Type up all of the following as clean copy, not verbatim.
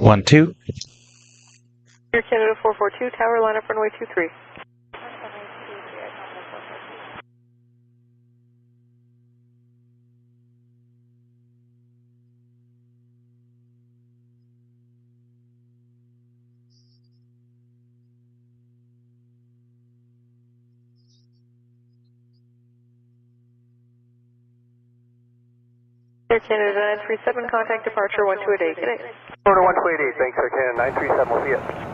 1, 2. Air Canada 442, tower line up runway 23. Air Canada 937, contact departure 1288. Good night. Order 1288, thanks Air Canada 937, we'll see you.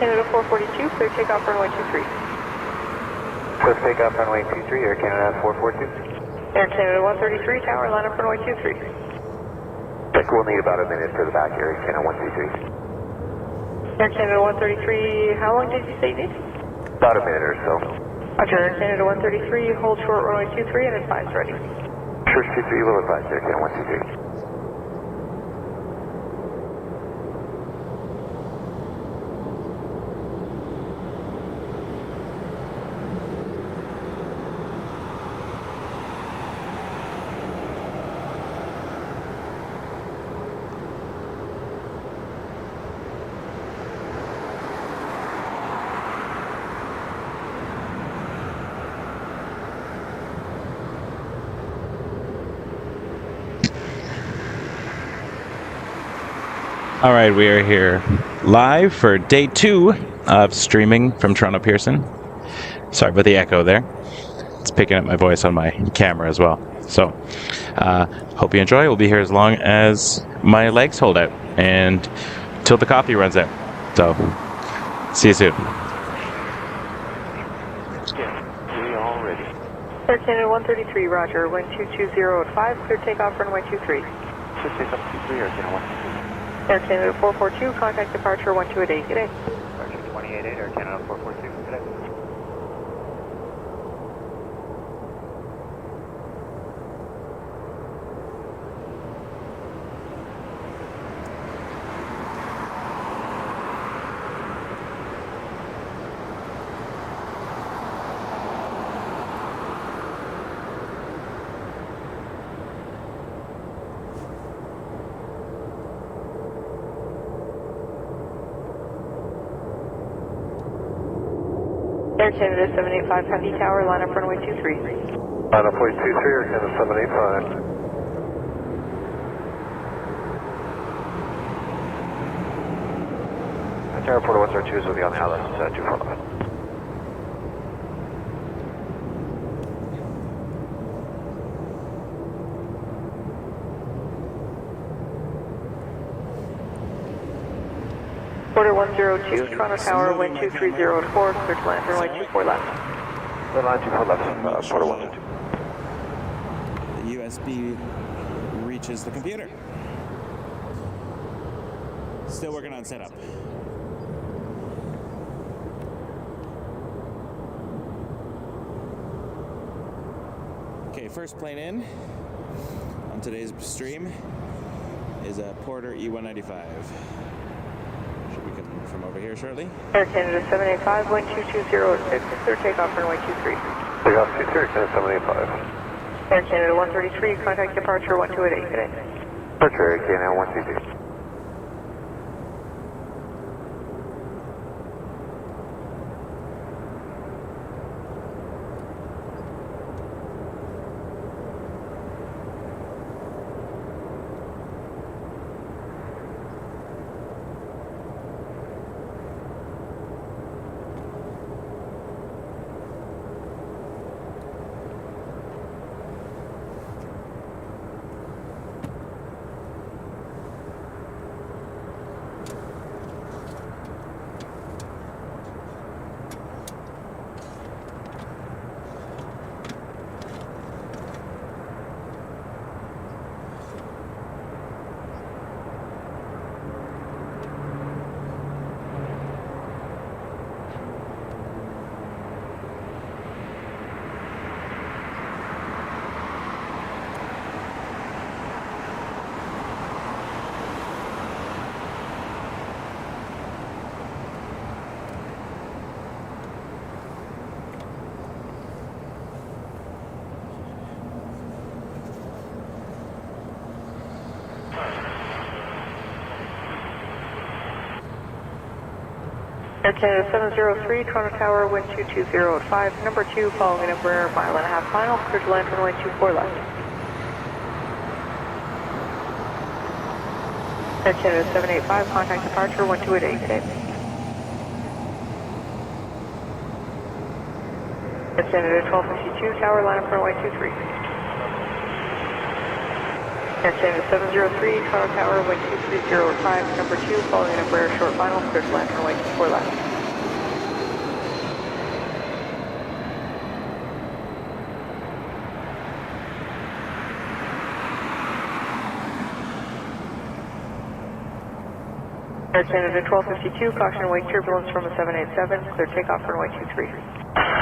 Canada 442, clear takeoff runway 23. Clear takeoff runway 23, Air Canada 442. Air Canada 133, tower line up runway 23. Check, we'll need about a minute for the back here, Air Canada 133. Air Canada 133, how long did you say you need? About a minute or so. Roger, Air Canada 133, hold short runway 23 and advise ready. Short 23, will advise Air Canada 123. All right, we are here live for day 2 of streaming from Toronto Pearson. Sorry about the echo there. It's picking up my voice on my camera as well. So, hope you enjoy. We'll be here as long as my legs hold out and till the coffee runs out. So, see you soon. Air Canada 133, roger, wind 220 clear takeoff, runway 23. Just take up 23, Air Canada 123. Air Canada 442, contact departure 1288, good day. Departure 288, Air Canada 442, good day. Air Canada 785, Heavy Tower, line up runway 23. Line up 23, Air Canada 785. Airport 102s will be on the island, 245. Porter 102, Toronto Tower, wind 230 at 4, clear to land runway 24 left. The line 24 left, Porter 102. The USB reaches the computer. Still working on setup. Okay, first plane in on today's stream is a Porter E195. Should be coming from over here shortly. Air Canada 785, wind 220 at 6, clear takeoff runway 23. Takeoff 23, Air Canada 785. Air Canada 133, contact departure 1288, good day. Departure, Air Canada 123. Air Canada 703, Toronto Tower, wind 220 at 5, number 2, following an Embraer 1.5 final, clear to land runway 24 left. Air Canada 785, contact departure 1288, good day. Air Canada 1252, tower, line up runway 23. Air Canada 703, Toronto Tower, wind 230 at 5, number 2, following an Embraer short final, clear to land runway 24 left. Air Canada 1252, caution wake turbulence from a 787, clear takeoff runway 23.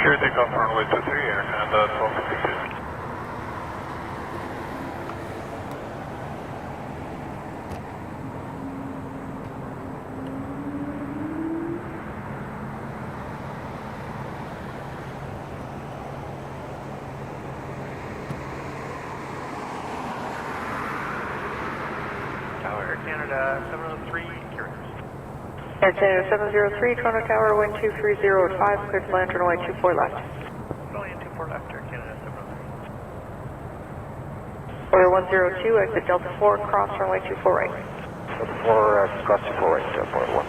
Clear takeoff runway 23, Air Canada 1252. Tower, Air Canada 703, carriers. Air Canada 703, Toronto Tower, wind 230 at 5, clear to land runway 24 left. Going 24 left, Air Canada 703. Order 102, exit Delta 4, cross runway 24 right. Delta 4, cross 24 right, Port 1.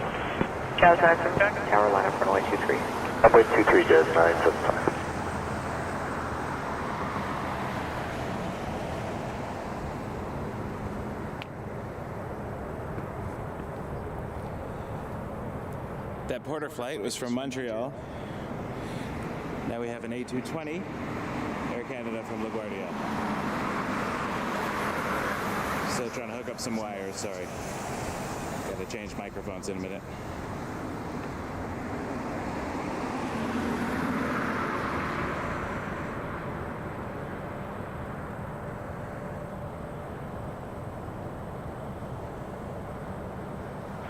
Jazz 975, tower line up runway 23. Runway 23, Jazz 975. That Porter flight was from Montreal. Now we have an A220, Air Canada from LaGuardia. Still trying to hook up some wires, sorry. Gotta change microphones in a minute.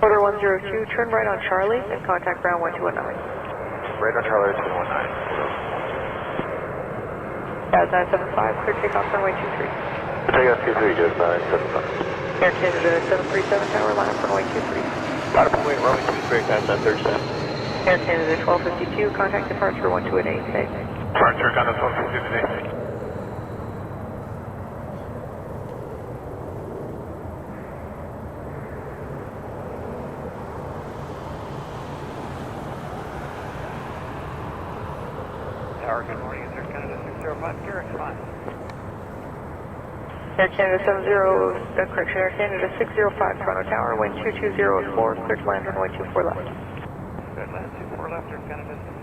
Porter 102, turn right on Charlie and contact ground 1219. Right on Charlie 219. Jazz 975, clear takeoff runway 23. Takeoff 23, Jazz 975. Air Canada 737, tower line up runway 23. Got a point, runway 23, Transat 37. Air Canada 1252, contact departure 1218 today. Departure Canada 1252 today. Tower, good morning. It's Air Canada 605, Garrick 5. Air Canada 605 Toronto Tower, wind 220 clear to land runway 24 left. Good, land 24 left, Air Canada 605.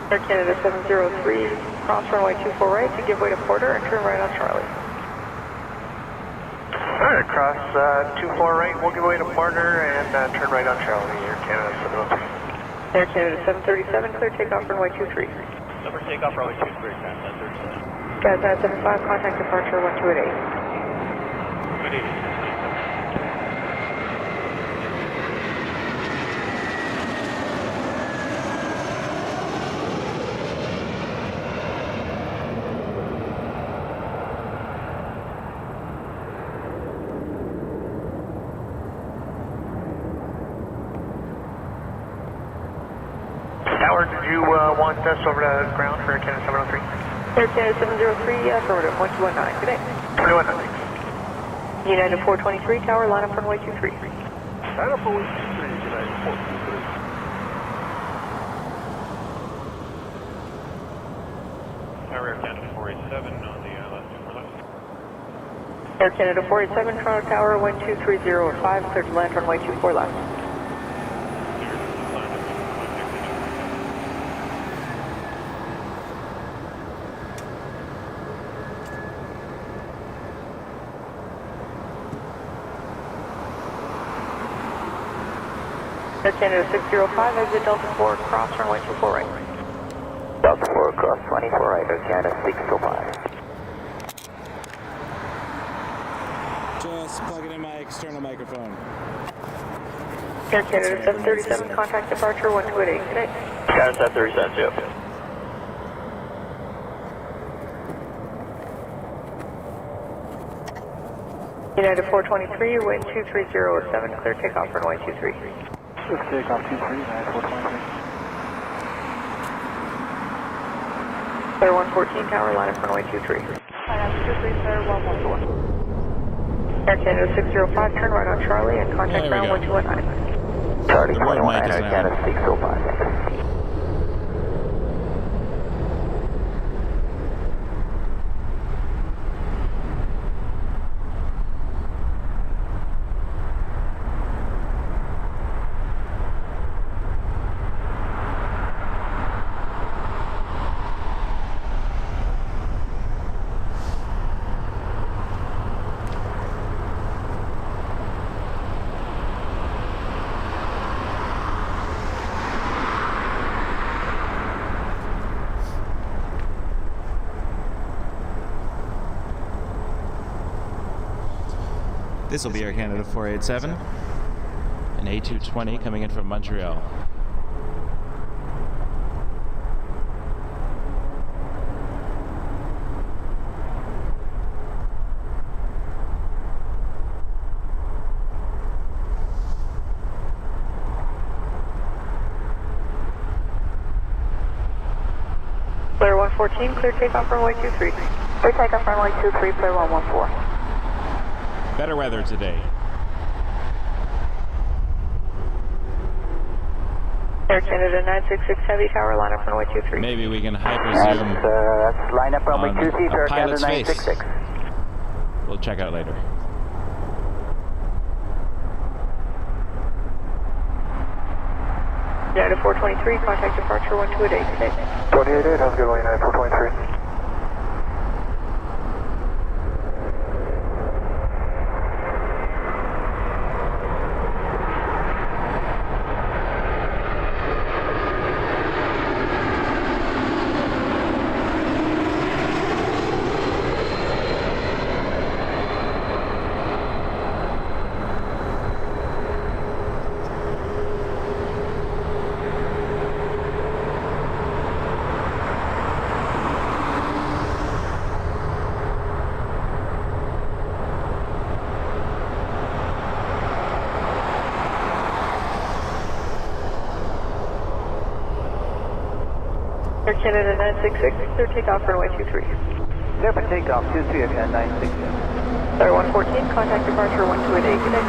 Air Canada 703, cross runway 24 right to give way to Porter and turn right on Charlie. Alright, cross 24 right, we'll give way to Porter and turn right on Charlie, Air Canada 703. Air Canada 737, clear takeoff runway 23. Number takeoff, runway 23, Transat 37. Jazz 975, contact departure 1218. Good evening. Tower, did you want us over to ground for Air Canada 703? Air Canada 703, affirmative, 1219, good day. 219. United 423, tower line up runway 23. Line up runway 23, United 423. Tower, Air Canada 487 on the left 24 left. Air Canada 487, Toronto Tower, wind 230.5, clear to land runway 24 left. Air Canada 605, exit Delta 4, cross runway 24 right. Delta 4, cross 24 right, Air Canada 605. Just plugging in my external microphone. Air Canada 737, contact departure 1218 today. Transat 37, yep. United 423, wind 230.7, clear takeoff runway 23. Let's take off 23, United 423. Clear 114, tower line up runway 23. Clear 114. Air Canada 605, turn right on Charlie and contact ground 1219. Charlie The right 21, mic is Air now Canada 605. This will be Air Canada 487, an A220 coming in from Montreal. Clear 114, clear takeoff runway 23. Clear takeoff runway 23, clear 114. Better weather today. Air Canada 966 Heavy Tower, line up runway 23. Maybe we can hyper zoom That's line up runway on 23, a Air Canada pilot's face. 966. We'll check out later. United 423, contact departure 128 today. 28, how's it going, United 423? Air Canada 966, clear takeoff runway 23. Clear for takeoff 23, Air Canada 966. Clear 114, contact departure 128 today.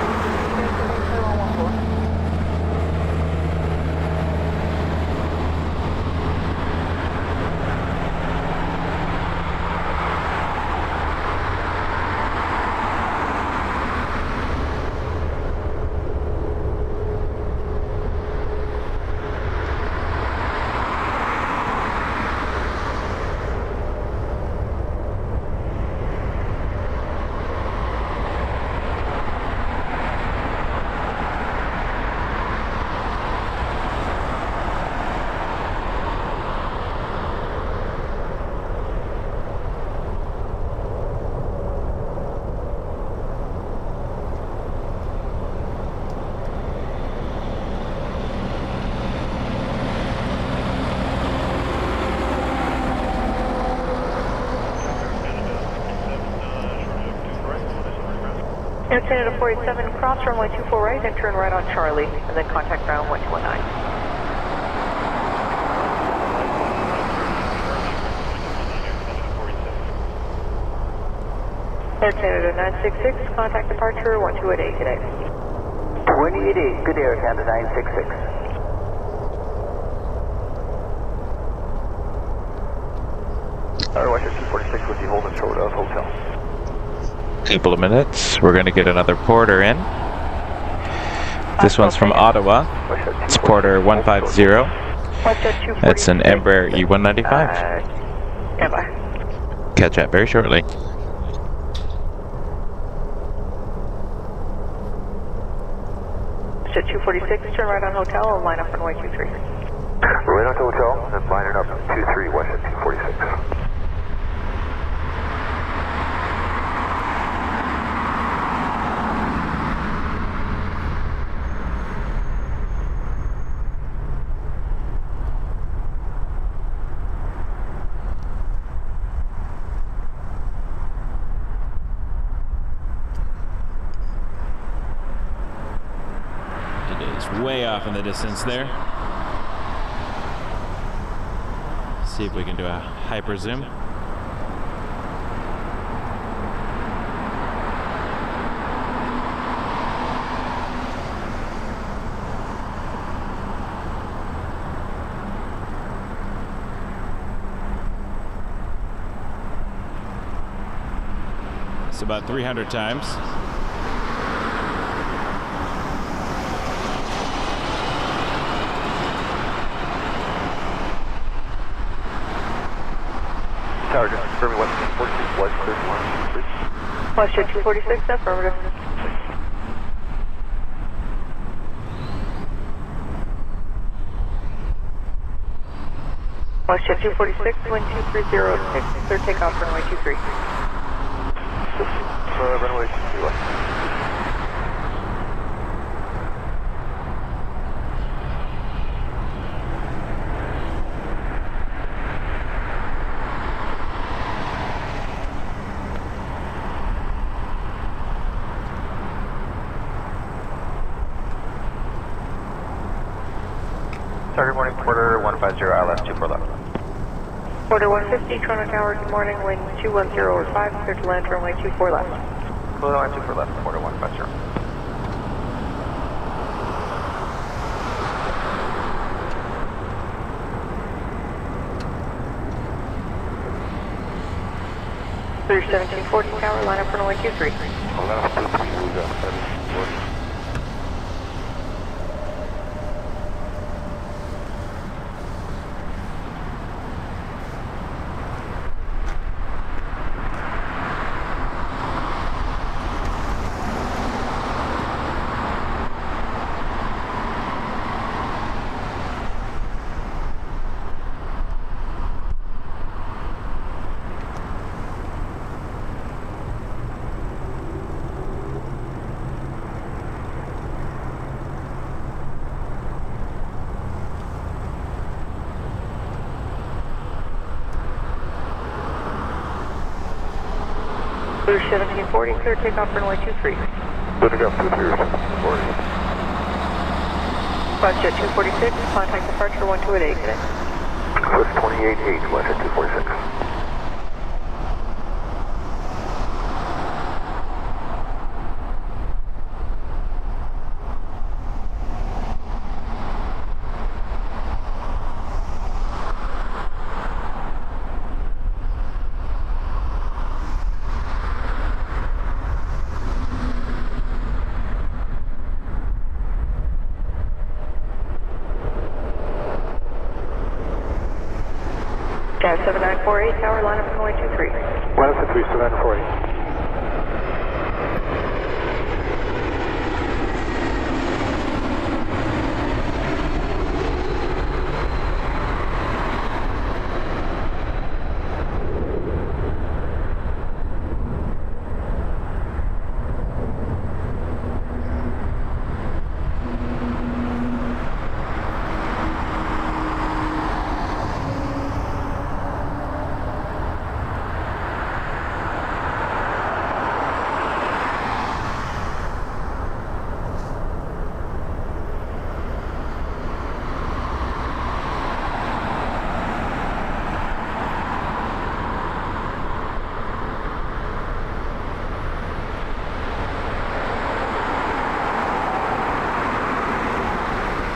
Air Canada 487, cross runway 24 right and turn right on Charlie, and then contact ground 1219. Air Canada 966, contact departure 1288 today. 288, good day, Air Canada 966. WestJet 246 with the Holden Short of Hotel. Couple of minutes. We're going to get another Porter in. This one's from Ottawa. It's Porter 150. That's an Embraer E195. Goodbye. Catch that very shortly. WestJet 246, turn right on hotel and line up runway 23. Right on to hotel, and then lining up 23, WestJet 246. Way off in the distance there. See if we can do a hyper zoom. It's about 300 times. Tower, just confirming WestJet 246 was clear for launch, please. WestJet 246, affirmative. WestJet 246, wind 2306, clear takeoff runway 23. Runway 23 left. Target morning, Porter 150, ILS 24 left. Porter 150, Toronto Tower, good morning, wind 210.5, clear to land, runway 24 left. Clear to land 24 left, Porter 150. Clear 1740 Tower, line up runway 23. Left 23, we got 1740. Clear 1740, clear takeoff runway 23. Good to go, 23 or 1740. WestJet 246, contact departure 1288 today. Swift 28H, WestJet 246. Sky 7948, tower, line up runway 23. Line up 23, 7940.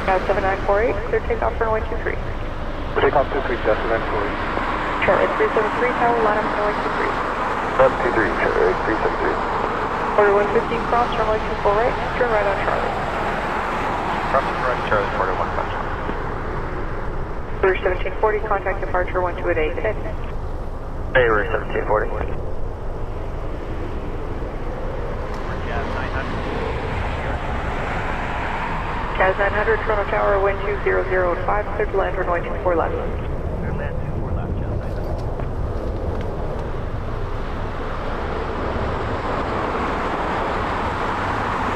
Sky 7948, clear takeoff runway 23. Takeoff 23, Sky 7940. Charlotte 373, tower, line up runway 23. Left 23, Charlotte 373. Porter 150, cross runway 24 right, turn right on Charlie. Cross right, Charlie, Porter 150. Clear 1740, contact departure 1288 today. Bay Route 1740. Cas 900, Toronto Tower, wind 200.5, clear to land runway 24 left. Clear land 24 left, Cas 900.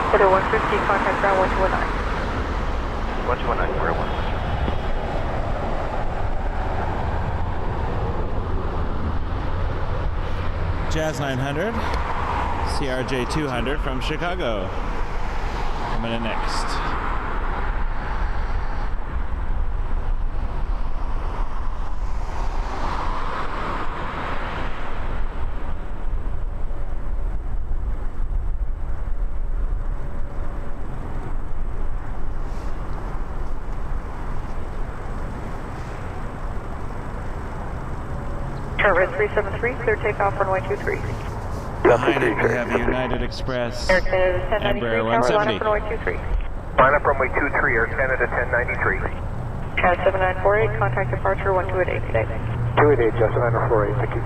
Porter 150, contact ground 1219. 1219, Porter 150. Jazz 900, CRJ 200 from Chicago. Coming in next. Red 373, clear takeoff runway 23. Behind it, we have United Express, Air Canada 1093, Embraer tower, line 170. up runway 23. Line up runway 23, Air Canada 1093. Cas 7948, contact departure 1288 today. 288, Cas 7948, thank you.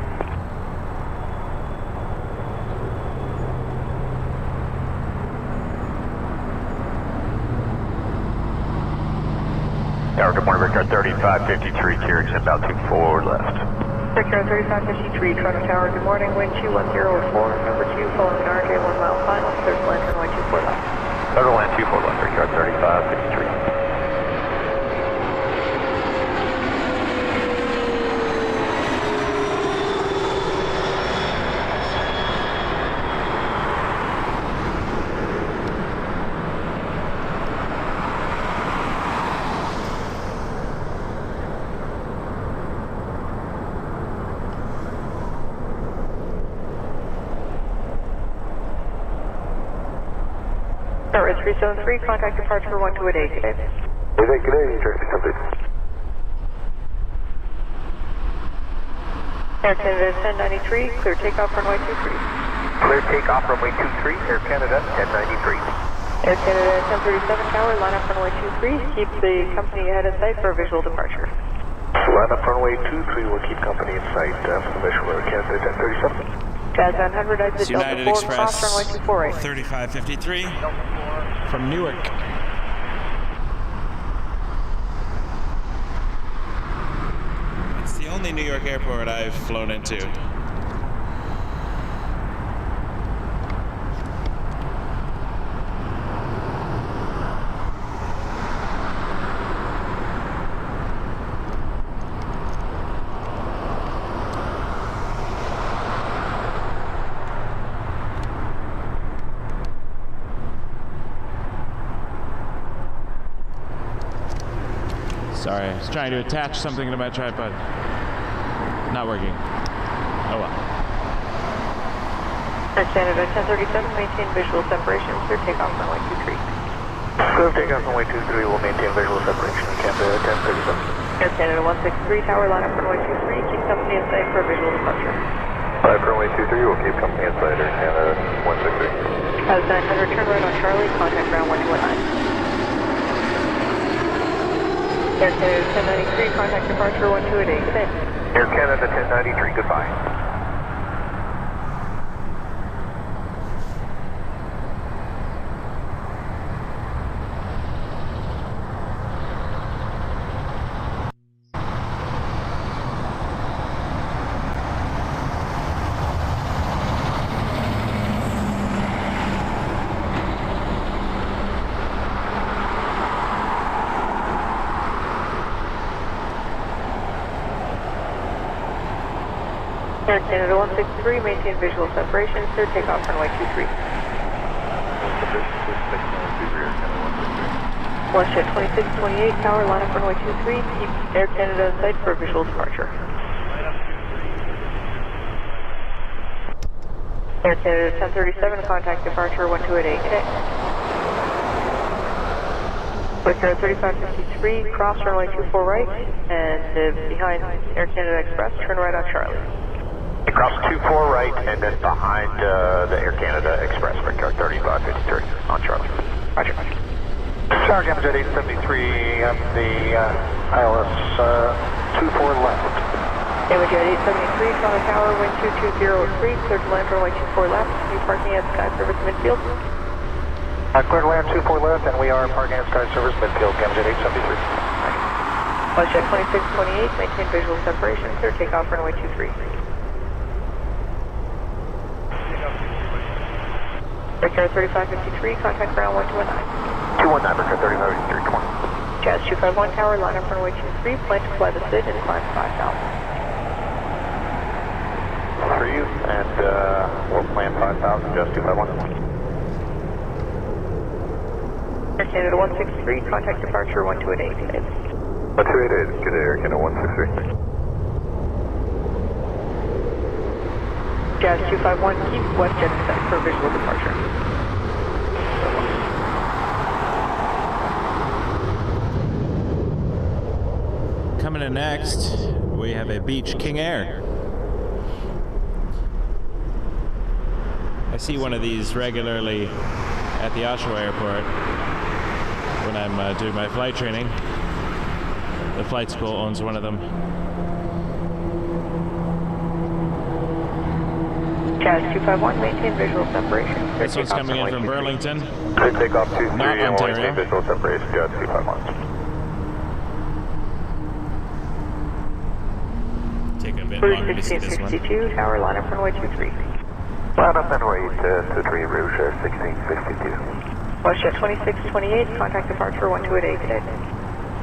Tower, good morning, Victor 3553, clear exit about 24 left. Victor 3553, Toronto Tower, good morning, wind 210.4, number 2, following an RJ 1 mile final, clear to land runway 24 left. Clear to land 24 left, Victor 3553. Emirates 373, contact departure 1288 today. Good day, Jersey Subject. Air Canada 1093, clear takeoff runway 23. Clear takeoff runway 23, Air Canada 1093. Air Canada 1037 tower, line up runway 23, keep the company ahead of sight for a visual departure. Line up runway 23 will keep company in sight for the visual Air Canada 1037. Jazz 900, exit It's Delta United 4, Express cross runway 248. 3553 from Newark. It's the only New York airport I've flown into. Sorry, I was trying to attach something to my tripod. Not working. Oh well. Air Canada 1037, maintain visual separation, clear takeoff runway 23. Clear takeoff runway 23 will maintain visual separation Air Canada 1037. Air Canada 163, tower, line up runway 23, keep company in sight for a visual departure. Line up runway 23 will keep company in sight Air Canada 163. Jazz 900, turn right on Charlie, contact ground 1219. Air Canada 1093, contact departure 1288 today. Air Canada 1093, goodbye. Air Canada 163, maintain visual separation, clear takeoff runway 23. WestJet 2628, tower, line up runway 23, keep Air Canada in sight for a visual departure. Air Canada 1037, contact departure 1288 today. Air 3553, cross runway 24 right, and behind Air Canada Express, turn right on Charlie. Cross 24 right and then behind the Air Canada Express, Victor 3553 on Charlie. Roger. Charlie, Emirates 873, the ILS 24 left. Emirates 873, Toronto Tower, wind 2203, clear to land runway 24 left, you parking at Sky Service Midfield. Clear to land 24 left and we are parking at Sky Service Midfield, Emirates 873. WestJet 2628, maintain visual separation, clear takeoff runway 23. Victor 3553, contact ground 1219. 219, Victor 3553, come on. Jazz 251 tower, line up runway 23, plan to fly the SID and climb 5,000. For you, and we'll plan 5,000, Jazz 251. Air Canada 163, contact departure 1288 today. 1288, good day, Air Canada 163. Jazz 251, keep WestJet in sight for visual departure. Coming in next, we have a Beach King Air. I see one of these regularly at the Oshawa airport when I'm doing my flight training. The flight school owns one of them. Jazz 251, maintain visual separation. This one's coming in from Burlington. Clear takeoff 23 Not and we'll Ontario. maintain visual separation, Jazz 251. Take a bit Cruise longer to see this one. 1662, tower, line up runway 23. Line up and wait to 3 Rouge 1662. WestJet 2628, contact departure 1288 today.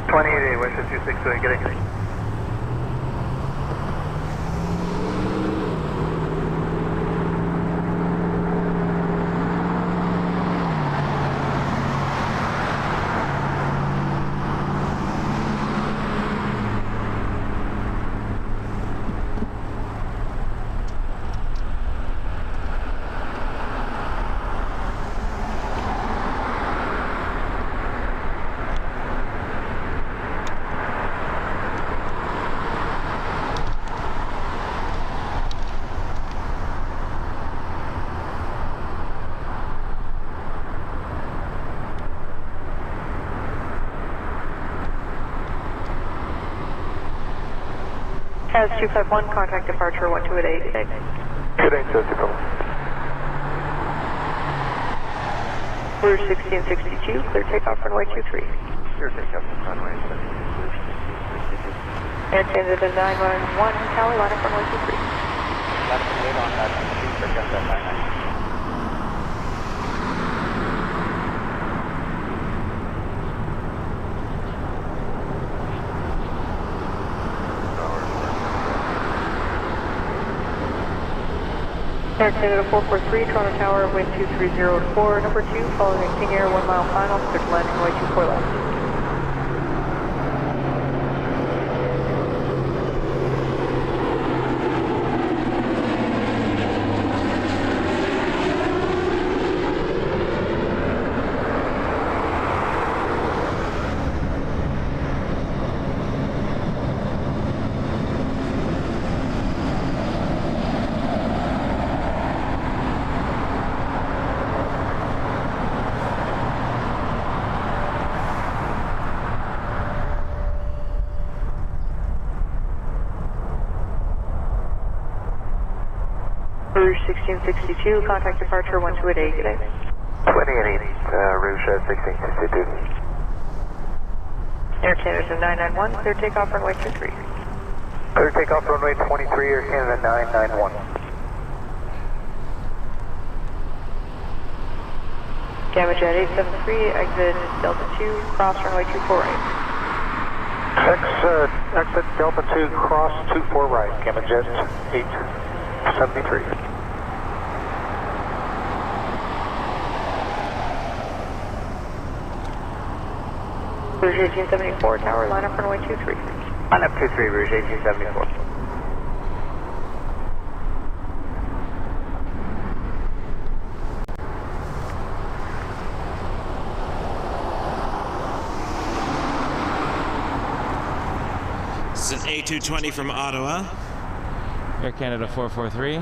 28, WestJet 268, get in. As 251, contact departure 1288. Good day. Good day, Jessica. Rouge 1662, clear takeoff runway 23. Clear takeoff runway 23. Air Canada 911, tower line up runway 23. Left and wait on that, for Transat 99. Air Canada 443, Toronto Tower, wind 230-4, number 2, following a King Air 1 mile final, clear to land runway 24 left. Rouge 1662, contact departure 1288, good day. 28, Rouge 1662. Air Canada 991, clear takeoff runway 23. Clear takeoff runway 23, Air Canada 991. Gamma Jet 873, exit Delta 2, cross runway 24 right. Exit Delta 2, cross 24 right, Gamma Jet 873. Rouge 1874, tower, line up runway 23. Line up 23, Rouge 1874. This is an A220 from Ottawa. Air Canada 443.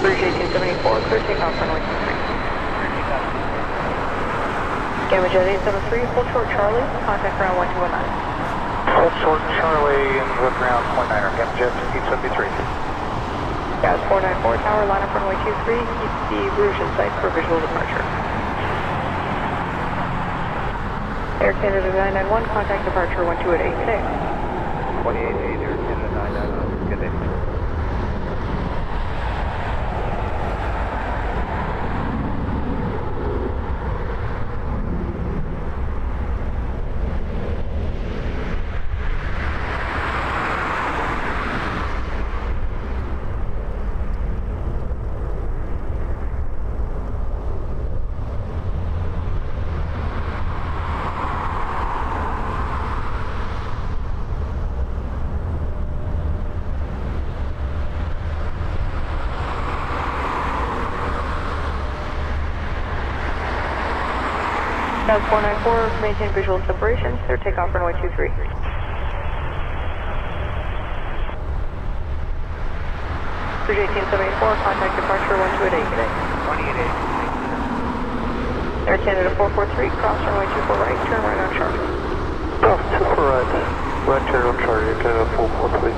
Rouge 1874, clear takeoff runway 23. Gamma Jet 873, hold short Charlie, contact ground 1219. Hold short Charlie and the ground 29er, Gamma Jet 873. Gas 494, tower, line up runway 23, keep the Rouge in sight for visual departure. Air Canada 991, contact departure 1288, good day. 28, Air Canada 991, good day. Gas 494, maintain visual separation, clear takeoff runway 23. Rouge 1874, contact departure 1288, good day. 28, Air Canada 443, cross runway 24 right, turn right on Charlie. Cross 24 right, right turn on Charlie, Air Canada 443.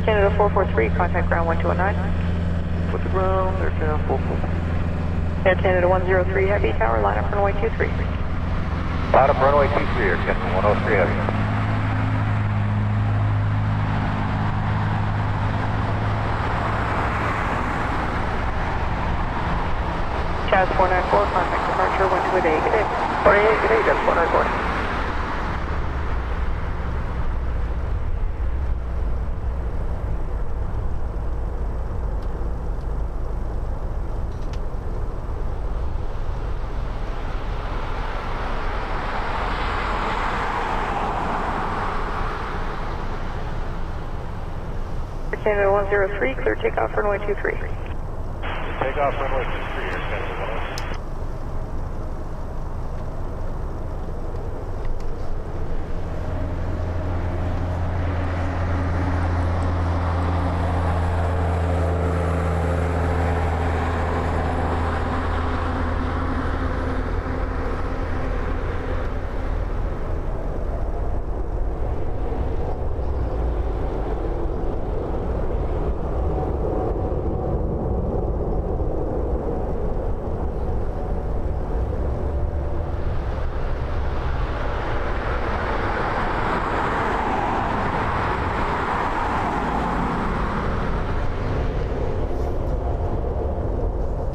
Canada 443, contact ground 1219. With the ground, Air Canada 443. Air Canada 103, heavy, tower, line up runway 23. Line up runway 23, Air Canada 103 heavy. 28, good day, Jets 194. Canada 103, clear takeoff runway 23. Takeoff runway 23, Air Canada 103.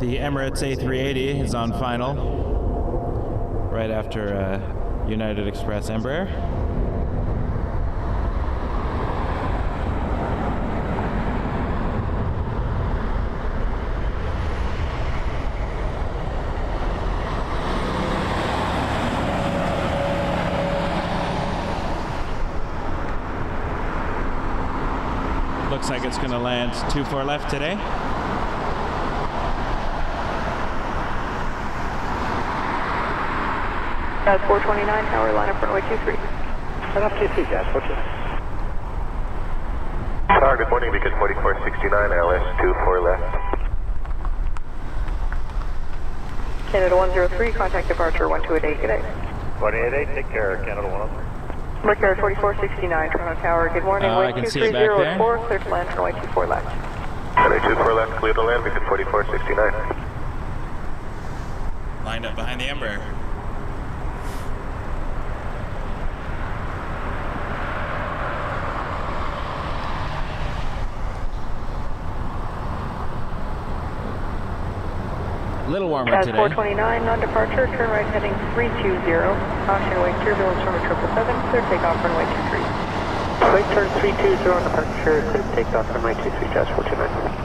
The Emirates A380 is on final, right after United Express Embraer. Looks like it's going to land 24 left today. Jazz 429, tower line up runway 23. Set up TC, Jazz 429. Tower, good morning, because 4469, LS 24 left. Canada 103, contact departure 1288, good day. 188, take care, Canada 103. Mercury 4469, Toronto Tower, good morning, I wind can see it back 230 there. at 4, clear to land runway 24 left. Runway 24 left, clear to land, because 4469. Lined up behind the Embraer. A little warmer Jazz today. 429, non-departure, turn right heading 320. Caution wing turbulence from a 777, clear takeoff runway 23. Right turn 320 on departure, clear takeoff runway 23, Jazz 429.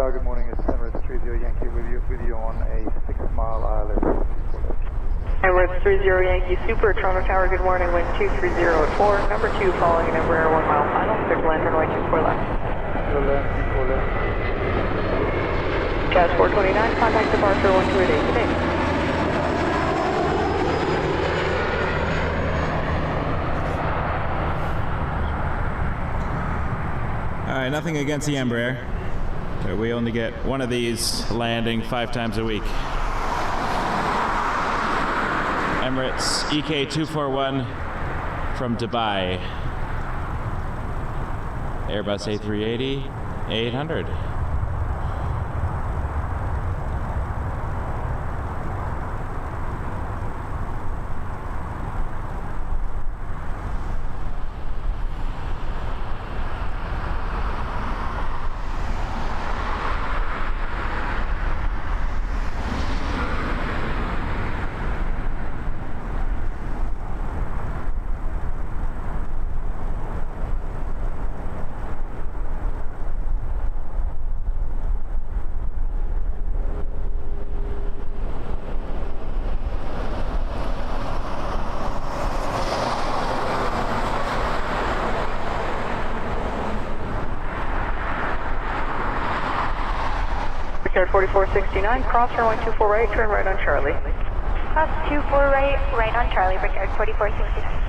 Good morning, it's Emirates 30 Yankee with you on a 6-mile ILS. Emirates 30 Yankee Super, Toronto Tower, good morning, wind 230 at 4, number 2 following an Embraer 1 mile final, clear to land runway 24 left. Jazz 429, contact departure 1288, good day. Alright, nothing against the Embraer. We only get one of these landing 5 times a week. Emirates EK241 from Dubai. Airbus A380, 800. Brickyard 4469, cross runway 24 right, turn right on Charlie. Cross 24 right, right on Charlie, Brickyard 4469.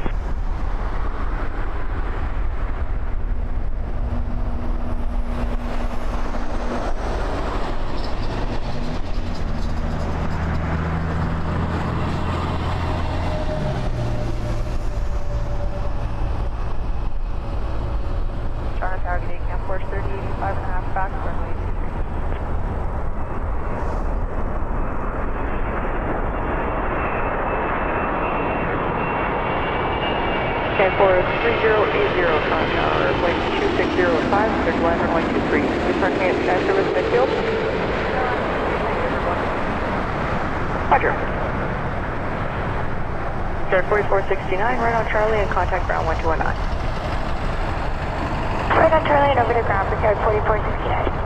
Targeting Air 3085 and a half back, runway 23. Okay, for 3080 Con Tower, airplane 2605, clear to land runway 23. Return at Sky Service midfield. Roger. Brickyard 4469, right on Charlie and contact ground 1219. Right on Charlie and over to ground, Brickyard 4469.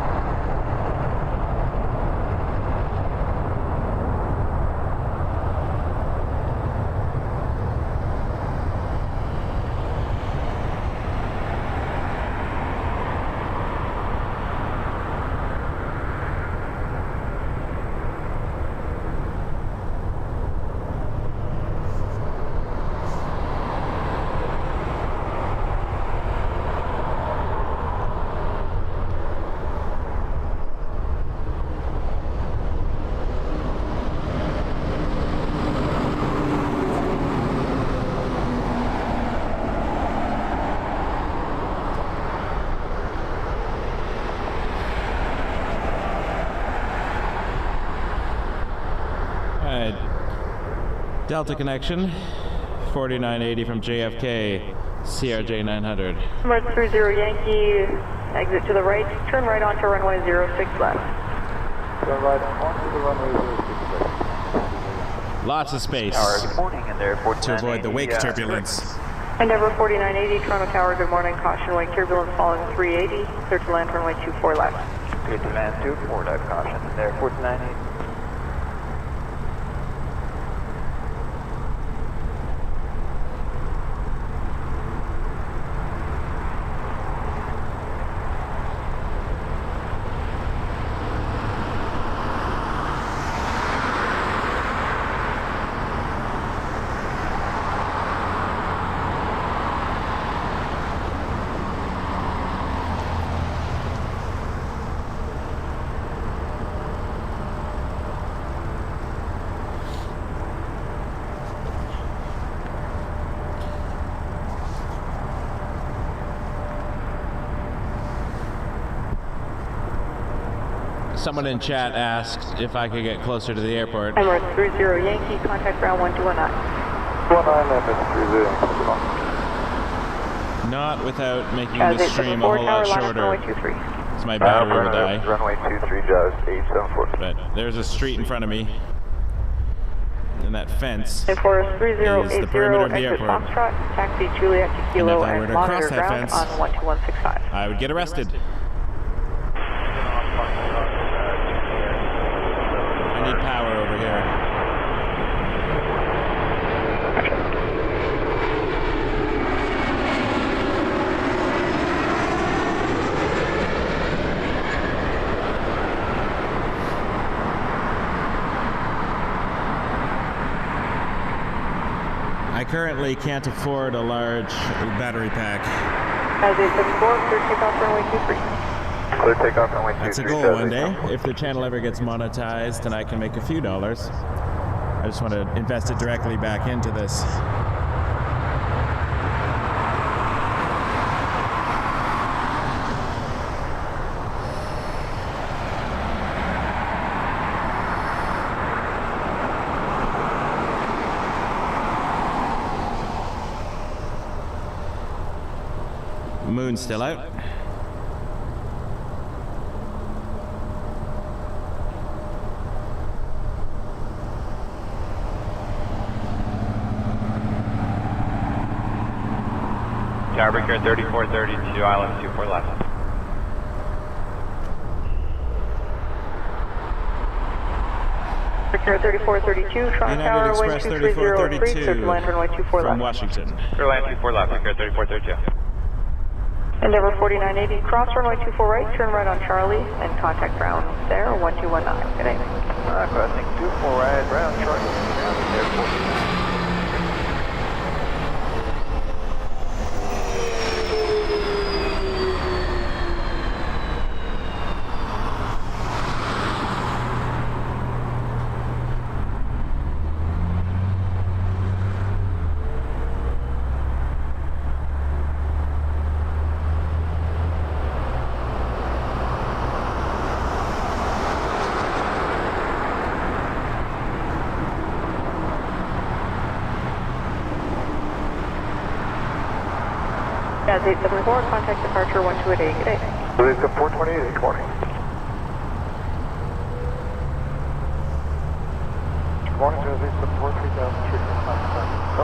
Delta connection, 4980 from JFK, CRJ 900. Emirates 30 Yankee, exit to the right, turn right onto runway 06 left. Turn right onto the runway 06 left. Lots of space Good morning, and there, to avoid the wake turbulence. Endeavour 4980, Toronto Tower, good morning, caution wake turbulence following 380, clear to land runway 24 left. Clear to land 24, dive caution, and there, 4980. Someone in chat asked if I could get closer to the airport. Emirates 30 Yankee, contact ground 1219. 19 Emirates 30. Not without making As the stream a whole lot shorter, runway 23. because my battery will die. Runway 23, just 874. But there's a street in front of me, and that fence. For Is 3080, the perimeter of the exit airport. Foxtrot, taxi Juliet to Kilo, And if I were and to monitor cross that ground fence, on 12165. I would get arrested. I need power over here. I currently can't afford a large battery pack. As a 74, clear takeoff runway 23. Clear takeoff runway 23. That's a goal one day. If the channel ever gets monetized and I can make a few dollars, I just want to invest it directly back into this. Moon's still out. Tower Brickyard 3432, Island 24 left. Brickyard 3432, Toronto United Tower, wind Express 2303, clear to land runway 24 from left. Washington. Clear land 24 left, Brickyard 3432. Endeavour 4980, cross runway 24 right, turn right on Charlie, and contact ground there, 1219. Good day. Crossing 24 right, right on Charlie, ground airport. Jazz 874, contact departure 1288. Good day. Release at 428, good morning. Good morning, Jazz 874, 3000 treatment contact. So?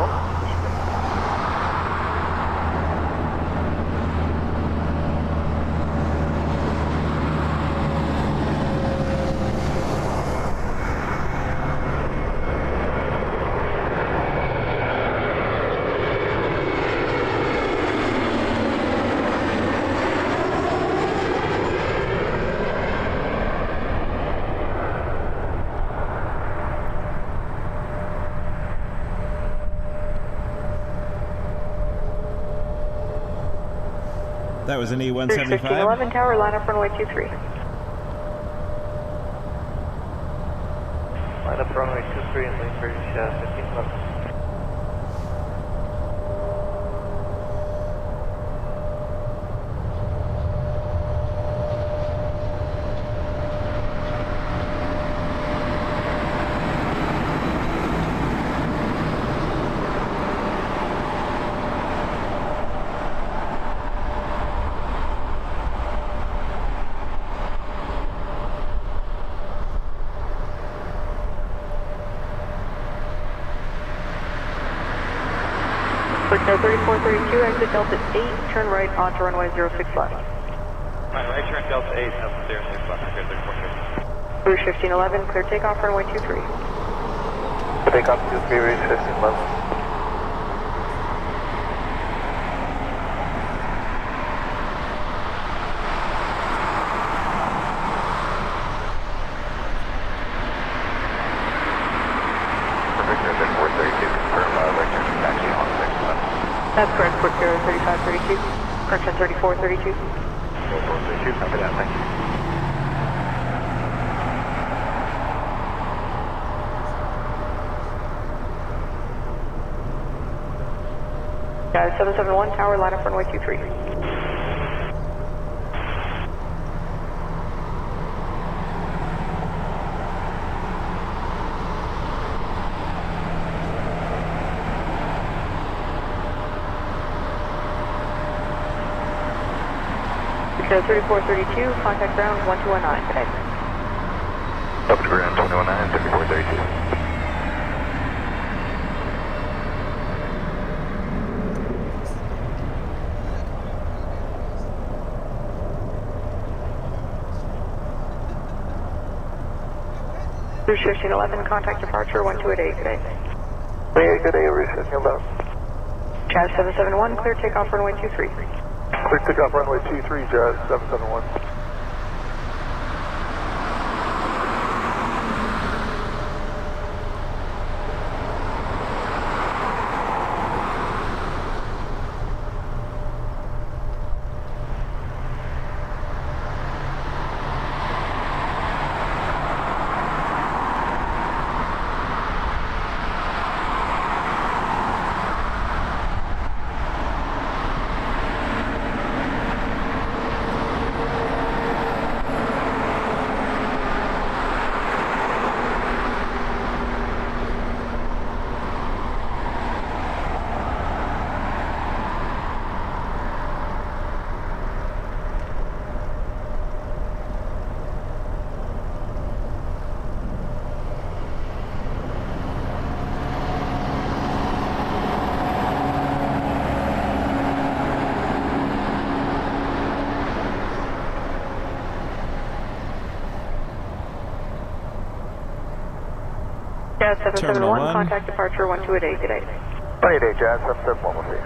That was an E175. 1511 tower, line up runway 23. Line up runway 23 and lean bridge 1511. Quicktail 3432, exit Delta 8, turn right onto runway 06 left. Right turn Delta 8, Delta 06 left, clear 3432. Rouge 1511, clear takeoff runway 23. Takeoff 23, Rouge 1511. That's correct, Port 3532. Correction 3432. 3432, copy that, thank you. Guys, 771, tower, line up runway 23. Quicktail 3432, contact ground 1219. Good day. Up to ground 219, 3432. Rouge 1511, contact departure 1288. Good day. Good day, Rouge 1511. Jazz 771, clear takeoff runway 23. Clear takeoff runway 23, Jazz 771. Jazz 771, contact departure 1288. Good day. 28, Jazz 771, we'll see you.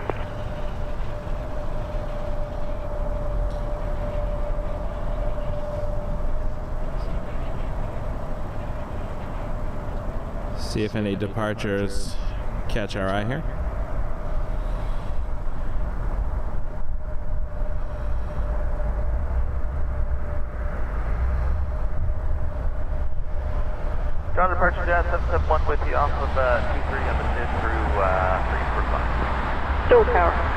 See if any departures catch our eye here. John, departure Jazz 771 with you off of 23 on the mid through 345. Still tower.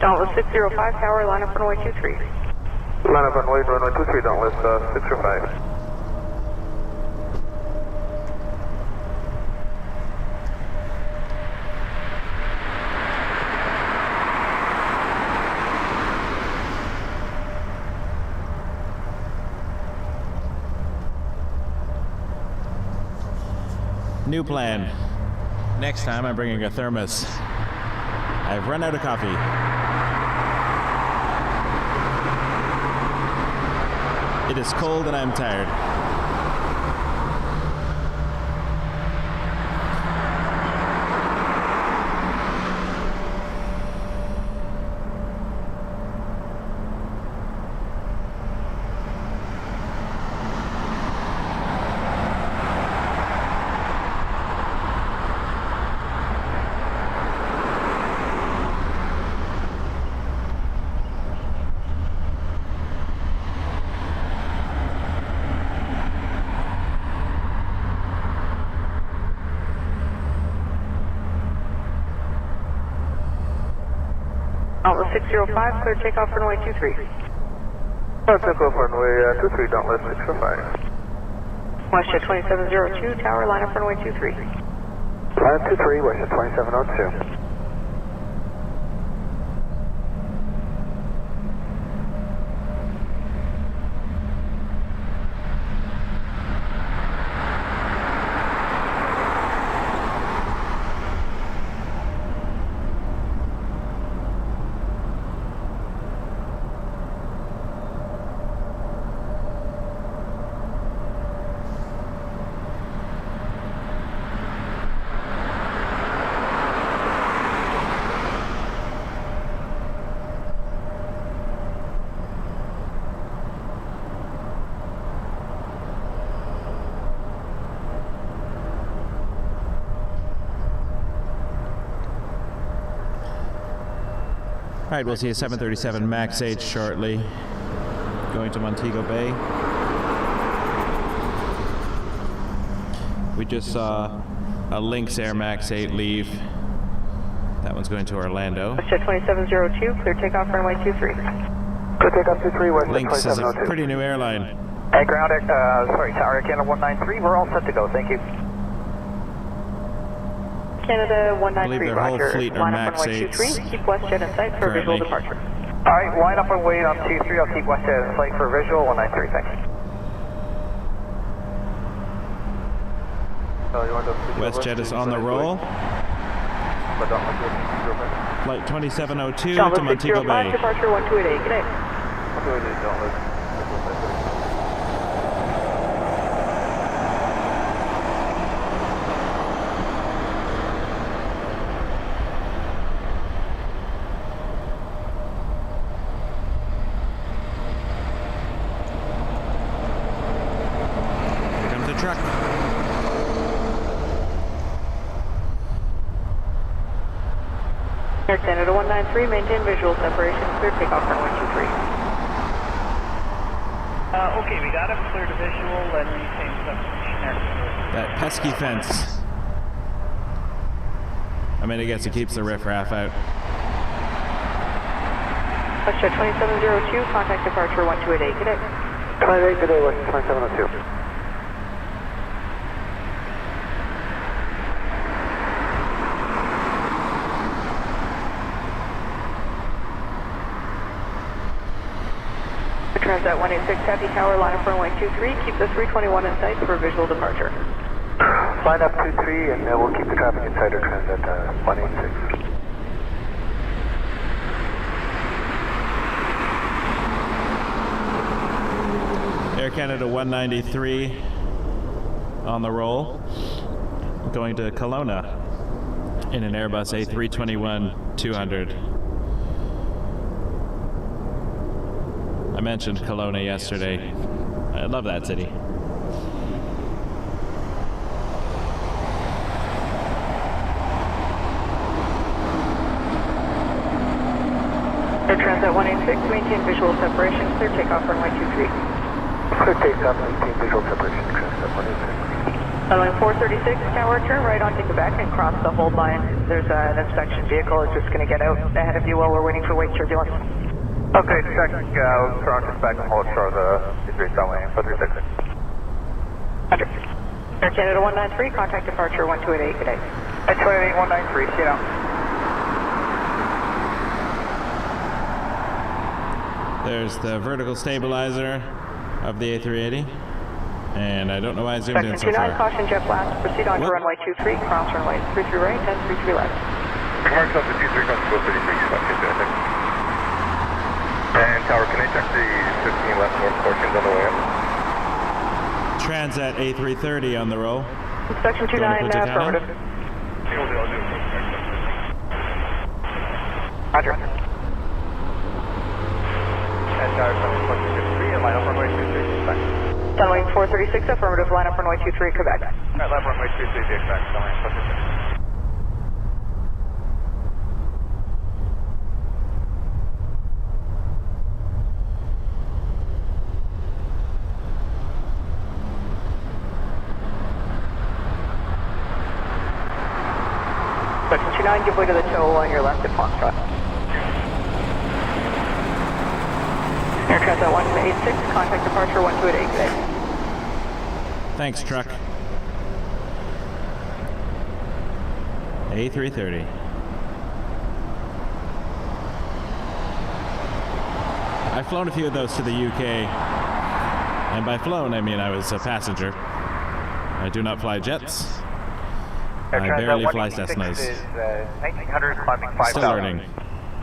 Dauntless 605, tower, line up runway 23. Line up runway 23, Dauntless 605. New plan. Next time I'm bringing a thermos. I've run out of coffee. It is cold and I'm tired. Dauntless 605, clear takeoff runway 23. Takeoff runway 23, Dauntless 605. WestJet 2702, tower, line up runway 23. Line 23, WestJet 2702. All right, we'll see a 737 MAX 8 shortly. Going to Montego Bay. We just saw a Lynx Air MAX 8 leave. That one's going to Orlando. WestJet 2702, clear takeoff runway 23. Clear takeoff 23, WestJet Lynx is a 2702. pretty new airline. Hey, ground, Tower Air Canada 193, we're all set to go, thank you. Canada I believe 193, their whole roger. fleet are Line up MAX runway 23, 8s. keep WestJet in sight for visual currently. departure. Alright, line up and wait on 23, I'll keep WestJet in sight for visual 193, thanks. WestJet is on the roll. Flight 2702 to Dauntless Montego 605, Bay. departure 1288, good day. 1288, Dauntless. Air Canada 193, maintain visual separation, clear takeoff runway 23. Okay, we got him, clear to visual, and maintain separation there. That pesky fence. I mean, I guess it keeps the riffraff out. WestJet 2702, contact departure 1288, good day. 28, good day, WestJet 2702. Transat 186, Happy Tower, line up runway 23, keep the 321 in sight for visual departure. Line up 23, and we'll keep the traffic inside our Transat 186. Air Canada 193 on the roll, going to Kelowna in an Airbus A321-200. I mentioned Kelowna yesterday. I love that city. Air Transat 186, maintain visual separation, clear takeoff runway 23. Clear takeoff, maintain visual separation, Transat 186. Runway 436, tower, turn right onto Quebec and cross the hold line. There's an inspection vehicle, it's just going to get out ahead of you while we're waiting for weight turbulence. Okay, check, turn just back and hold shore the degree runway 436. Roger. Air Canada 193, contact departure 1288, good day. At 288, 193, see you now. There's the vertical stabilizer of the A380, and I don't know why I zoomed in so Section 29, far. caution jet blast, proceed on to runway 23, cross runway 33 right, 1033 left. Mark up the 23, contact 433, and tower, can I check the 15 left north portions on the way up? Transat A330 on the roll. Inspection 29, affirmative. Roger. And tower, 433, and line up runway 23, expect. Runway 436, affirmative, line up runway 23, Quebec. Alright, left runway 23, be expect, runway 436. Section 29, give way to the tow on your left at Foxtrot. Air Transat 186, contact departure 1288, good day. Thanks, truck. A330. I've flown a few of those to the UK, and by flown I mean I was a passenger. I do not fly jets. I barely fly Cessnas. 1900, climbing 5,000. Still learning.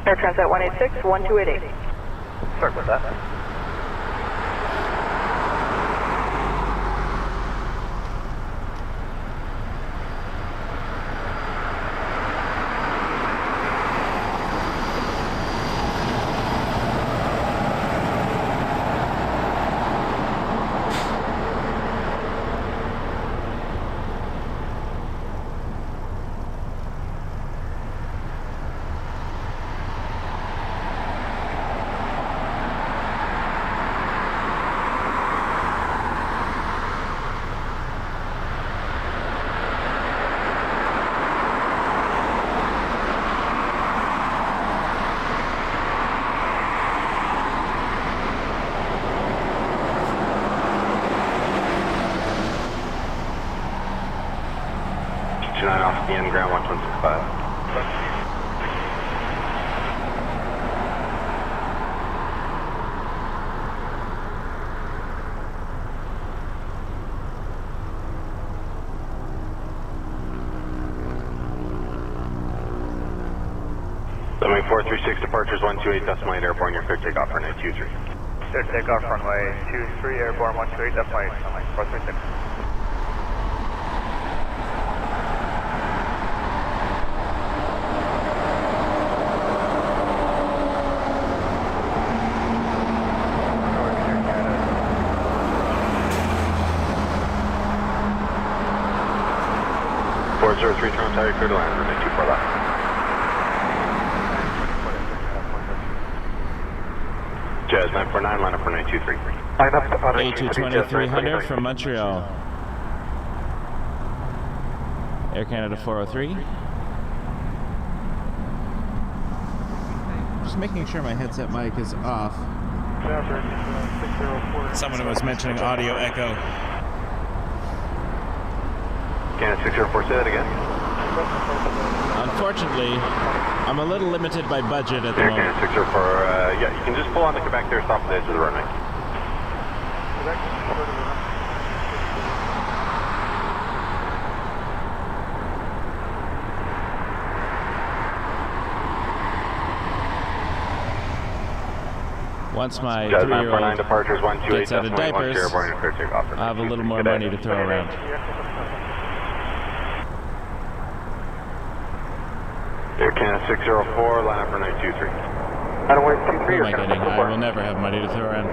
Air Transat 186, 1288. Sorry about that. Off the end, ground 1165. Runway 436, departures 128, decimal 8, airborne, your clear takeoff runway 23. Clear takeoff runway 23, airborne 128, decimal 8, runway 436. Three, turn tire, clear to land, runway 24 left. Jazz 949, line up for 923. Line up to A220 300 from Montreal. Air Canada 403. Just making sure my headset mic is off. Someone was mentioning audio echo. Canada 604, say that again. Unfortunately, I'm a little limited by budget at the Air moment. Canada 604, yeah, you can just pull on the Quebec there, stop at the edge of the runway. Once my Jazz 3-year-old 949, departures 128, gets out of diapers, I'll have a little more money to throw around. Air Canada 604, line up for 923. Who am I kidding? I will never have money to throw around.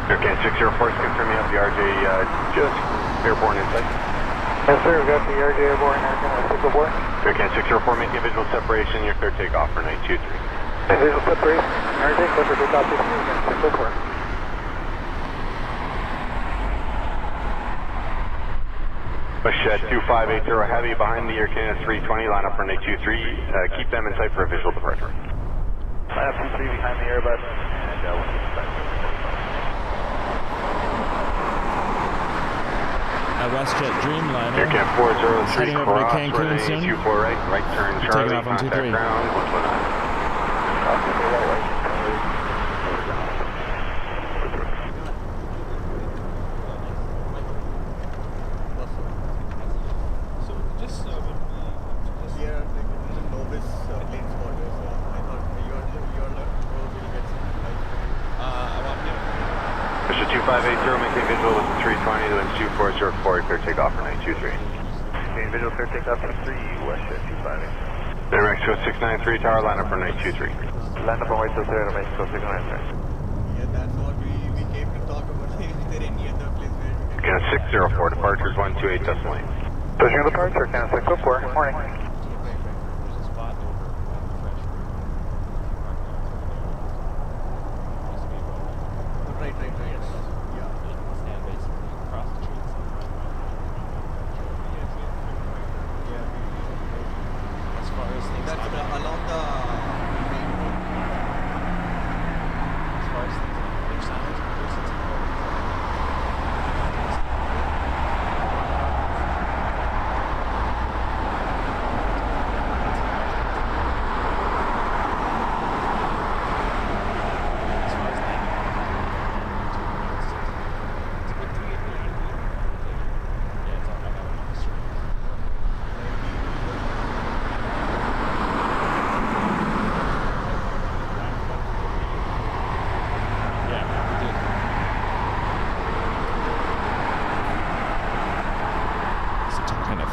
Air Canada 604, confirm me up the RJ just airborne in sight. Yes, sir. We got the RJ airborne, Air Canada 604. Air Canada 604, making visual separation, you're clear takeoff for 923. Visual separation, RJ, clear for takeoff, again, 604. WestJet 2580 heavy behind the Air Canada 320, line up for 923. Keep them in sight for a visual departure. Line up 23 behind the Airbus, and we'll keep in sight. WestJet Dreamliner. Air Canada 403, heading over to cross, Cancun soon. Q4 right turn, Charlie, Taking off on contact 23. ground, 119. Mr. 2580, maintain visual with the 320, then 2404, clear takeoff for 923. Maintain visual, clear takeoff for 3, WestJet 258. Then Mexico 693, tower, line up for 923. Land up on White House there, Mexico 693. Yeah, that's what we came to talk about. Is there any other place where we can... Canada 604, departures 128.8. Pushing departure, Canada 604, morning. Right. Yeah. Stand basically across the street. Yeah. As far as things that's along the main road. As far as things on the other side, Pearson's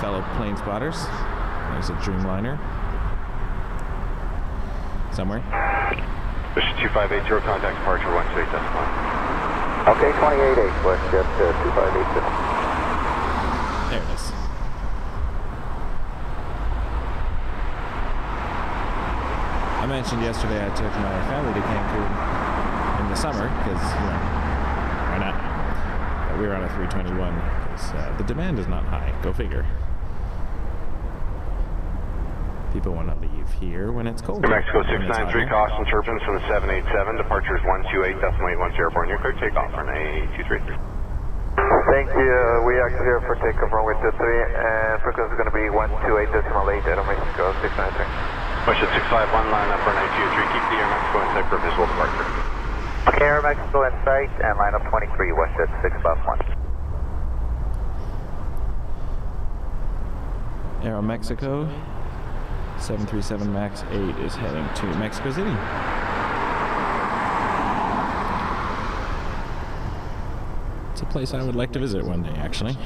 fellow plane spotters. There's a Dreamliner somewhere. Mr. 2580, contact departure 128.1. Okay, 288, WestJet 2582. There it is. I mentioned yesterday I took my family to Cancun in the summer because, why not? But we were on a 321 because the demand is not high. Go figure. People want to leave here when it's cold. Mexico 693, cost and turbulence from the 787, departures 128.81 airborne. You're clear takeoff for 923. Thank you. We are clear for takeoff runway 23, and frequency is going to be 128.8 out of Mexico 693. WestJet 651, line up for 923. Keep the Air Mexico in sight for visual departure. Okay, Air Mexico in sight, and line up 23, WestJet 651. Aero Mexico 737 MAX 8 is heading to Mexico City. It's a place I would like to visit one day, actually.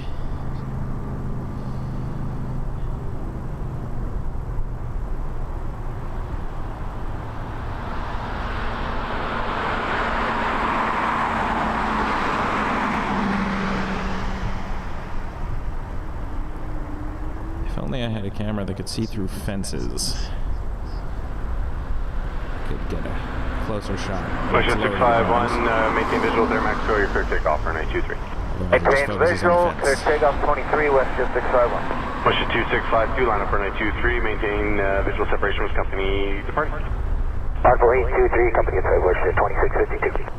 If only I had a camera that could see through fences. Could get a closer shot. WestJet 651, maintain visual there, Max, go your clear takeoff for 923. Maintain visual, clear takeoff 23, WestJet 651. WestJet 2652, line up for 923, maintain visual separation with company departing. Line for 823, company inside WestJet 2652.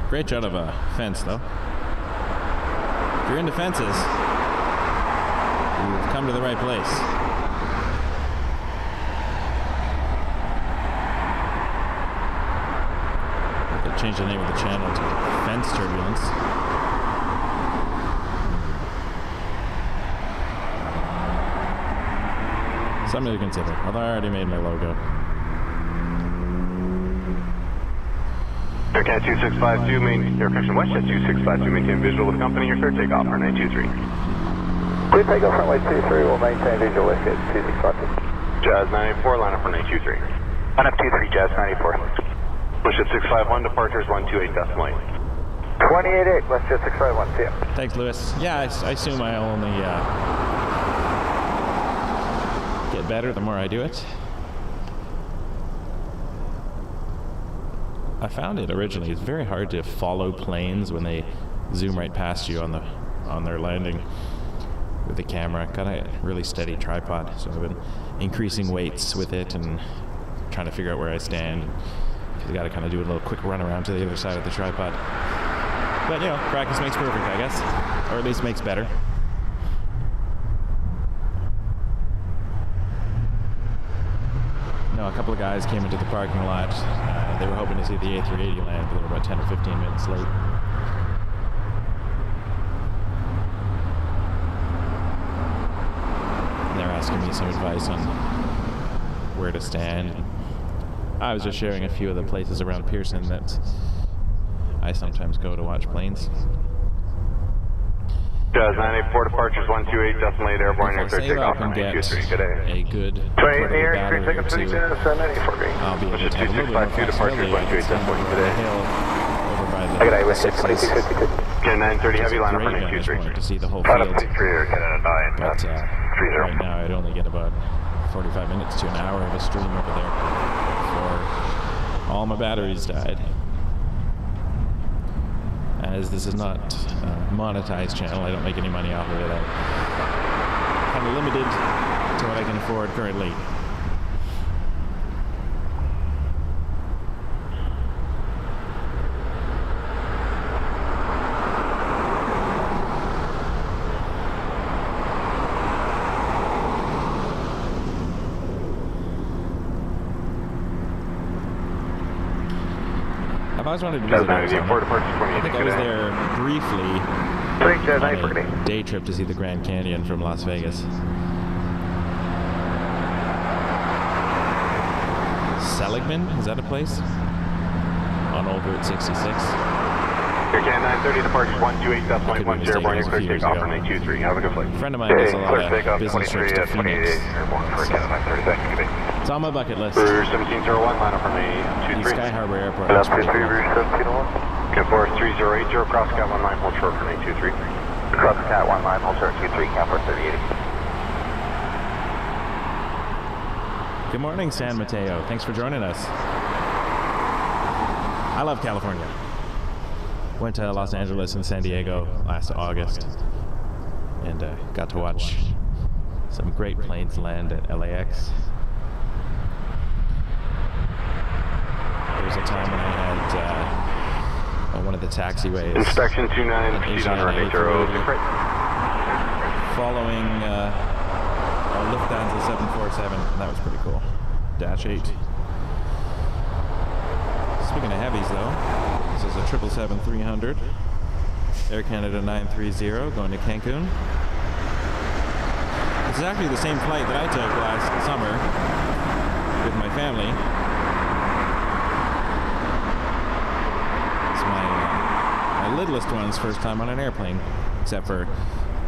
Great shot of a fence, though. If you're into fences, you've come to the right place. I could change the name of the channel to Fence Turbulence. Something to consider, although I already made my logo. Air Canada 2652, WestJet 2652, maintain visual with company, your clear takeoff for 923. Clear takeoff runway 23, we'll maintain visual WestJet 2652. Jazz 984, line up for 923. Line up 23, Jazz 94. WestJet 651, departures 128.8. 28.8, WestJet 651, see ya. Thanks, Lewis. Yeah, I assume I only get better the more I do it. I found it originally, it's very hard to follow planes when they zoom right past you on their landing with the camera. Got a really steady tripod, so I've been increasing weights with it and trying to figure out where I stand. You got to kind of do a little quick run around to the other side of the tripod. But you know, practice makes perfect, I guess, or at least makes better. No, a couple of guys came into the parking lot. They were hoping to see the A380 land, but they were about 10 or 15 minutes late. And they're asking me some advice on where to stand. I was just sharing a few of the places around Pearson that I sometimes go to watch planes. Jazz 984, departures 128.8, airborne, your clear takeoff for 923. Good day. A good portable battery or two. I'll be able to have a little bit more flexibility. I can stand over the hill over by the sixes. Okay, 930 heavy, line up for I just 923. wanted to see the whole field. But Canada 9, right now I'd only get about 45 minutes to an hour of a stream over there before all my batteries died. As this is not a monetized channel, I don't make any money off of it. I'm kind of limited to what I can afford currently. I've always wanted to visit Arizona. I think I was there briefly on a day trip to see the Grand Canyon from Las Vegas. Seligman? Is that a place? On Old Route 66? Air Canada 930, departures 128.1, airborne, your clear takeoff for 923. Have a good flight. A friend of mine does a lot of business trips to Phoenix. It's on my bucket list. Rouge 1701, line up for 923. The Sky Harbor Airport. That's pretty cool. Rouge 1701. Concourse 3080, cross cat 19, hold short for 923. Cross cat 19, hold short 23, Concourse 3080. Good morning, San Mateo. Thanks for joining us. I love California. Went to Los Angeles and San Diego last August and got to watch some great planes land at LAX. There was a time when I had one of the taxiways. Inspection 29, proceed on runway 80. Following Lufthansa 747, and that was pretty cool. Dash 8. Speaking of heavies, though, this is a 777-300, Air Canada 930 going to Cancun. It's actually the same flight that I took last summer with my family. It's my my littlest one's first time on an airplane, except for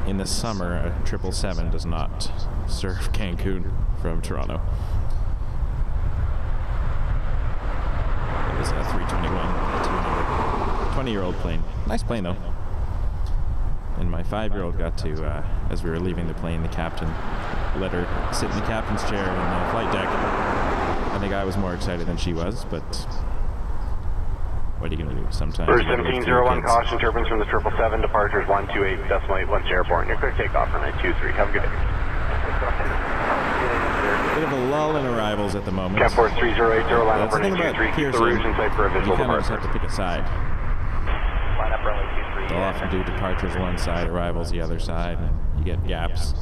in the summer, a 777 does not serve Cancun from Toronto. It was a 321, 200, 20-year-old plane. Nice plane, though. And my 5-year-old got to, as we were leaving the plane, the captain let her sit in the captain's chair in the flight deck. I think I was more excited than she was, but what are you going to do sometimes? First 1701, caution turbines from the 777, departures 128.8 once airborne. Your clear takeoff for 923. Have a good day. Bit of a lull in arrivals at the moment. Cap Force 3080, line up for That's the thing about 923. Keep the Pearson. Rouge in sight for a You visual kind of just have departure. to pick a side. Line up runway 23. They'll often do departures one side, arrivals the other side, and you get gaps.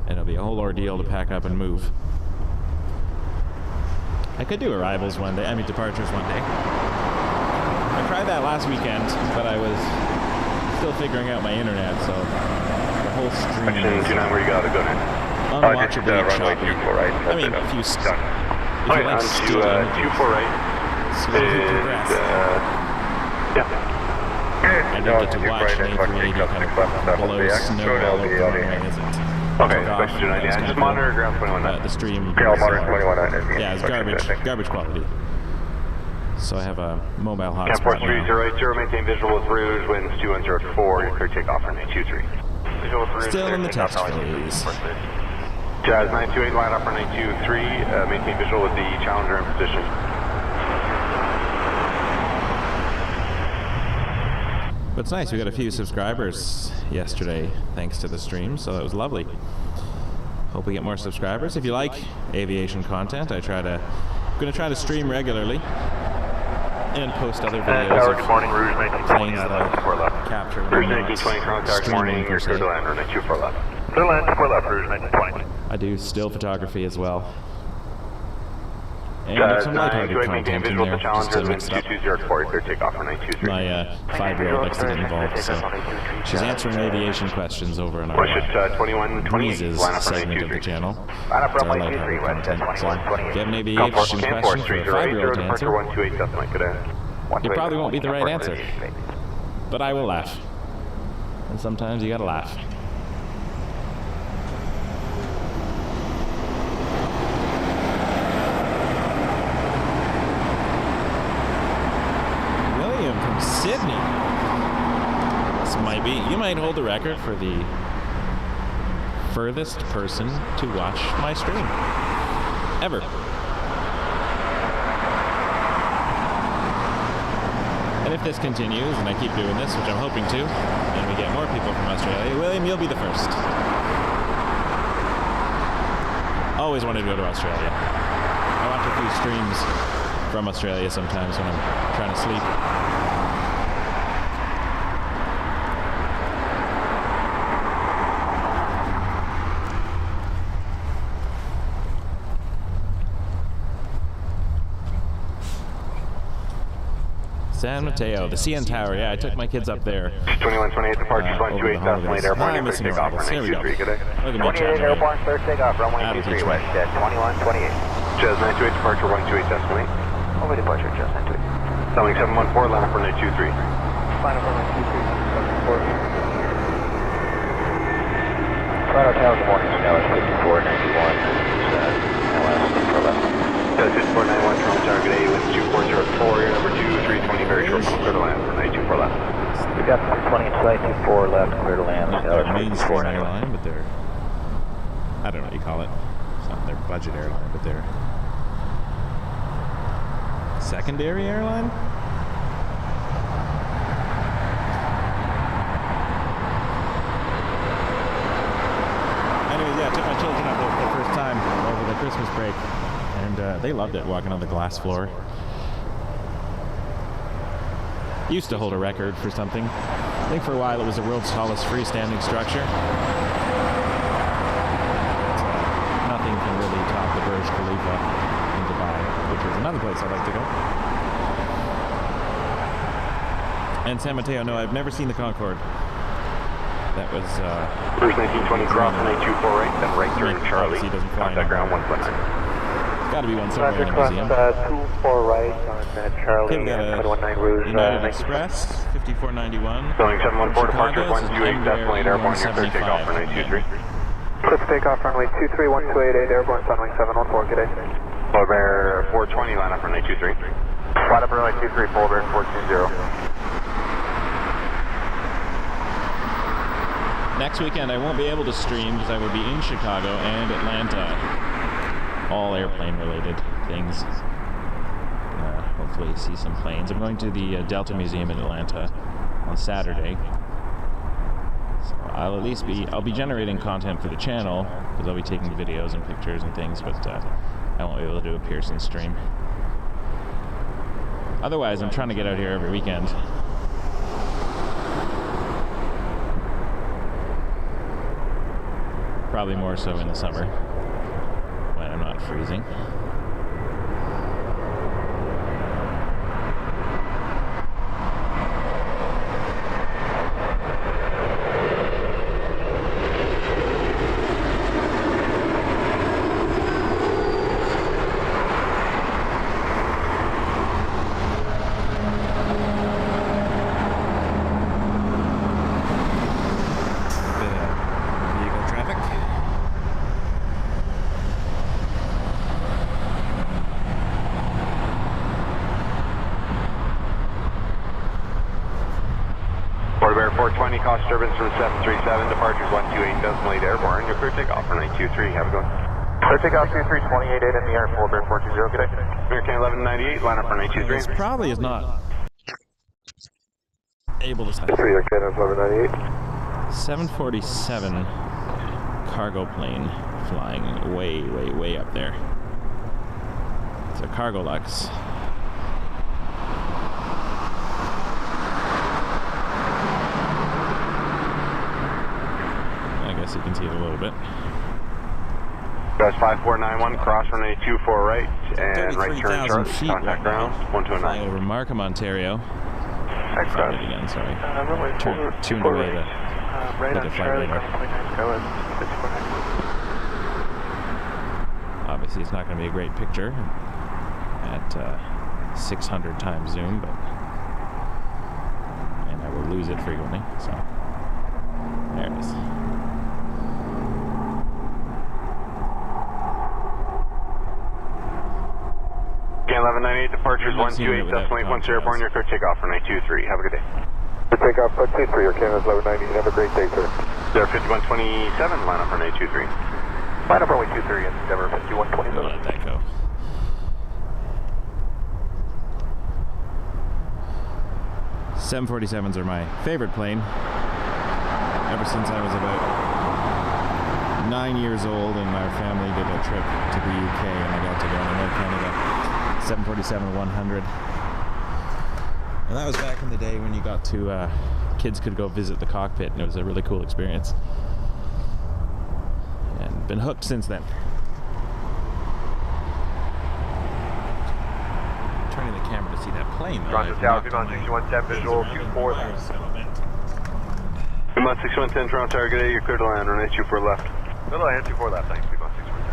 And it'll be a whole ordeal to pack up and move. I could do arrivals one day, departures one day. I tried that last weekend, but I was still figuring out my internet, so the whole stream Section is 29, where you gotta go now. unwatchably runway choppy. 24 right. I mean, if you Done. like Okay, on to skiing, 24 right. slowly Is, progress. yeah. I did get to watch an A380 kind of blow snow all over the runway as it Okay, took off. section 29, That was yeah, kinda just cool. monitor ground 21. The stream. Okay, I'll was, monitor 21. yeah, it's garbage quality. So I have a mobile Cap hotspot Force now. 3080, maintain visual with Rouge, winds 2104, your clear takeoff for 923. Visual with Rouge, Still in the clear test takeoff, phase. Jazz 928, line up for 923, maintain visual with the Challenger in position. But it's nice, we got a few subscribers yesterday thanks to the stream, so that was lovely. Hope we get more subscribers. If you like aviation content, I'm going to try to stream regularly and post other videos Good morning, Rouge, of 1920, planes that I capture. Rouge 1920, contact morning, per se. clear to land, 924 left. Clear land, 24 left, Rouge 1920. I do still photography as well. And Jazz some lighthearted 928, maintain content in visual there, with the just Challenger, to winds mix it up. 2204, your clear takeoff for 923. My 5-year-old likes to get involved, so she's answering aviation questions over in our Push it 2128, Breezes line up for segment of the 923. channel. Line up It's our runway lighthearted 23, West Jet content. So 2128. if you have an aviation question for a 5-year-old to answer, departure 128, definitely could it probably won't be the right answer. But I will laugh. And sometimes you gotta laugh. William from Sydney. You might hold the record for the furthest person to watch my stream ever. And if this continues, and I keep doing this, which I'm hoping to, and we get more people from Australia, William, you'll be the first. Always wanted to go to Australia. I watch a few streams from Australia sometimes when I'm trying to sleep. San Mateo, the CN Tower. Yeah, I took my kids up there. 2128, departure 128, definitely airborne, your clear takeoff for 923, good day. Look at me 28 chatting airborne, away. clear takeoff, runway Out of 23, each way. West Jet 2128. Jazz 928, departure 128, definitely. Over departure, Jazz 928. Summing 714, line up for 923. Line up for 923, 714. Toronto Tower, good morning, Dallas 5491, LS for left. Jazz 5491, Toronto Tower, good day, with 2404, number 2320, very short, clear to land for 924 left. We got 20 in sight, 24 left, clear to land, Not their Dallas mainstream 5491. airline, but they're, I don't know what you call it. It's not their budget airline, but their secondary airline? Anyways, yeah, I took my children up there for the first time over the Christmas break, and they loved it, walking on the glass floor. Used to hold a record for something. I think for a while it was the world's tallest freestanding structure. Nothing can really top the Burj Khalifa in Dubai, which is another place I'd like to go. And San Mateo, no, I've never seen the Concorde. That was, Cruise 1920, cross 924 right, then right turn Charlie, obviously doesn't fly contact ground anymore. 119. It's gotta be one somewhere in a museum. 24 right, on Okay, Charlie, we got a 219 Rouge, United Express, 5491. Boeing 714, departure Chicago, this is 128, definitely airborne, your clear takeoff for 923. Cliff takeoff runway 23, 1288, airborne, Sunwing 714, good day. Polar Bear 420, line up for 923. Line up runway 23, Polar Bear 420. Next weekend I won't be able to stream because I will be in Chicago and Atlanta. All airplane related things. Hopefully see some planes. I'm going to the Delta Museum in Atlanta on Saturday. So I'll be generating content for the channel because I'll be taking videos and pictures and things, but I won't be able to do a Pearson stream. Otherwise, I'm trying to get out here every weekend. Probably more so in the summer when I'm not freezing. Cost disturbance from 737, departures 128.8 airborne, your clear takeoff for 923, have a good one. Clear takeoff 2328 in the air, Polar Bear 420, good day. American 1198, line up for 923. This probably is not able to stop. 1198. 747 cargo plane flying way up there. It's a Cargo Lux. You can see it a little bit. Best 5491, cross runway 24 right, and right turn chart, contact ground, 1209. Flying over Markham, Ontario. Thanks, Found it again, sorry. Tuned away the right on Charlie, SkyWest, obviously it's not going to be a great picture at 600 times zoom, but and I will lose it frequently, so there it is. Can 1198, departures 128, definitely once airborne, your clear takeoff for 923. Have a good day. Clear takeoff 23, your Canada's 1198. Have a great day, sir. There 5127, line up for 923. Line up runway 23 and Endeavour 5127. We'll let that go. .747s are my favorite plane. Ever since I was about 9 years old and our family did a trip to the UK and I got to go on Air Canada 747-100. And that was back in the day when you got to, kids could go visit the cockpit, and it was a really cool experience. And been hooked since then. Turning the camera to see that plane. Roger, Tower, Viman 6110, visual Q4. Viman 6110, Toronto Tower, good day, you're clear to land, runway 24 left. Good day, 24 left, thanks, Viman 6110.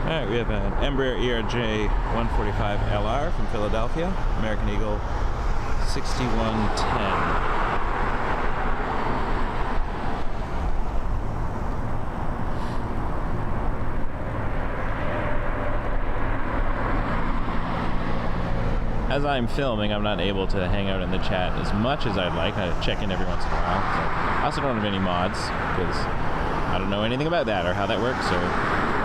Alright, we have an Embraer ERJ 145LR from Philadelphia, American Eagle 6110. As I'm filming, I'm not able to hang out in the chat as much as I'd like. I check in every once in a while. So I also don't have any mods because I don't know anything about that or how that works, so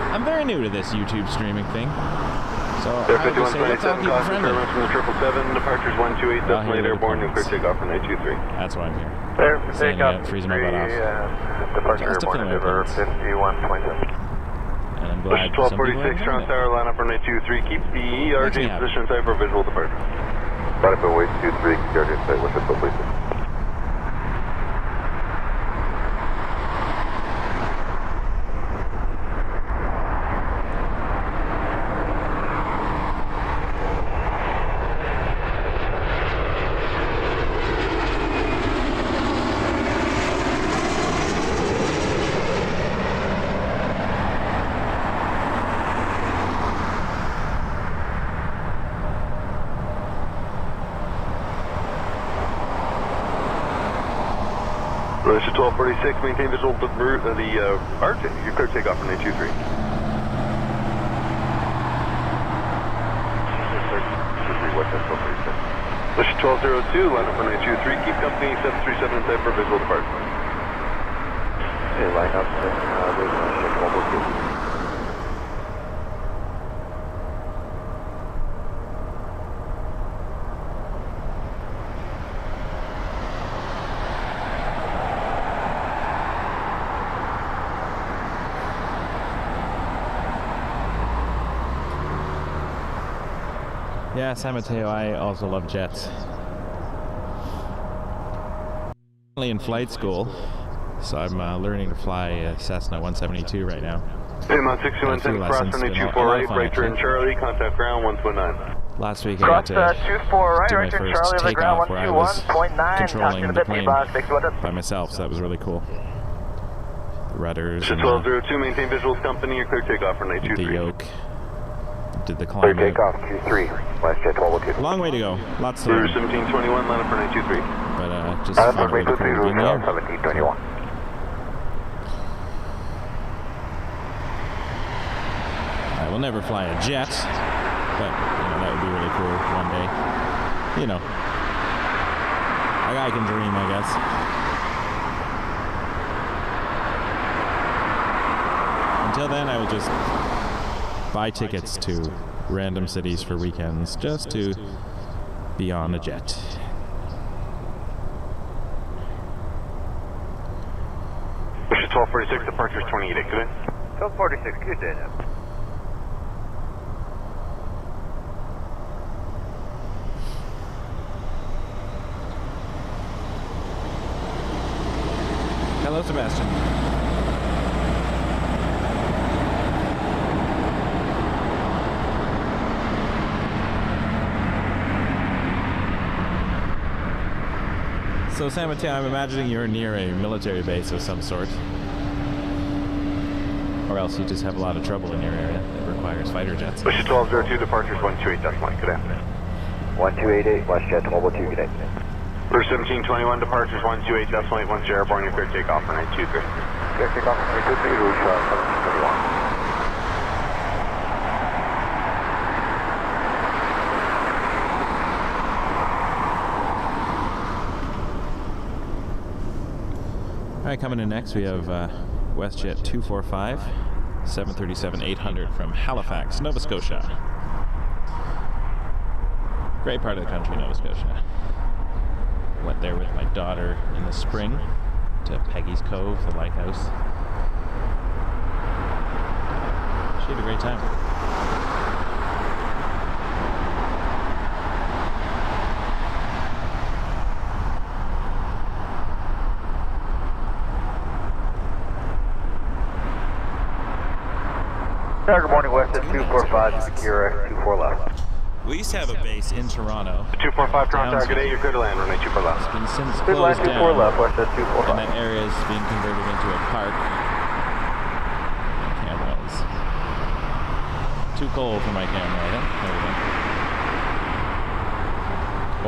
I'm very new to this YouTube streaming thing. So I would say let's all keep it friendly. From the 777, departures 128, definitely airborne, nuclear takeoff for 923. That's why I'm here. There, Standing out, freezing my butt off. departure Just to airborne, film Endeavour airplanes. 5127. And I'm glad some people are 1246, doing Toronto it. Tower, line up for 923. Keep the ERJ Makes me happy. position type for visual departure. Line up runway 23, ERJ site, what's up, please? Russia 1246, maintain visual to the arch. You're clear takeoff from 823. Russia 1202, line up for 923, keep company 737 in sight for visual departure. Okay, line up and wait on ship 1202. Yeah, San Mateo, I also love jets. Currently in flight school, so I'm learning to fly Cessna 172 right now. Paymount 6110, cross from 24 right turn Charlie, contact ground 129. Last week I got to do my first takeoff where I was controlling the plane by myself, so that was really cool. The rudders and 1202, maintain visuals company, you're clear takeoff for 923. the yoke. Did the climb. Clear takeoff Q3, WestJet 1202. Long way to go. Lots to Rudder learn. 1721, line up for 923. But just found it really cool to be in the air. 1721. I will never fly a jet, but that would be really cool one day. A guy can dream, I guess. Until then, I will just buy tickets to random cities for weekends just to be on a jet. Russia 1246, departures 28, good day. 1246, good day now. Hello, Sebastian. So, San Mateo, I'm imagining you're near a military base of some sort. Or else you just have a lot of trouble in your area that requires fighter jets. Russia 1202, departures 128.1, good day. 1288, WestJet 1202, good day. Rudder 1721, departures 128.8, once you're airborne, you're clear takeoff for 923. Clear takeoff for 923, Rouge 1721. Alright, coming in next we have WestJet 245, 737-800 from Halifax, Nova Scotia. Great part of the country, Nova Scotia. Went there with my daughter in the spring to Peggy's Cove, the lighthouse. She had a great time. Good morning, WestJet 245, secure 24 left. We used to have a base in Toronto. 245, Toronto, target 8, you're clear to land, runway 24 left. It's been since Good line closed 24 down, left, WestJet 245. and that area is being converted into a park. Cameras. Too cold for my camera, I think.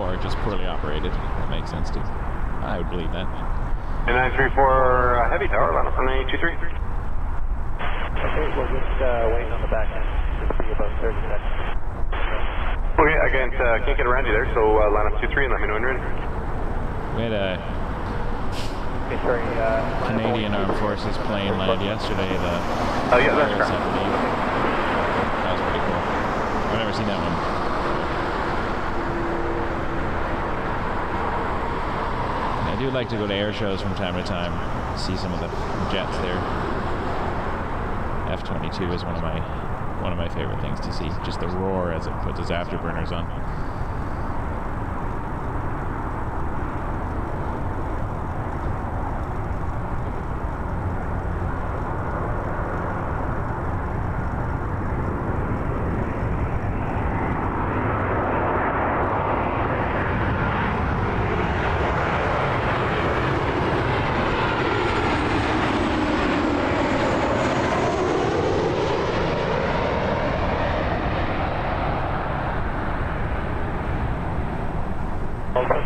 Or just poorly operated. That makes sense too. I would believe that. And 934, heavy tower, line up for 923. Okay, we'll just wait on the back end. Should be about 30 seconds. Okay, I can't get around you there, so line up 23 and let me know when you're in. We had a Okay, sorry, Canadian Armed Forces plane landed yesterday. Oh yeah, that's correct. That was pretty cool. I've never seen that one. I do like to go to air shows from time to time, see some of the jets there. F-22 is one of my favorite things to see. Just the roar as it puts its afterburners on.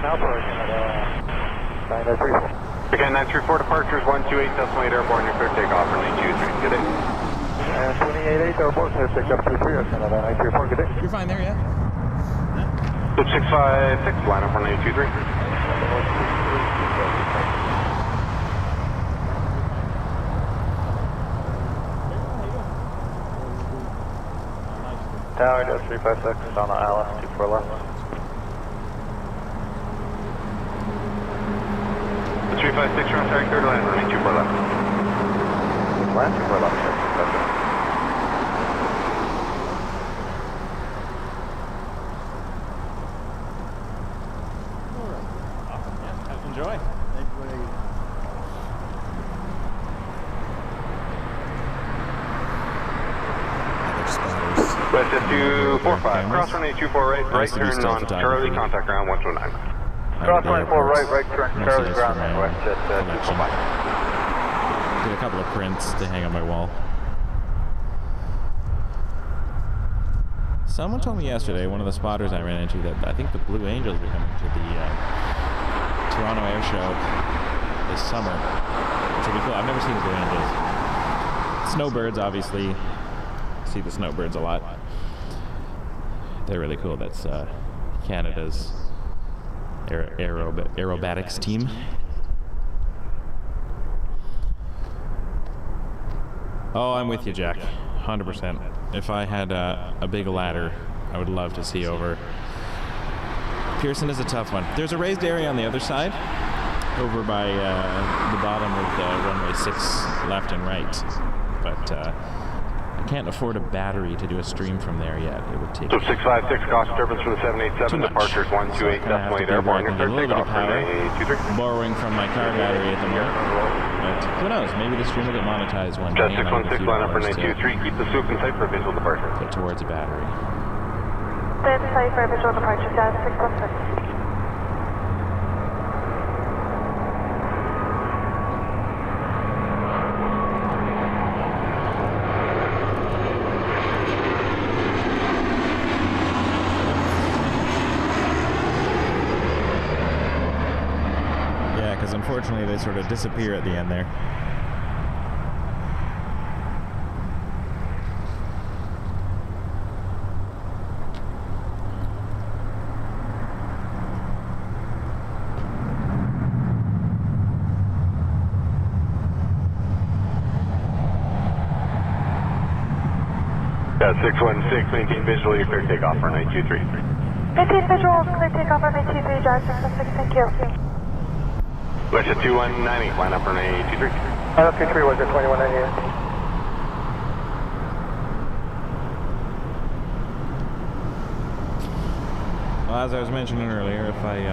Now for Canada 934. Okay, 934 departures, 128.8 airborne, you're clear to take off for 923. Good day. 288 airborne, clear to take up 23, Canada 934, good day. You're fine there, yeah? Loop 656, line up for 923. Tower, 356 on the ILS 24 left. 356, round sorry, clear to land, running 24 left. Land 24 left, sir. Enjoy. WestJet 245, cross runway 24 right turn on Charlie, contact ground 129. Cross 24 right turn, Charlie ground, WestJet 245. Did a couple of prints to hang on my wall. Someone told me yesterday, one of the spotters I ran into, that I think the Blue Angels are coming to the Toronto Air Show this summer, which will be cool. I've never seen the Blue Angels. Snowbirds, obviously. See the snowbirds a lot. They're really cool. That's Canada's aerobatics team. Oh, I'm with you, Jack. 100%. If I had a big ladder, I would love to see over. Pearson is a tough one. There's a raised area on the other side, over by the bottom of runway 6 left and right. But I can't afford a battery to do a stream from there yet. It would take... So 656, cross disturbance for the 787, departures 128.8 airborne, you're clear to take off for 923. Borrowing from my car battery at the moment. But who knows? Maybe the stream will get monetized one day. Jet 616, line up for 923. Keep the soup in sight for visual departure. Get towards a battery. Stay in sight for visual departure, Jet 616. Unfortunately, they sort of disappear at the end there. Yeah, 616, maintain visual, you're clear to take off for 923. Maintain visual, clear to take off for 923, Jet 616, thank you. WestJet 2198, line up for 923. Line up 23, WestJet 2198. Well, as I was mentioning earlier, if once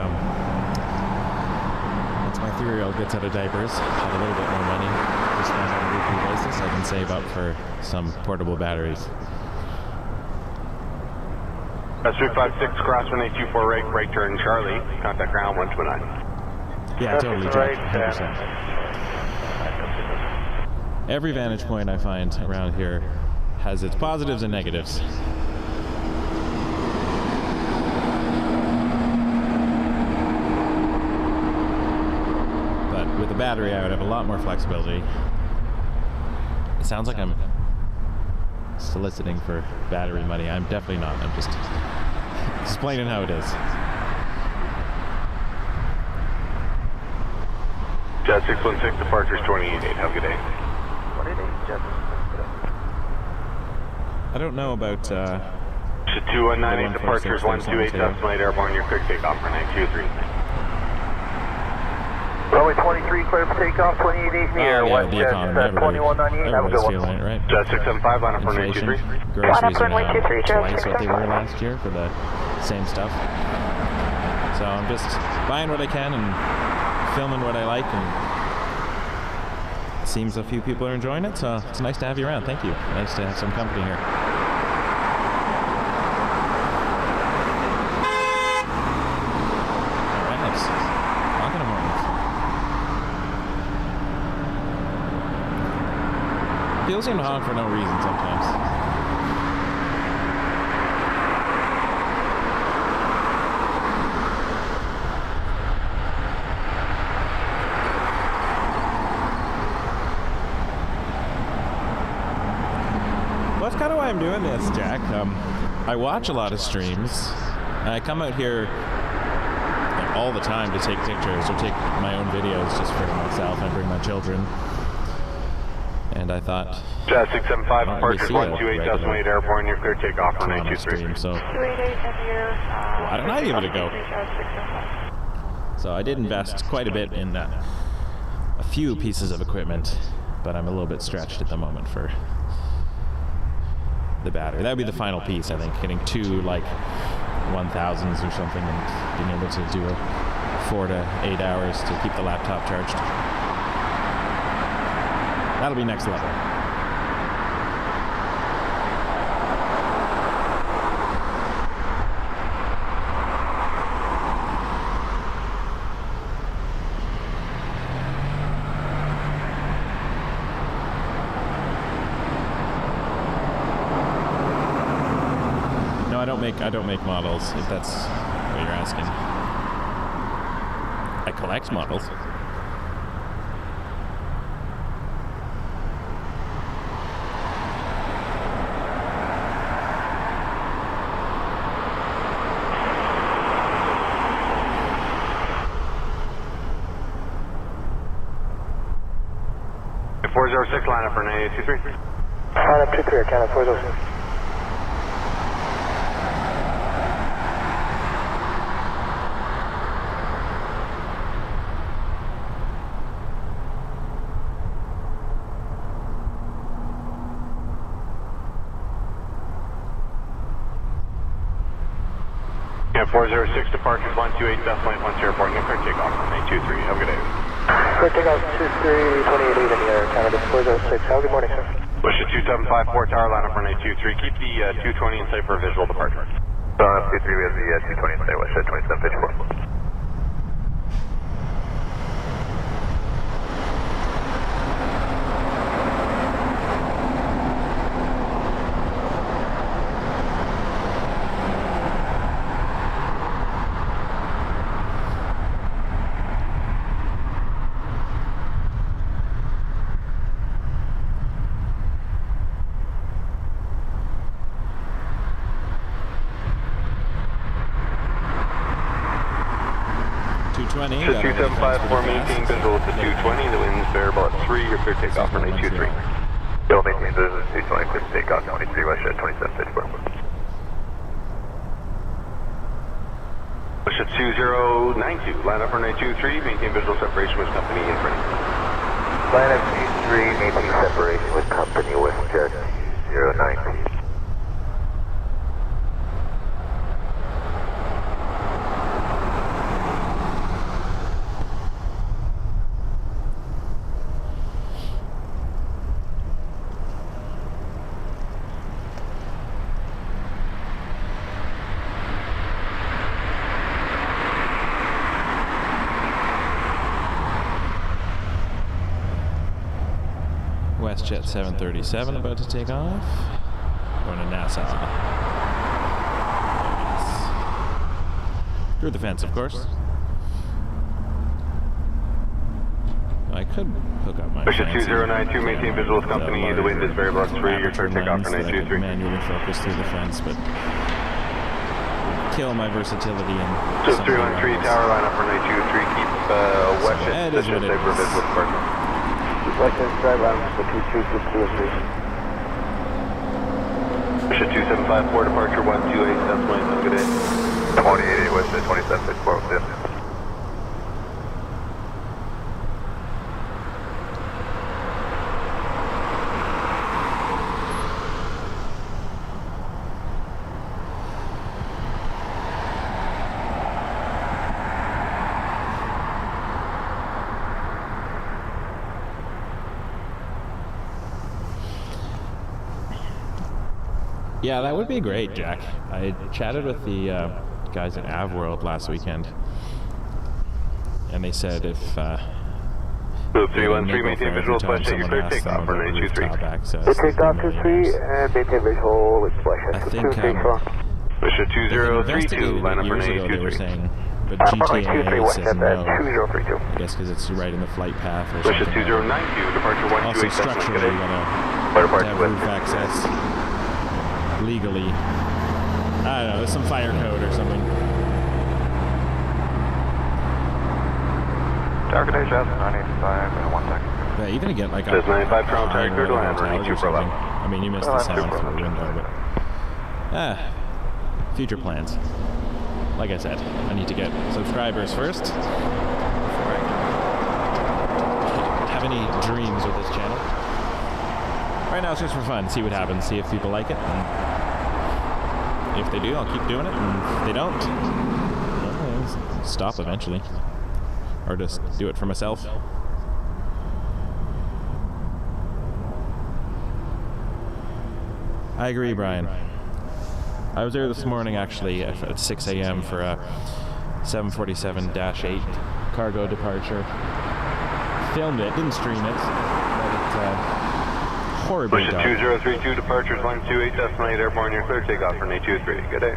my 3-year-old gets out of diapers, have a little bit more money to spend on a weekly basis, I can save up for some portable batteries. 356, cross 1824 right turn Charlie, contact ground 129. Yeah, totally, Jack. 100%. Every vantage point I find around here has its positives and negatives. But with a battery, I would have a lot more flexibility. It sounds like I'm soliciting for battery money. I'm definitely not. I'm just explaining how it is. Jet 616, departures 28.8. Have a good day. 28, Jet. I don't know about... Jet 2198, departures 128.8 airborne, you're clear to take off for 923. Runway 23, clear for takeoff, 28.8 in the air. WestJet 2198, have a good one. Feeling it, right? Jet 675, line up for 923. Groceries are now twice what they were last year for the same stuff. So I'm just buying what I can and filming what I like, and it seems a few people are enjoying it, so it's nice to have you around. Thank you. Nice to have some company here. Alright, talking to Mortons. People seem to honk for no reason sometimes. I'm doing this, Jack, I watch a lot of streams. And I come out here like, all the time to take pictures or take my own videos just for myself. I bring my children. And I thought... Jet 675, departure 128.8 airborne, you're clear takeoff on 823. So, why don't I give it a go? So I did invest quite a bit in a few pieces of equipment, but I'm a little bit stretched at the moment for the battery. That would be the final piece, I think, getting 2 like 1000s or something and being able to do a 4 to 8 hours to keep the laptop charged. That'll be next level. I don't make models, if that's what you're asking. I collect models. The 406 line up for 9823. Line up 23, Canada 406. Yeah, 406 departure 128.10 airport, new clear takeoff on 823. Have a good day. Clear takeoff 2328 in the air, Canada 406. Have a good morning, sir. WestJet 2754 tower line up on 823. Keep the 220 in sight for a visual departure. Line up 23, we have the 220 in sight, WestJet 2754. Jet 2754, maintain visual at the 220, the wind's variable at 3, you're clear takeoff on 823. Still maintain visual at 220, clear takeoff 23, WestJet 2754. WestJet 2092, line up on 823, maintain visual separation with company in front. Line up 23, maintain separation with company, WestJet 092. WestJet 737 about to take off. Going to Nassau. Through the fence, of course. I could hook up my WestJet 2092, maintain visual with company, the wind is variable at 3, you're clear takeoff on 823. Manually focus through the fence, but kill my versatility and Just 313 tower line up for 823, keep WestJet position safe for visual departure. WestJet drive round for 2263. WestJet 2754, departure 128, that's my have a good day. 28, WestJet 2754, with this. Yeah, that would be great, Jack. I chatted with the guys at AvWorld last weekend, and they said if 313, maintain visual, WestJet, you're clear takeoff for 823. Clear takeoff 23 and maintain visual with WestJet. I think WestJet 2032, line up for 823. They were saying, but GTA says no. I guess because it's right in the flight path or something. WestJet 2092, departure 128, also structurally, you gotta have roof access. legally. I don't know, there's some fire code or something. Target Asia, 985, and 1 second. Yeah, even to get like a 95 Crown high Tiger to land for hotel or 82 something. Bravo. I mean, you missed the sound through the window, but future plans. Like I said, I need to get subscribers first before I have any dreams with this channel. Right now it's just for fun, see what happens, see if people like it. And if they do, I'll keep doing it, and if they don't, I'll stop eventually. Or just do it for myself. I agree, Brian. I was there this morning actually at 6 a.m. for a 747-8 cargo departure. Filmed it, didn't stream it, but it's horribly dark. 2032 departures 128 Destinate airborne, you're clear takeoff for 823. Good day.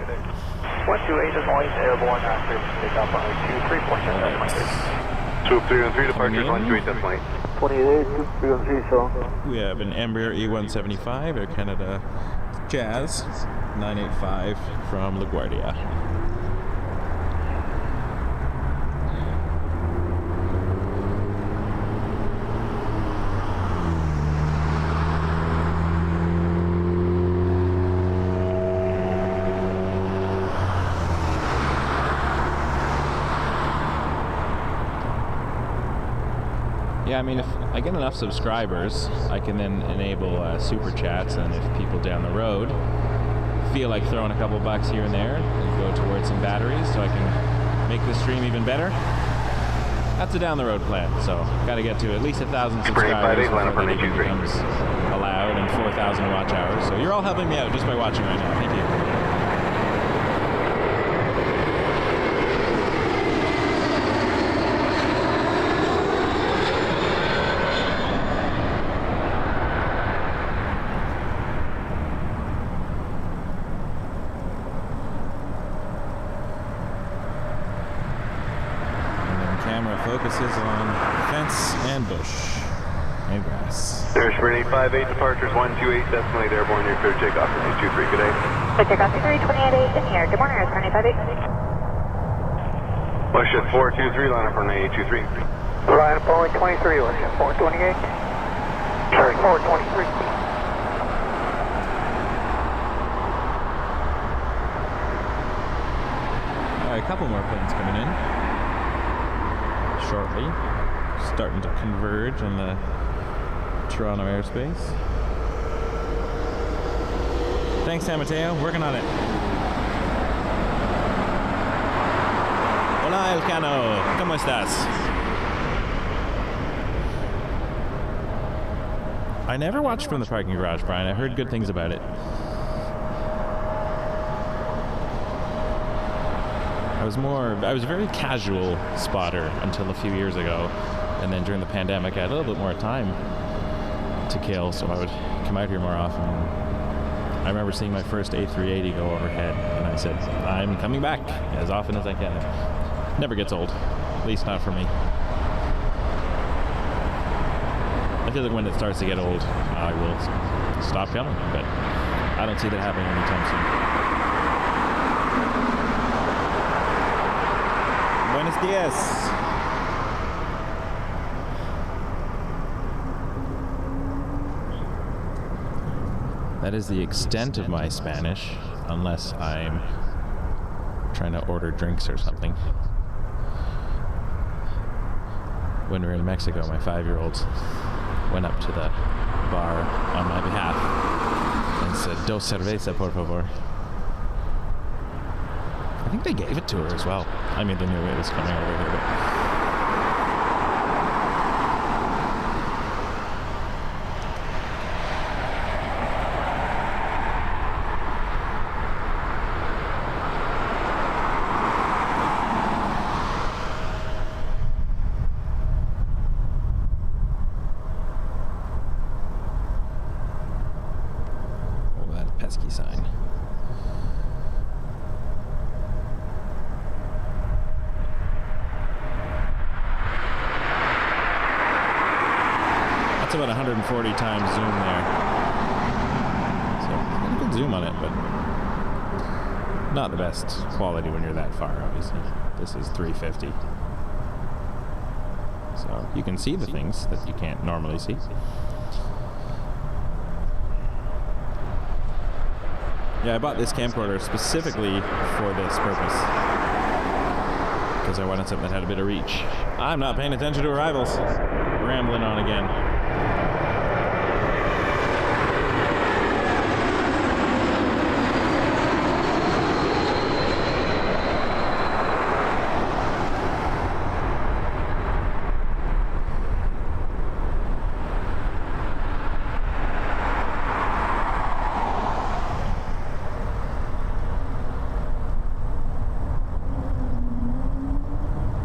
128 Destinate airborne, clear takeoff on 823, Swoop 313 departures 128 Destinate. 28, 313, so. We have an Embraer E175, Air Canada Jazz 985 from LaGuardia. Yeah, I mean, if I get enough subscribers, I can then enable super chats, and if people down the road feel like throwing a couple bucks here and there and go towards some batteries so I can make the stream even better, that's a down the road plan. So got to get to at least 1,000 subscribers before that even becomes allowed, and 4,000 watch hours. So you're all helping me out just by watching right now. Thank you. Focuses on fence and bush and grass. There's for 858 departures 128 Destinate airborne, you're clear takeoff for 823. Good day. Clear takeoff 328 in here. Good morning, Air 958. WestJet 423, line up for 823. Line up only 23, WestJet 428. Sorry, 423. All right, a couple more planes coming in shortly, starting to converge on the Toronto airspace. Thanks, San Mateo. Working on it. Hola, Elcano. ¿Cómo estás? I never watched from the parking garage, Brian. I heard good things about it. I was a very casual spotter until a few years ago, and then during the pandemic I had a little bit more time to kill, so I would come out here more often. I remember seeing my first A380 go overhead, and I said, I'm coming back as often as I can. It never gets old, at least not for me. I feel like when it starts to get old, I will stop coming, but I don't see that happening anytime soon. Buenos dias. That is the extent of my Spanish, unless I'm trying to order drinks or something. When we were in Mexico, my 5-year-old went up to the bar on my behalf and said, "Dos cerveza, por favor." I think they gave it to her as well. I mean, they knew it was coming over here, but... Oh, that pesky sign. About 140 times zoom there. So, pretty good zoom on it, but not the best quality when you're that far, obviously. This is 350. So you can see the things that you can't normally see. Yeah, I bought this camcorder specifically for this purpose, because I wanted something that had a bit of reach. I'm not paying attention to arrivals. Rambling on again.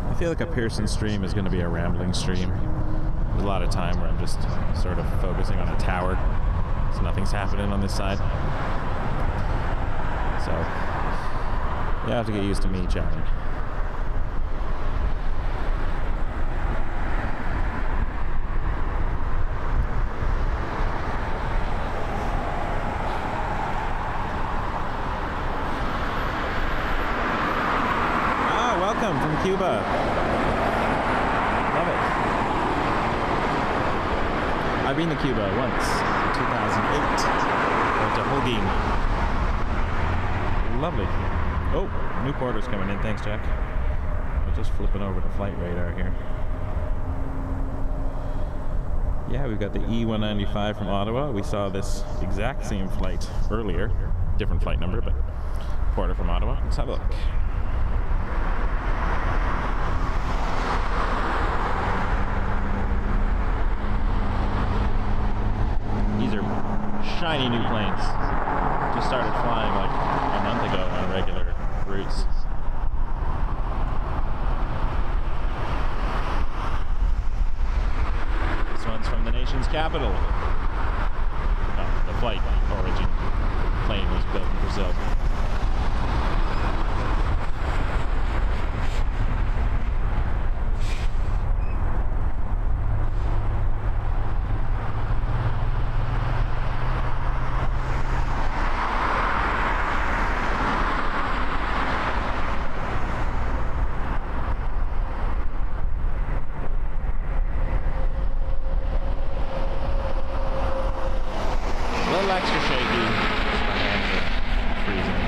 I feel like a Pearson stream is going to be a rambling stream. There's a lot of time where I'm just sort of focusing on a tower, so nothing's happening on this side. So you have to get used to me chatting. Welcome from Cuba. Love it. I've been to Cuba once, in 2008. Went to Holguin. Lovely. Oh, new porter's coming in. Thanks, Jack. We're just flipping over the flight radar here. Yeah, we've got the E195 from Ottawa. We saw this exact same flight earlier. Different flight number, but porter from Ottawa. Let's have a look. Shiny new planes. Just started flying like a month ago on regular routes. This one's from the nation's capital. No, the flight origin plane was built in Brazil. Extra shaky. My hands are freezing.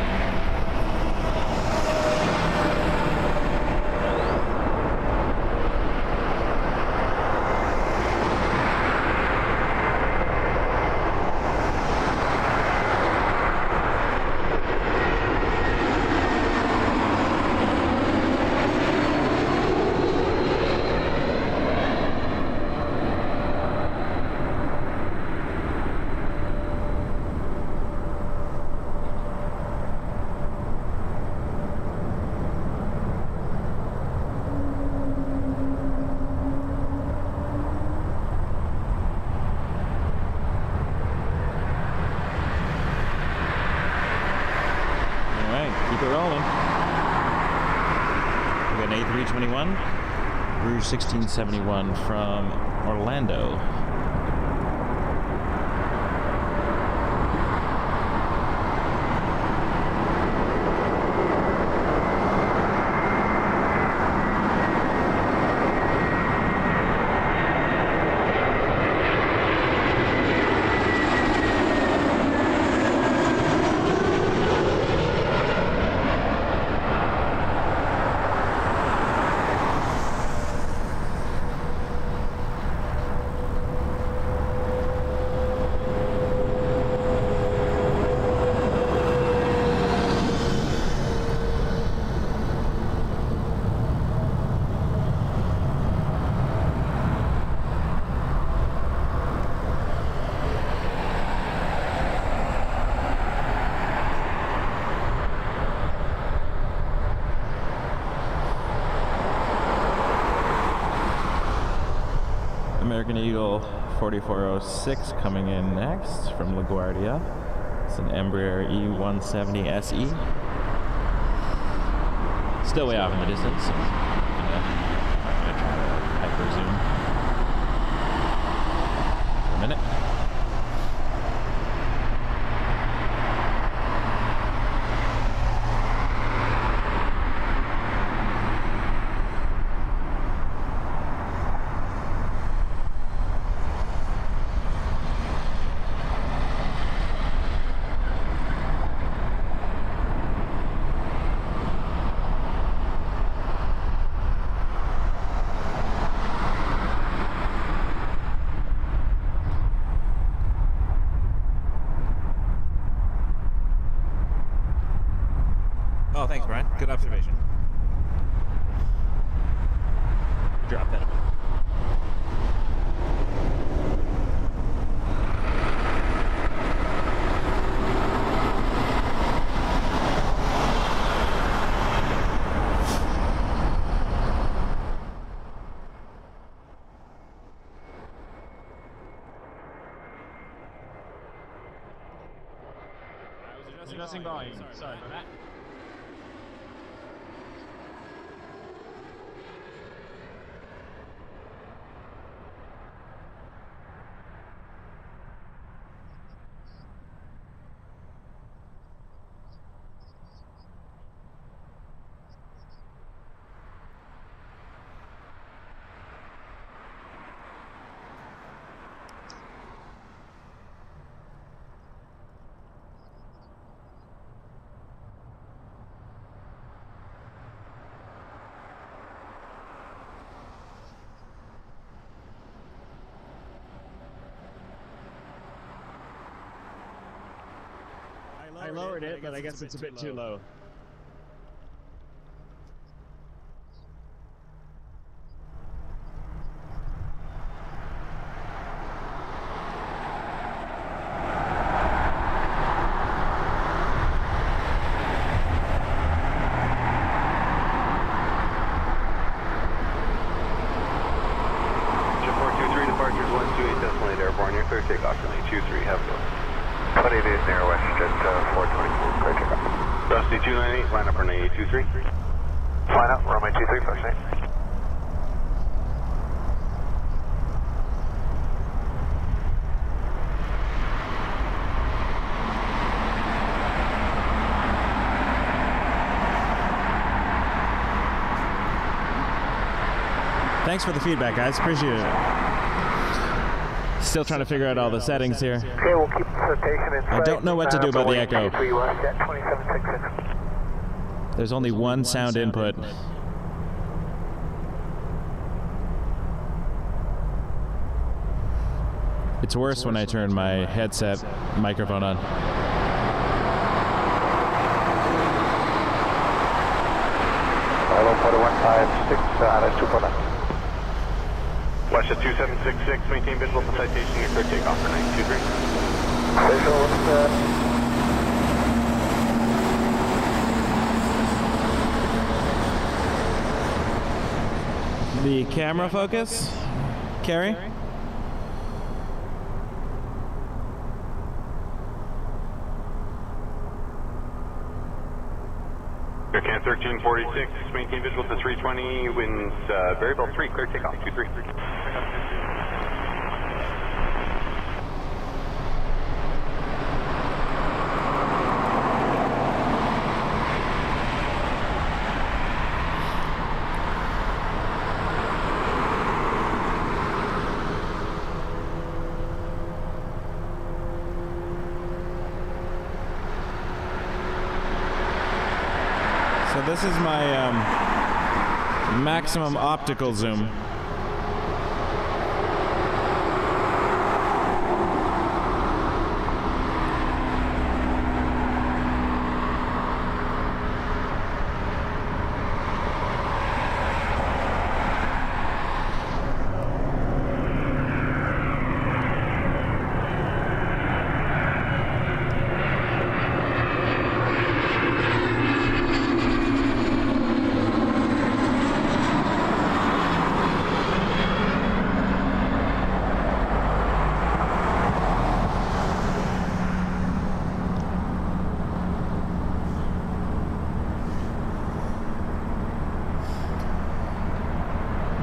Keep it rolling. We got an A321, Rouge 1671 from Orlando. American Eagle 4406 coming in next from LaGuardia. It's an Embraer E170 SE. Still way off in the distance. I'm gonna try to hyper zoom for a minute. Good observation. Drop that a bit. Adjusting volume. Sorry about that. I lowered it, but I guess it's a bit too low. Jet 423, departures 128 Destinate Airborne, you're clear takeoff from 823, have a go. 28 near WestJet 424, clear takeoff. Rusty 298, line up for 823. Line up, runway 23, first name. Thanks for the feedback, guys. Appreciate it. Still trying to figure out all the settings here. Okay, we'll keep the station in sight. I don't know what to do about the echo. WestJet 2766. There's only one sound input. It's worse when I turn my headset microphone on. Hello, Porter 156, that's 249. WestJet 2766, maintain visual for citation, you're clear takeoff for 923. Visual, The camera focus, Carrie? Aircan 1346, maintain visual to 320, winds variable 3, clear takeoff, 23. So this is my maximum optical zoom.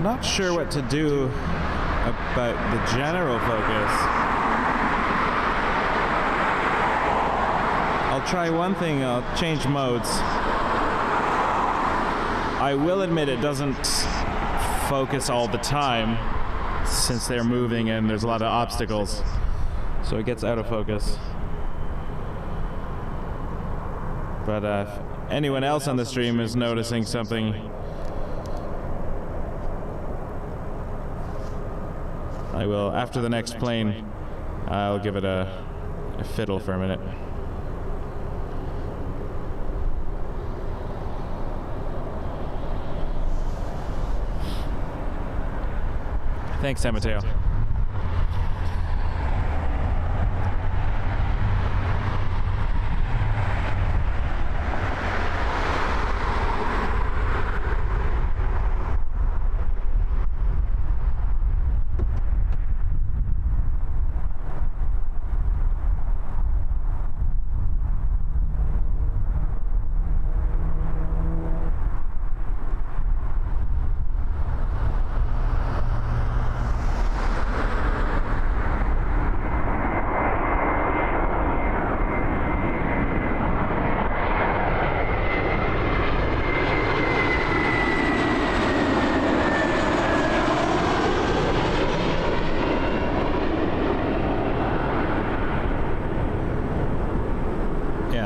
Not sure what to do about the general focus. I'll try one thing, I'll change modes. I will admit it doesn't focus all the time since they're moving and there's a lot of obstacles. So it gets out of focus. But if anyone else on the stream is noticing something, I will, after the next plane, I'll give it a fiddle for a minute. Thanks, San Mateo.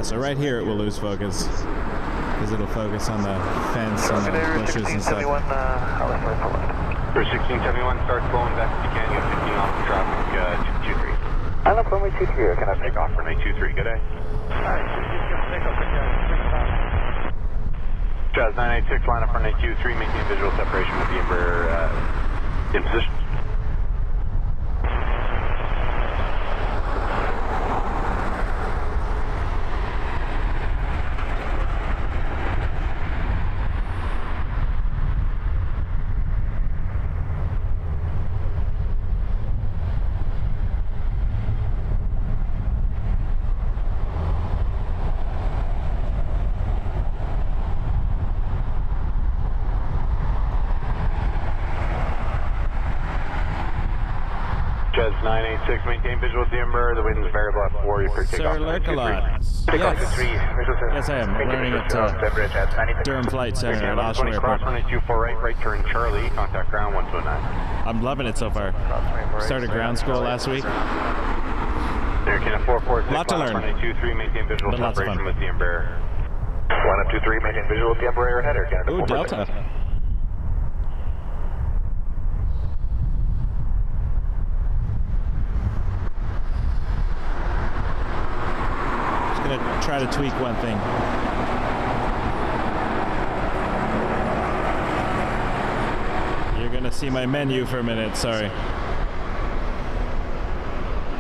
So right here it will lose focus because it'll focus on the fence and the bushes and stuff. For 1671, start flowing back if you can. You have 15 off the traffic, 23. I'm up runway 23. Can I Take off runway 23, good day. Jazz 986, line up runway 23, maintain visual separation with the Embraer in position. Jazz 986, maintain visual with the Embraer. The wind is variable at 4. You take Sir off. Lurk-a-lot. Yes, I am. We're learning at Durham Flight Center at Oshawa Airport. Cross runway 24 right turn Charlie. Contact ground 129. I'm loving it so far. Started ground school last week. Air Canada 446. Lot to learn. Runway 23, maintain visual But lots of separation fun. with the Embraer. 123, maintain visual with the Embraer ahead. Air Canada Ooh, 446. Delta. Try to tweak one thing. You're gonna see my menu for a minute, sorry.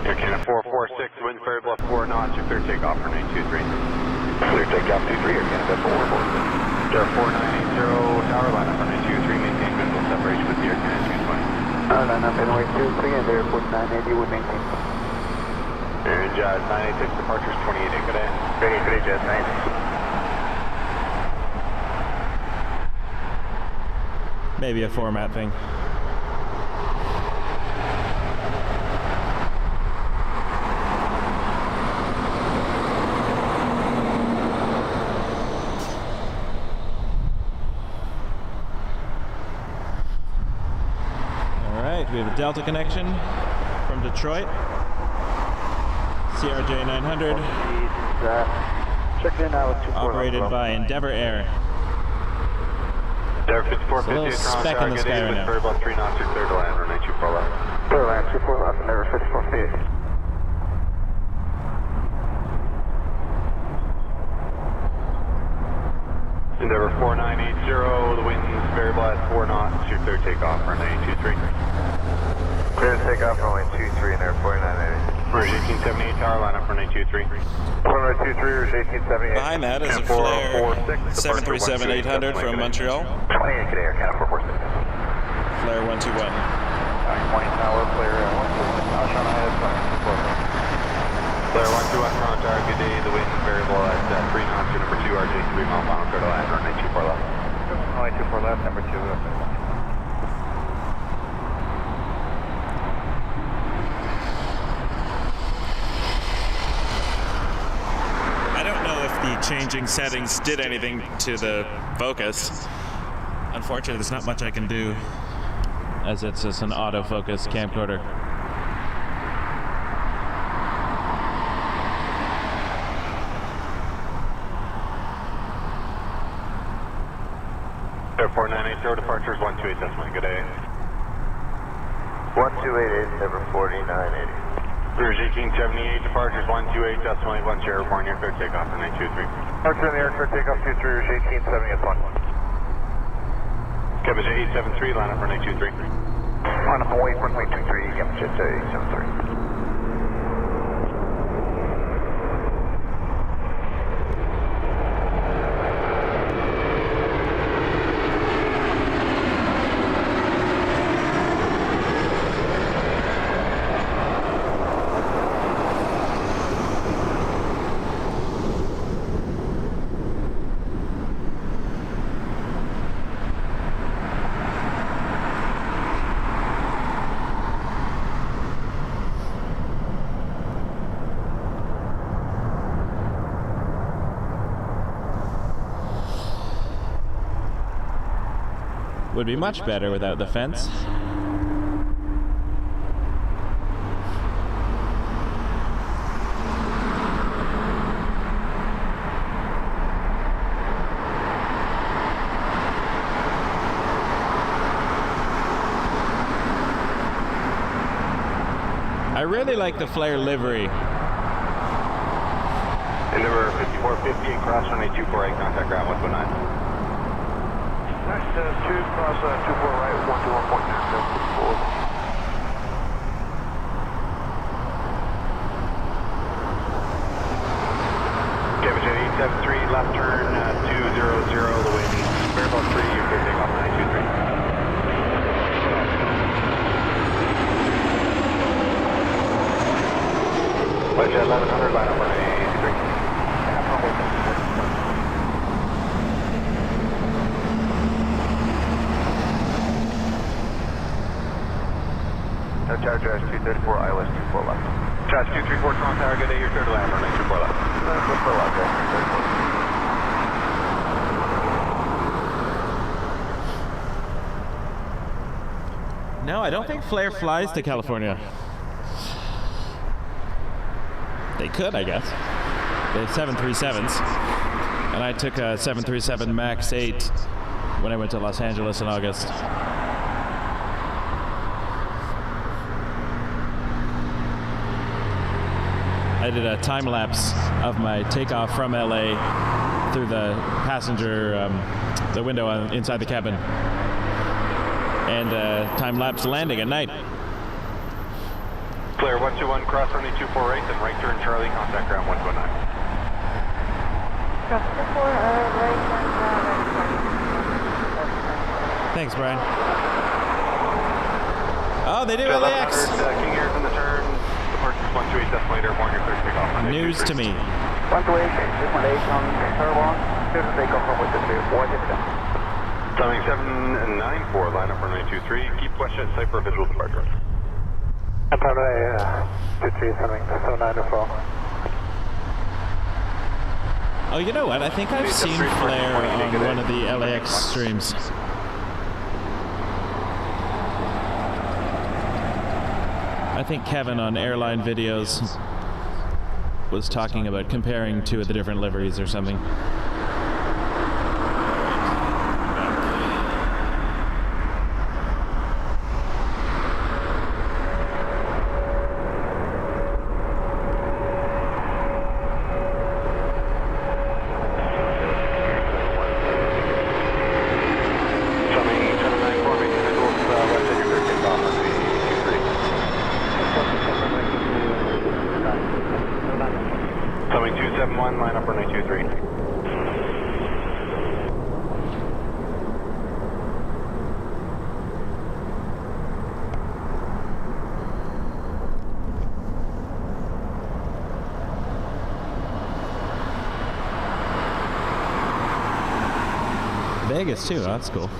Air Canada 446, wind variable at 4 knots, your clear takeoff for 923. Clear takeoff 23, Air Canada 446. Air 4980, tower line up for 923, maintain visual separation with the Air Canada 220. line up runway 23 and airport 980 will maintain. Air Jazz 986, departures 28, good day. Good day, Jazz 986. Maybe a format thing. We have a Delta connection from Detroit. CRJ 900. Checked in now with 24. Operated by Endeavour Air. Endeavour 54, It's a little speck in the sky right now. Very about 3 knots, you're clear to land, runway 24 left. Clear land 24 left, Endeavour 54 feet. Endeavour 4980, the wind's variable at 4 knots, you're clear takeoff, runway 23. Clear to take off runway 23 and air 4980. Rouge 1878, tower line up runway 23. Runway 23, Rouge 1878. Behind that is a Flare 737-800 from Montreal. 28, good day, Air Canada 446. Flare 121. Morning tower, clear 121. Oshawa ahead, Flare 121, Toronto Tower, good day, the wind variable at 3 knots, your number 2, RJ 3 mile final, clear to land, runway 24 left. Runway 24 left, number 2. Changing settings did anything to the focus. Unfortunately, there's not much I can do, as it's just an autofocus camcorder. Airport 980, departures 128, decimal, good day. 1288, Endeavour 4980. Rouge 1878, departures 128, decimal 1 chair, airborne, your clear takeoff for 923. Departure in the air, clear takeoff 23, Rouge 1878, 1. Cabbage 873, line up for 923. On Hawaii, runway 23, Emirates A380. Would be much better without the fence. I really like the flare livery. Deliver 5450 cross runway 248, contact ground 119. Next, 2 cross 24 right, 121.974. WestJet 873, left turn 200, the wind, variable 3, you're clear takeoff 923. WestJet 1100, line up 183. Charge 234, ILS 24 left. Charge 234, Toronto Tower, good day, you're clear to land, runway 24 left. 24 left, 234. No, I don't think Flare flies to California. They could, I guess. They have 737s. And I took a 737 MAX 8 when I went to Los Angeles in August. I did a time lapse of my takeoff from LA through the passenger, the window inside the cabin, and time lapse landing at night. Clear 121, cross runway 248, then right turn Charlie, contact ground 119. Cross 24, right turn ground. Thanks, Brian. Oh, they do LAX. LAX. King Air's in the turn. Departures 128 decimator, morning clear to take off. News to me. 128, 618 on Turbo, clear to take off from with the 2. Timing 794, line up runway 23. Keep WestJet site for visual departure. Runway 23, timing 794. Oh, you know what? I think I've seen Flare on one of the LAX streams. I think Kevin on Airline videos was talking about comparing two of the different liveries or something. Coming 271, line up runway 23. Vegas too, oh, that's cool.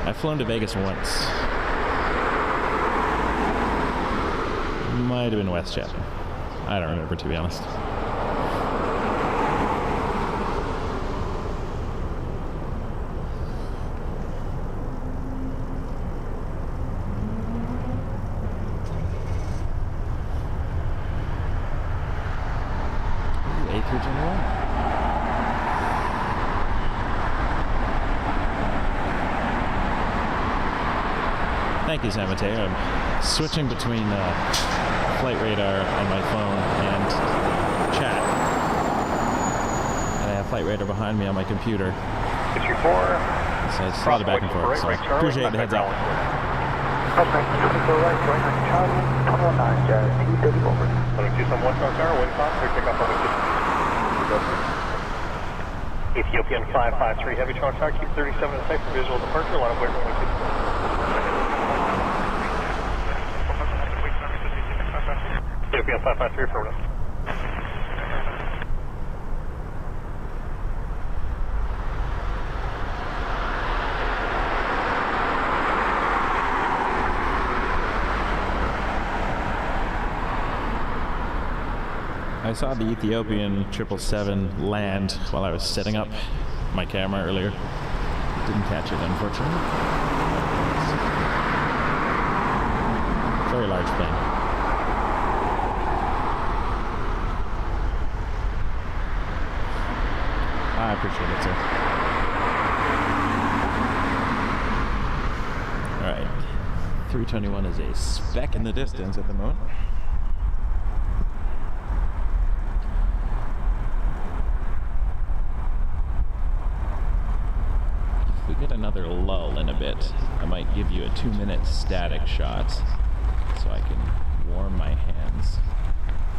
I've flown to Vegas once. Might have been WestJet. I don't remember, to be honest. A380. Thank you, San Mateo. I'm switching between flight radar on my phone and chat. And I have flight radar behind me on my computer. It's your 4. So I just throw it back and forth. So appreciate the heads up. 24 right, going on Charlie, tunnel 9, 230 over. 271 tower, wind calm, clear takeoff on Ethiopian 553 heavy tower, keep 37 in sight for visual departure, line of way 123. Ethiopian 553 affirmative. I saw the Ethiopian 777 land while I was setting up my camera earlier. Didn't catch it, unfortunately. Very large plane. I appreciate it, sir. Alright. 321 is a speck in the distance at the moment. Another lull in a bit. I might give you a 2-minute static shot so I can warm my hands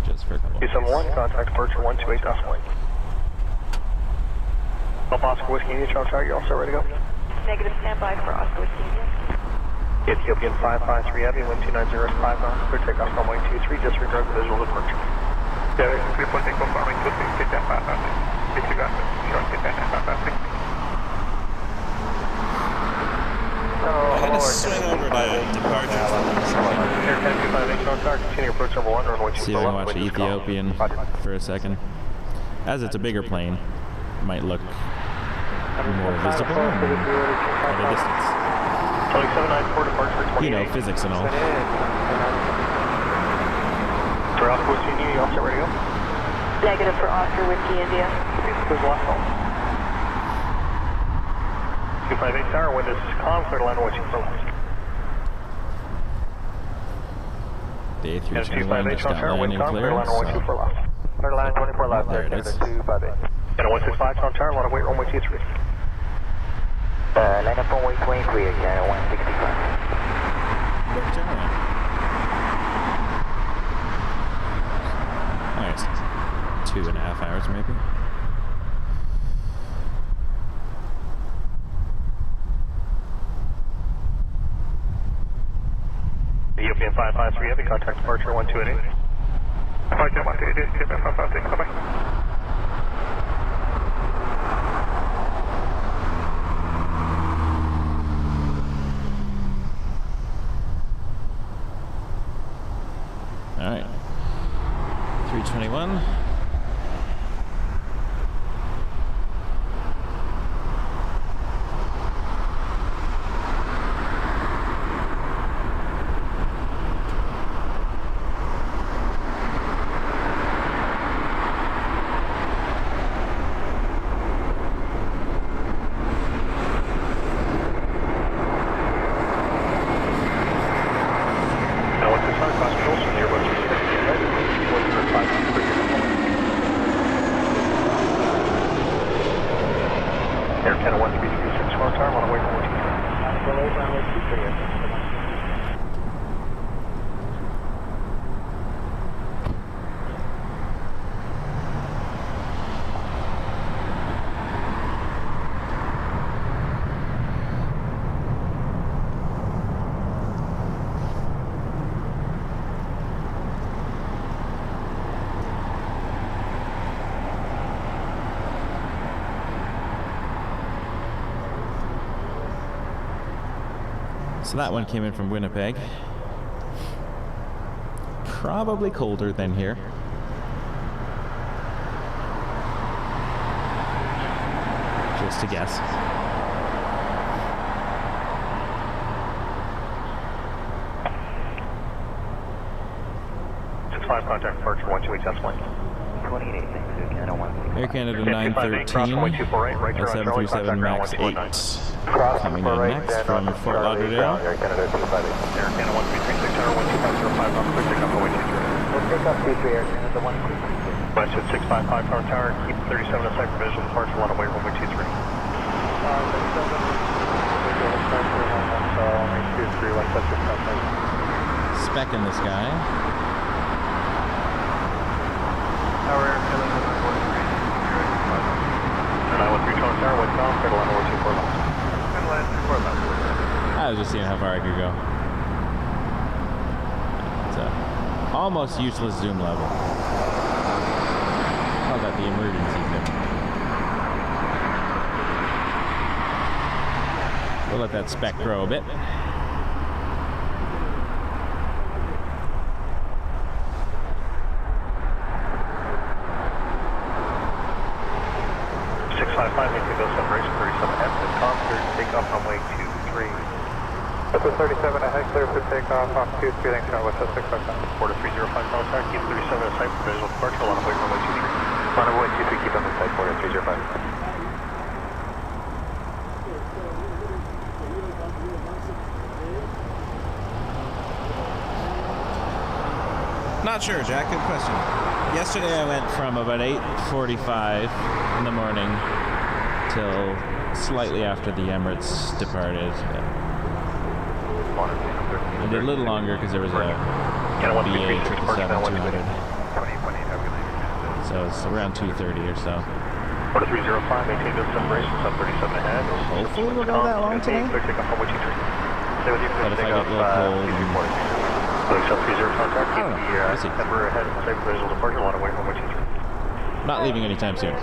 just for a couple minutes. 271, contact departure 128.1. Oscar Whiskey India, Charlie Tower, you all set, ready to go? Negative, standby for Oscar Whiskey India. Ethiopian 553 heavy, wind 290 is 5 knots, clear takeoff runway 23, disregard the visual departure. Yeah, 3.8 confirming, good thing, get that 550. Disregard the short, get that 550. I had to swing over to departure. See if I can watch the Ethiopian for a second. As it's a bigger plane, it might look more visible at a distance. You know, physics and all. For Oscar Whiskey India, you all set, ready to go? Negative for Oscar Whiskey India. 258 tower, wind is calm, clear to land watching for left. The A380 just got landing clear, so... Clear line 24 left, there it is. 258. And a 165 on tower, line of wait, runway 23. Line up runway 23 again, 165. Good job. Nice. 2.5 hours maybe. Ethiopian 553 heavy, contact departure 1288. 558, 558, bye-bye. Alright. 321. So that one came in from Winnipeg. Probably colder than here. Just a guess. 65 contact departure 128 decimal. 28, thanks, Air Canada 913, a 737 MAX 8. Coming in next from Fort Lauderdale. Air Canada 258. Air Canada 1336 tower 12505 knots, clear takeoff runway 23. We'll take off 23 Air Canada 1. WestJet 655 tower tower, keep 37 in sight for visual departure, line of way runway 23. 37, visual departure, runway 23, 1 touch 5. back in the sky. Tower Air Canada 913 Tower, wind south, clear to line 24 left. Clear to line 24 left. I was just seeing how far I could go. It's a almost useless zoom level. Call that the emergency zoom. We'll let that spec grow a bit. 655, maintain those separation, 37 ahead, and clear to take off runway 23. That's a 37 ahead, clear for takeoff off 23, thanks, SkyWest, 655. Porter 305 contact, keep 37 in sight for visual departure, line away runway 23. Line away 23, keep on the side, Porter 305. Not sure, Jack. Good question. Yesterday I went from about 8:45 in the morning till slightly after the Emirates departed. I did a little longer because there was a BA 777-200. So it's around 2:30 or so. Porter 305, maintain those separations, up 37 ahead. Hopefully we'll go that long today. Clear take off runway 23. Stay with you for But if I get a little cold, South 30 contact, keep the Ember ahead, safe for visual departure, line away runway 23. not leaving anytime soon.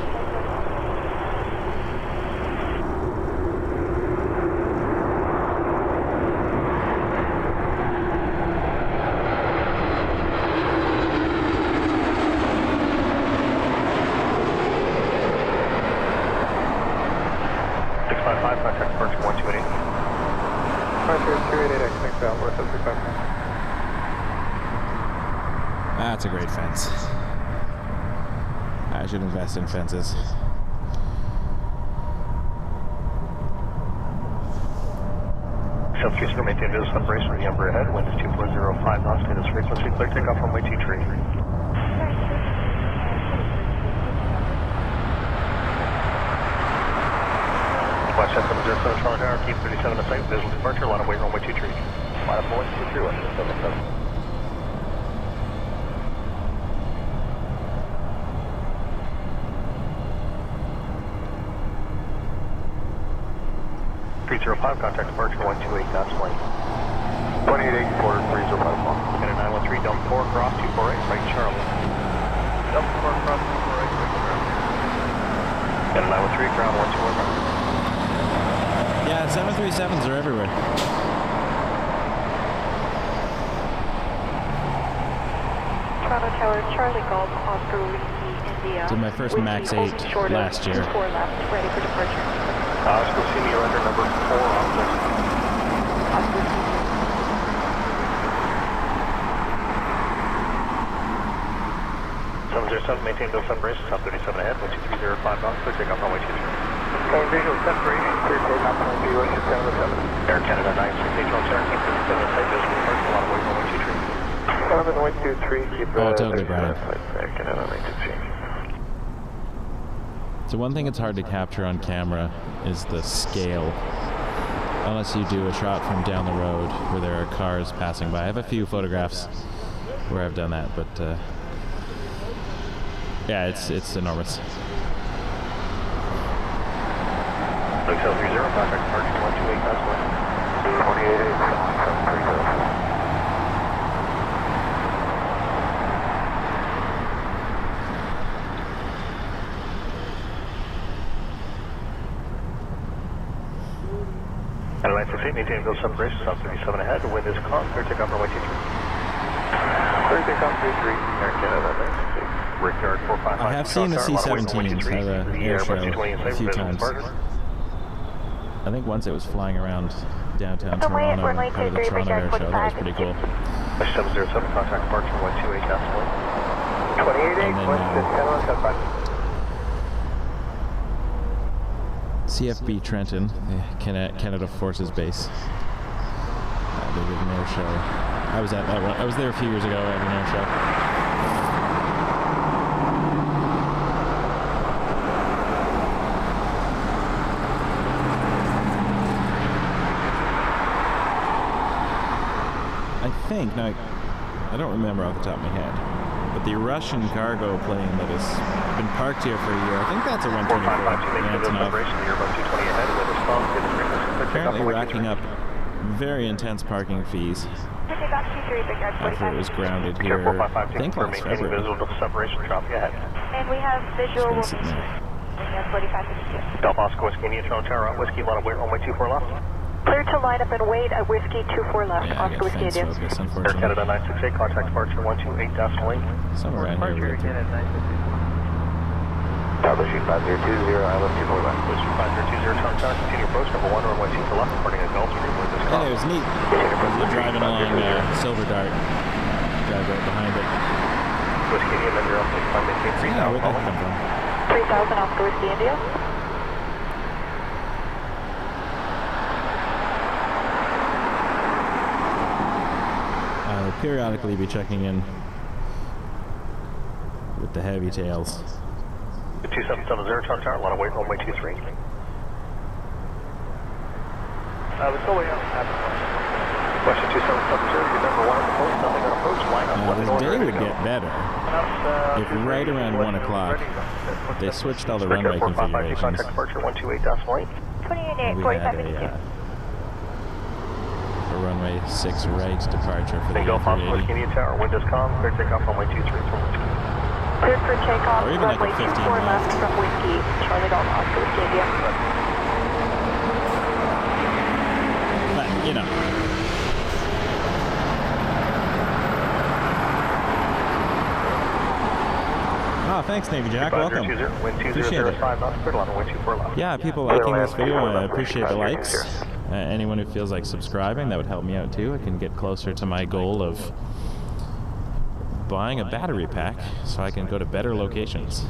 That's a great fence. I should invest in fences. South Houston, maintain visual separation from the Ember ahead. Wind is 2405 knots. Stay this frequency. Clear takeoff runway 23. WestJet 707 Toronto Tower, keep 37 in sight. Visual departure. Line away runway 23. Line up 123 WestJet 77. Contact departure 128 knots lane. 28 Porter 305 long. Canada 913, dump 4 cross 248, right Charlie. Dump 4 cross 248, right Charlie. Canada 913, ground 121. Yeah, 737s are everywhere. Toronto Tower, Charlie Golf, Oscar Whiskey, India. Did my first Max 8 last year. 4 left, ready for departure. Oscar Senior under number 4 on this. Oscar Senior. Maintain those separations, top 37 ahead, 12305 knots, clear takeoff runway 23. Okay, visual separation, clear takeoff runway 27. Air Canada 968 Charles Air, keep 37 in sight, visual departure, line away runway 23. 123, keep totally, Brian. Air Canada 923. So one thing it's hard to capture on camera is the scale. Unless you do a shot from down the road where there are cars passing by. I have a few photographs where I've done that, but yeah, it's enormous. Hotel 30, contact departure 128 knots left. 28 Airlines A380, maintain those separations, south 37 ahead, wind is calm, clear takeoff runway 23. Clear takeoff 23, Air Canada 968. Rickyard 455. I have seen the C-17s at the air show a few times. I think once it was flying around downtown Toronto, part of the Toronto Air Show. That was pretty cool. 707, contact departure 128 gasoline. 28 CFB Trenton, the Canada Forces Base. They did an air show. I was at that one. I was there a few years ago at an air show. I think, now I don't remember off the top of my head, but the Russian cargo plane that has been parked here for a year, I think that's a 124. Yeah, it's enough. Apparently racking up very intense parking fees after it was grounded here, I think last February. And we have visual. It's been sitting there. Delta Oscar Whiskey, India, Toronto, Whiskey, line of weight, runway 24 left. Clear to line up and wait at Whiskey 24 left, Yeah, I Oscar got Whiskey fence India. focus, Air unfortunately. Canada 968, contact departure 128.8. Somewhere around here. Right there. Troubleshoot 5020, Island 24 left. Whiskey 5020, Toronto, continue approach, number 1, runway 24 left, departing at Gulfstream with this Yeah, it was neat. We're driving along Silver Dart. Drive right behind it. Whiskey India, then you're up to maintain 3000. Yeah, where'd that come from? 3000 Oscar Whiskey India. I'll periodically be checking in with the heavy tails. 2770, Toronto, line of weight, runway 23. We're still waiting on the cabin. Question 2770, your number 1 approach, nothing on approach, line up. Now, this day would get better if right around 1 o'clock they switched all the runway configurations. Contact departure 128.8. We had a runway 6 right departure for the Golf Oscar Whiskey A380. India Tower, wind is calm, clear takeoff runway 23 from Whiskey. Clear for takeoff, Or even like runway a 15 24 left left. from Whiskey, Charlie Golf Oscar Whiskey India. But, you know. Oh, thanks, Navy Jack. Welcome. Appreciate it. Yeah, people liking this video, I appreciate the likes. Anyone who feels like subscribing, that would help me out too. I can get closer to my goal of buying a battery pack so I can go to better locations.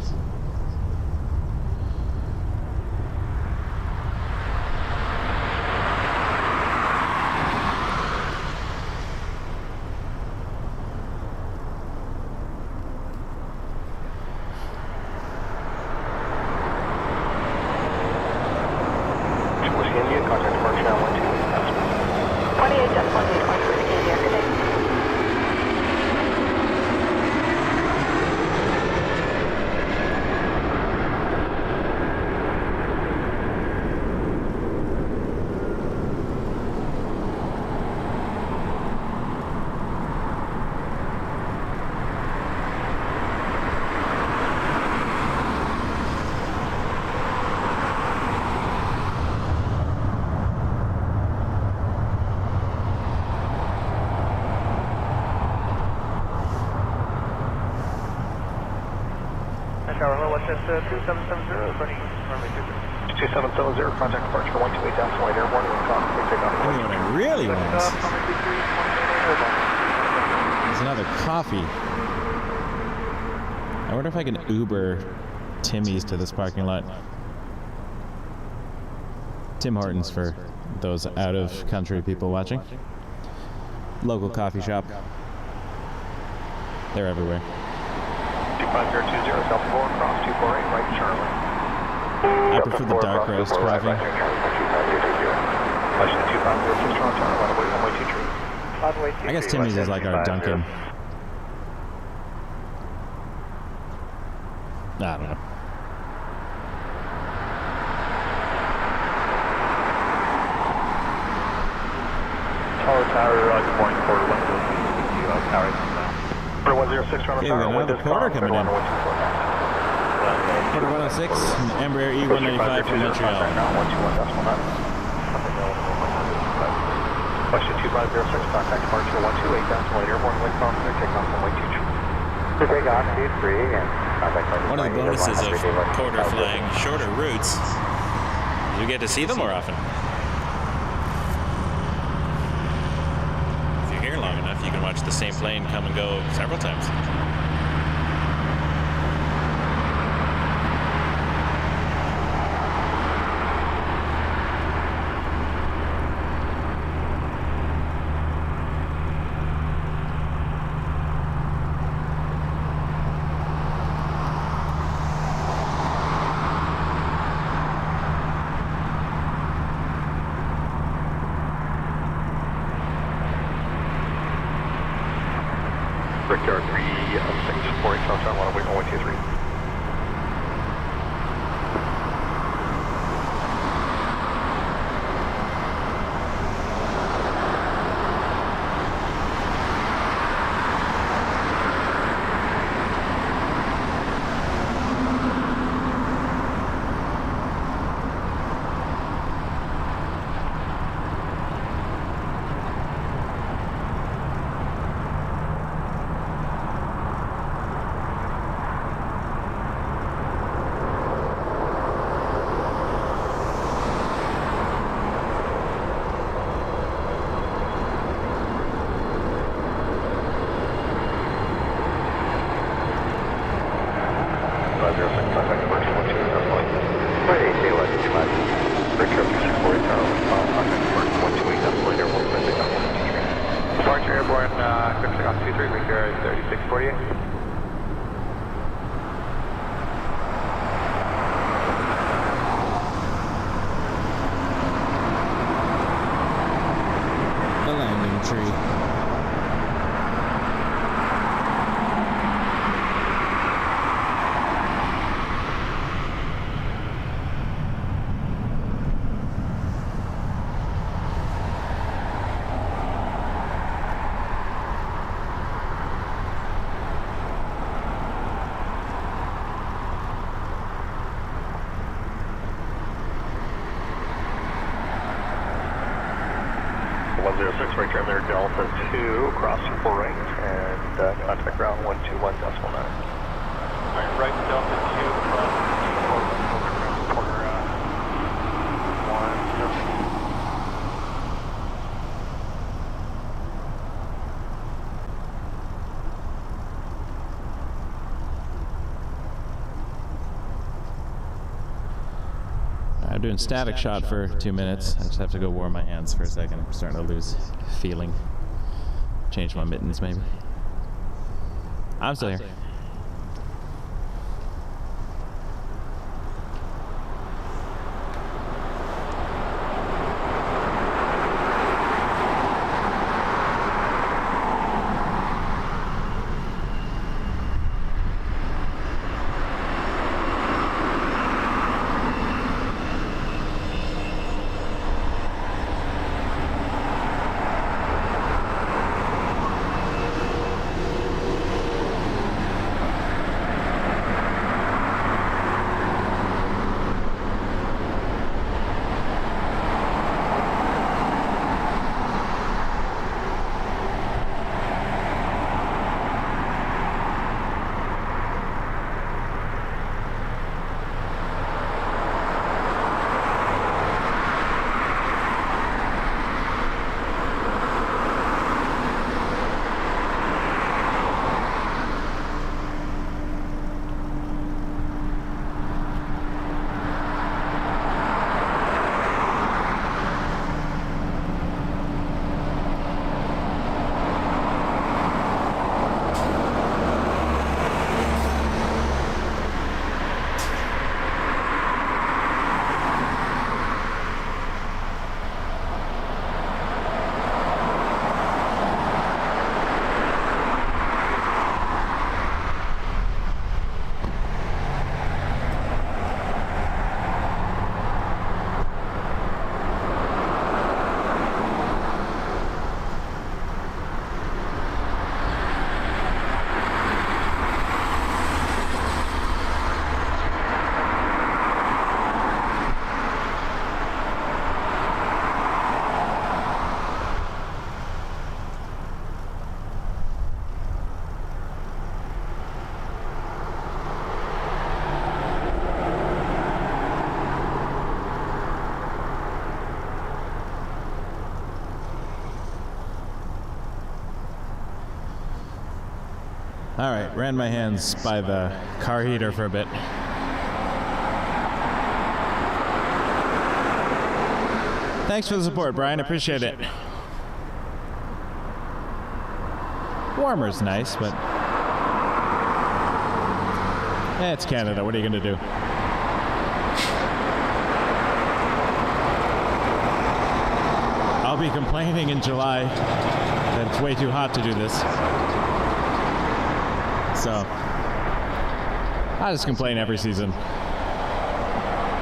Tower, WestJet 2770, running runway 23. 2770, contact departure 128 down flight airborne, wind calm, clear takeoff. You know what I really want is another coffee. I wonder if I can Uber Timmy's to this parking lot. Tim Hortons for those out-of-country people watching. Local coffee shop. They're everywhere. 25020, South 4, cross 248, right Charlie. I prefer the dark roast coffee. I guess Timmy's is like our Dunkin'. I don't know. Tower, good morning, Porter 106, Tower Porter 106, Okay, we got another Porter coming in. Porter 106, Embraer E195 from Montreal. Question 2506, contact departure 128, down flight airborne, wind calm, clear takeoff runway 23. Clear takeoff 23 and contact flight. One of the bonuses of Porter flying shorter routes is you get to see them more often. If you're here long enough, you can watch the same plane come and go several times. Brickyard 3648, Southbound 123. Right turn there, Delta 2, crossing full right, and contact ground 121.9. Right, Delta 2, crossing Porter, 1. I'm doing static shot for 2 minutes. I just have to go warm my hands for a second. I'm starting to lose feeling. Change my mittens, maybe. I'm still here. All right, ran my hands by the car heater for a bit. Thanks for the support, Brian. Appreciate it. Warmer's nice, but it's Canada. What are you going to do? I'll be complaining in July that it's way too hot to do this. So I just complain every season.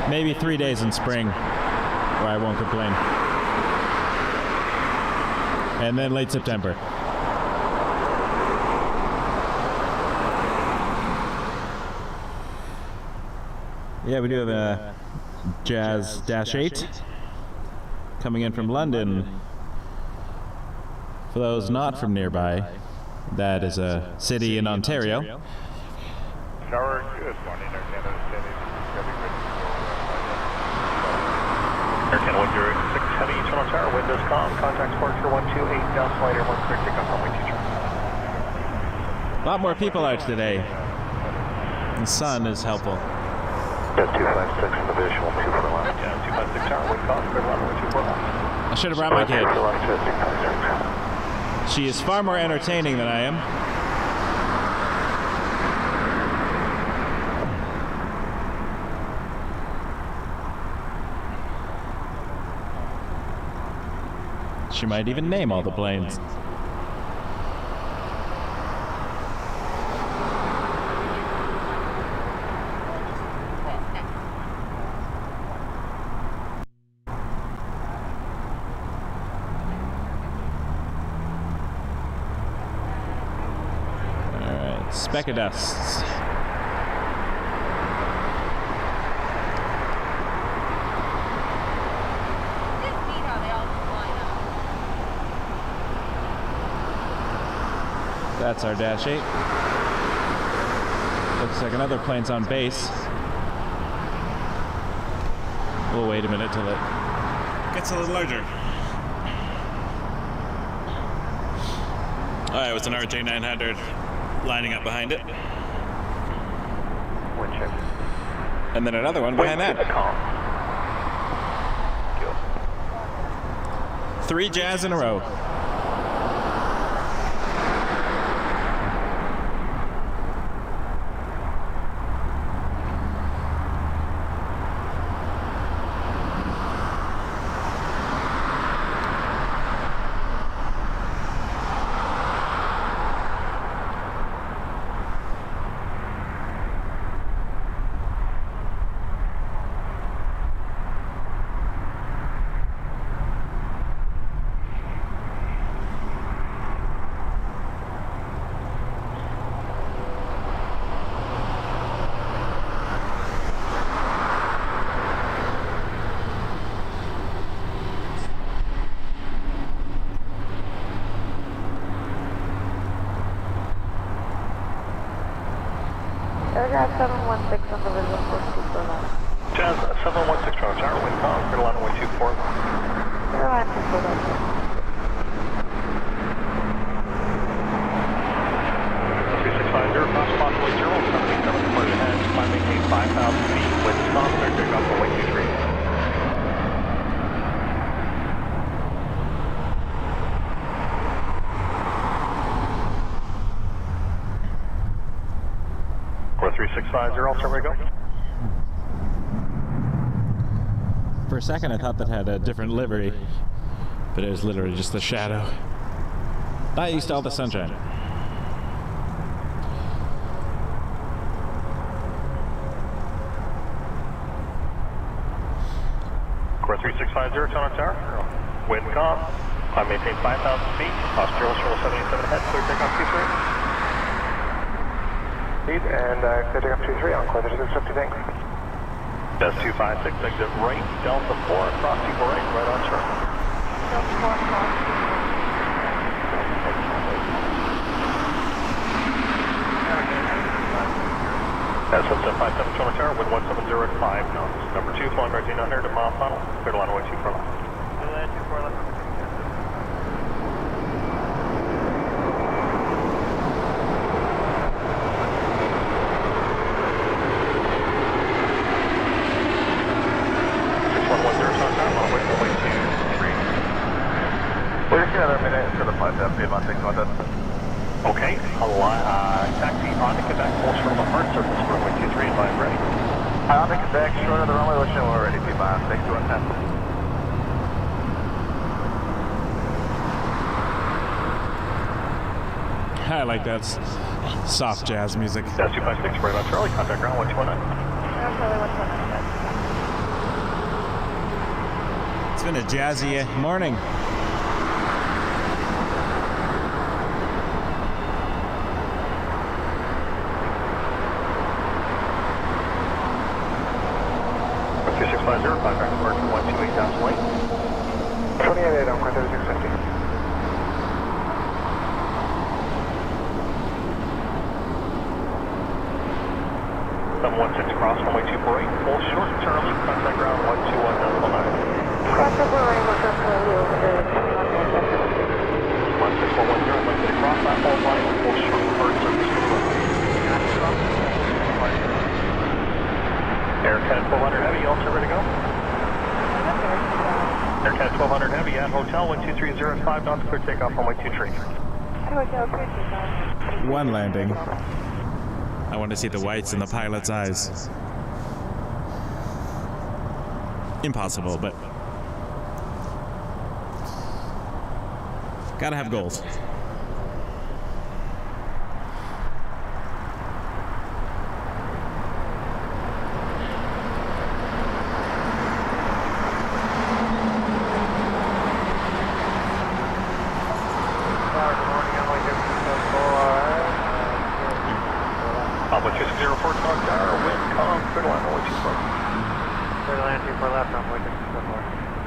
Maybe 3 days in spring where I won't complain. And then late September. Yeah, we do have a Jazz Dash 8 coming in from London. For those not from nearby, that is a city in Ontario. Tower, good morning, Air Canada. Air Canada 106 Heavy, Toronto Tower, Windows Com, contact departure 128, down flight, Air 1 clear, takeoff runway 23. A lot more people out today. The sun is helpful. Yeah, 256 in the visual, 249. Yeah, 256 Tower, wind calm, clear runway 249. I should have brought my kid. She is far more entertaining than I am. She might even name all the planes. Speck of dusts. That's our Dash 8. Looks like another plane's on base. We'll wait a minute till it Gets a little larger. Oh, it was an RJ900 lining up behind it. Wind check. and then another one behind that. 3 Jazz in a row. Aircraft 716 on the visual for 249. Jazz 716 Toronto Tower, wind calm, Airline 124. Airline 249. 3650, cross possibly 0, 787, clear ahead, climb maintain 5,000 feet, wind is calm, clear takeoff for 123. Or 3650, turn we go. For a second I thought that had a different livery, but it was literally just the shadow. Not used to all the sunshine. Core 3650, Toronto Tower. Wind calm. Climb maintain 5,000 feet. Australia 787 ahead. Clear takeoff 23. Speed and clear takeoff 23 on clear 3650, thanks. Best 256, exit right. Delta 4, cross 24 right on chart. Delta 4, cross 24. That's 757 Toronto Tower, wind 170 at 5 knots. Number 2, flying right 900 at mile final. Clear to line 124 left. Clear line 24 left. Okay, taxi on to Quebec, full short on the hard surface, runway 23 and line ready. On to Quebec, short of the runway, let's know we're ready, P-Bound, 6210. I like that soft jazz music. That's 256, right on Charlie, contact ground 1219. Charlie 119. It's been a jazzy morning. Contact departure 128 down lane. 28 on 3650. Number 16 cross, runway 248, full short, Charlie, contact ground 121.9. Cross over running with us, over the 16110, left to cross, that whole line, full short, first service to the runway. Air Canada 1200 Heavy, all set, ready to go? Air Canada 1200 Heavy at Hotel 12305 knots, clear takeoff, runway 23. One landing. I want to see the whites in the pilot's eyes. Impossible, but gotta have goals.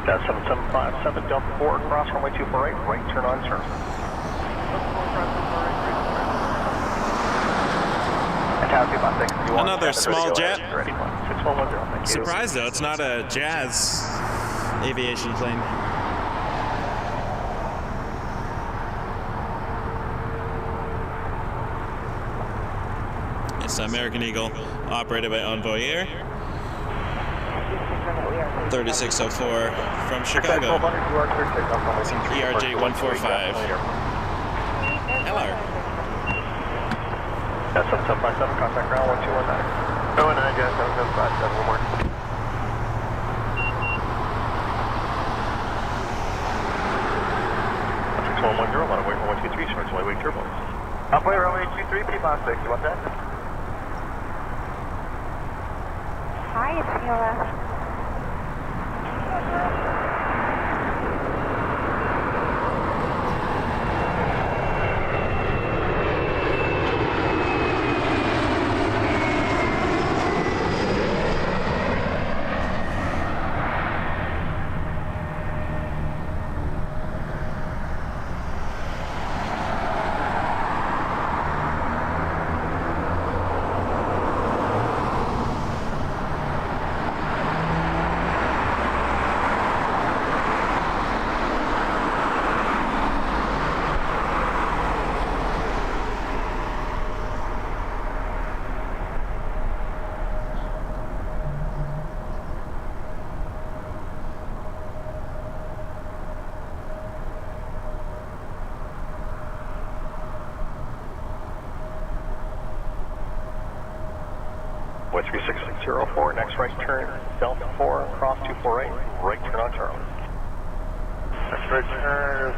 That's 7757, dump 4, cross runway 248, right turn on turn. Another small jet. 6110. Surprised though, it's not a jazz aviation plane. It's American Eagle, operated by Envoyer. 3604 from Chicago. ERJ 145. Hello. That's 7757, contact ground 1219. 019, Jazz 7757, one more. 6110, on away from 123, short delay wake turbos. Upway runway 23, P-6, you want that? Hi, it's Viola. Way 3604, next right turn, Delta 4, cross 248, right turn on Charlie. Next right turn,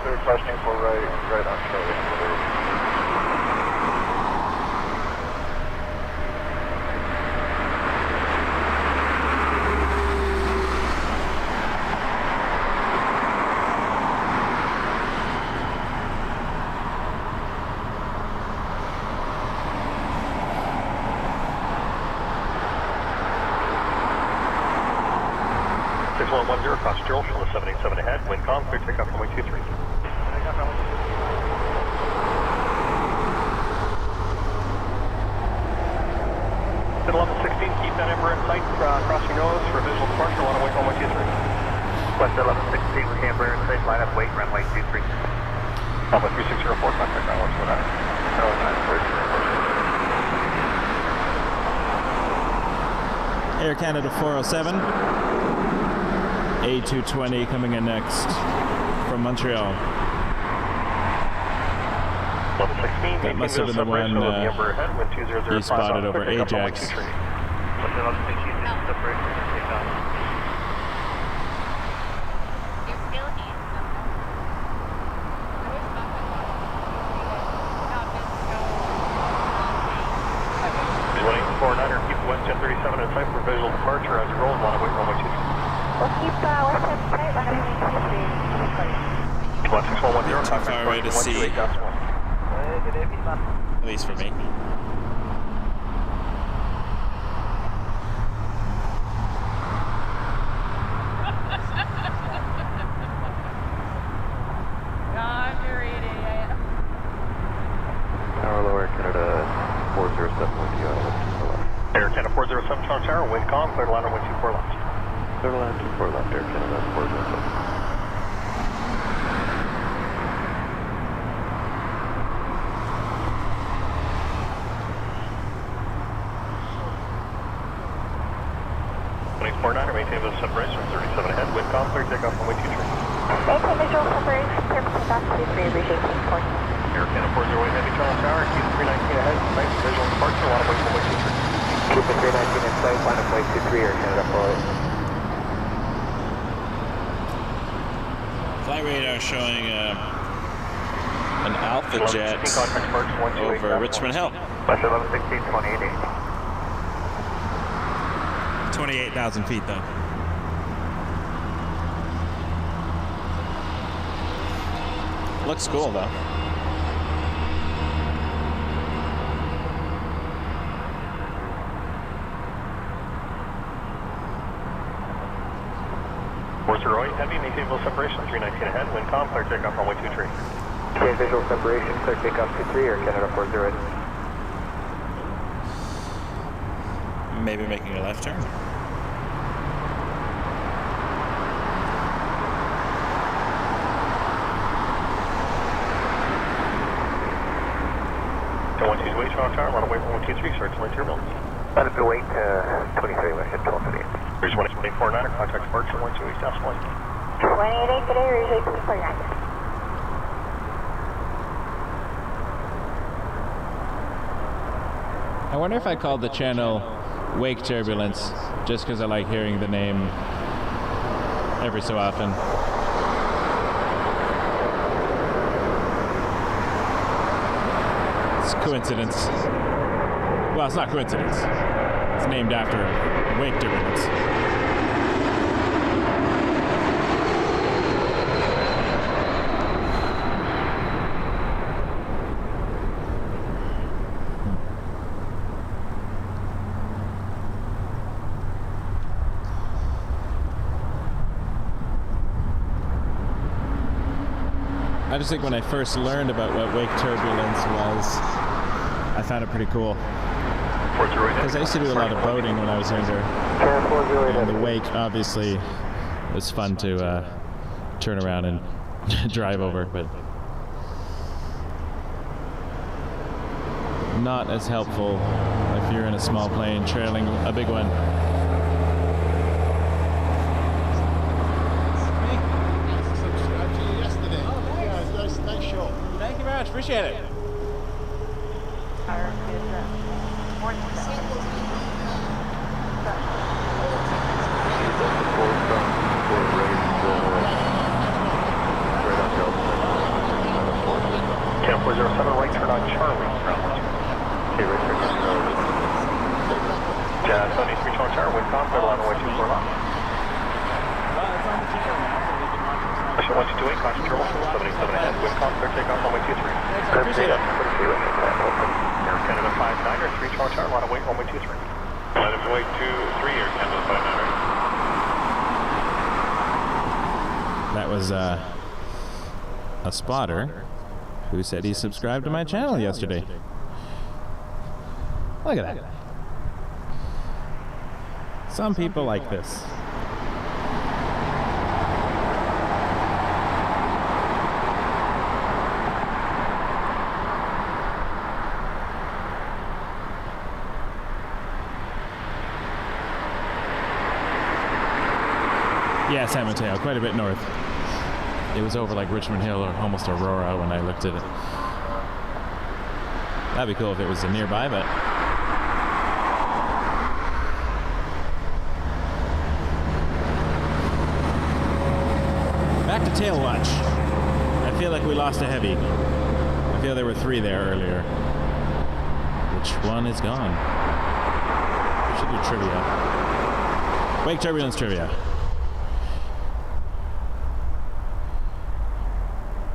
they're questioning for right on Charlie. 6110, cross Joel, show the 787 ahead, wind calm, clear takeoff runway 23. At 1116, keep that Emirates in sight, cross your nose for visual departure, on away runway 23. West 1116, with Emirates in sight, line up, wait, runway 23. Alpha 3604, contact ground 129. Air Canada 407. A220 coming in next from Montreal. That must have been the one you spotted over Ajax. too far away to see. At least for me. Tower lower, Canada 407 with you. Air Canada 407 Tower, wind calm, clear to line runway 24 left. Clear to line 24 left, Air Canada 407. Maintain visual separation, 37 ahead, wind calm, clear takeoff runway 23. Maintain visual separation, clear for takeoff 23, appreciate support. Air Canada 408 Heavy Toronto Tower, keep 319 ahead, nice visual departure, line up runway 23. Keep the 319 in sight, line up way 23, Air Canada 408. Flight radar showing an Alpha jet over Richmond Hill. Flash 1116, 28. 28,000 feet though. Looks cool though. Heavy, maintain visual separation, 319 ahead, wind calm, clear takeoff runway 23. Maintain visual separation, clear takeoff 23, Air Canada 408. Maybe making a left turn. Toronto Tower, run away from 123, start to land turbulence. Line up to wait 23, West Jet 1238. Here's 1849, contact departure, 128 South Point. 188 today, Rouge 849. I wonder if I called the channel Wake Turbulence just because I like hearing the name every so often. It's coincidence. Well, it's not coincidence. It's named after wake turbulence. I just think when I first learned about what wake turbulence was, I found it pretty cool. Because I used to do a lot of boating when I was younger. And the wake, obviously, was fun to turn around and drive over, but not as helpful if you're in a small plane trailing a big one. Thank you very much, appreciate it. Camp 407, right turn on Charlie. Okay, right turn on Charlie. Jazz 73 Toronto Tower, wind calm, clear line away 24 left. Mission 1228, caution turbo, 77 ahead, wind calm, clear takeoff, runway 23. Appreciate it. Air Canada 5-9er, 3 Toronto Tower, line away, runway 23. Line away 23, Air Canada 5-9er. That was a spotter who said he subscribed to my channel yesterday. Look at that. Some people like this. Yeah, San Mateo, quite a bit north. It was over like Richmond Hill or almost Aurora when I looked at it. That'd be cool if it was nearby, but back to tail watch. I feel like we lost a heavy. I feel there were 3 there earlier. Which one is gone? We should do trivia. Wake turbulence trivia.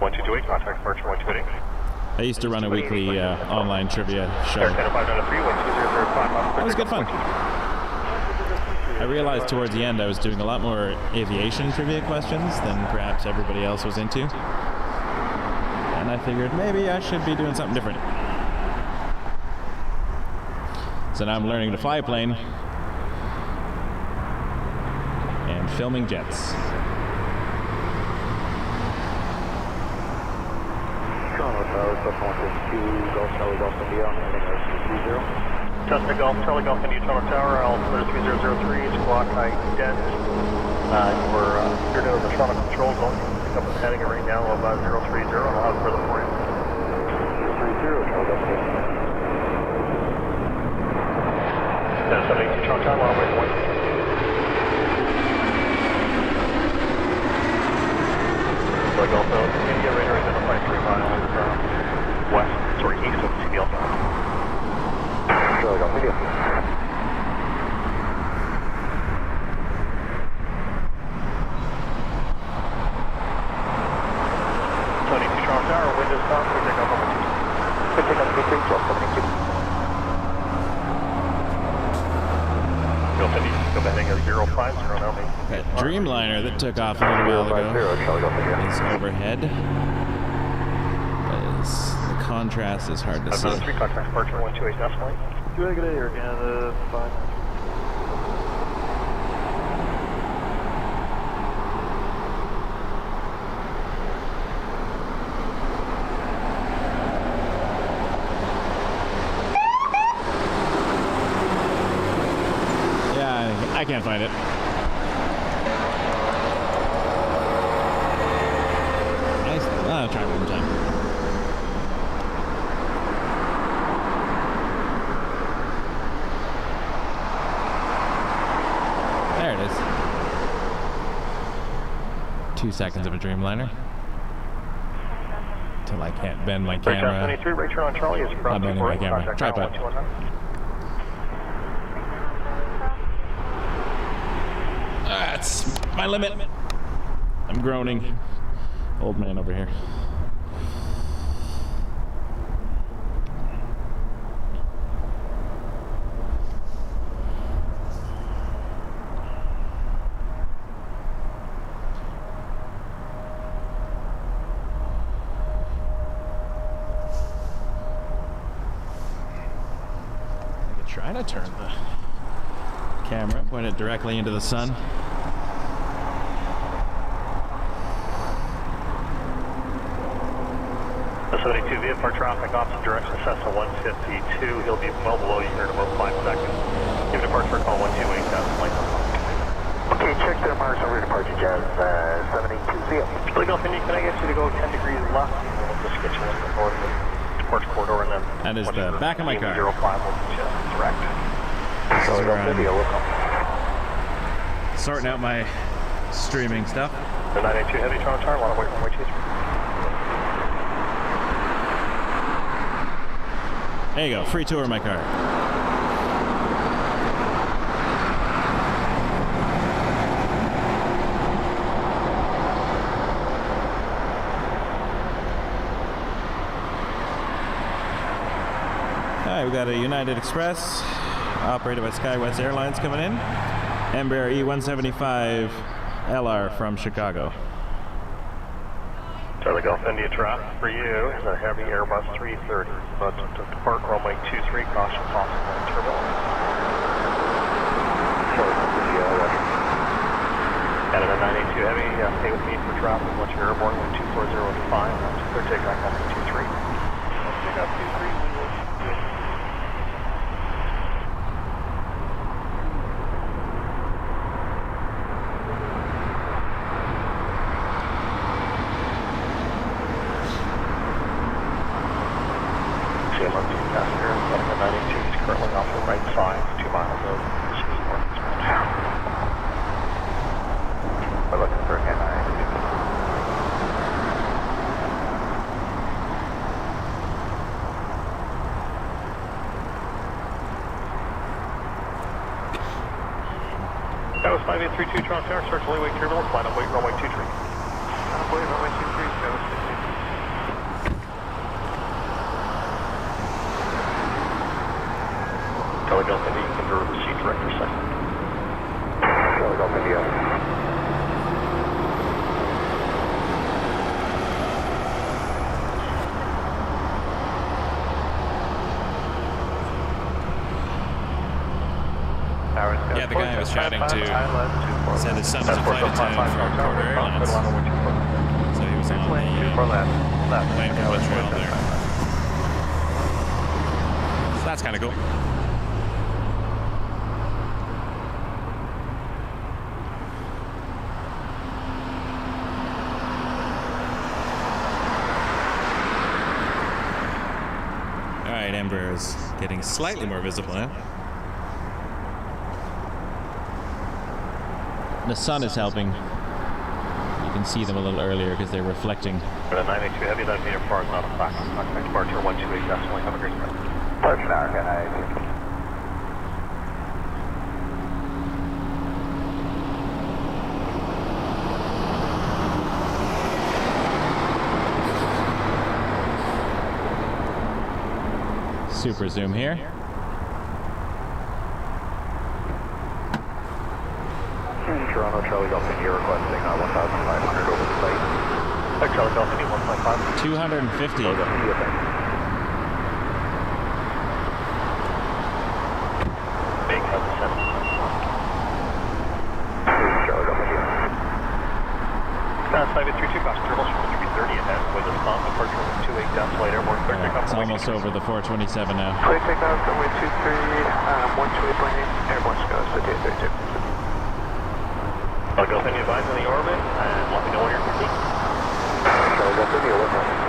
1228, contact departure 1228. I used to run a weekly online trivia show. Air Canada 593, 12005. That was good fun. I realized towards the end I was doing a lot more aviation trivia questions than perhaps everybody else was into. And I figured maybe I should be doing something different. So now I'm learning to fly a plane and filming jets. Cessna Golf, Charlie Golf, India Tower Tower, altimeter 3003, squawk height dead. We're here to the Toronto control zone. Pick up the heading right now of 030, and I'll have further for you. 030, Charlie Golf, India. 782 Toronto Tower, runway 1. Charlie Golf, India, radar identified 3 miles east of CBL. Charlie Golf, India. That Dreamliner that took off a little while ago is overhead. The contrast is hard to see. 3 contact departure 128 decimal. Do I get it Air Canada 5? I can't find it. Nice. I'll try one more time. There it is. 2 seconds of a Dreamliner. Till I can't bend my camera. 23, right turn on Charlie is I'm bending my camera. Tripod. That's my limit. I'm groaning. Old man over here. I could try to turn the camera, point it directly into the sun. The 72 VFR traffic opposite direction, Cessna 152. He'll be well below you here in about 5 seconds. Give departure call 128, flight. Okay, check their marks over departure, Jazz 782 VF. Charlie Golf India, can I get you to go 10 degrees left? We'll just get you in the north departure corridor and then. That is the back of my car. 05 will just direct. Charlie Golf India, welcome. Sorting out my streaming stuff. The 982 Heavy Toronto Tower, want to wait 123. There you go, free tour of my car. Alright, we got a United Express operated by SkyWest Airlines coming in. Embraer E175 LR from Chicago. Charlie Golf India traffic for you is a heavy Airbus 330. But to depart runway 23, caution possible turbulence. Charlie Golf India, Roger. Canada 982 Heavy, stay with me for traffic once you're airborne with 240 to 5. Clear takeoff on 23. Takeoff 23. That was 5832 Toronto Tower, search leeway turbulence, line up weight, runway 23. Line up weight, runway 23, Yeah, the guy I was chatting to said his son is a flight attendant for Porter Airlines. So he was on the plane for Montreal there. So that's kind of cool. Alright, Embraer is getting slightly more visible now. The sun is helping. You can see them a little earlier because they're reflecting. For the 982 Heavy, that'd be your far not a flat. Contact departure 128 decimal. Have a great day. Departure now, Canada. Super zoom here. Toronto, Charlie Golf, you're requesting 1,500 over the site. Charlie Golf, 1.5. 250. Big heavy 7. Charlie Golf, Flight 32, cross troubleshooting 330 ahead with a stop departure 28 decimal airborne. It's almost over the 427 now. Please take off runway 23, 128 airborne SkyWest to 832. I'll go send you advise on the orbit and let me know when you're complete. Charlie Golf, India, 1.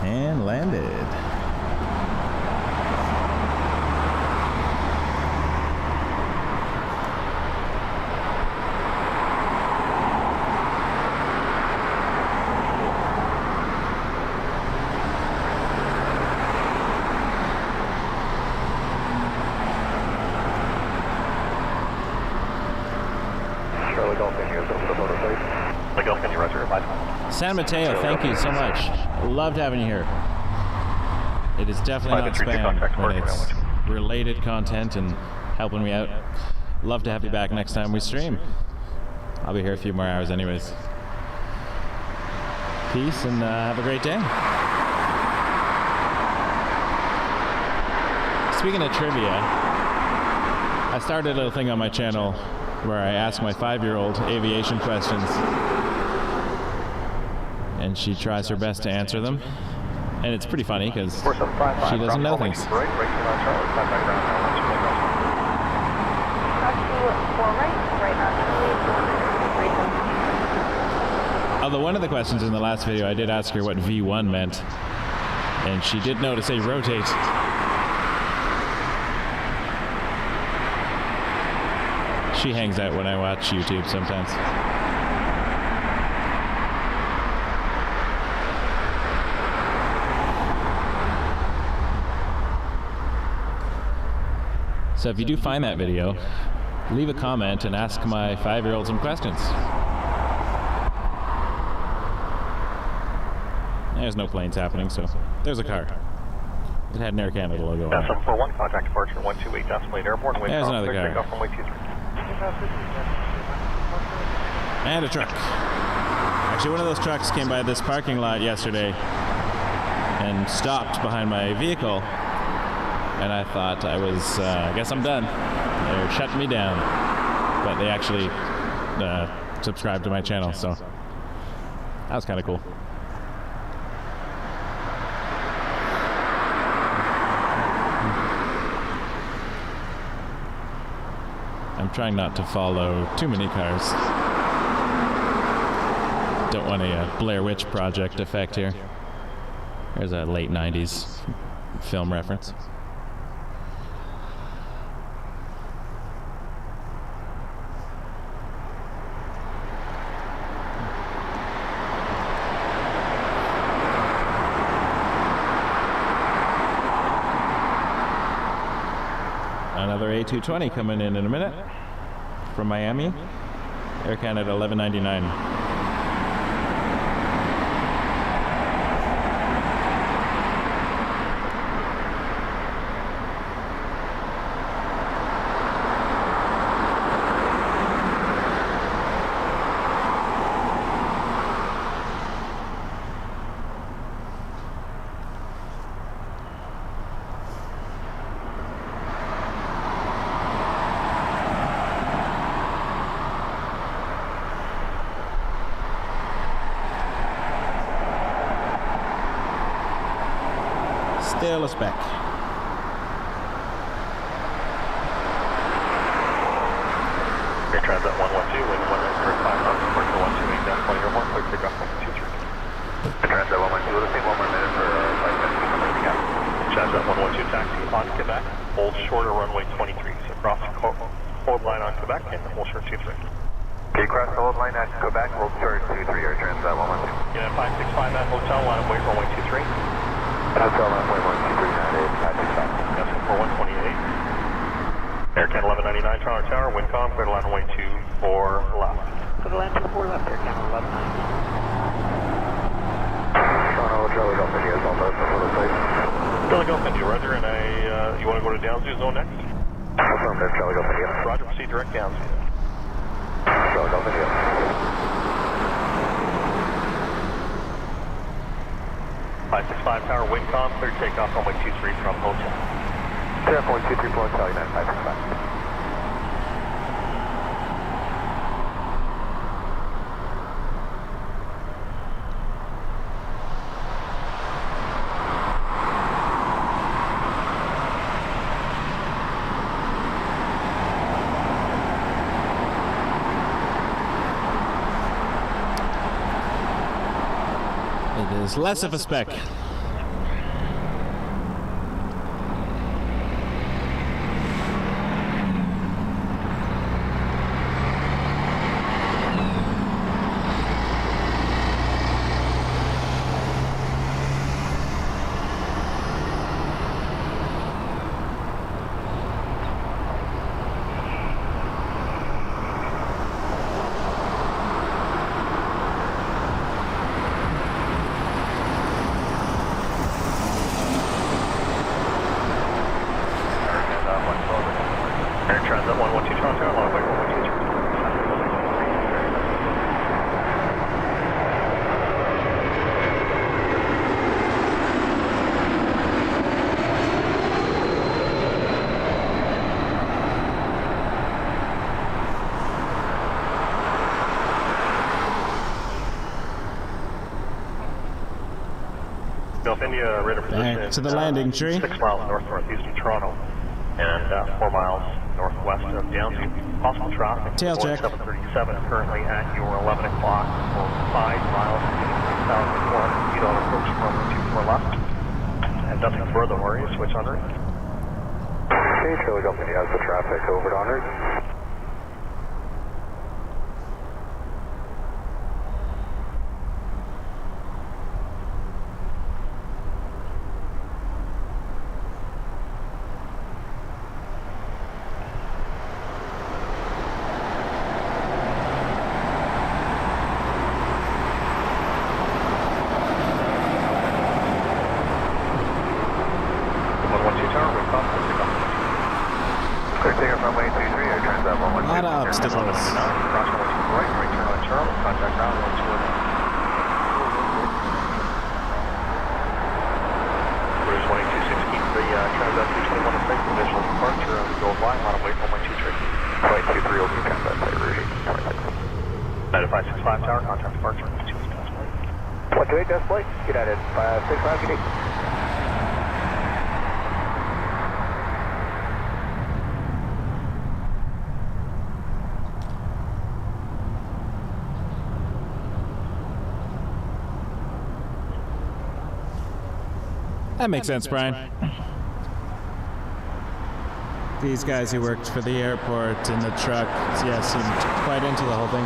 And landed. Charlie Golf, India, over the photo site. Charlie Golf, can you register your flight? San Mateo, thank you so much. Loved having you here. It is definitely not spam when it's related content and helping me out. Love to have you back next time we stream. I'll be here a few more hours anyways. Peace and have a great day. Speaking of trivia, I started a little thing on my channel where I ask my 5-year-old aviation questions. And she tries her best to answer them. And it's pretty funny because she doesn't know things. Although one of the questions in the last video, I did ask her what V1 meant. And she did know to say rotate. She hangs out when I watch YouTube sometimes. So if you do find that video, leave a comment and ask my 5-year-old some questions. There's no planes happening, so there's a car. It had an Air Canada logo on it. 741, contact departure 128 decimal airborne. There's another car. And a truck. Actually, one of those trucks came by this parking lot yesterday and stopped behind my vehicle. And I thought I was, I guess I'm done. They're shutting me down. But they actually subscribed to my channel, so that was kind of cool. I'm trying not to follow too many cars. Don't want a Blair Witch Project effect here. There's a late 90s film reference. Another A220 coming in a minute from Miami, Air Canada 1199. Still a spec. Air Transat 112, wind 195 knots, departure 128, down 20 or more, clear takeoff 123. Transat 112, let's take 1 more minute for flight 50, come ready to go. Transat 112 taxi on Quebec, hold short of runway 23, so cross the hold line on Quebec and hold short 23. Okay, cross the hold line at Quebec, hold short 23, Air Transat 112. Unit 565 at hotel, line of weight runway 23. Hotel line way 123, that is 565. That's for 128. Air Canada 1199, Toronto Tower, wind calm, clear to line runway 24 left. For the land 24 left, Air Canada 1199. Toronto, Charlie Golf India is almost for the place. Charlie Golf India, Roger, and you want to go to downzoo zone next? Affirmative, Charlie Golf India. Roger, proceed direct downzoo. Charlie Golf India. 565 tower, wind calm, clear takeoff runway 23 from hotel. Clear point 23 for hotel, United 565. It is less of a spec. Air Transat 112 Toronto Tower, line of weight runway 23. Golf India, radar position. Back to the landing tree. 6 miles north-northeast of Toronto and 4 miles northwest of Downsview. Possible traffic. Tail check. 737 currently at your 11 o'clock for 5 miles, 8,400 feet on approach from 24 left. And nothing further worry, switch on route. Okay, Charlie Golf India has the traffic over to en route. Clear takeoff runway 23, Air Transat 112. A lot of obstacles. Cross runway 2 right, right turn on Charlie, contact ground 121. Cruise 182.6, keep the Transat 321 in place, initial departure of the Gold Line, line of weight 1.23. Flight 23 will be Transat Rouge. United 565 tower, contact departure, 2 Desplate. 128 Desplate, United 565, good day. That makes sense, Brian. These guys who worked for the airport in the truck, yeah, seemed quite into the whole thing.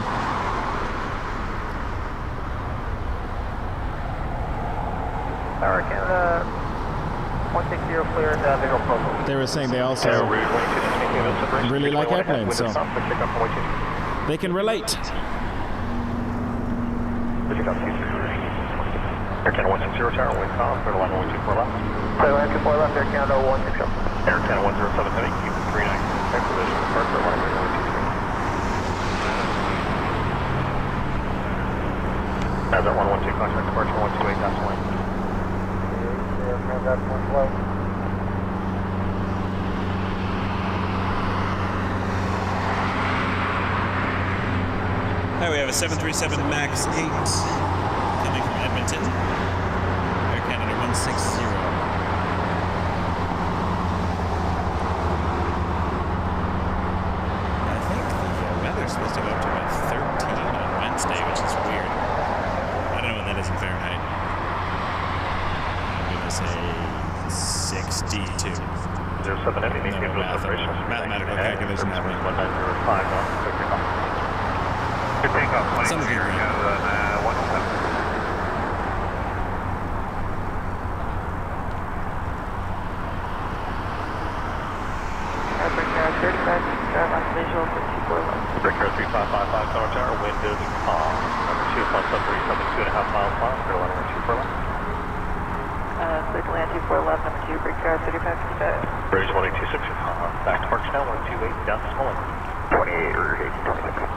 Tower Canada 160 cleared visual profile. They were saying they also really like airplanes, so they can relate. Air Canada 160 tower, wind calm, clear to line 124 left. Clear line 24 left, Air Canada 160. Air Canada 107 heavy, keep 39. Next position, departure, line 123. Transat 112, contact departure 128, that's line. Air Transat 112. Hi, we have a 737 MAX 8 coming from Edmonton. Air Canada 160. mathematical calculation happening. 1905 knots. Good takeoff, 22 Air Canada 107. Visual for 241. Breaker 3555 Tower Tower, wind is number 2, plus up 372.5 miles per hour, clear line number 2 for left. Clear to land 2411, number 2, breaker 3555. Bridge 1826, back to Park now, 128, down to Small 28 or 1826.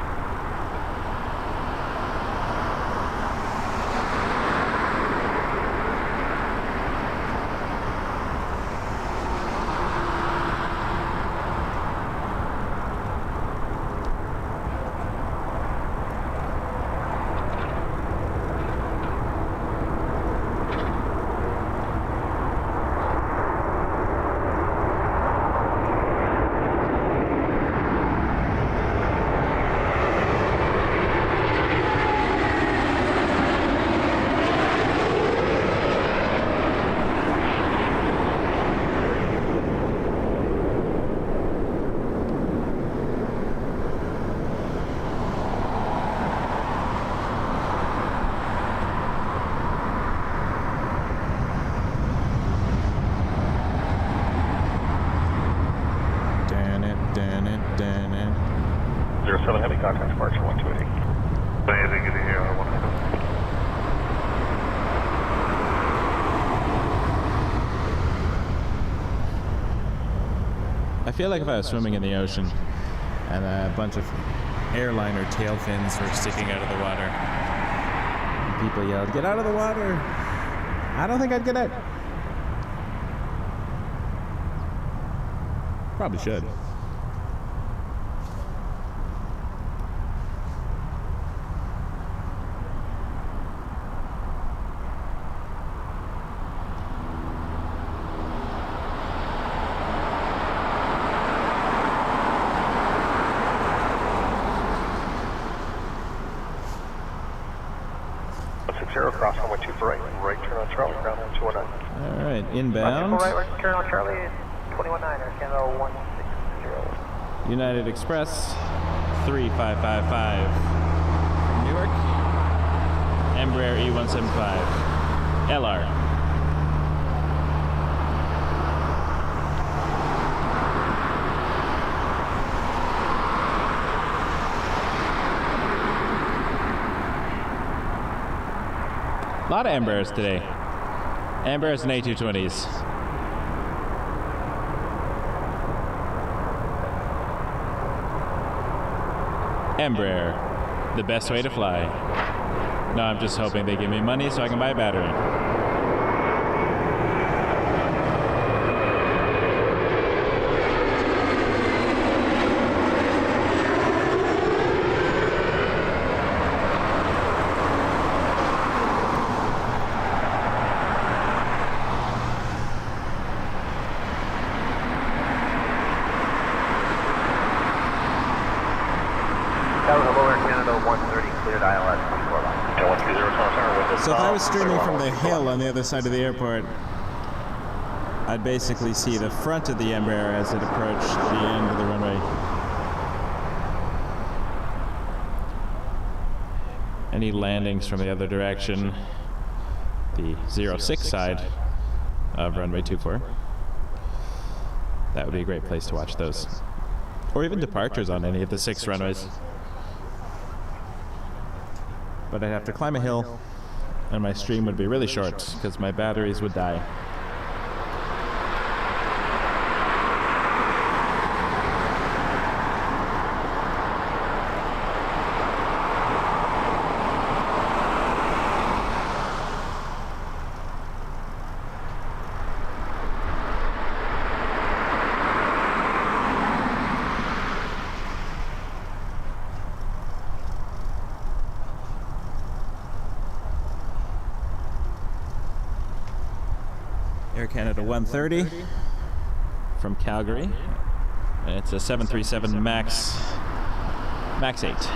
Contact departure 128. Landing in the air on 100. I feel like if I was swimming in the ocean and a bunch of airliner tail fins were sticking out of the water, and people yelled, "Get out of the water!" I don't think I'd get out. Probably should. Cross runway 2 for right turn on Charlie, ground 219. All right, inbound. Right turn on Charlie, 219, Air Canada 160. United Express 3555 from Newark. Embraer E175 LR. A lot of Embraers today. Embraers and A220s. Embraer, the best way to fly. No, I'm just hoping they give me money so I can buy a battery. So if I was streaming from the hill on the other side of the airport, I'd basically see the front of the Embraer as it approached the end of the runway. Any landings from the other direction, the 06 side of runway 24, that would be a great place to watch those. Or even departures on any of the 6 runways. But I'd have to climb a hill, and my stream would be really short because my batteries would die. Air Canada 130 from Calgary. And it's a 737 MAX 8.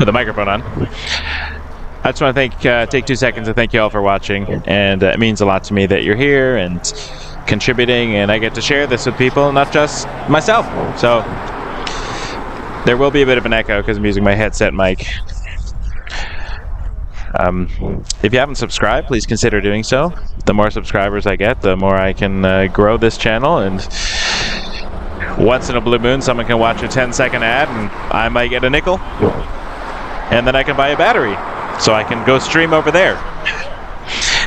the microphone on. I just want to take 2 seconds to thank you all for watching, and it means a lot to me that you're here and contributing, and I get to share this with people, not just myself. So there will be a bit of an echo because I'm using my headset mic. If you haven't subscribed, please consider doing so. The more subscribers I get, the more I can grow this channel, and once in a blue moon someone can watch a 10-second ad and I might get a nickel, and then I can buy a battery so I can go stream over there.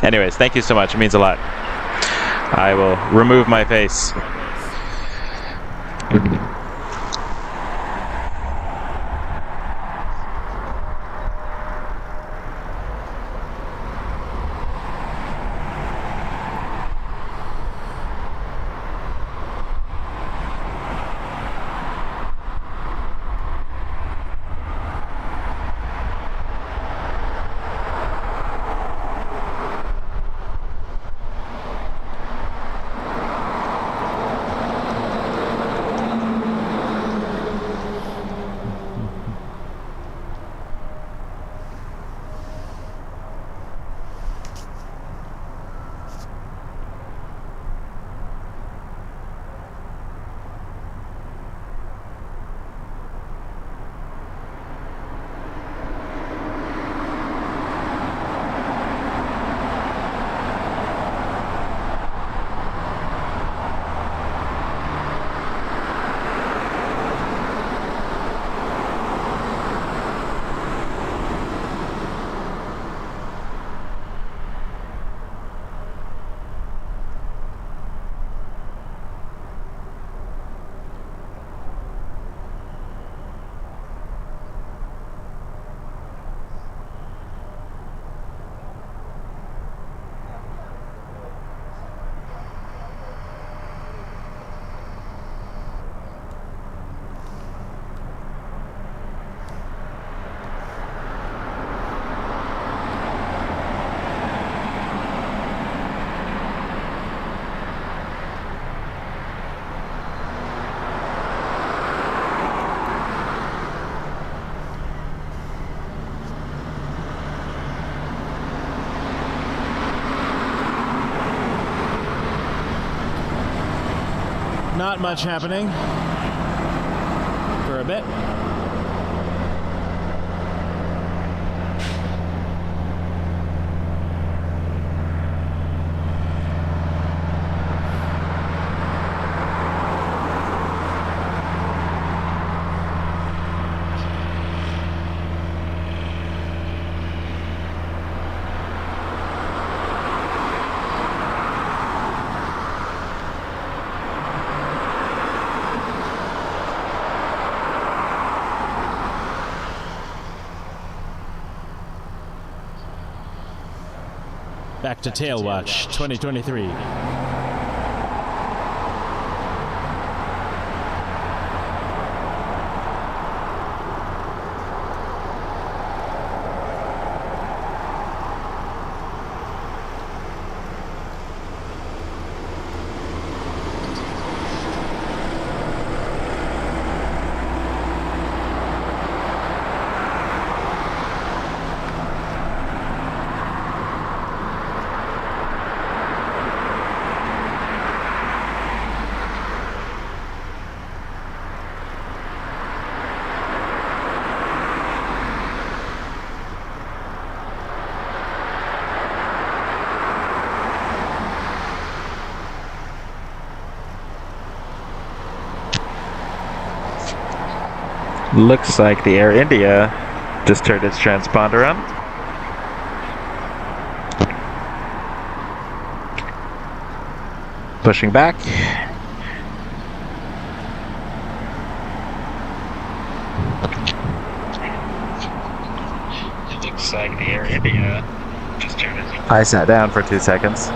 Anyways, thank you so much. It means a lot. I will remove my face. Not much happening for a bit. Back to Tail Watch 2023. Looks like the Air India just turned its transponder on. Pushing back. It looks like the Air India just turned its... I sat down for 2 seconds.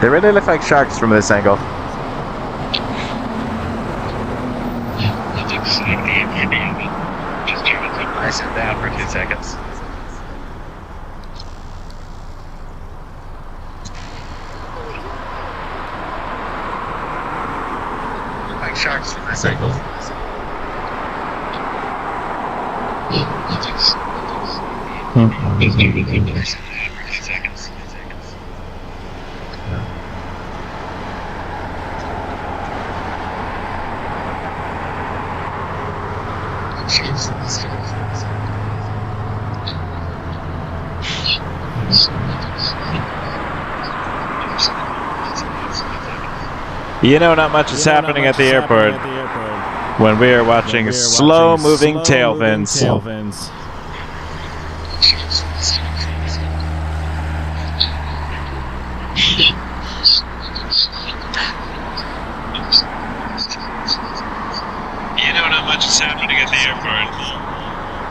They really look like sharks from this angle. It looks like the Indian just turned its I sat down for 2 seconds. You know, not much is happening at the airport when we are watching slow-moving tailvins. You know, not much is happening at the airport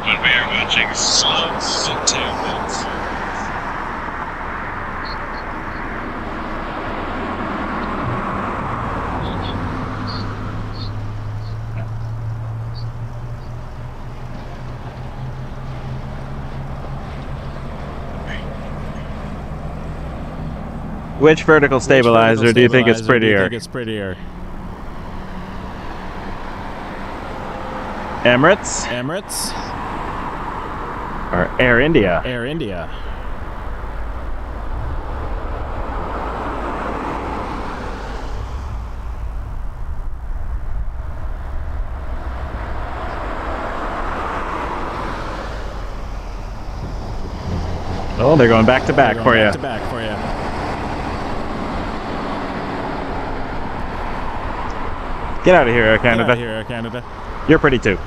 when we are watching slow-moving tailvins. Which vertical stabilizer do you think is prettier? Emirates? Or Air India? Oh, they're going back to back for you. Get out of here, Air Canada. You're pretty too.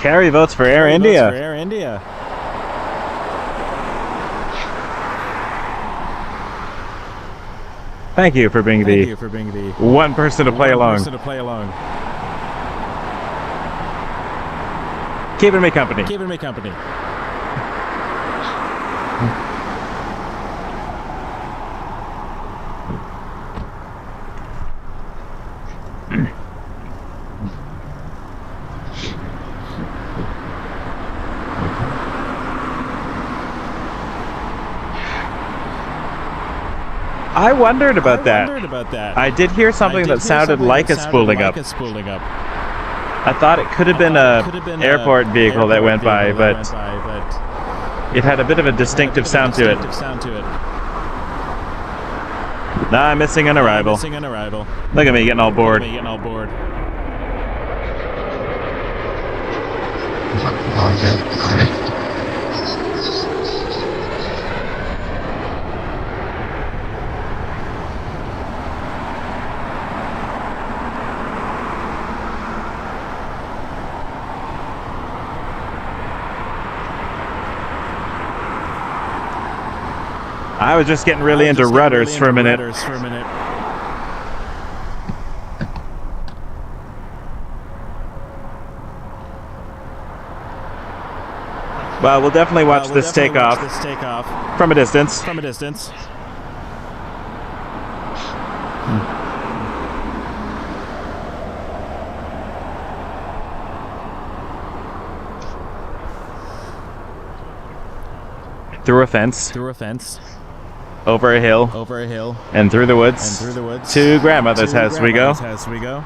Carrie votes for Air India. Thank you for being the one person to play along. Keeping me company. I wondered about that. I did hear something that sounded like a spooling up. I thought it could have been an airport vehicle that went by, but it had a bit of a distinctive sound to it. Nah, I'm missing an arrival. Look at me getting all bored. I was just getting really into rudders for a minute. Well, we'll definitely watch this takeoff from a distance. Through a fence. Over a hill. And through the woods. To grandmother's house we go.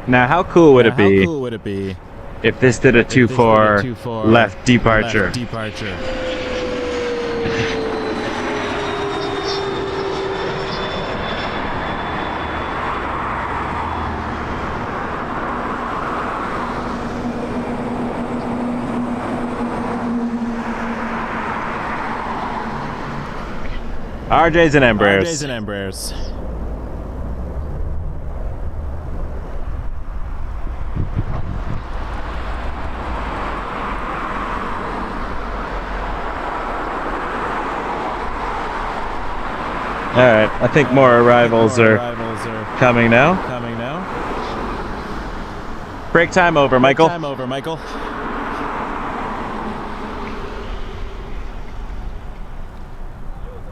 Now, how cool would it be if this did a 2-4 left departure? RJs and Embraers. All right, I think more arrivals are coming now. Break time over, Michael.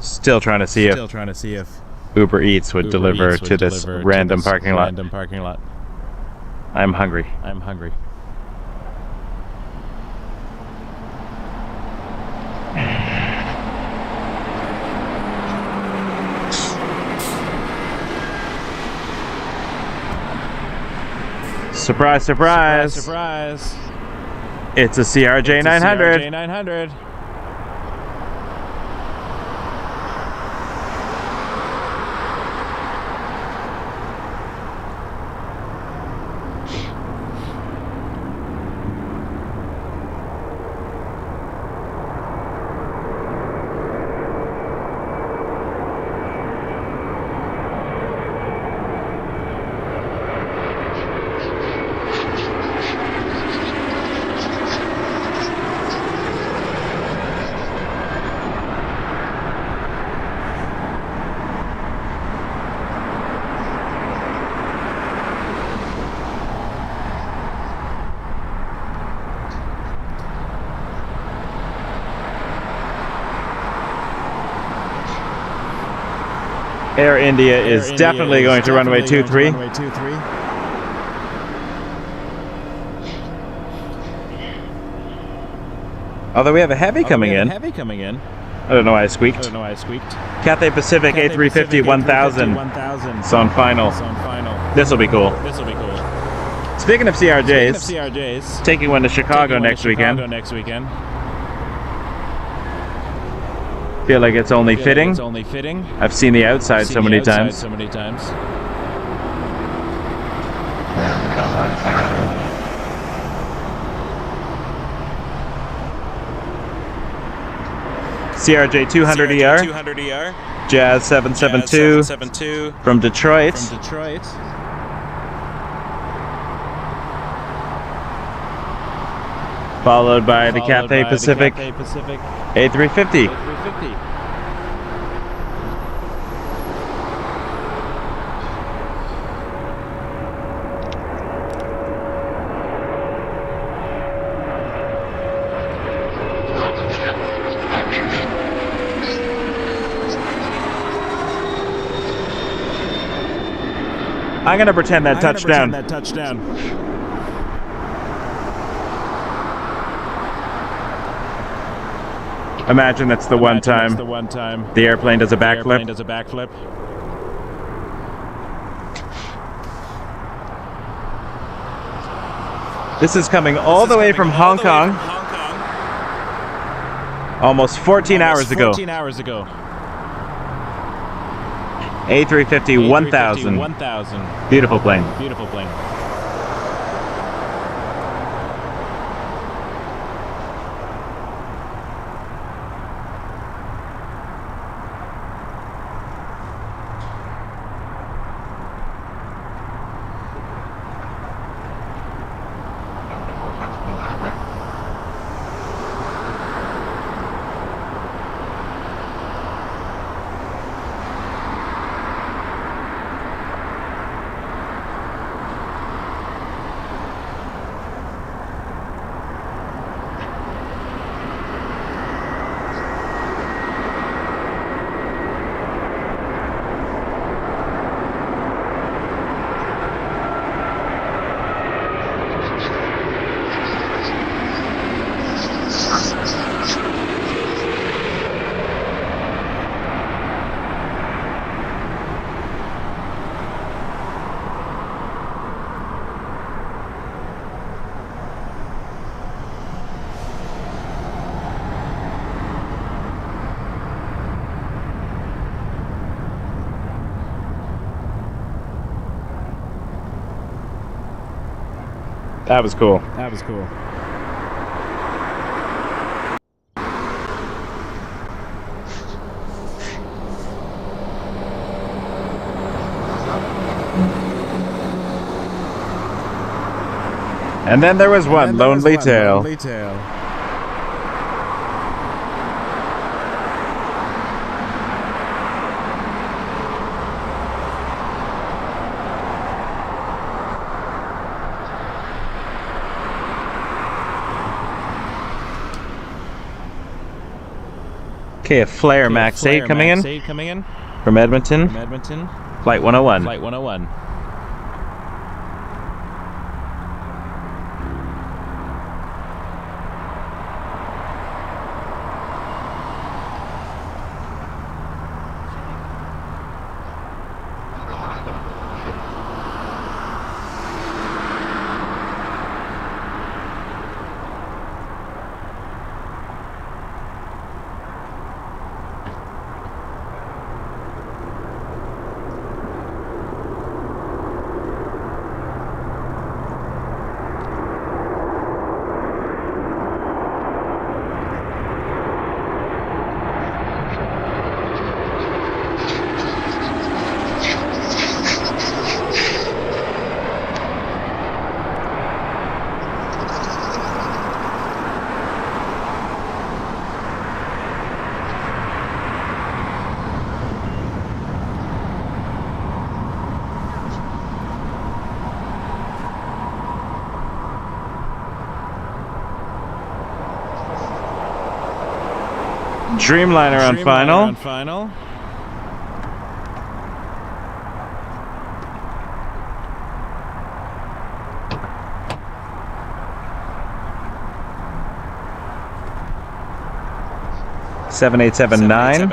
Still trying to see if Uber Eats would deliver to this random parking lot. I'm hungry. Surprise, surprise. It's a CRJ 900. Air India is definitely going to runway 23. Although we have a heavy coming in. I don't know why I squeaked. Cathay Pacific A350 1000. It's on final. This will be cool. Speaking of CRJs, taking one to Chicago next weekend. Feel like it's only fitting. I've seen the outside so many times. CRJ 200ER. 200ER. Jazz 772. 772. From Detroit. From Detroit. Followed by the Cathay Pacific Pacific A350. A350. I'm gonna pretend that touchdown. Imagine that's the one time the airplane does a backflip. This is coming all the way from Hong Kong. Almost 14 hours ago. A350 1000. Beautiful plane. Beautiful plane. That was cool. And then there was one lonely tail. Okay, a Flare Max 8 coming in from Edmonton. Flight 101. Dreamliner on final. Seven eight seven nine.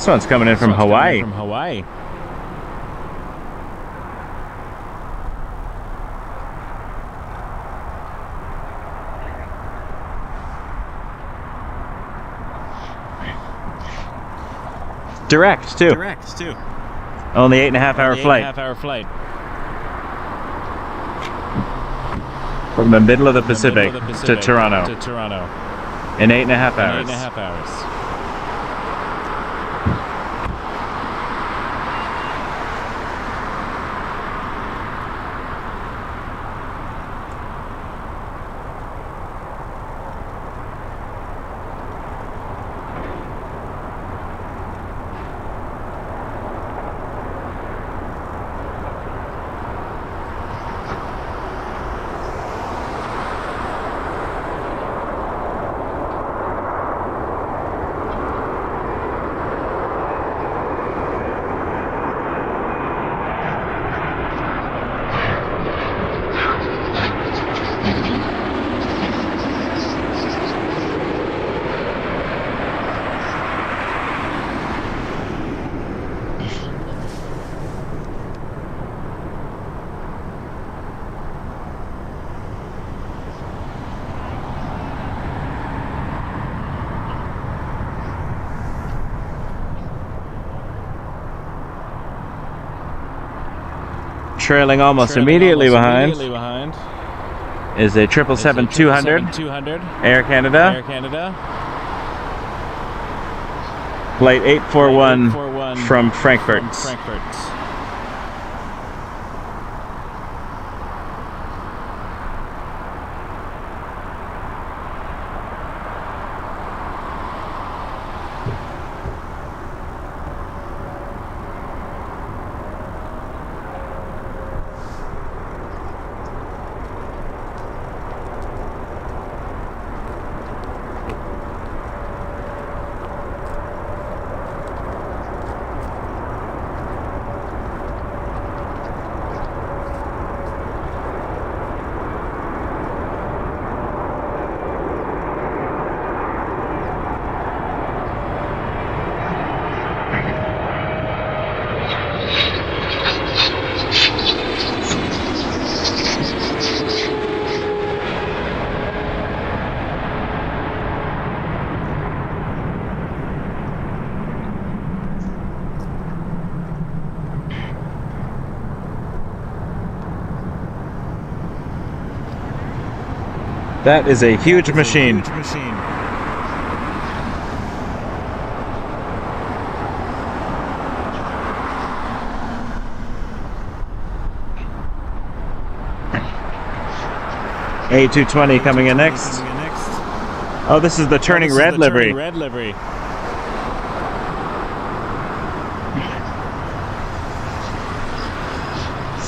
This one's coming in from Hawaii. Direct, too. Direct, too. Only 8.5-hour flight. 8.5-hour flight. From the middle of the Pacific, to Toronto. To Toronto. In 8.5 hours. 8.5 hours. Trailing almost immediately behind is a 777-200 Air Canada. Air Canada. Flight 841 from Frankfurt. That is a huge machine. A220 coming in next. Oh, this is the turning red livery.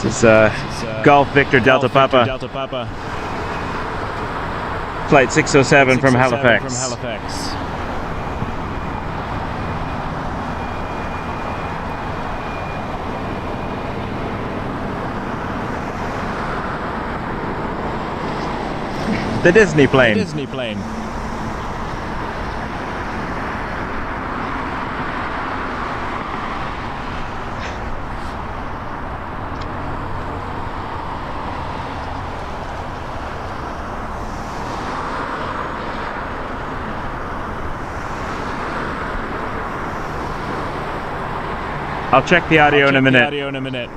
This is Golf Victor Delta Papa. Flight 607 from Halifax. The Disney plane. I'll check the audio in a minute.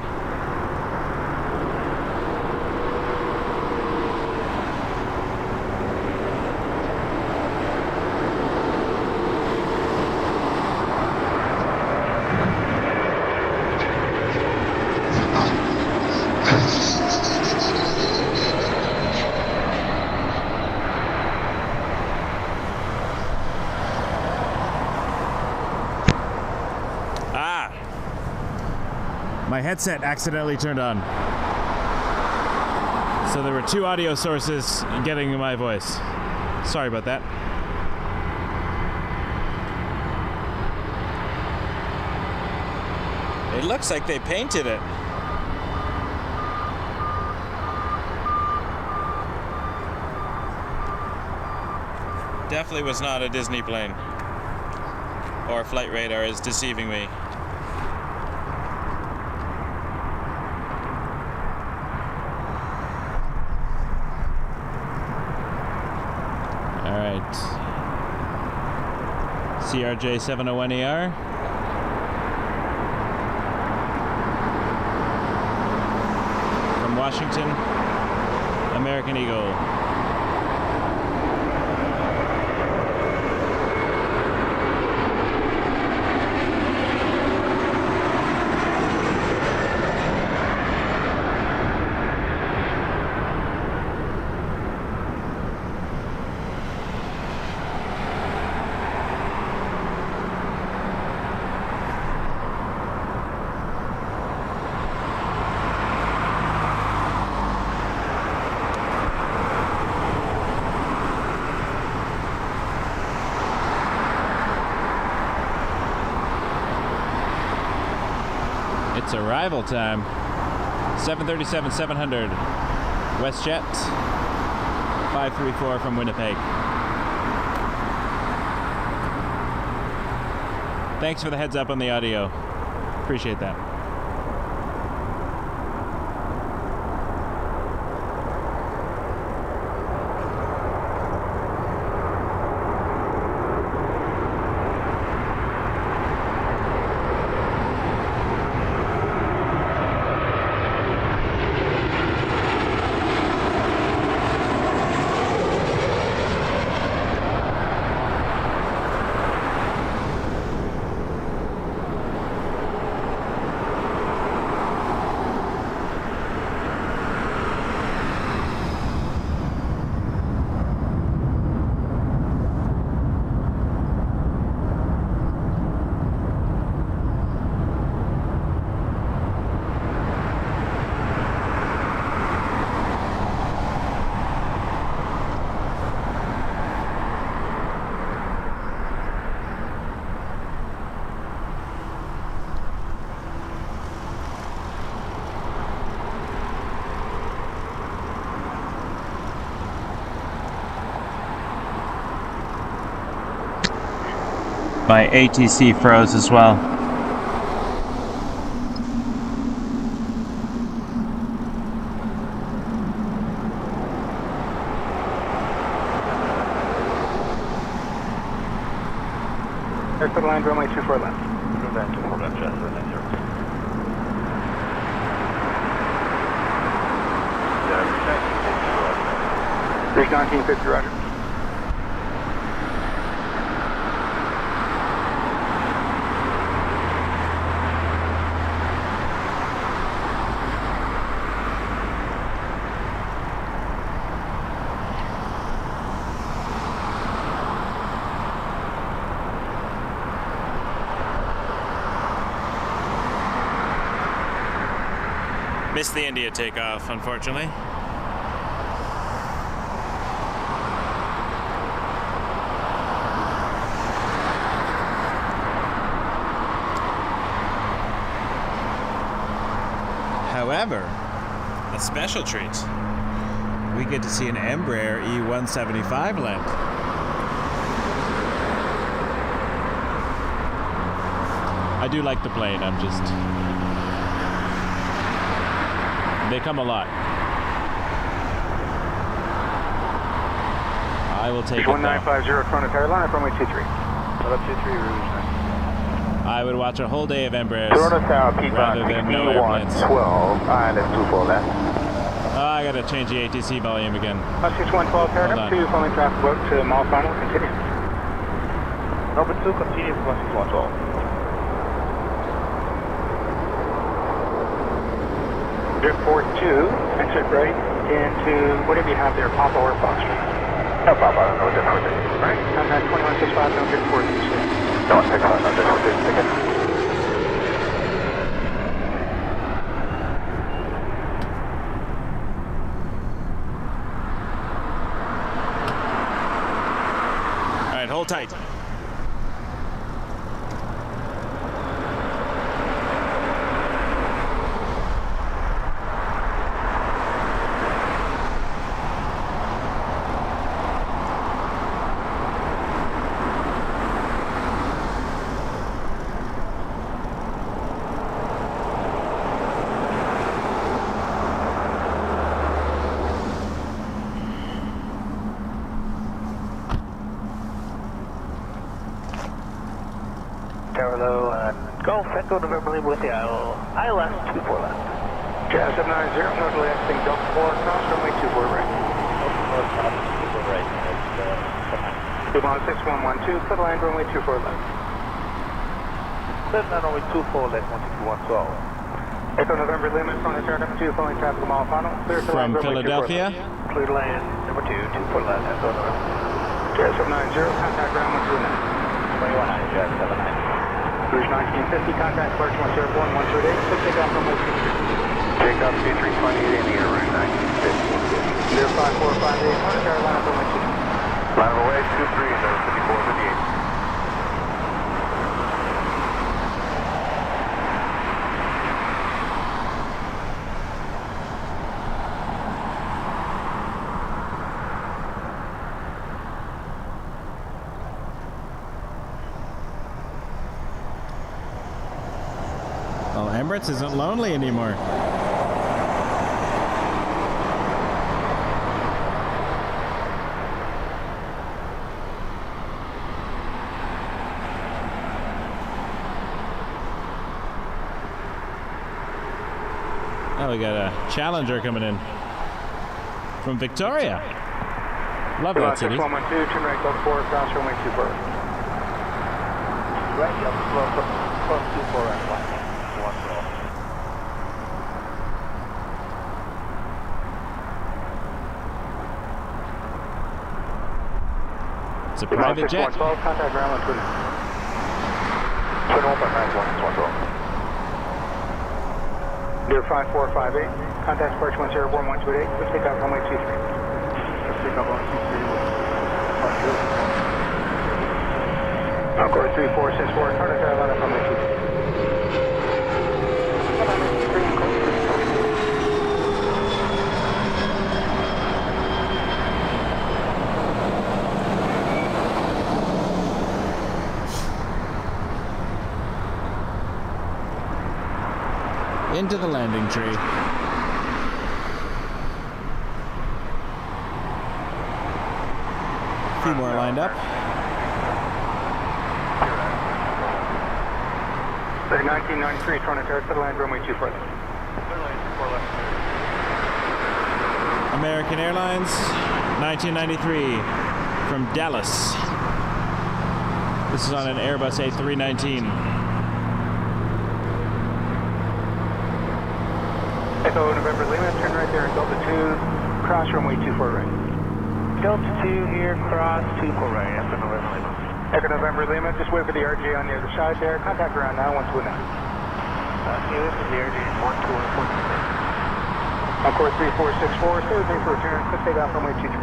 My headset accidentally turned on. So there were two audio sources getting my voice. Sorry about that. It looks like they painted it. Definitely was not a Disney plane. Or flight radar is deceiving me. Alright. CRJ 701AR. Washington, American Eagle. It's arrival time. 737-700. WestJet 534 from Winnipeg. Thanks for the heads up on the audio. Appreciate that. My ATC froze as well. Airport line, runway 24 left. Runway 24 left, just 90. 1950, roger. Missed the India takeoff, unfortunately. However, a special treat. We get to see an Embraer E175 land. I do like the plane, I'm just... They come a lot. I will take it. 1950 Chrono Airline, runway 23. Up 23, Rouge. I would watch a whole day of Embraers Toronto South, rather than no airplanes. 6112, island 24 left. Oh, I gotta change the ATC volume again. 6112, paragraph 2, following traffic boat to mall final, continue. Number 2, continue for 6112. Drift 42, exit right into whatever you have there, Papa or Foxtrot. No, Papa, no, different. Alright, contact 2165, no drift 42. No, take on, no, this ticket. Alright, hold tight. Tower low and Golf, Echo November Lima with the ILS 24 left. Jazz 790, no delay, exiting Delta 4, cross runway 24 right. Dumont 6112, clear line runway 24 left. Clear line runway 24 left, 16112. Echo November Lima, phone turn number 2, following traffic mile final. Clear to line From runway 24 Philadelphia. left. Clear line number 2, 24 left, Echo November. Jazz 790, contact ground 129. 219, Jazz 790. Rouge 1950, contact Birch 101, 128, please take off runway 23. Take off 2328 in the air, right 1950. 05458, contact airline runway 23. Line of away, 23, and 5458. Well, Emirates isn't lonely anymore. Oh, we got a Challenger coming in from Victoria. Love that city. 6112, turn right, Delta 4, cross runway 24. Right, Delta 4, cross 24 and 1. It's a private jet. 6112, contact ground 120. 05458, contact Birch 101, 128, please take off runway 23. Let's take off runway 23. Encore 3464, contact airline runway 23. Into the landing tree. A few more lined up. 1993, Toronto Tower, clear line runway 24 left. American Airlines, 1993, from Dallas. This is on an Airbus A319. Echo November Lima, turn right there at Delta 2, cross runway 24 right. Delta 2 here, cross 24 right, Echo November Lima. Echo November Lima, just wait for the RJ on the other side there, contact ground now, 129. Here is the RJ 124. Encore 3464, stay with me for return, let's take off runway 23.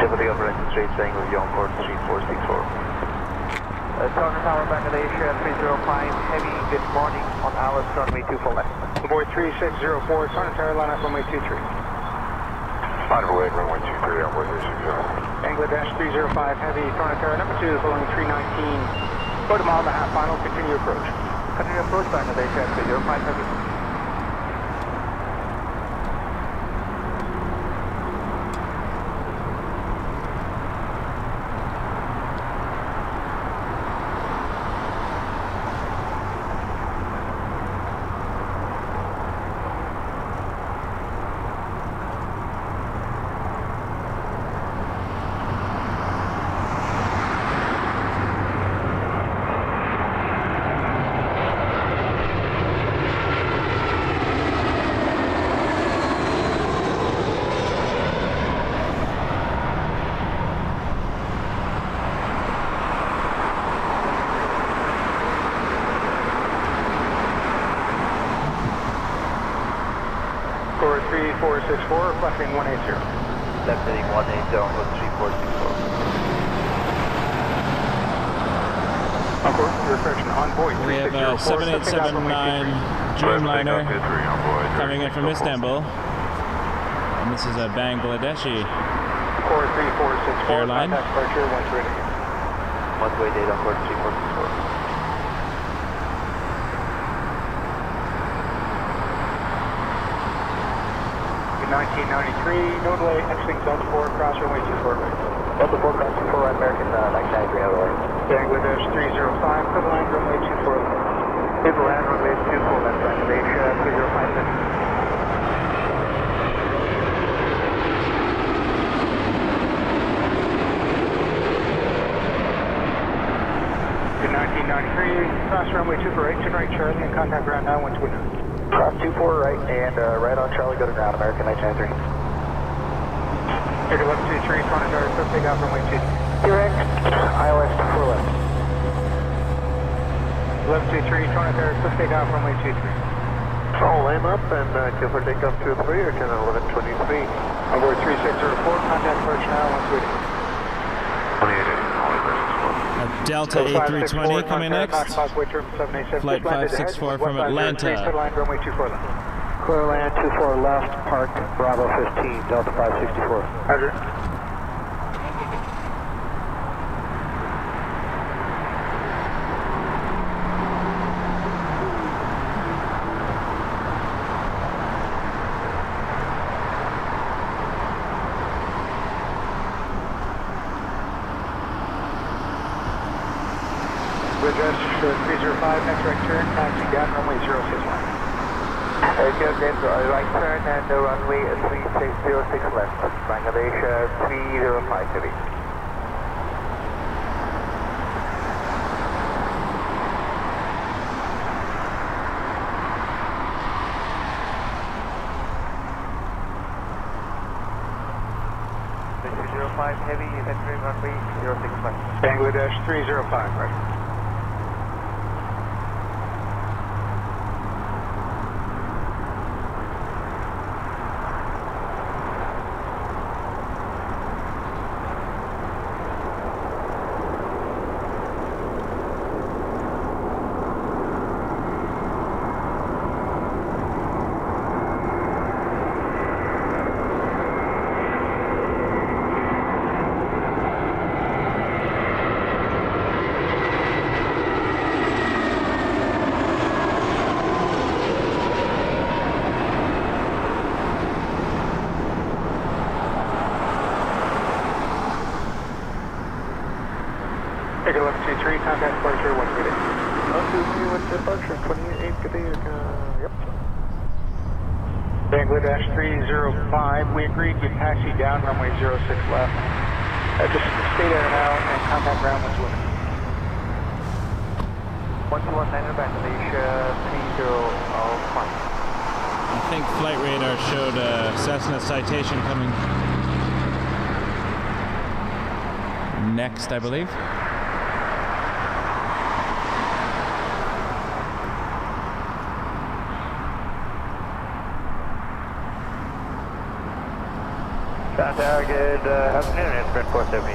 Typically operating straight, staying with you on course 3464. Toronto Tower, Bangladesh, 305, heavy, good morning on Alice, runway 24 left. Board 3604, Toronto Tower, line up runway 23. Line of away, runway 23, on board 360. Bangladesh 305, heavy, Toronto Tower, number 2, following 319. About a mile and a half final, continue approach. Continue approach, Bangladesh, 305, heavy. Score 3464, requesting 180. Left heading 180 on course 3464. Encore, refrection on board We have a 7879 Dreamliner coming in from Istanbul. And this is a Bangladeshi Core 3464, airline. contact departure 128. One-way date on course 3464. 1993, no delay, exiting Delta 4, cross runway 24 right. Delta 4, cross 24 right, American, like Niagara Airlines. Bangladesh 305, clear line runway 24 left. Clear line runway 24 left, Bangladesh, 305 left. runway 24 right, turn right Charlie and contact ground now 129. Cross 24 right and right on Charlie, go to ground, American 993. Take a left 23, Planespotting, so take off runway 23. Direct, ILS 24 left. Left 23, Planespotting, so take off runway 23. All lane up and give for takeoff 23 or channel 1123. Onboard 3604, contact approach now 128. A Delta A320 coming next. Flight 564 from Atlanta. Clear land 24 left, park Bravo 15, Delta 564. Roger. Address 305, next right turn, taxi down runway 061. Right turn and runway 3606 left, Bangladesh 305 heavy. Heavy is entering runway 065. Bangladesh 305, right. Take a left 23, contact departure 128. 123, what's departure? 28, Cathay, yep. Bangladesh 305, we agreed you taxi down runway 06 left. Just stay there now and contact ground 128. 119 Bangladesh 3005. I think flight radar showed a Cessna Citation coming next, I believe. Tower, good afternoon, Inspect 473,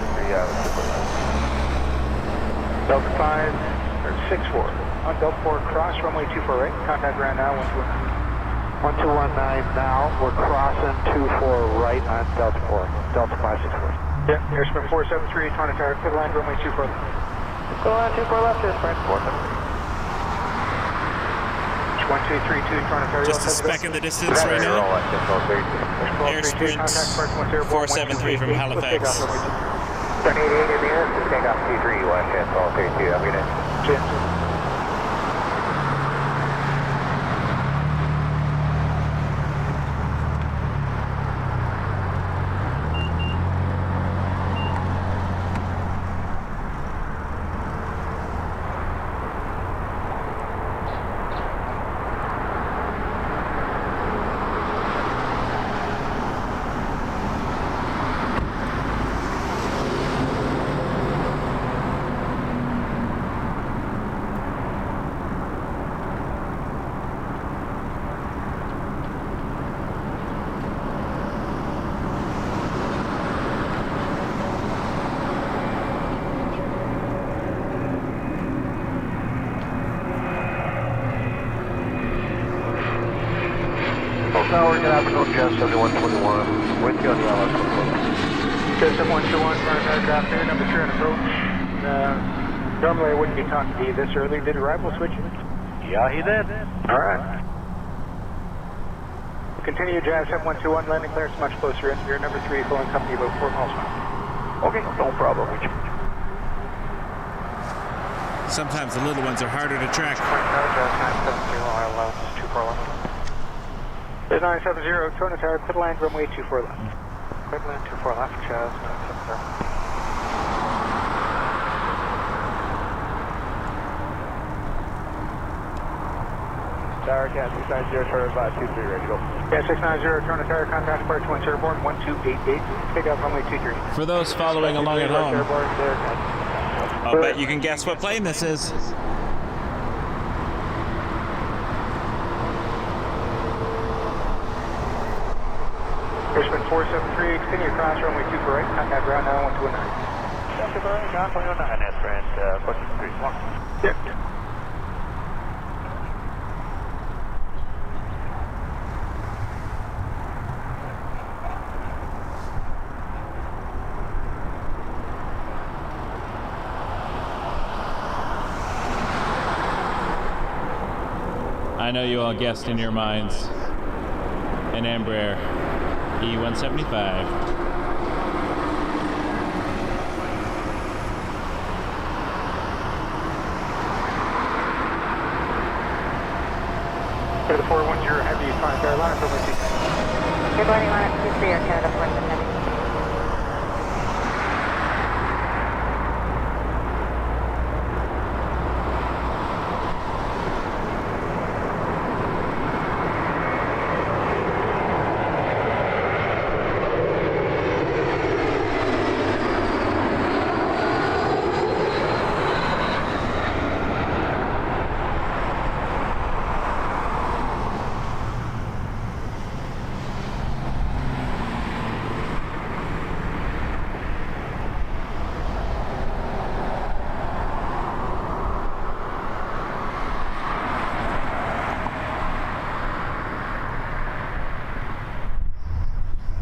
Delta 5, or 64. On Delta 4, cross runway 24 right, contact ground now 129. 1219 now, we're crossing 24 right on Delta 4, Delta 564. Yeah, Airspeed 473, Tower, clear line runway 24 left. Go on 24 left, Airspeed 473. 1232, Tower. Just a speck in the distance right now. Airsprint 473 from Halifax. 1088 in the air, take off T3, WestJet 1232, have a good day. Cheers. Tower, good afternoon, Jet 7121. With you on the LS. Jet 7121, Planespotting, good afternoon, number 3 on approach. Normally I wouldn't be talking to you this early. Did arrival switch? Yeah, he did. Alright. Continue, Jazz 7121, landing clearance much closer in. You're number 3, flowing company about 4 miles now. Okay, no problem. Sometimes the little ones are harder to track. Jazz 970, ILS 24 left. 970, Tower, quit land runway 24 left. Quit land 24 left, Jazz 970. Tower, Cat 690, turn 523, ready to go. Cat 690, turn to tower, contact approach 1 airborne, 1288, take off runway 23. For those following along at home, Airborne, there, I'll bet you can guess what plane this is. Pearson 473, continue across runway 248, contact ground now 1219. Delta Burn, ground 119, Esperance, 463, long. Yep. I know you all guessed in your minds an Embraer E175. For the 410 heavy, contact airline from which Good morning, line 23, Air Canada, Porter, heavy.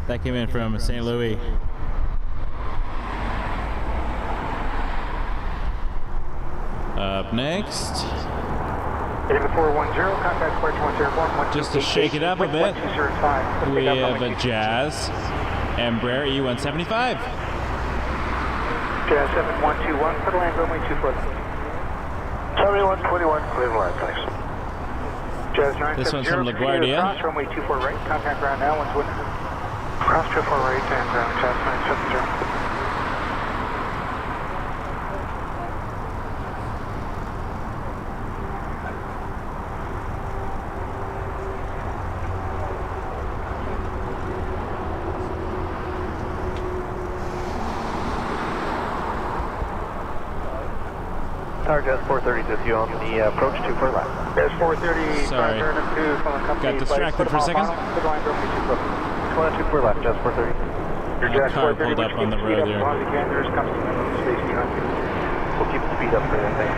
That came in from St. Louis. Up next, David 410, contact approach 1 airborne, just to shake it up a bit, we have a Jazz Embraer E175. Jazz 7121, put a land runway 24. 7121, clear the line, thanks. Jazz 970, This one's from LaGuardia. Cross runway 24 right, contact ground now 120. Cross 24 right and Jazz 970. Tower Jazz 430 with you on the approach 24 left. Jazz 430, Sorry. Got distracted for a second. 24 left, Jazz 430. Your A Jazz car 430, pulled up on the road there. There's customer space behind you. We'll keep the speed up for you, thanks.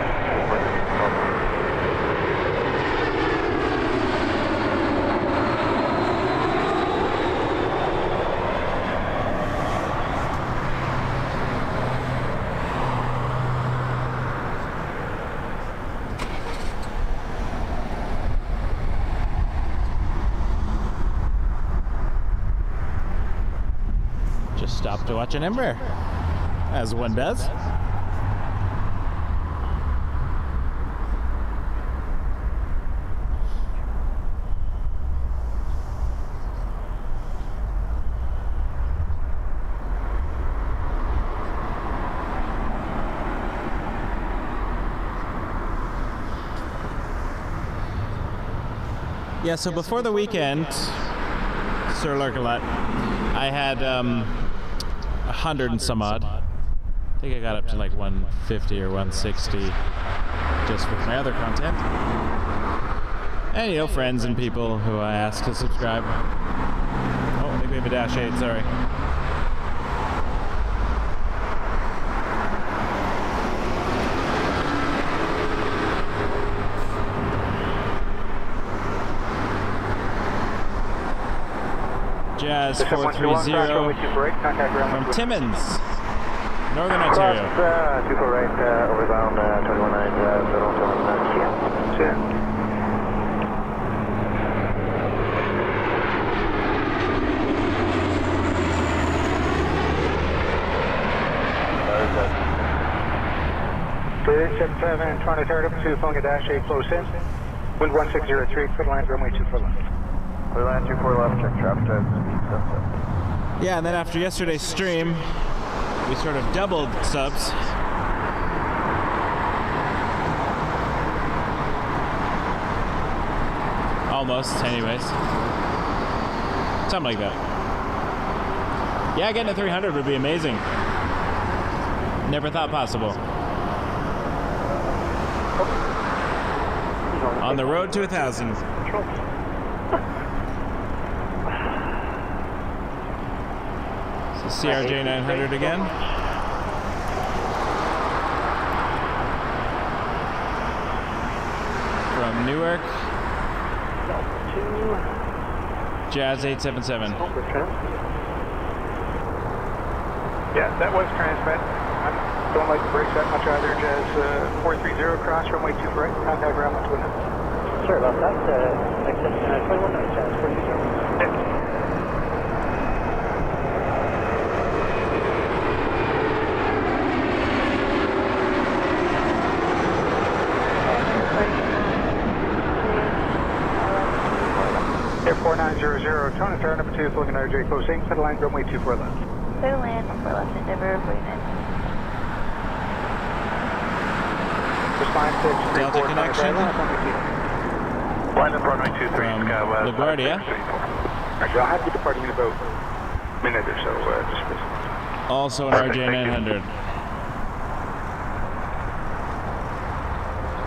Just stopped to watch an Embraer, as one does. Yeah, so before the weekend, Sir Lurkalot, I had 100 and some odd. I think I got up to like 150 or 160 just with my other content. And, you know, friends and people who I asked to subscribe. Oh, I think we have a Dash 8, sorry. Jazz 430 from Timmins, Northern Ontario. 24 right, overbound 219, yeah. Good, 77, trying to turn up to phone a Dash 8 close in. Wind 1603, clear line runway 24 left. Clear line 24 left, check traffic type, speed sunset. Yeah, and then after yesterday's stream, we sort of doubled subs. almost, anyways. Something like that. Yeah, getting a 300 would be amazing. Never thought possible. On the road to 1,000. So CRJ 900 again. From Newark. Jazz 877. Yeah, that was Transat. I don't like the brakes that much either. Jazz 430 cross runway 2 right. Contact ground 129. Sorry about that. Exit 21 Jazz 430. Air 4900, Tony Tower number 2, looking at RJ close 8, center line, runway 24 left. Clear land, 4 left, Endeavour, 49. Just line 6, Delta connection. Line up runway 23, From LaGuardia. Alright, I'll have you departing in about a minute or so, just Also an RJ 900.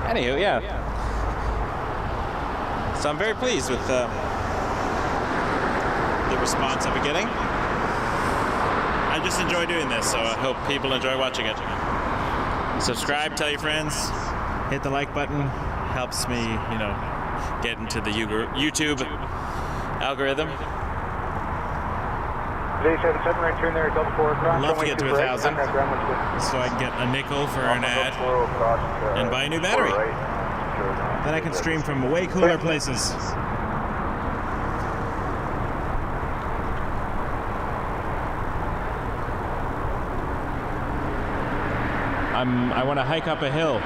Anywho, yeah. So I'm very pleased with the response I've been getting. I just enjoy doing this, so I hope people enjoy watching it. Subscribe, tell your friends, hit the like button. Helps me, you know, get into the YouTube algorithm. 877, right turn there, double 4 across. Love to get to 1,000, so I can get a nickel for an ad and buy a new battery. Then I can stream from way cooler places. I want to hike up a hill.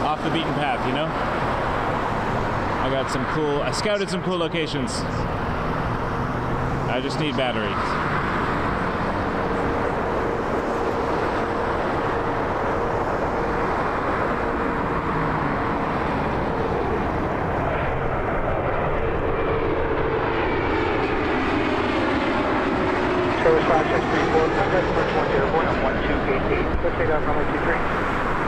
Off the beaten path, you know? I scouted some cool locations. I just need batteries. Service 5634, contact approach 1 airborne on 1288. Let's take off runway 23.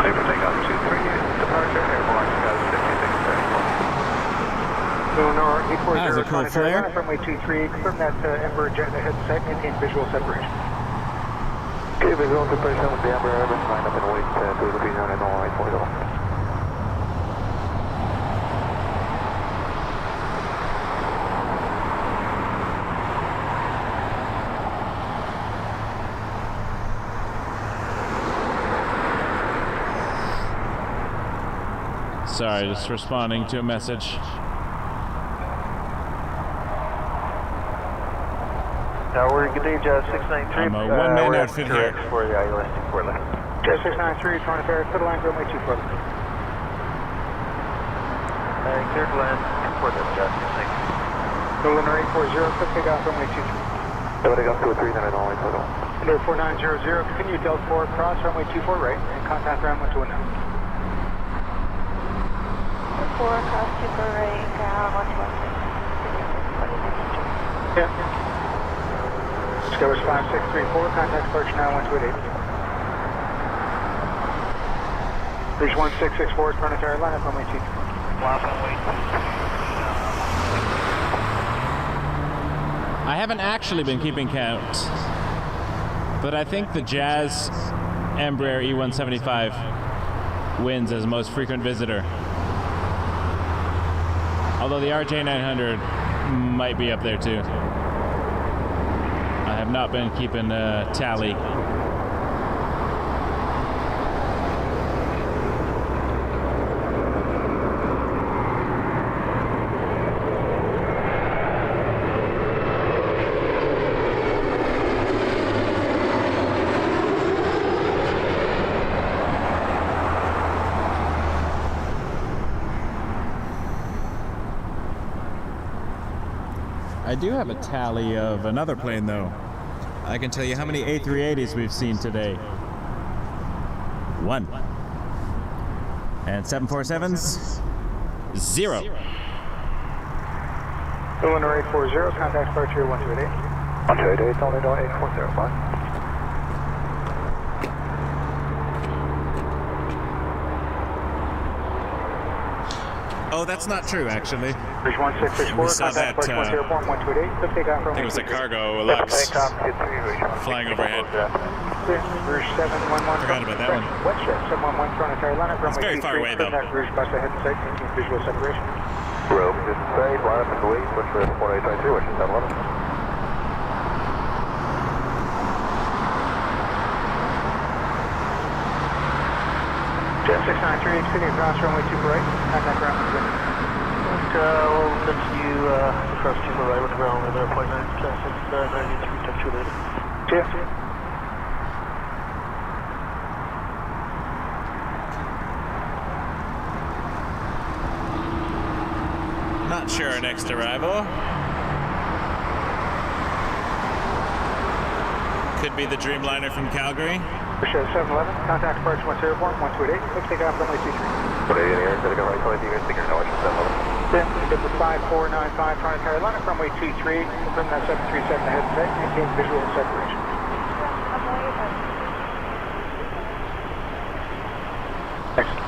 Clear for takeoff 23, departure airborne, 5634. Lunar 840, that was a cool flare. Runway 23, confirm that Emirates jet ahead sight, maintain visual separation. Okay, visual separation with the Emirates, line up and wait to the green on and all right, 40. Sorry, just responding to a message. Tower, good day, Jazz 693. I'm a one-man outfit here. For the ILS 24 left. Jazz 693, trying to ferry, clear line, runway 24 left. Clear to land, 24 left, Jazz 693. Lunar 840, quick takeoff, runway 23. Loading up to a 300 all right, total. Air 4900, continue Delta 4, cross runway 24 right, and contact ground 121. 4 across 24 right, ground 121. Yeah. SkyWest 5634, contact approach now 128. Bridge 1664, planetary line up runway 23. I haven't actually been keeping count, but I think the Jazz Embraer E175 wins as most frequent visitor. Although the RJ 900 might be up there too. I have not been keeping a tally. I do have a tally of another plane though. I can tell you how many A380s we've seen today. 1. And 747s? Lunar 840, contact departure 128. 128, only 840, bye. Oh, that's not true, actually. Bridge 1664, We saw contact that, departure 128, lift takeoff I from think it was a 123. cargo Lux Takeoff, flying overhead. Rouge 711. Forgot about that one. WestJet 711, Toronto Carolina, It's very far away, though. Rouge bus ahead in sight, making visual separation. Rogue, just say, line up in Kuwait, switch for 4823, which is 711. Jet 693, extending across runway 2 right, contact ground with wind. We'll send you across 2 right with the ground with 0.9, 693, touch you later. Cheers. Not sure our next arrival. Could be the Dreamliner from Calgary. Appreciate 711, contact departure 101, 128, let's take off runway 23. What are you in here? Take off right 20, you're thinking, no, it's 711. Then, get the 5495, Toronto Carolina, runway 23, confirm that 737 ahead in sight, maintain visual separation. Excellent.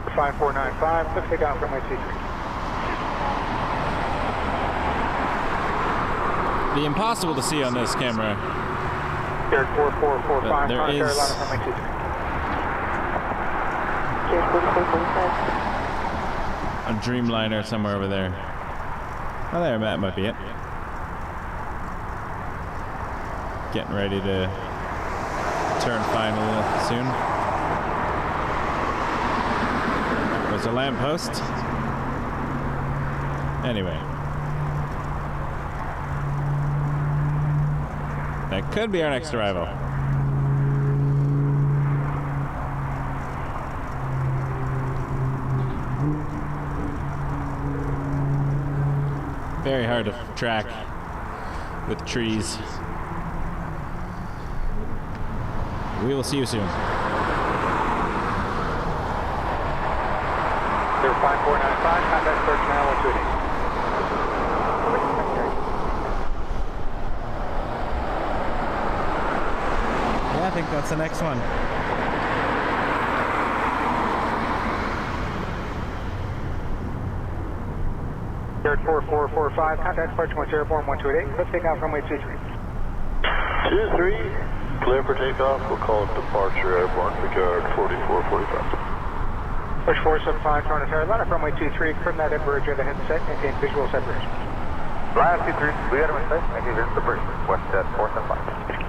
For 5495, let's take off runway 23. The impossible to see on this camera. Air 4445, There Toronto is- Carolina, runway 23. A Dreamliner somewhere over there. Oh, there, that might be it. Getting ready to turn final soon. There's a lamppost. Anyway. That could be our next arrival. Very hard to track with trees. We will see you soon. Air 5495, contact departure now 128. Yeah, I think that's the next one. Air 4445, contact departure once airborne 128. Let's take off runway 23. 23, clear for takeoff. We'll call it departure airborne for guard 4445. Push 475, Toronto Carolina, runway 23. Confirm that Emirates ahead in sight, maintain visual separation. Last 23, we got him in sight. Thank you, here's the bridge. WestJet 475.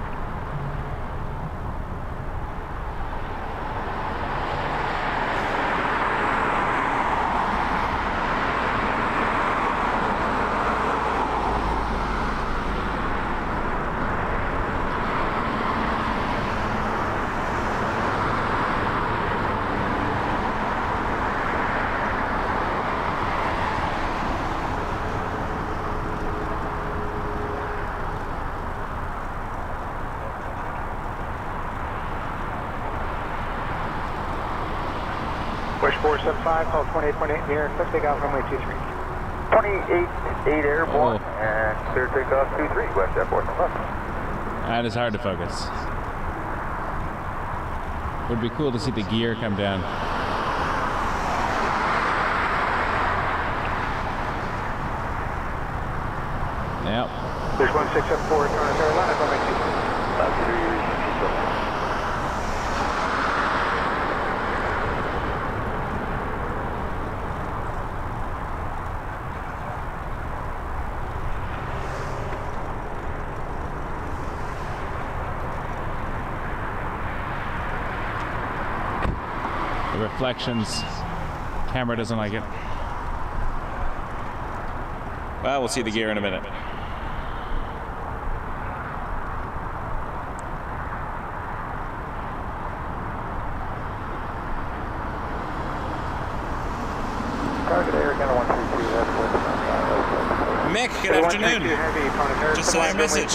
Push 475, call 28.8 in the air. Let's take off runway 23. 28, airborne, and clear takeoff 23, WestJet 475. That is hard to focus. Would be cool to see the gear come down. Yep. There's 1674, Toronto Carolina, runway 23. The reflections, camera doesn't like it. Well, we'll see the gear in a minute. Target Air Canada 132, that's Mick, good afternoon. Just saw your message.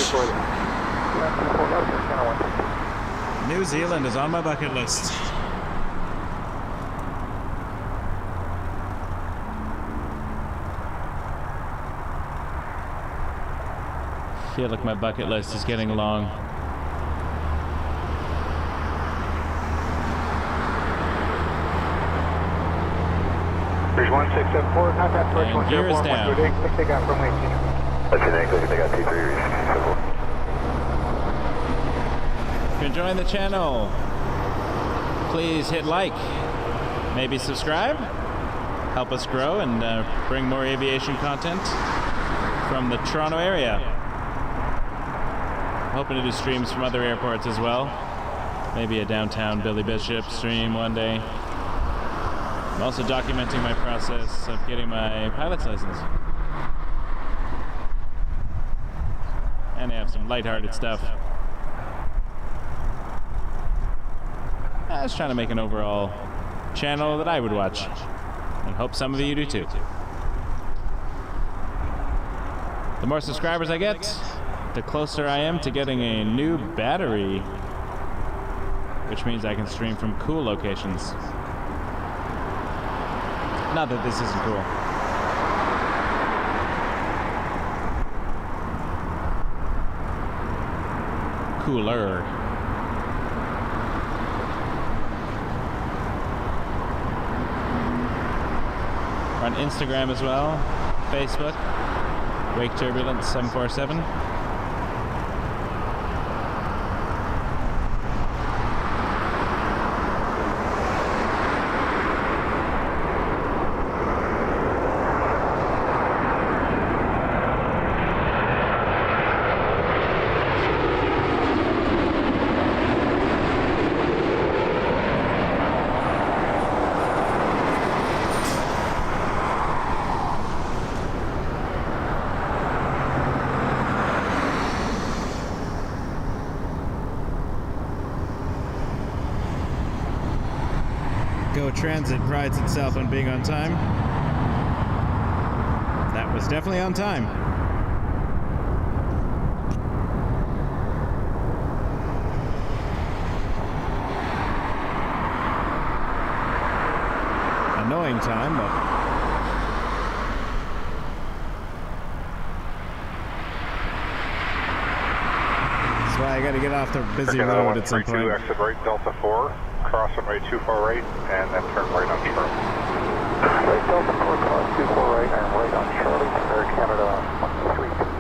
New Zealand is on my bucket list. I feel like my bucket list is getting long. Bridge 1674, contact Bridge And gear is down. 104, looks they got from 18. That's an angle, they got T3 civil. If you're enjoying the channel, please hit like, maybe subscribe, help us grow and bring more aviation content from the Toronto area. I'm hoping to do streams from other airports as well. Maybe a downtown Billy Bishop stream one day. I'm also documenting my process of getting my pilot's license. And I have some lighthearted stuff. I was trying to make an overall channel that I would watch, and hope some of you do too. The more subscribers I get, the closer I am to getting a new battery, which means I can stream from cool locations. Not that this isn't cool. Cooler. We're on Instagram as well, Facebook, Wake Turbulence 747. Transit prides itself on being on time. That was definitely on time. Annoying time, but that's why I gotta get off the busy road at some point. Exit right, Delta 4. Cross runway 24 right, and then turn right on Charlie. Right, Delta 4, cross 24 right, and right on Charlie, Air Canada 132.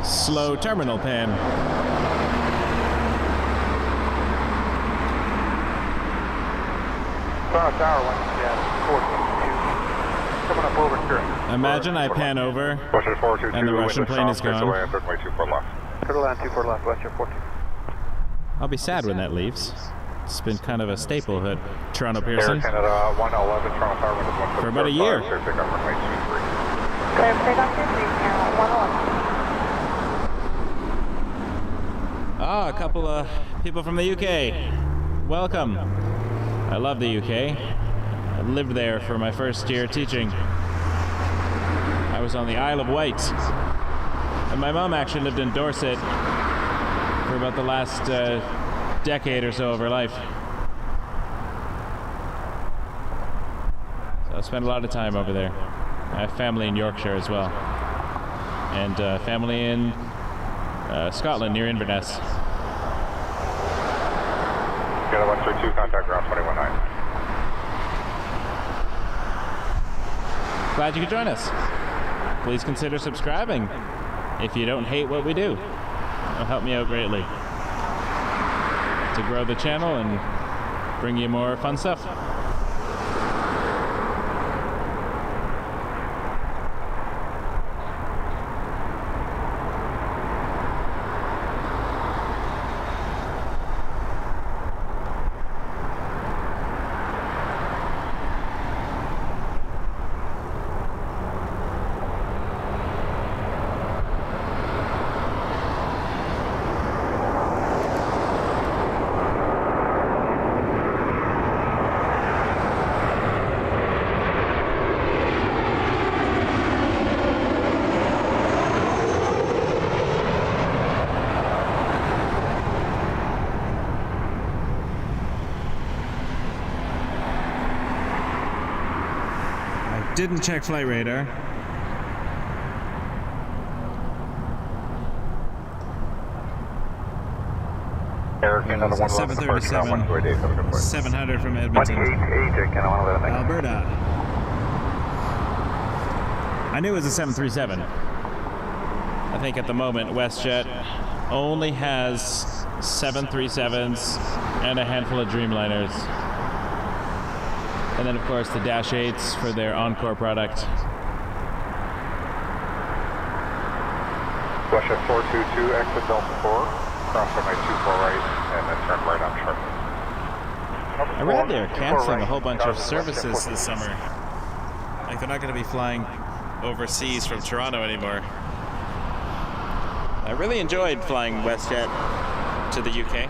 Slow terminal pan. Tower 1, coming up over here. Imagine I pan over and the Russian plane is gone. Turn land 24 left, WestJet 14. I'll be sad when that leaves. It's been kind of a staple at Toronto Pearson. Air Canada 111, Toronto Tower windows 175. For about a year. Clear takeoff runway 23. Clear takeoff 111. Ah, a couple of people from the UK. Welcome. I love the UK. I lived there for my first year teaching. I was on the Isle of Wight. And my mom actually lived in Dorset for about the last decade or so of her life. So I spent a lot of time over there. I have family in Yorkshire as well. And family in Scotland, near Inverness. Got a 132, contact ground 21-9. Glad you could join us. Please consider subscribing if you don't hate what we do. It'll help me out greatly to grow the channel and bring you more fun stuff. Didn't check flight radar. Air Canada 737, 700 from Edmonton, Alberta. I knew it was a 737. I think at the moment WestJet only has 737s and a handful of Dreamliners. And then, of course, the Dash 8s for their Encore product. WestJet 422, exit Delta 4, cross runway 24 right, and then turn right on sharp. I read they're canceling a whole bunch of services this summer. Like, they're not going to be flying overseas from Toronto anymore. I really enjoyed flying WestJet to the UK.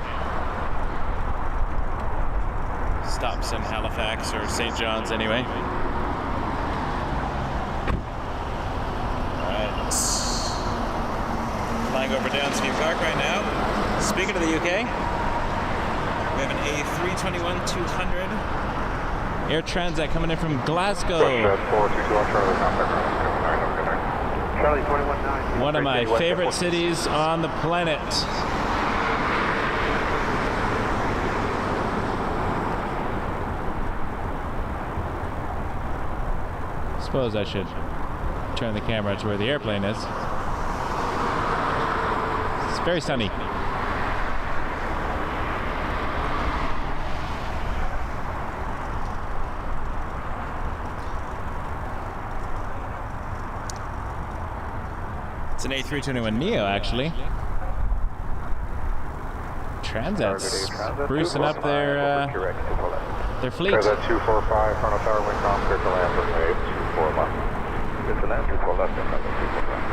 Stops in Halifax or St. John's anyway. Alright. Flying over Downsview Park right now. Speaking of the UK, we have an A321-200 Air Transat coming in from Glasgow. One of my favorite cities on the planet. Suppose I should turn the camera to where the airplane is. It's very sunny. It's an A321neo, actually. Transat's sprucing up their fleet. Transat 245, front of tower, wind calm, clear to land, runway 24 left. Clear to land, 24 left, and runway 24 left.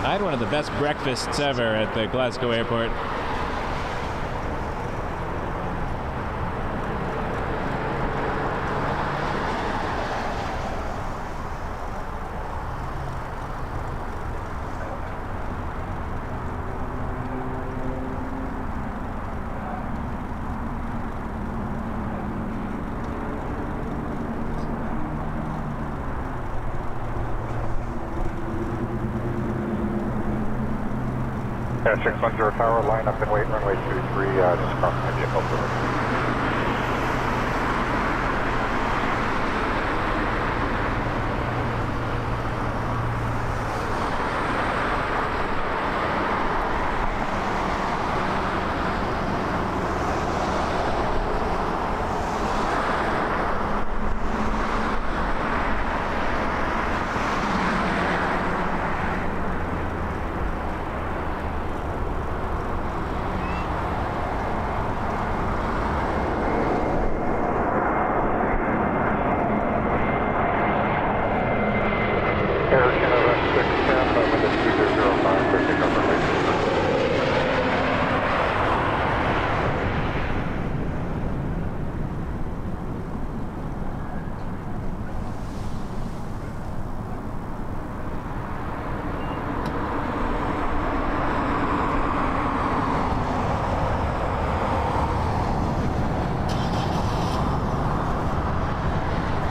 I had one of the best breakfasts ever at the Glasgow airport. Yeah, 610 tower, line up and wait, runway 23, just cross my vehicle.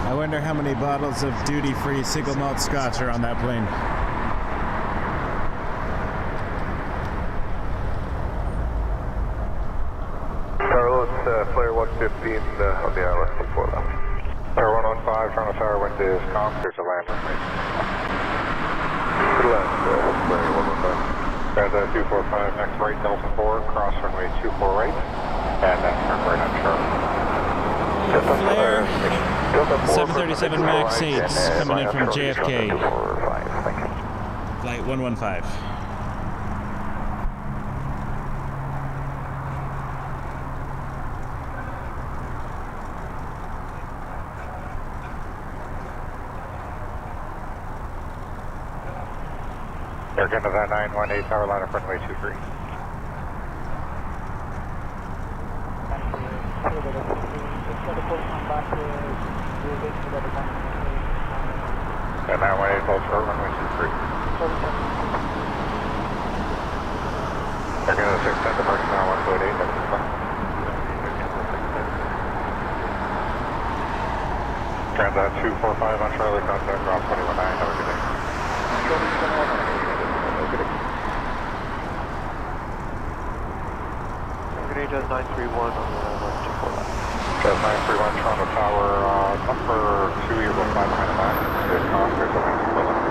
I wonder how many bottles of duty-free single malt scotch are on that plane. flare 115 on the hour, 4 left. Flare 115, trying to tower wind is calm, there's a land on me. To the left, flare 115. Transat 245, next right, Delta 4, cross runway 24 right, and then turn right on Flare 737 MAX 8s coming in from JFK. Flight 115. Air Canada 918, tower line up runway 23. And 918, hold short, runway 23. Air Canada 610, departure now 128, that's fine. Transat 245 on Charlie, contact ground 219, have a good day. Jazz 931 on the 124 left. Jazz 931, Toronto Tower, number 2, you're going 5 behind the line. Good calm, there's a wind to left.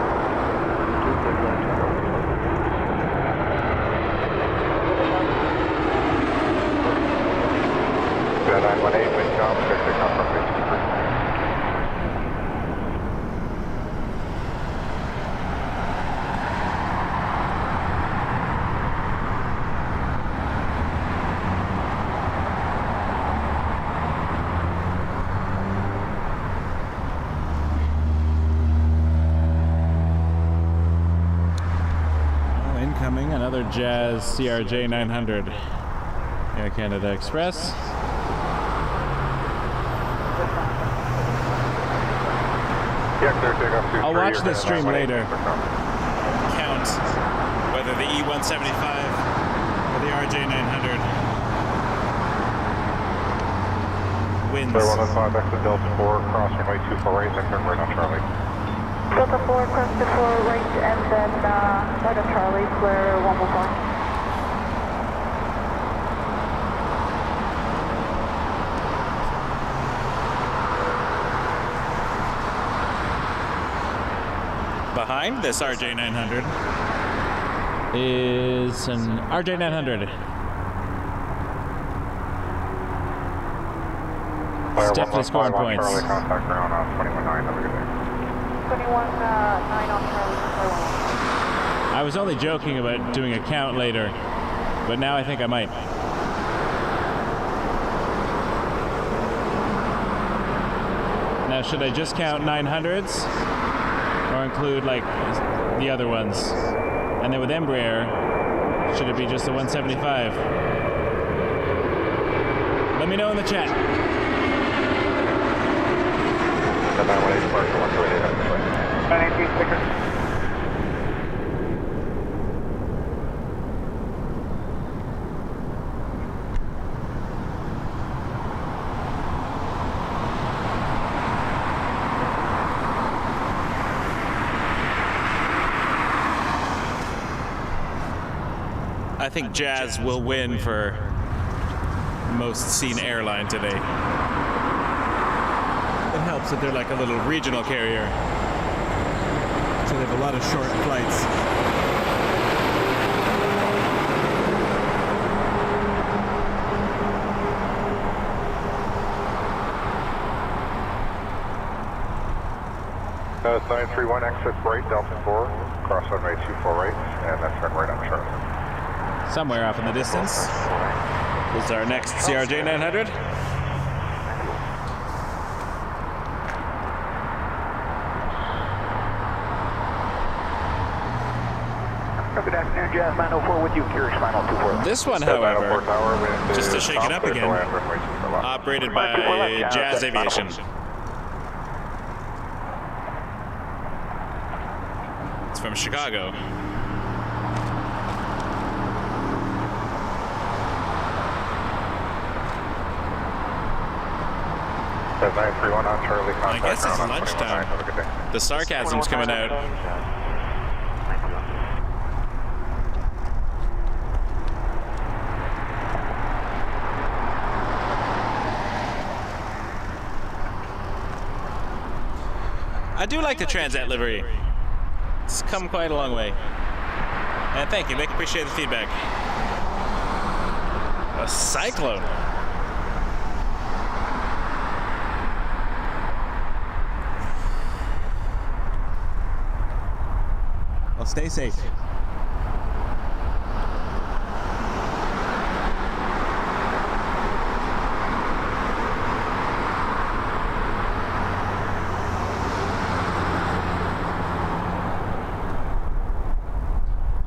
Jazz 918, wind calm, there's a calm from 53. Another Jazz CRJ 900 Air Canada Express. I'll watch this stream later. Count whether the E175 or the RJ 900 wins. Clear 115, exit Delta 4, cross runway 248, then turn right on Charlie. Delta 4, cross to 4 right, and then right on Charlie, clear 115. Behind this RJ 900 is an RJ 900. It's definitely scoring points. Charlie, contact ground on 21-9, have a good day. 21-9 on Charlie, clear 115. I was only joking about doing a count later, but now I think I might. Now, should I just count 900s? Or include, like, the other ones? And then with Embraer, should it be just the 175? Let me know in the chat. The 918 departure 128, have a good day. 918 sticker. I think Jazz will win for most seen airline today. It helps that they're like a little regional carrier, so they have a lot of short flights. That's 931, exit right, Delta 4, cross runway 24 right, and then turn right on Charlie. Somewhere off in the distance is our next CRJ 900. Good afternoon, Jazz 904 with you, Curious Final 24. This one, however, just to shake it up again, operated by Jazz Aviation. It's from Chicago. That's 931 on Charlie, I contact guess it's ground on lunchtime. 21-9, have a good day. The sarcasm's coming out. I do like the Transat livery. It's come quite a long way. And thank you, Mick. Appreciate the feedback. A cyclone. Well, stay safe.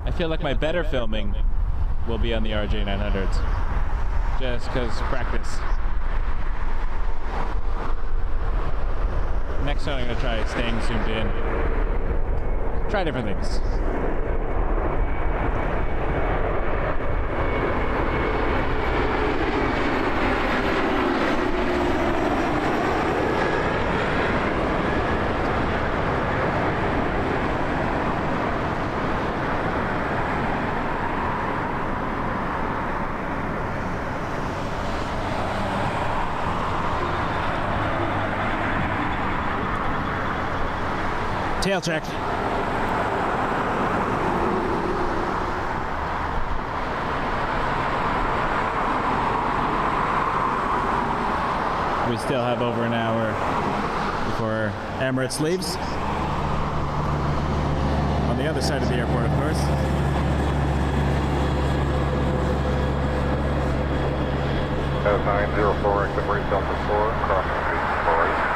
I feel like my better filming will be on the RJ900s. Just because practice. Next time I'm going to try staying zoomed in. Try different things. Tail check. We still have over an hour before Emirates leaves. On the other side of the airport, of course. As 904, exit rate Delta 4, crossing 4 right.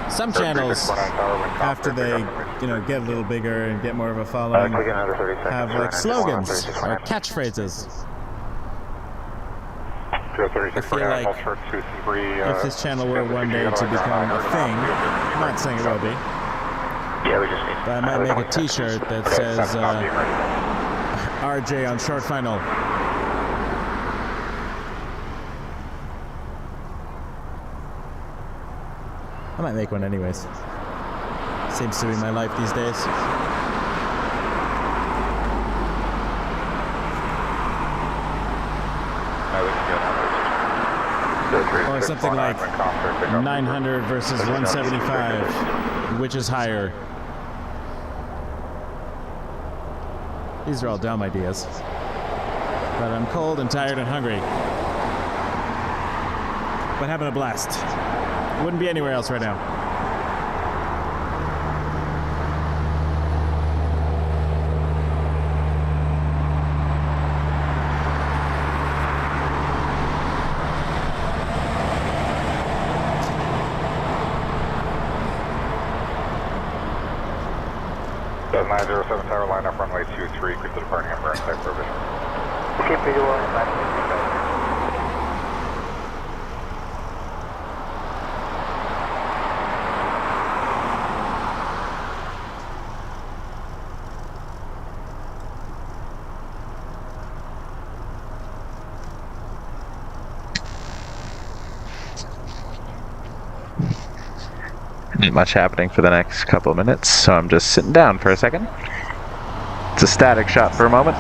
Some channels, after they, get a little bigger and get more of a following, have like slogans or catchphrases. I feel like if this channel were one day to become a thing, I'm not saying it will be, but I might make a t-shirt that says RJ on short final. I might make one anyways. Seems to be my life these days. Or something like 900 versus 175, which is higher? These are all dumb ideas. But I'm cold and tired and hungry. But having a blast. Wouldn't be anywhere else right now. Does 907 tower line up runway 23, clear to departing Emirates type provision. Okay, pretty well. Not much happening for the next couple of minutes, so I'm just sitting down for a second. It's a static shot for a moment.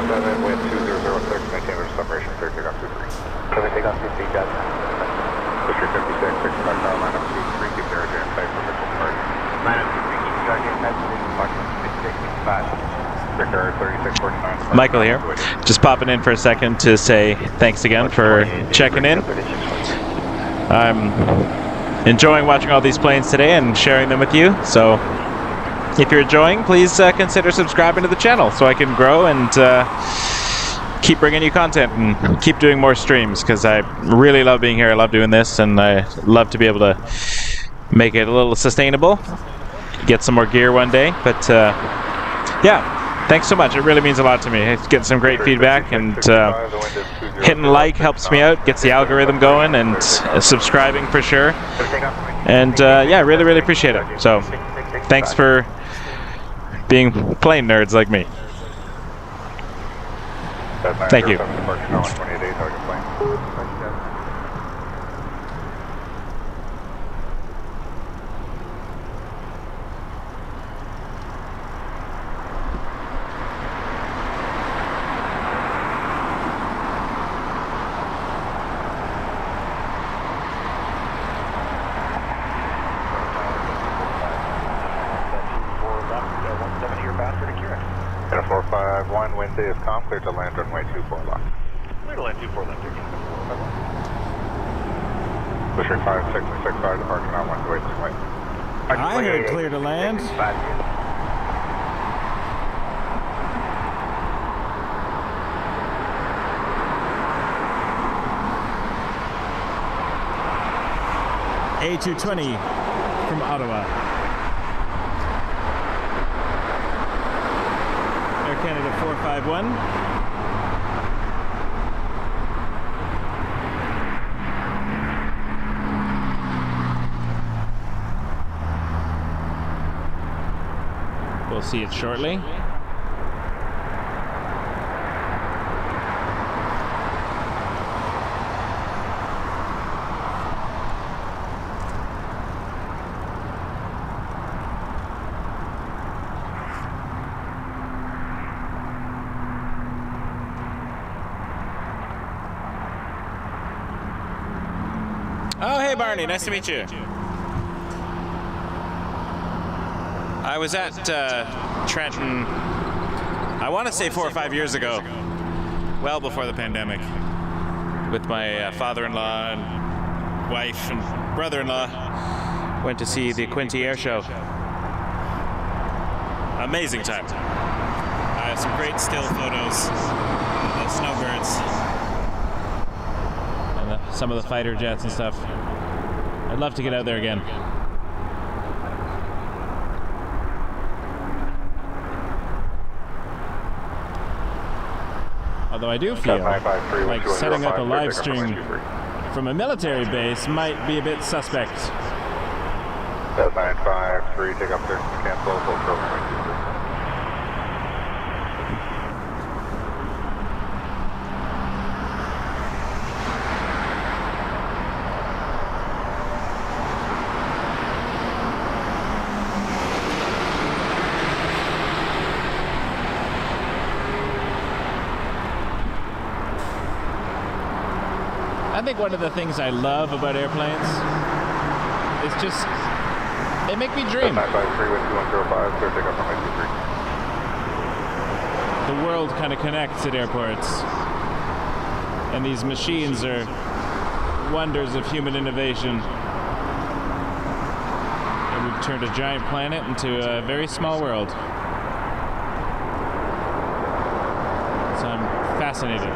7, wind 2006, maintain our separation, clear takeoff 23. Clear takeoff 23, Judge. District 56, 65 tower, line up 23, keep the RJ in sight for visual target. Line up 23, keep the RJ in sight for visual target. 5665. Victor 3649. Michael here. Just popping in for a second to say thanks again for checking in. I'm enjoying watching all these planes today and sharing them with you. So if you're enjoying, please consider subscribing to the channel so I can grow and keep bringing you content and keep doing more streams, because I really love being here. I love doing this, and I love to be able to make it a little sustainable, get some more gear one day. But yeah, thanks so much. It really means a lot to me. It's getting some great feedback, and hitting like helps me out, gets the algorithm going, and subscribing for sure. And yeah, really appreciate it. So thanks for being plane nerds like me. Thank you. And a 451, Wednesday is calm, clear to land runway 24 left. Clear to land 24 left, District 5665, departure now 1 way this way. I heard clear to land. A220 from Ottawa. Air Canada 451. We'll see it shortly. Oh, hey Barney, nice to meet you. I was at Trenton, I want to say 4 or 5 years ago, well before the pandemic, with my father-in-law and wife and brother-in-law. Went to see the Quinty Air Show. Amazing time. I have some great still photos of snowbirds. And some of the fighter jets and stuff. I'd love to get out there again. Although I do feel like setting up a live stream from a military base might be a bit suspect. 953, take up there, cancel, full program. I think one of the things I love about airplanes is just, they make me dream. 953 with 2105, clear take up on 23. The world kind of connects at airports, and these machines are wonders of human innovation. And we've turned a giant planet into a very small world. So I'm fascinated.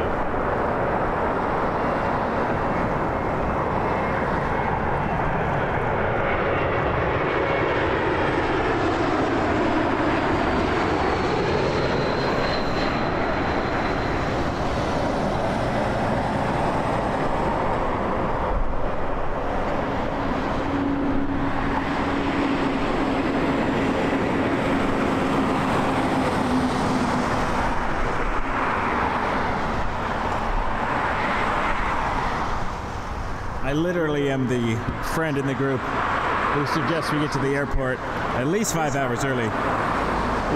I literally am the friend in the group who suggests we get to the airport at least 5 hours early.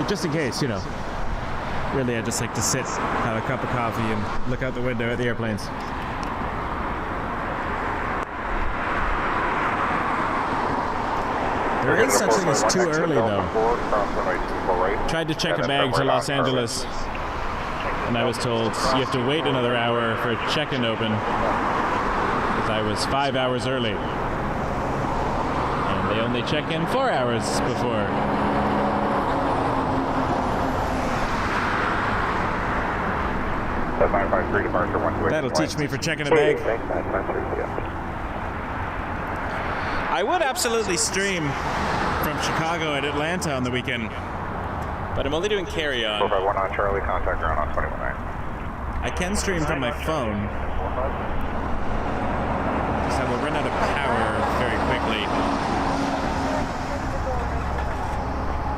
Just in case, you know. Really, I just like to sit, have a cup of coffee, and look out the window at the airplanes. There is such thing as too early, though. Tried to check a bag to Los Angeles, and I was told you have to wait another hour for check-in to open, because I was 5 hours early. And they only check in 4 hours before. That'll teach me for checking a bag. I would absolutely stream from Chicago and Atlanta on the weekend, but I'm only doing carry-on. 451 on Charlie, contact ground on 21.9. I can stream from my phone, so I will run out of power very quickly.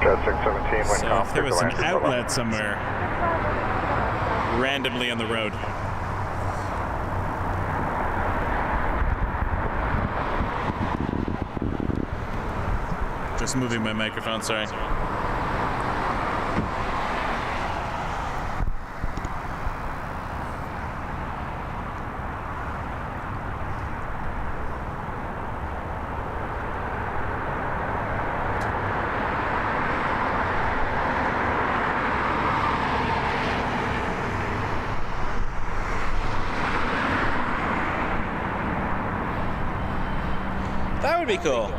Jet 617, wind So if there was an outlet somewhere, randomly on the road. Just moving my microphone, sorry. That would be cool.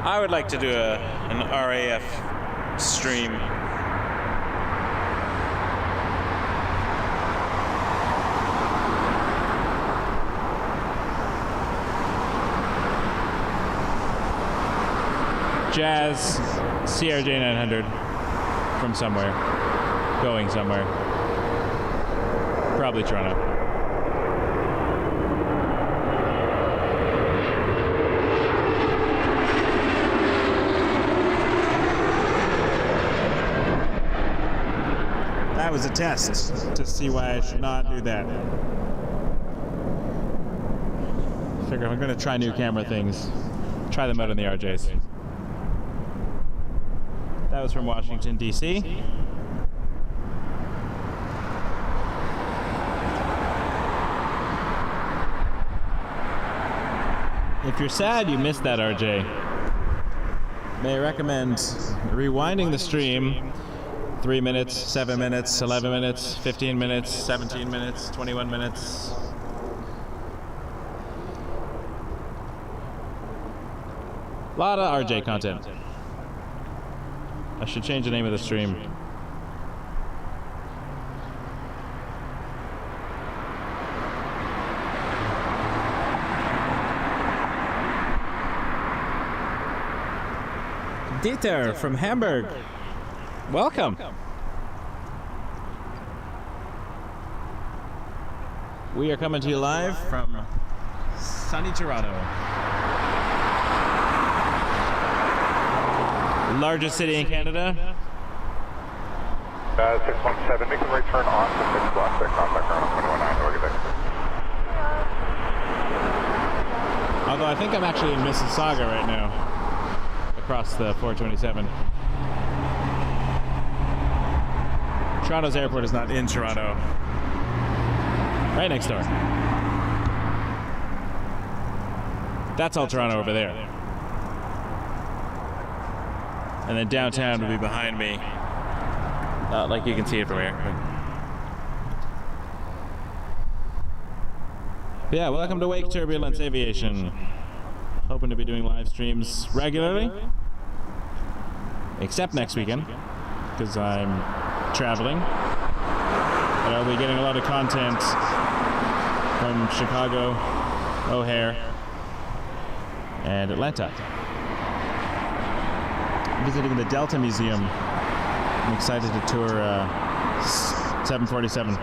I would like to do an RAF stream. Jazz CRJ 900 from somewhere, going somewhere. Probably Toronto. That was a test to see why I should not do that. Figure if I'm going to try new camera things, try them out on the RJs. That was from Washington, D.C. If you're sad you missed that RJ, may I recommend rewinding the stream 3 minutes, 7 minutes, 11 minutes, 15 minutes, 17 minutes, 21 minutes. A lot of RJ content. I should change the name of the stream. Dieter from Hamburg. Welcome. We are coming to you live from sunny Toronto. Largest city in Canada. 617, make the right turn on to 6 block 6, contact ground on 21.9. Although I think I'm actually in Mississauga right now, across the 427. Toronto's airport is not in Toronto. Right next door. That's all Toronto over there. And then downtown will be behind me. Not like you can see it from here. But yeah, welcome to Wake Turbulence Aviation. Hoping to be doing live streams regularly. Except next weekend, because I'm traveling. But I'll be getting a lot of content from Chicago, O'Hare, and Atlanta. Visiting the Delta Museum. I'm excited to tour 747.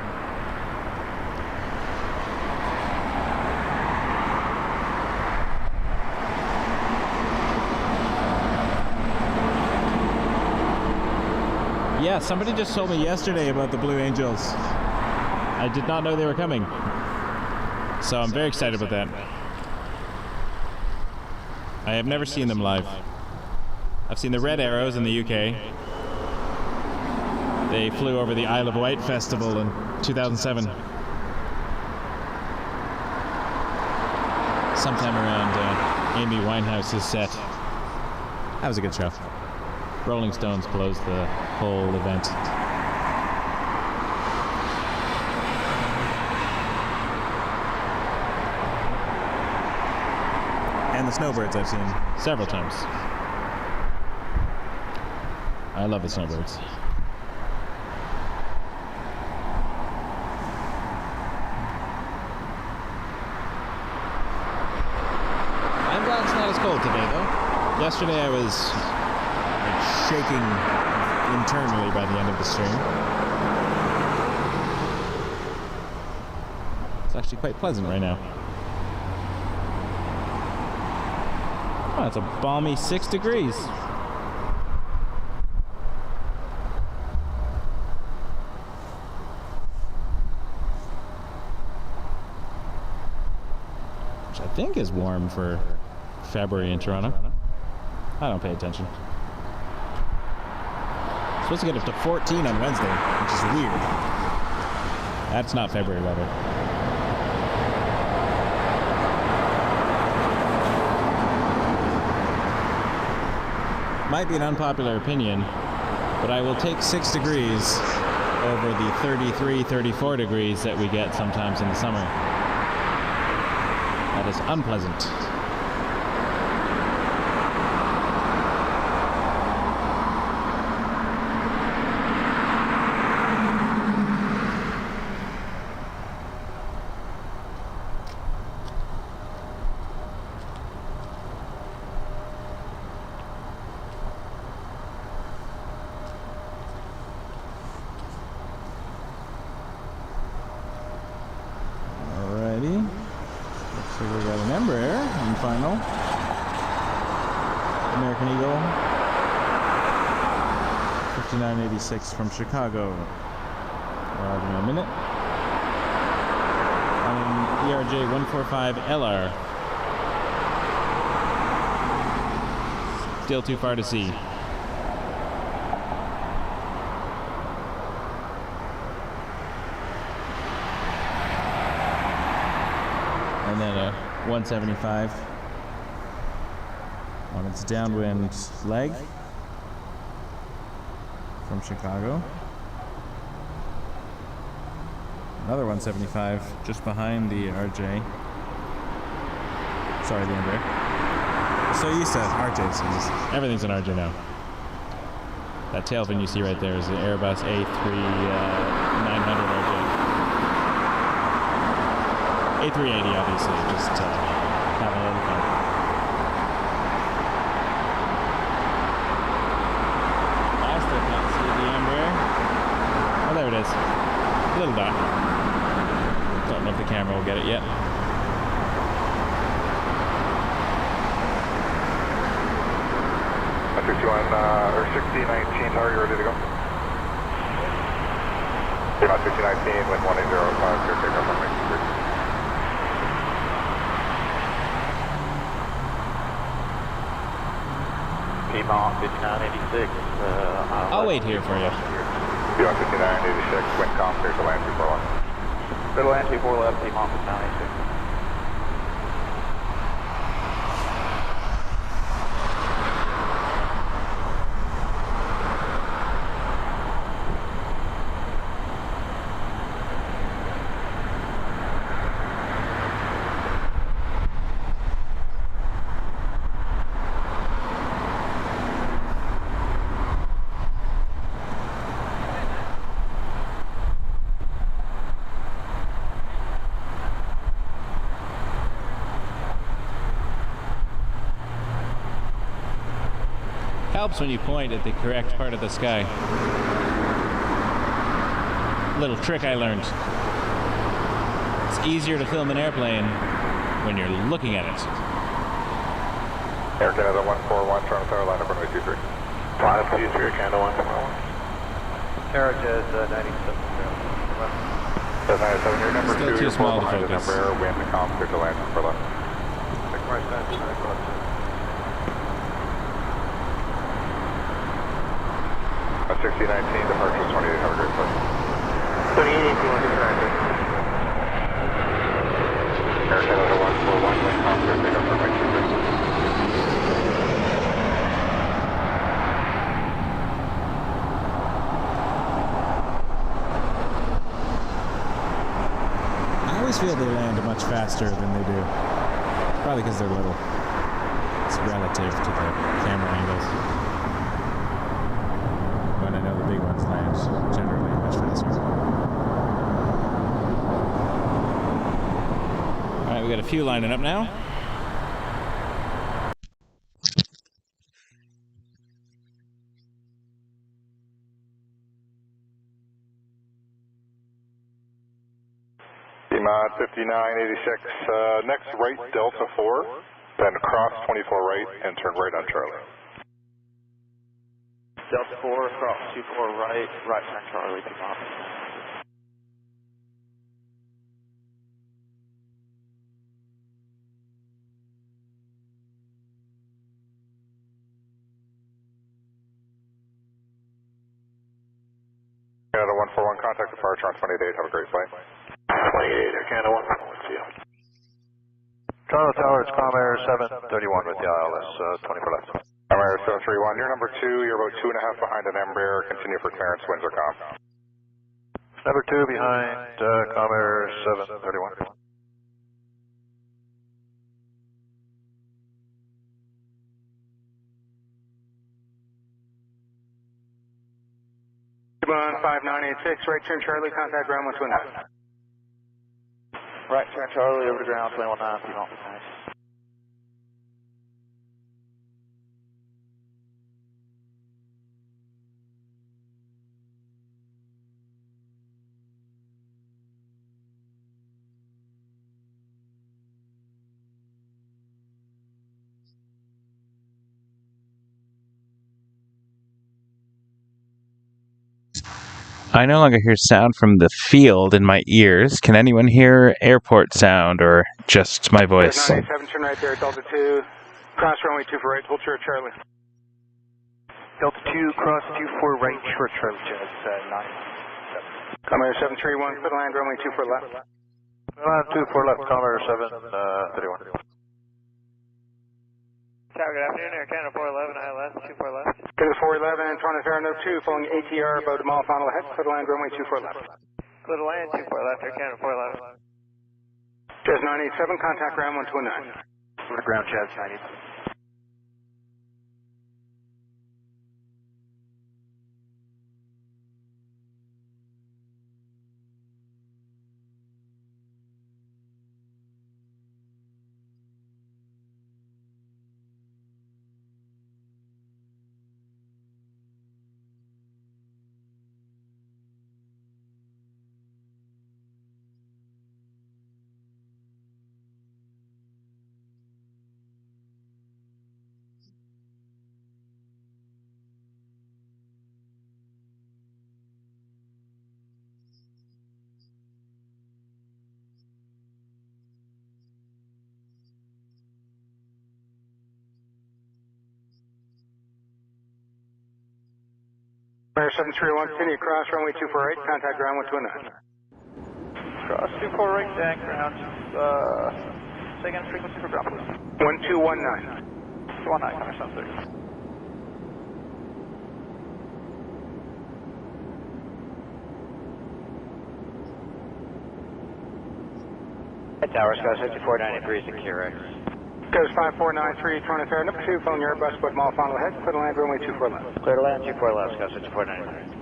Yeah, somebody just told me yesterday about the Blue Angels. I did not know they were coming. So I'm very excited about that. I have never seen them live. I've seen the Red Arrows in the UK. They flew over the Isle of Wight festival in 2007. Sometime around Amy Winehouse's set. That was a good show. Rolling Stones closed the whole event. And the snowbirds I've seen several times. I love the snowbirds. I'm glad it's not as cold today, though. Yesterday I was shaking internally by the end of the stream. It's actually quite pleasant right now. Oh, it's a balmy 6 degrees. Which I think is warm for February in Toronto. I don't pay attention. Supposed to get up to 14 on Wednesday, which is weird. That's not February weather. Might be an unpopular opinion, but I will take 6 degrees over the 33, 34 degrees that we get sometimes in the summer. That is unpleasant. American Eagle 5986 from Chicago. Arriving in a minute. On ERJ 145LR. Still too far to see. And then a 175 on its downwind leg from Chicago. Another 175 just behind the RJ. Sorry, the Embraer. So used to RJs. Everything's an RJ now. That tail fin you see right there is the Airbus A380 RJ. A380, obviously, just having a little fun. I still can't see the Embraer. Oh, there it is. A little dot. Don't know if the camera will get it yet. Or 6019, how are you ready to go? About 6019, wind 1805, clear takeoff on Mike 3. Piedmont 5986. I'll wait here for you. Piedmont 5986, wind calm, clear to land 24 left. Clear to land 24 left, Piedmont 5986. Helps when you point at the correct part of the sky. Little trick I learned. It's easier to film an airplane when you're looking at it. Air Canada 141, Toronto, line up runway 23. 523, Canada 141. Carriages 97. That's 97, your number Still 2, too you're small to behind the focus. number, wind calm, clear to land for left. 6019, departure 28, have a great flight. 2818, departure. Air Canada 141, wind calm, clear takeoff runway 23. I always feel they land much faster than they do. Probably because they're little. It's relative to the camera angles. But I know the big ones land generally much faster. Alright, we got a few lining up now. Mod 5986, next right Delta 4, then cross 24 right and turn right on Charlie. Delta 4, cross 24 right, right turn Charlie, 2 miles. Canada 141, contact departure on 28, have a great flight. 28, Air Canada 141, see you. Toronto Tower, it's Comair 731 with the ILS, 24 left. Emirates A380, you're number 2, you're about 2.5 behind an Embraer, continue for clearance, winds are calm. Number 2 behind Comair 731. Cubon 5986, right turn Charlie, contact ground 129. Right turn Charlie, over to ground 219, 2 miles. I no longer hear sound from the field in my ears. Can anyone hear airport sound or just my voice? 987, turn right there, Delta 2, cross runway 24 right, hold short Charlie. Delta 2, cross 24 right, short Charlie, Jazz 9. Comair 731, put land runway 24 left. Land 24 left, Comair 731. Tower, good afternoon, Air Canada 411, ILS, 24 left. Canada 411, Toronto Tower 2, following ATR, about a mile final ahead, clear to land runway 24 left. Clear to land, 24 left, Air Canada 411. Jazz 987, contact ground 129. Over to ground, Jazz 987. Comair 731, continue cross runway 24 right, contact ground 129. Cross 24 right, deck, ground, say again, frequency for ground, please. 1219. 219, Comair 730. Tower, Sky 6493, secure X. Goes 5493, Toronto Tower number 2, phone your Airbus, but mile final ahead, clear to land runway 24 left. Clear to land, 24 left, Sky 6493.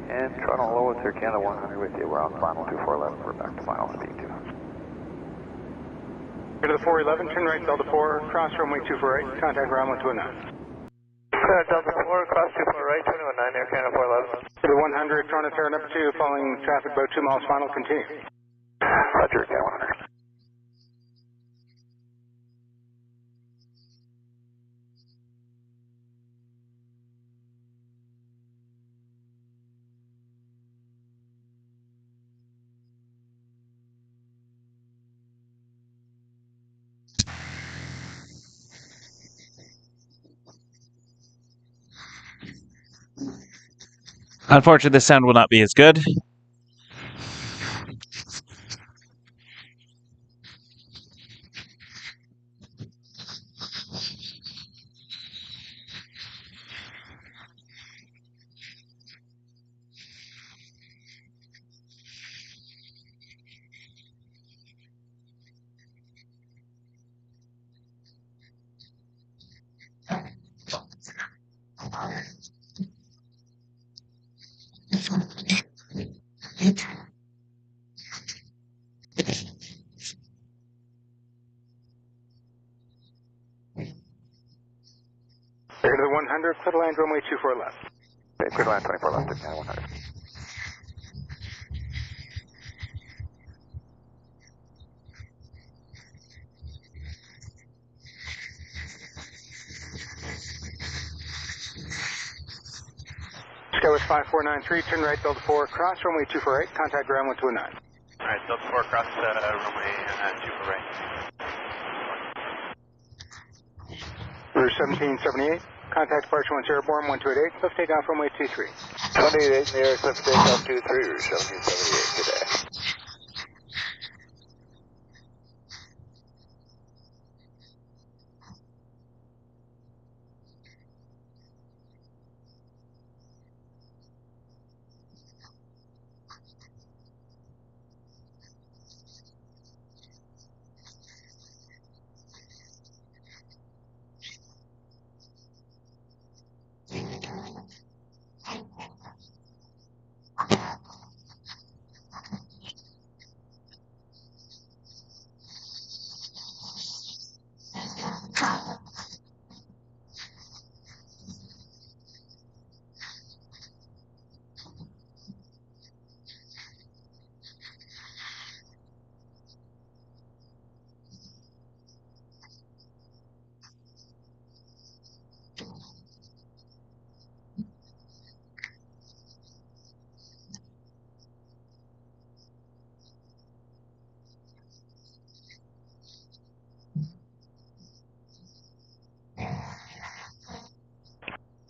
And Toronto Low, it's Air Canada 100 with you. We're on final 2411. We're back to final speed 2. Go to the 411, turn right, Delta 4, cross runway 248, contact ground 1209. Delta 4, cross 24 right, 219, Air Canada 411. To the 100, Toronto Terra number 2, following traffic about 2 miles final, continue. Roger, Canada 100. Unfortunately, the sound will not be as good. Go to the 100, clear to land runway 24 left. Okay, clear to land 24 left, Canada 100. SkyWest 5493, turn right, Delta 4, cross runway 248, contact ground 1209. Alright, Delta 4 cross runway 248. Route 1778, contact departure once airborne 1288, lift takeoff runway 23. 28 in the air, cliff takeoff 23, Route 1778 today.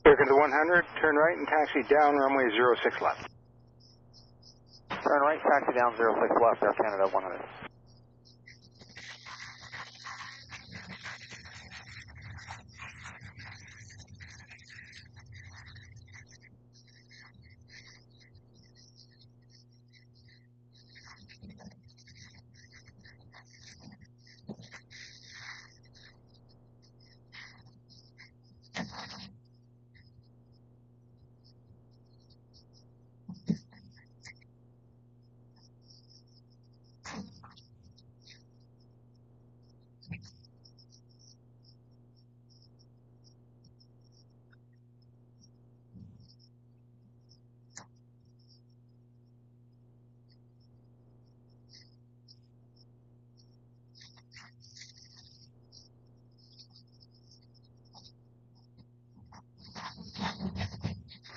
Go to the 100, turn right and taxi down runway 06 left. Turn right, taxi down 06 left, Air Canada 100.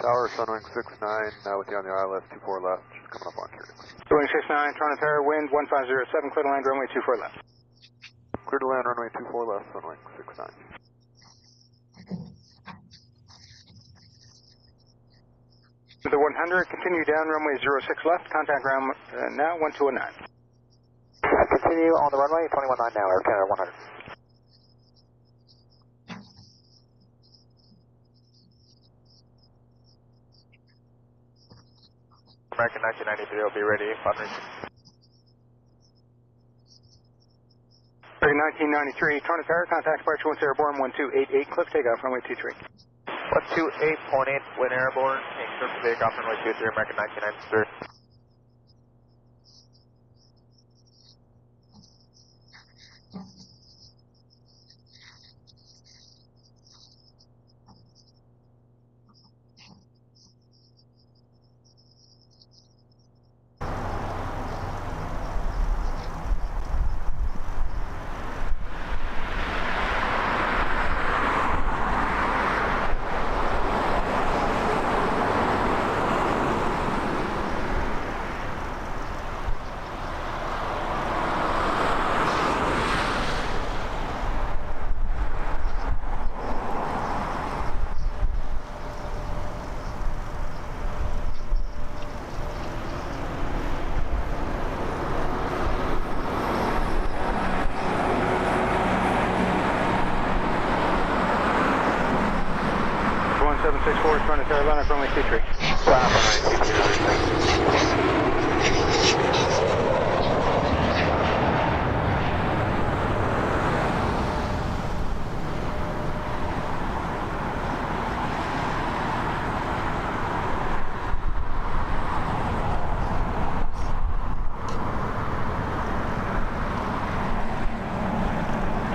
Tower, Sunwing 69, with you on the ILS 24 left, just coming up on Curie. Sunwing 69, Toronto Terra, wind 1507, clear to land runway 24 left. Clear to land runway 24 left, Sunwing 69. To the 100, continue down runway 06 left, contact ground now 1219. Continue on the runway 219 now, Air Canada 100. American 1993 will be ready. American 1993, Toronto Terra, contact departure once airborne 1288, cliff takeoff runway 23. 128.8, wind airborne, cliff takeoff runway 23, American 1993. 1764, Transatlantic, runway 23.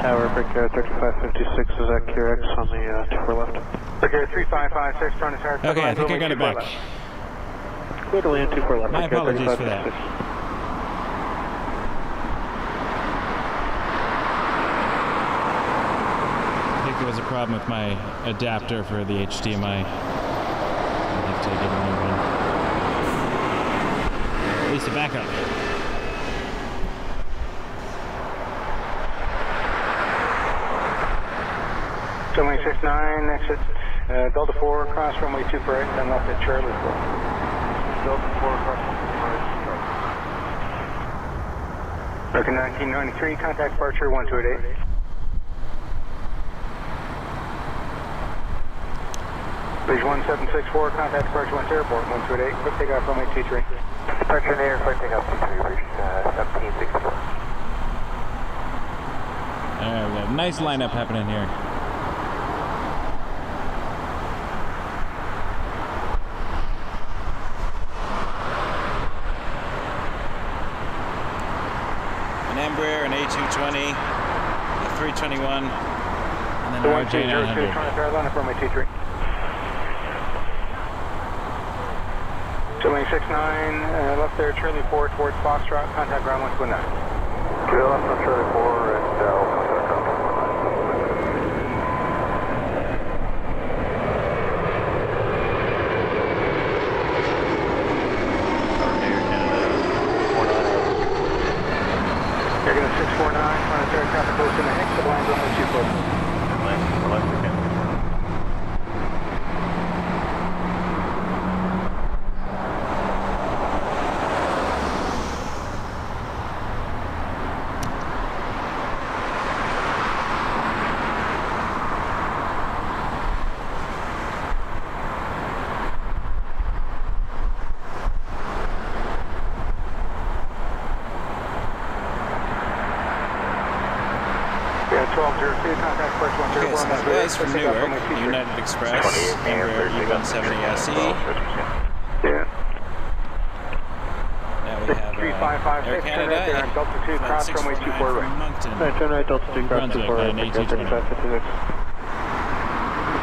Tower, Brickyard 3556 is at QX on the 24 left. Brickyard 3556, Transatlantic. Okay, I think I got it back. Clear to land 24 left. My apologies for that. I think there was a problem with my adapter for the HDMI. I'll have to get a new one. At least a backup. Runway 69, exit Delta 4, cross runway 248, then left at Charlie 4. Delta 4 across American 1993, contact departure 1288. Bridge 1764, contact departure 1 airport 1288, quick takeoff runway 23. Departure in the air, quick takeoff 23, bridge 1764. Alright, we got a nice lineup happening here. Embraer, an A220, a 321, and then The an RJ900. Transatlantic, runway 23. Runway 69, left there, Charlie 4 towards Foxtrot, contact ground 129. To the left on Charlie 4 and Airgun 649, planetary traffic close in the Hicks, land runway 24. Okay, so that was from Newark, United Express, Embraer E170SE. Yeah. Now we have Air Canada, Delta 2, cross runway 24 right. from Moncton. turn right, Delta 2, cross 24 right, an A220. 3556.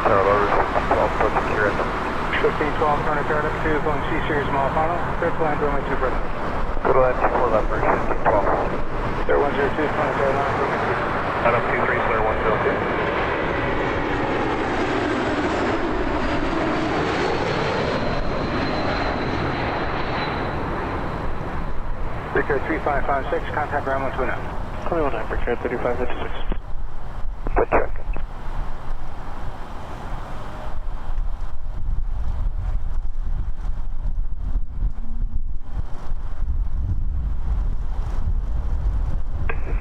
Tower lower, 12, 1512, Transatlantic 2, going C series small final, clear to land runway 2 right. Go to land 24 left, bridge 1512. Air 102, Transatlantic, runway 2. Adam 23, clear 102. Brickyard 3556, contact ground 129. 21 Brickyard 3556. Foot check.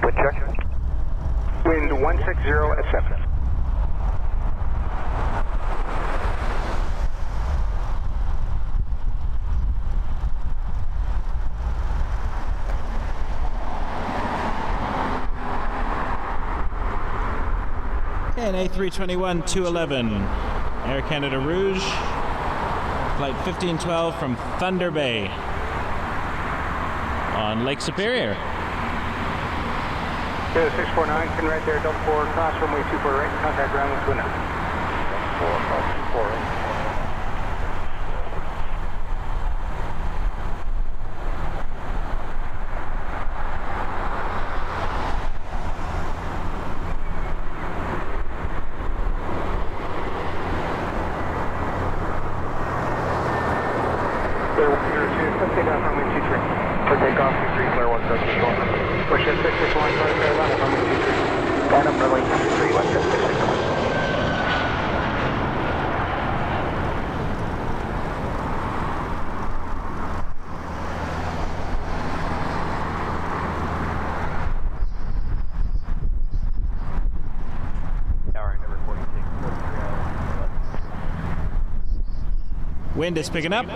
Foot check. Wind 160 at 7. And A321-211, Air Canada Rouge, flight 1512 from Thunder Bay on Lake Superior. Yeah, 649, pin right there, Delta 4, cross runway 248, contact ground 129. 4 across 248. Wind is picking up.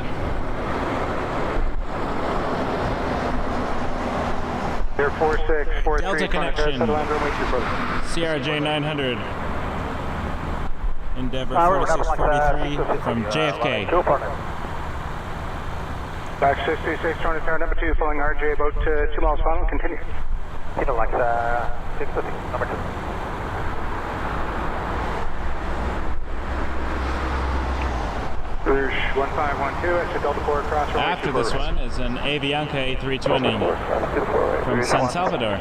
Air 4643. Delta connection. CRJ 900. Endeavour 4643 from JFK. Back 66, trying to turn number 2, following RJ about 2 miles final. Continue. Like 650, number 2. Rouge 1512, it's a Delta 4 cross. After this one is an Aviation A380 from San Salvador.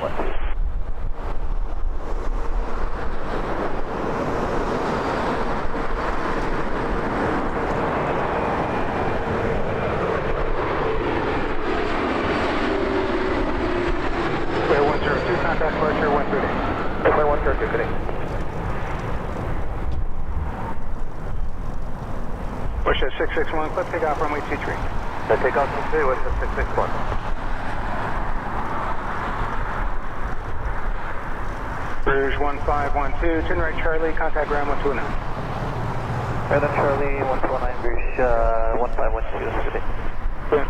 Air 102, contact departure 130. Air 102, good day. WestJet 661, clip takeoff runway 23. Takeoff from today, WestJet 661. Rouge 1512, turn right Charlie, contact ground 129. Right on Charlie, 129, Rouge 1512, good day. Good.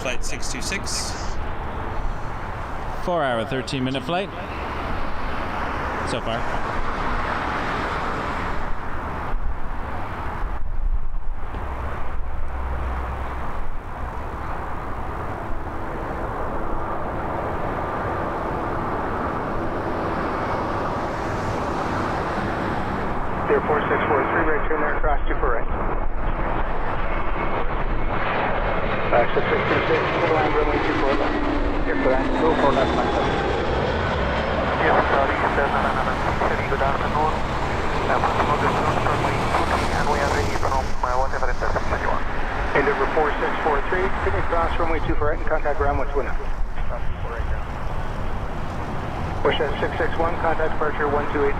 Flight 626. 4-hour, 13-minute flight. So far. Air 4643, right turn there, cross 2 for right. Back 6626, full line runway 24 left. Air for that, 24 left, line 7. Yes, Charlie, good afternoon. Runway 23, and we are ready from whatever intersection you want. Endeavour 4643, continue cross runway 2 for right and contact ground 129. WestJet 661, contact departure 128.8.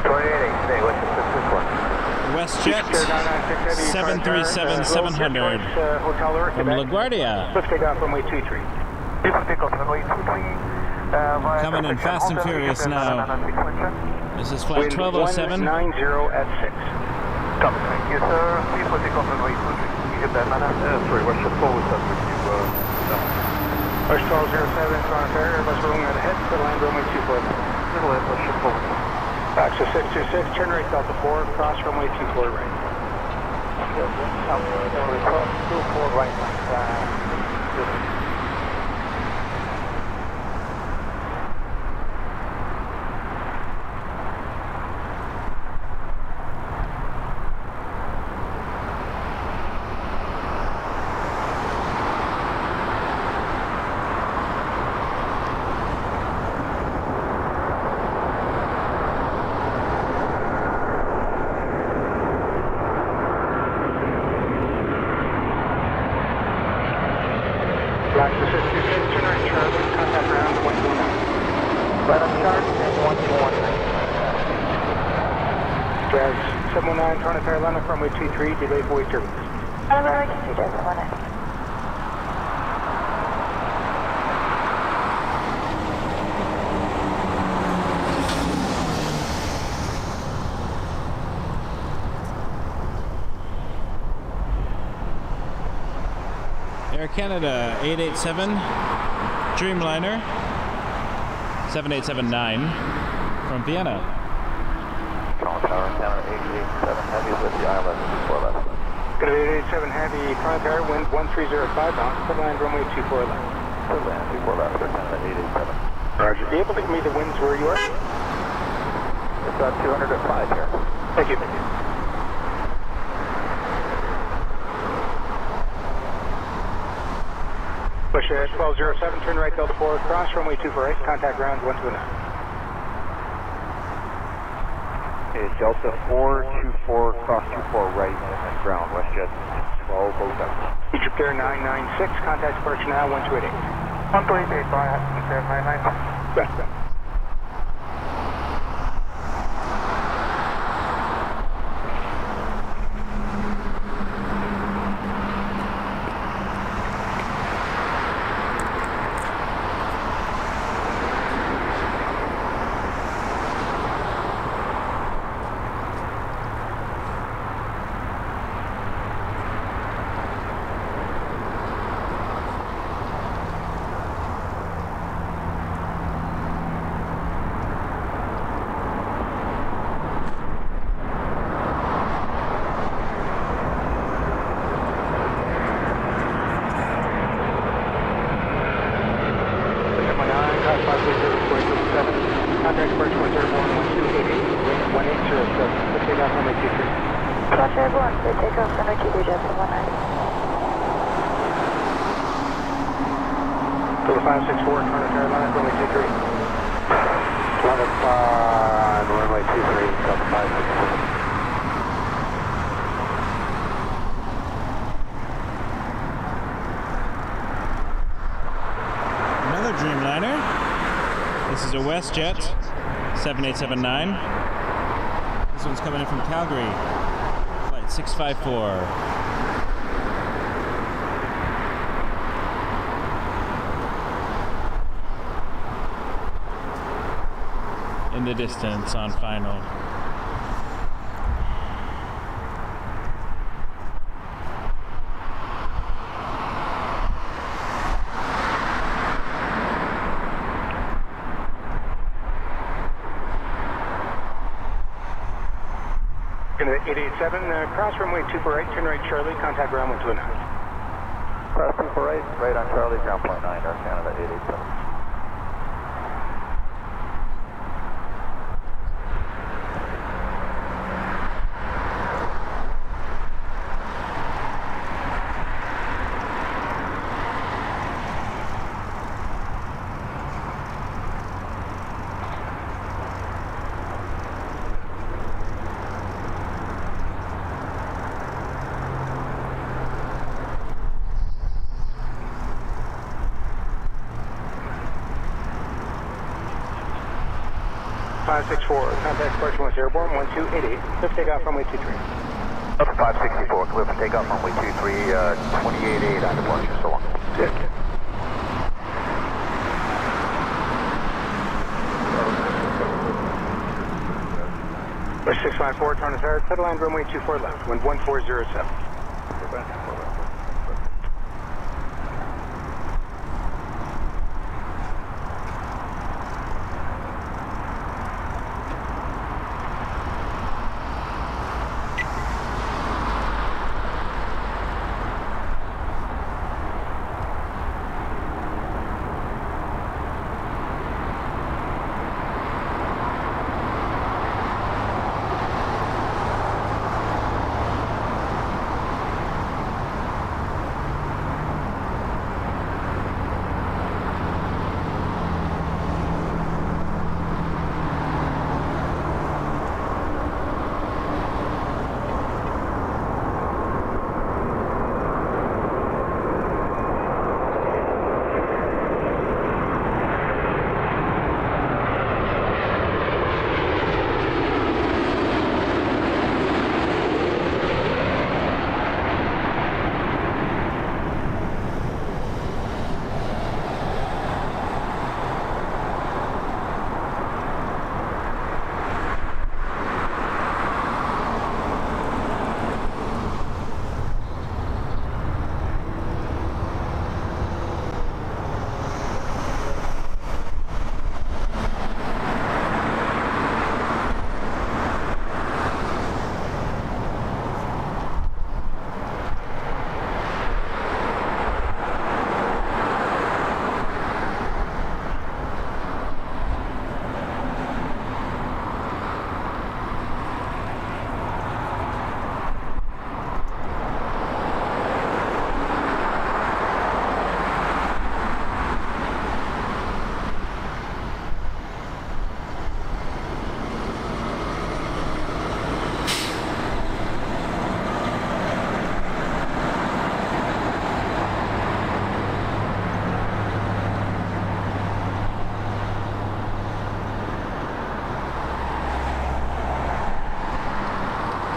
28, today, WestJet 661. WestJet 737-700 from LaGuardia. Let's take off runway 23. Coming in fast and furious now. This is flight 1207. 190 at 6. Copy, thank you, sir. Please will take off runway 23. You get that, man? Sorry, WestJet forward, sir. West 1207, Toronto Ferry, Airbus rolling right ahead, clear line runway 24 left. Little air, WestJet forward. Back to 626, turn right Delta 4, cross runway 24 right. Cross 24 right. Back to 626, turn right Charlie, contact ground 129. Right on Charlie, 129. Jazz 719, Toronto Carolina, runway 23, delay for weight turbulence. Emergency, Jazz 719. Air Canada 887, Dreamliner 7879 from Vienna. Toronto Tower, Canada 887 Heavy with the ILS 24 left. Good 887 Heavy, Toronto Tower, wind 1305 knots, clear line runway 24 left. Clear line 24 left, Canada 887. Roger. Be able to give me the winds where you are? It's about 205 here. Thank you. WestJet 1207, turn right Delta 4, cross runway 2 for right, contact ground 129. Okay, Delta 424, cross 24 right, and then ground, WestJet 1207. Egypt Air 996, contact departure now 1288. 128, bye, Air 996. Best. Roger, everyone, clear takeoff, runway 23, Jet 190. To the 564, Canada Airlines, runway 23. On runway 23, Delta 564. Another Dreamliner. This is a WestJet 7879. This one's coming in from Calgary. Flight 654. In the distance on final. Canada 887, cross runway 248, turn right Charlie, contact ground 129. Cross 248, right on Charlie, ground point 9, Air Canada 887. Contact Pearson Airborne 1288, lift takeoff runway 23. Delta 564, clear for takeoff runway 23, 288 on departure, so long. Good. West 654, Transat, clear to land runway 24 left, wind 1407.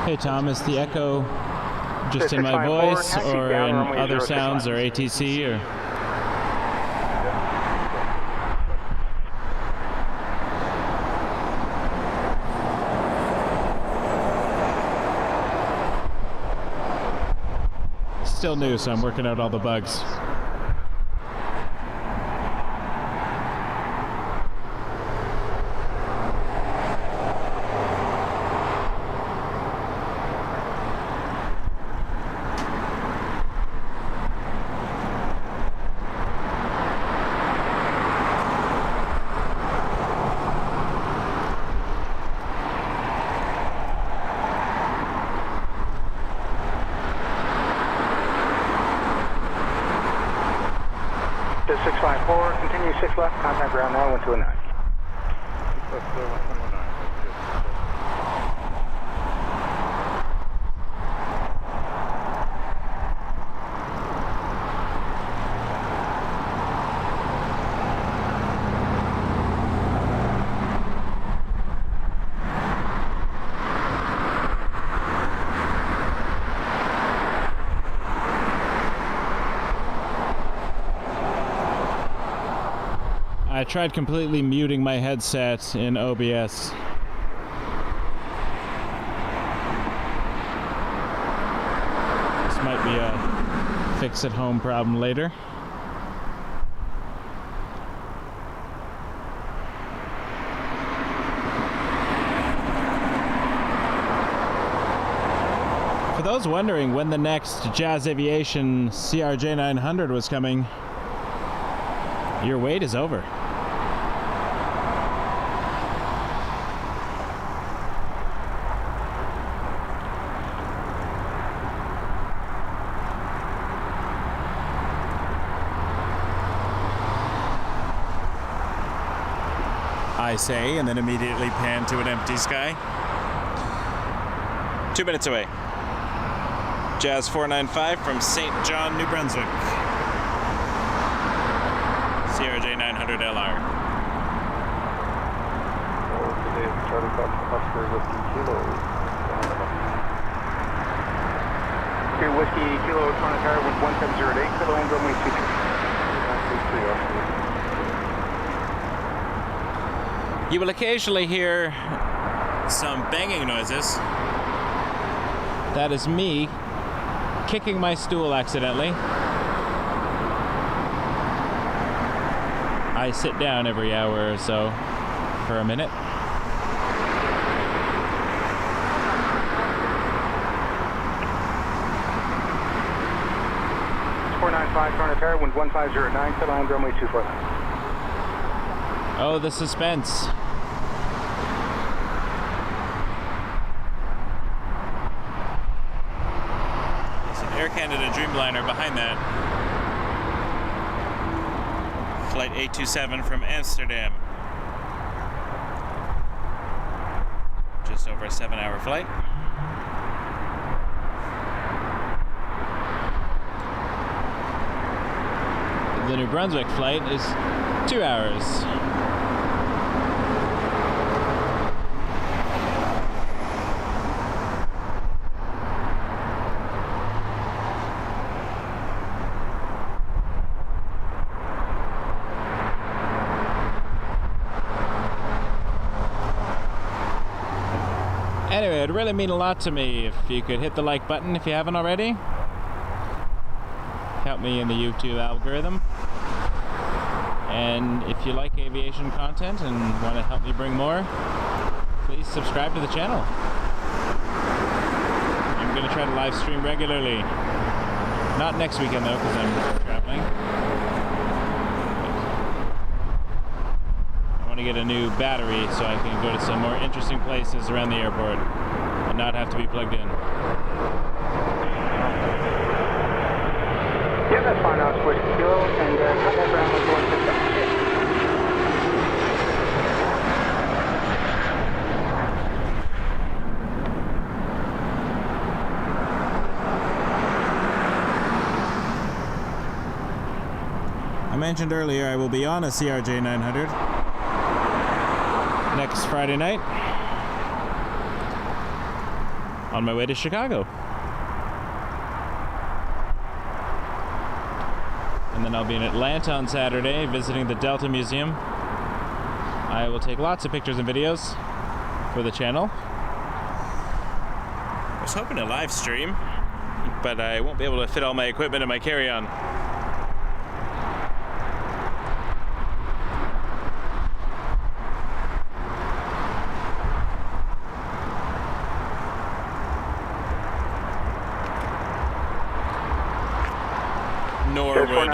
Hey Tom, is the echo just in my voice or in other sounds or ATC or? Still new, so I'm working out all the bugs. 654, continue 6 left, contact ground now, 1219. That's 1119. I tried completely muting my headset in OBS. This might be a fix-at-home problem later. For those wondering when the next Jazz Aviation CRJ 900 was coming, your wait is over. I say, and then immediately pan to an empty sky. 2 minutes away. Jazz 495 from St. John, New Brunswick. CRJ 900 LR. Today, Charlie Fox Oscar Whiskey Kilo. Here, Whiskey Kilo, Planetary with 1708, Kilo and runway 23. You will occasionally hear some banging noises. That is me kicking my stool accidentally. I sit down every hour or so for a minute. Planetary, wind 1509, Kilo and runway 24. Oh, the suspense. Air Canada Dreamliner behind that. Flight 827 from Amsterdam. Just over a 7-hour flight. The New Brunswick flight is 2 hours. Anyway, it'd really mean a lot to me if you could hit the like button if you haven't already. Help me in the YouTube algorithm. And if you like aviation content and want to help me bring more, please subscribe to the channel. I'm going to try to live stream regularly. Not next weekend though, because I'm traveling. I want to get a new battery so I can go to some more interesting places around the airport and not have to be plugged in. Yeah, that's fine. I'll switch to Kilo and contact ground with 165. I mentioned earlier I will be on a CRJ 900 next Friday night on my way to Chicago. And then I'll be in Atlanta on Saturday visiting the Delta Museum. I will take lots of pictures and videos for the channel. I was hoping to live stream, but I won't be able to fit all my equipment in my carry-on. Nor would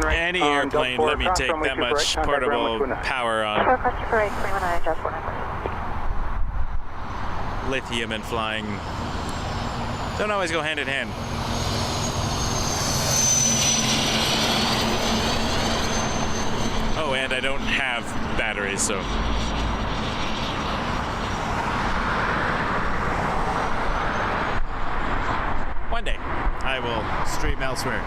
any airplane let me take that much portable power on lithium and flying. Don't always go hand in hand. Oh, and I don't have batteries, so. One day, I will stream elsewhere.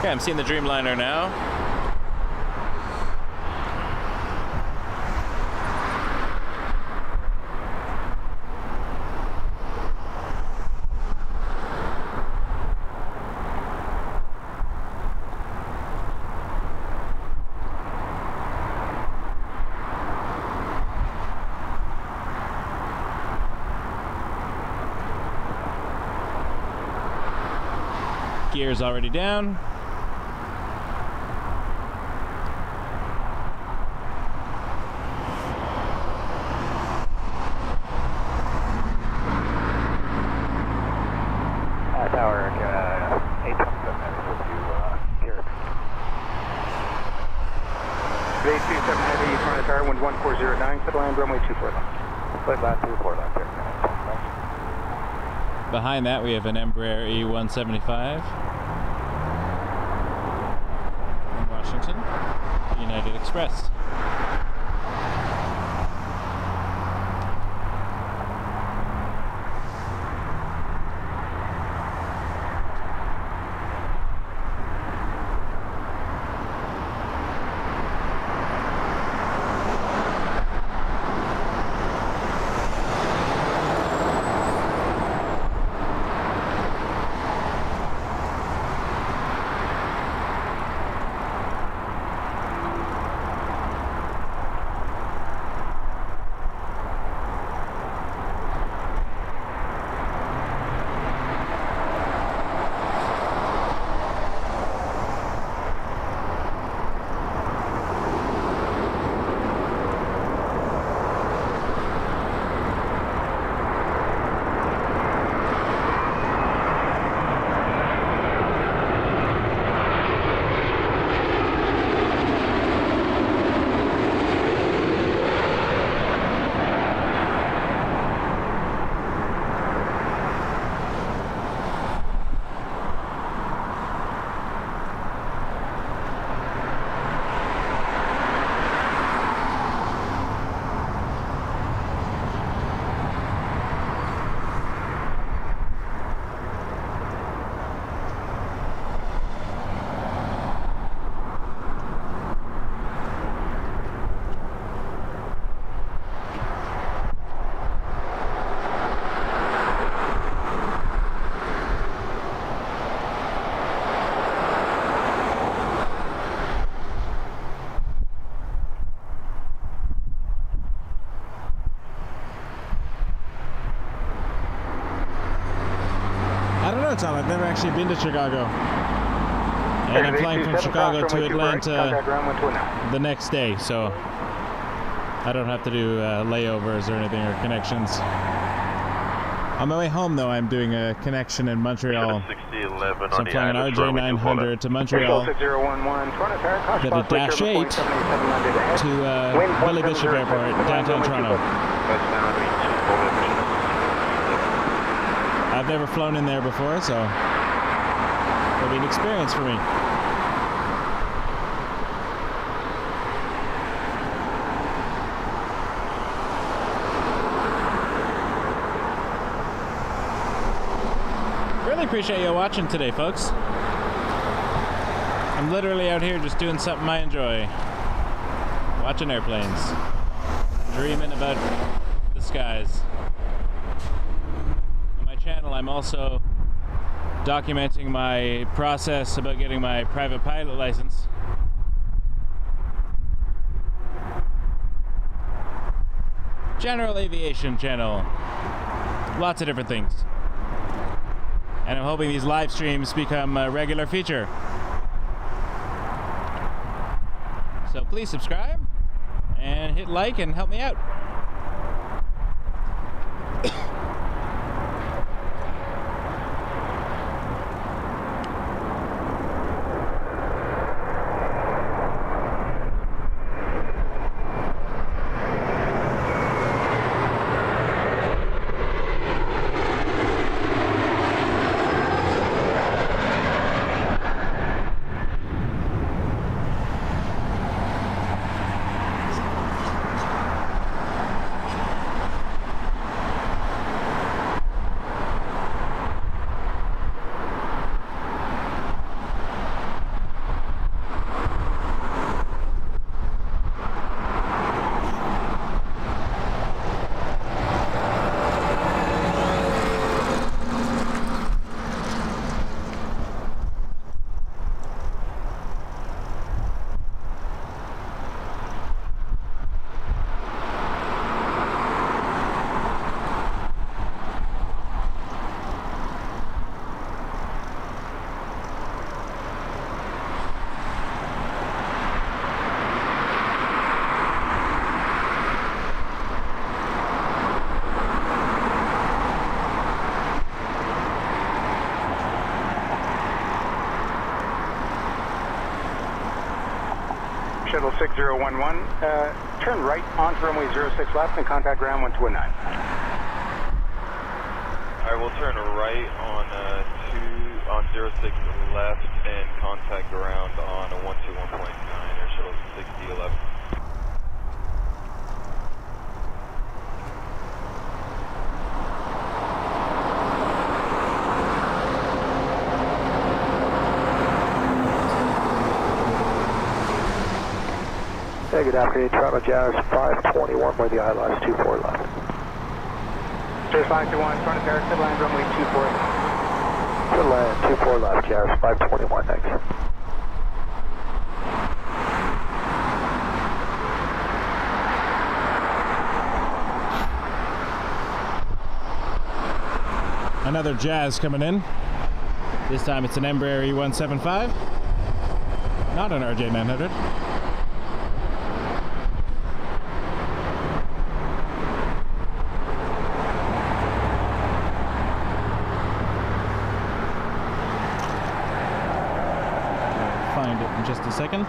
Okay, I'm seeing the Dreamliner now. Gear's already down. Tower 827 with you here. 827 heavy, front of tower, wind 1409, set line, runway 24 left. Flight left 24 left here. Behind that, we have an Embraer E175 from Washington, United Express. Tom, I've never actually been to Chicago. And I'm flying from Chicago to Atlanta the next day, so I don't have to do layovers or anything or connections. On my way home, though, I'm doing a connection in Montreal. So I'm flying an RJ900 to Montreal, then a Dash 8 to Billy Bishop Airport, downtown Toronto. I've never flown in there before, so it'll be an experience for me. Really appreciate you watching today, folks. I'm literally out here just doing something I enjoy. Watching airplanes. Dreaming about the skies. Channel, I'm also documenting my process about getting my private pilot license. General aviation channel. Lots of different things. And I'm hoping these live streams become a regular feature. So please subscribe and hit like and help me out. 6011, turn right onto runway 06 left and contact ground 1219. Alright, we'll turn right on 06 left and contact ground on 121.9 Air Shuttle 6011. Hey, good afternoon, Toronto Jazz 521, where the ILS 24 left. Jazz 521, Toronto Jazz, clear land runway 24 left. Clear land 24 left, Jazz 521, thanks. Another Jazz coming in. This time it's an Embraer E175, not an RJ900. Find it in just a second.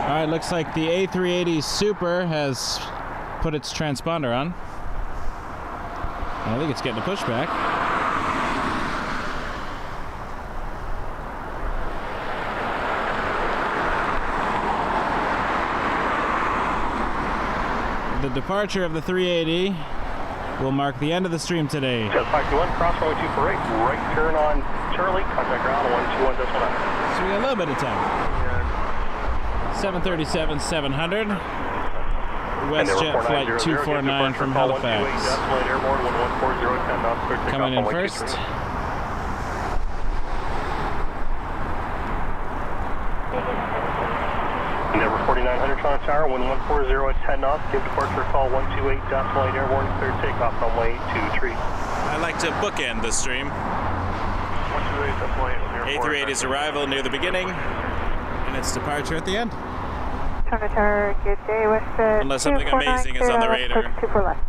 Alright, looks like the A380 Super has put its transponder on. I think it's getting a pushback. The departure of the 380 will mark the end of the stream today. Jet 521, cross runway 24 right turn on Charlie, contact ground 121.9. So we got a little bit of time. 737-700. WestJet flight 249 from Halifax. Coming in first. Number 4900 Toronto Tower, 1140 at 10 knots. Give departure call 128 Flight Airborne, clear takeoff runway 23. I like to bookend the stream. 128 A380's arrival near the beginning, and its departure at the end. Toronto Tower, good day, WestJet. Unless something amazing is on the radar. 24 left.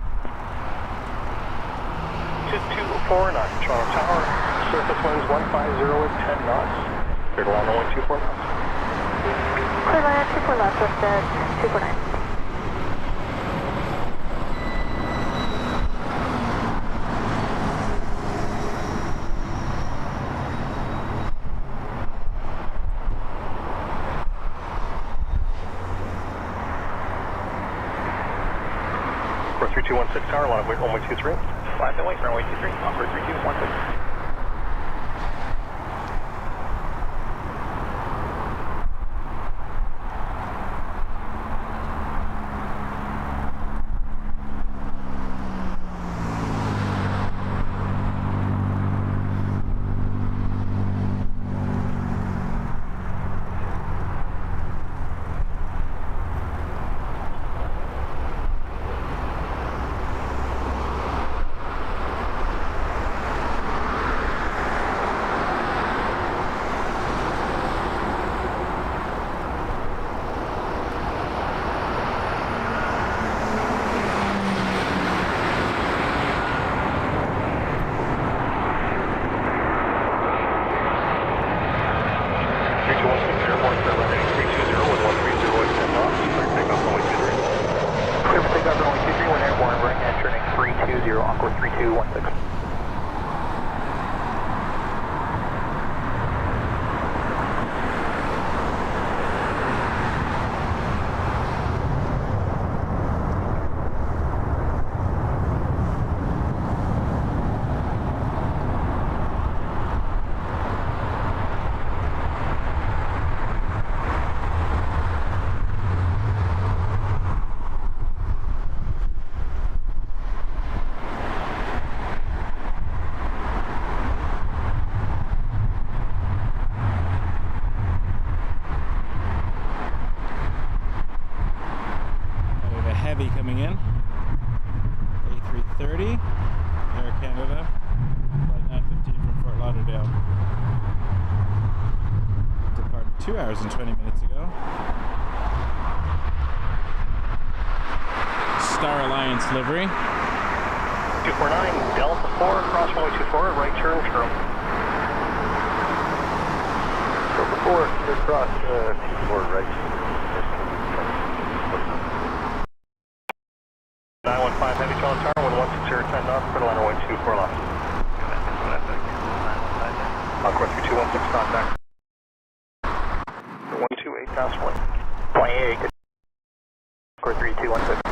2249 Toronto Tower, surface winds 150 at 10 knots. Clear to land runway 24 knots. Clear land 24 left, WestJet 249. 3216 tower, line of weight runway 23. 5 to wait, runway 23, offer 3216. Coming in, A330, Air Canada, flight 915 from Fort Lauderdale. Departed 2 hours and 20 minutes ago. Star Alliance livery. 249, Delta 4, cross runway 24, right turn, Charlie. Delta 4, clear cross, 24, right. 915 heavy Charlie Tower, 1160, 10 knots, for the line runway 24 left. Encore 3216, contact. 128, pass 1. 28, Encore 3216.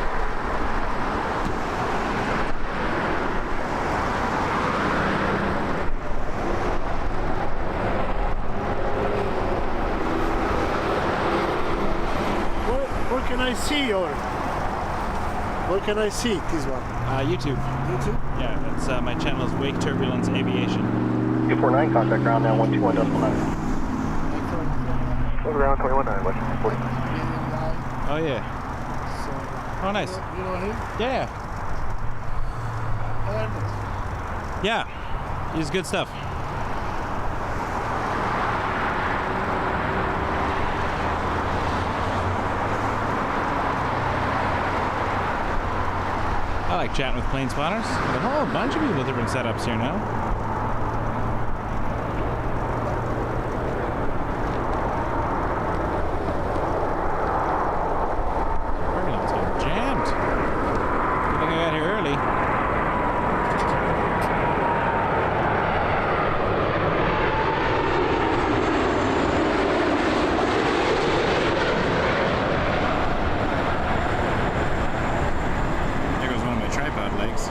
What can I see, or what can I see? This one. YouTube. YouTube? Yeah, that's my channel is Wake Turbulence Aviation. 249, contact ground now 121.9. Ground 21.9, West 40. Oh yeah. So, Oh nice. You know him? Yeah. Ernest. Yeah. He's good stuff. I like chatting with plane spotters. Got a whole bunch of people with different setups here now. Parking lot's getting jammed. Good thing I got here early. Tripod legs.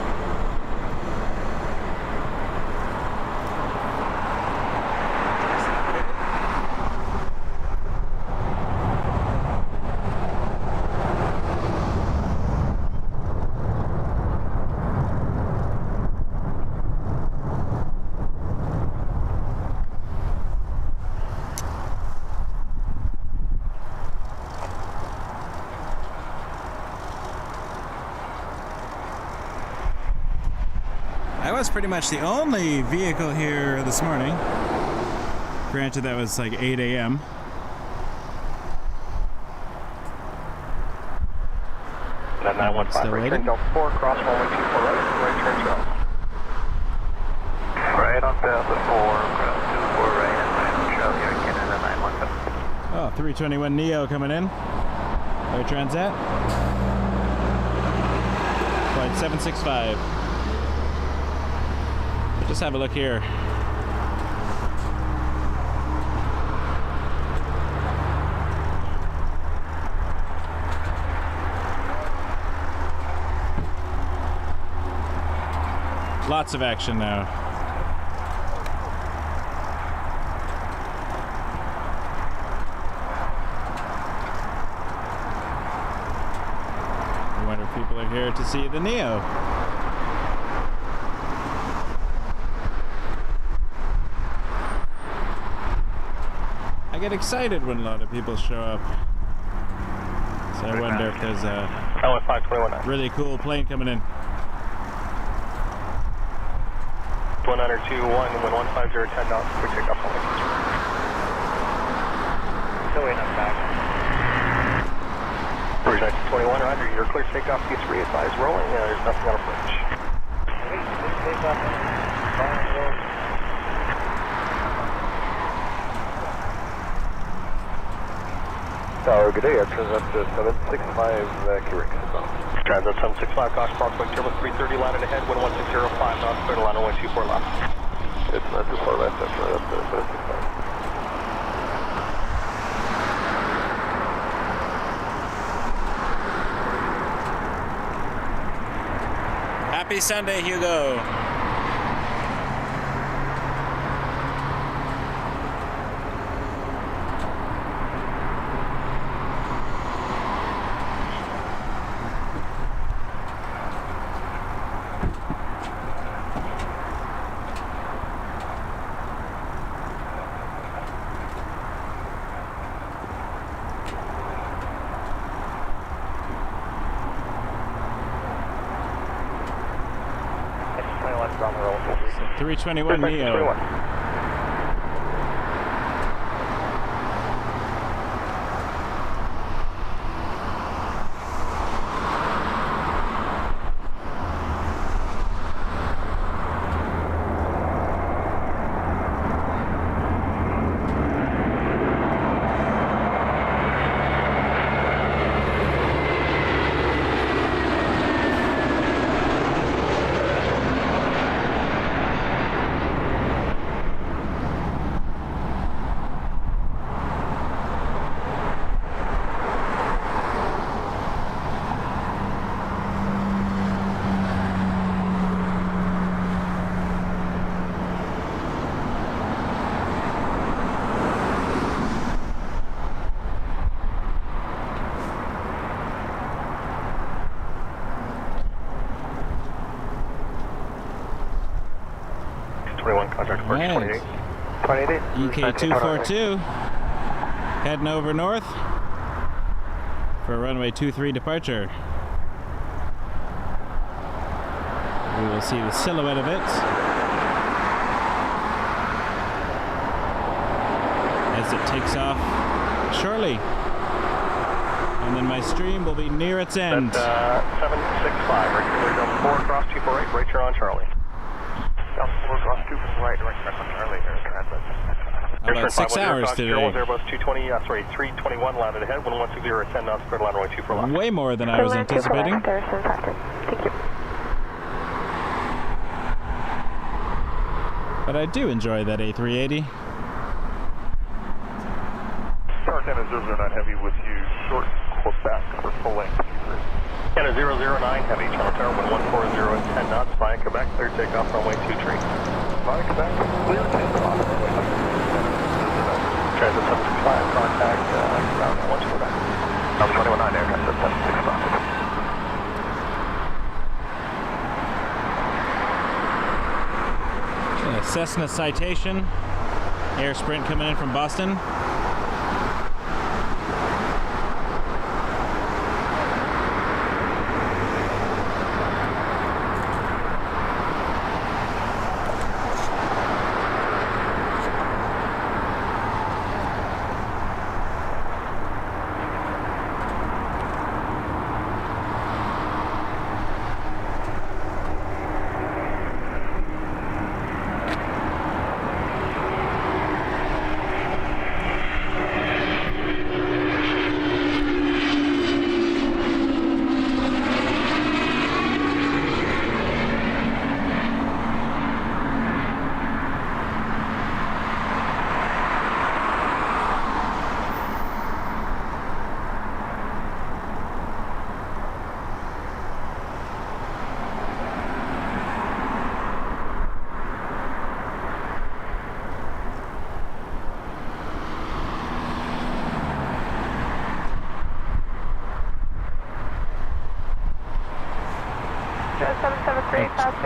I was pretty much the only vehicle here this morning. Granted, that was like 8 a.m. Then 915, right turn Delta 4, cross runway 24 right, right turn south. Right on Delta 4, cross 24 right, and right on Charlie, Air Canada 915. Oh, 321 Neo coming in. Air Transat. Flight 765. Just have a look here. Lots of action now. I wonder if people are here to see the Neo. I get excited when a lot of people show up. So I wonder if there's a really cool plane coming in. 1921, wind 150, 10 knots, quick takeoff on Still waiting on back. Rouge 1921, roger, you're clear to take off, Q3, advise rolling, there's nothing on approach. Take off, Tower, good day, Transat 765, Quebec. Transat 765, caution, approximate turbo 330, landed ahead, wind 1605 knots, clear to line 124 left. It's not too far left, after that's 765. Happy Sunday, Hugo. Ground roll. 321 Neo. Right. EK242 heading over north for a runway 23 departure. We will see the silhouette of it as it takes off shortly, and then my stream will be near its end. 765, regular down 4 cross 248, right here on Charlie. Down 4 cross 248, right here on Charlie here, Transat. About 6 hours today. Airbus 220, 321 landed ahead, 1160 at 10 knots, clear to line runway 24 left. Way more than I was anticipating. Thank you. But I do enjoy that A380. Tower Canada 009 Heavy with you, short Quebec for full length. Canada 009 Heavy, Channel Tower 1140 at 10 knots, via Quebec, clear takeoff runway 23. Via Quebec, clear takeoff runway 23. Transat 765, contact ground 129. Number 219 there, Transat 765. Cessna Citation, Air Sprint coming in from Boston.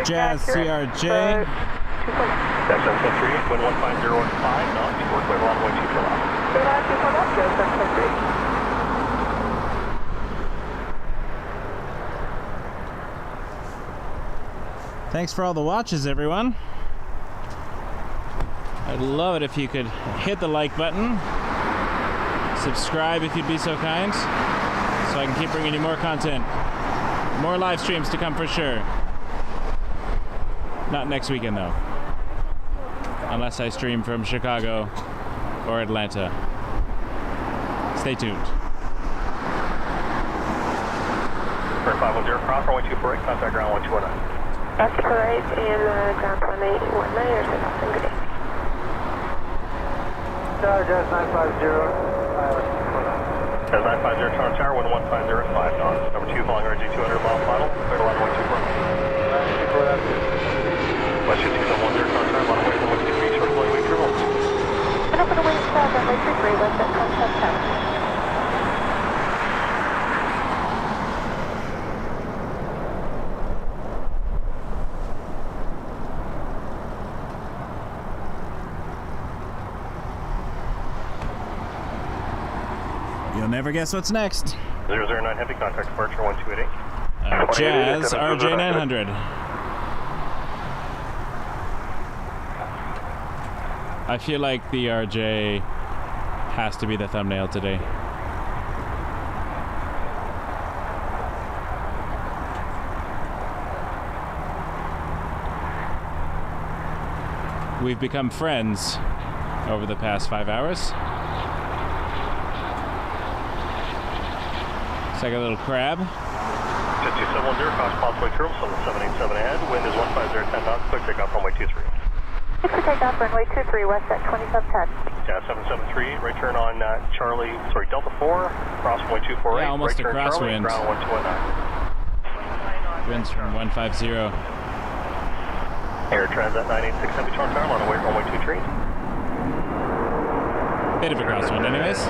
Jazz CRJ. That's 773, wind 15015 knots, work by runway 24 left. Clear line 24 left, Jazz 773. Thanks for all the watches, everyone. I'd love it if you could hit the like button, subscribe if you'd be so kind, so I can keep bringing you more content. More live streams to come for sure. Not next weekend though, unless I stream from Chicago or Atlanta. Stay tuned. For 510 cross, runway 24 right, contact ground 1219. That's correct, and ground plan 819 or something. Good day. Jazz 950, Jazz 950, turn on tower, wind 150 at 5 knots. Number 2, following RG 200, mile final, clear to line 124. WestJet 210, turn on tower, line away from 123, short flight, wait triple. And open the wings, runway 23, WestJet contact tower. You'll never guess what's next. 009 heavy, contact departure 1288. Jazz RJ 900. I feel like the RJ has to be the thumbnail today. We've become friends over the past 5 hours. It's like a little crab. Jet 2710, cross possibly through, so 787 ahead. Wind is 150, 10 knots, clear takeoff runway 23. Clear takeoff runway 23, WestJet 2710. Yeah, 773, right turn on Delta 4, cross runway 248. Yeah, almost right a crosswind. Ground 1219. Winds from 150. Air Transat 986 heavy turn tower, on away runway 23. Bit of a crosswind anyways.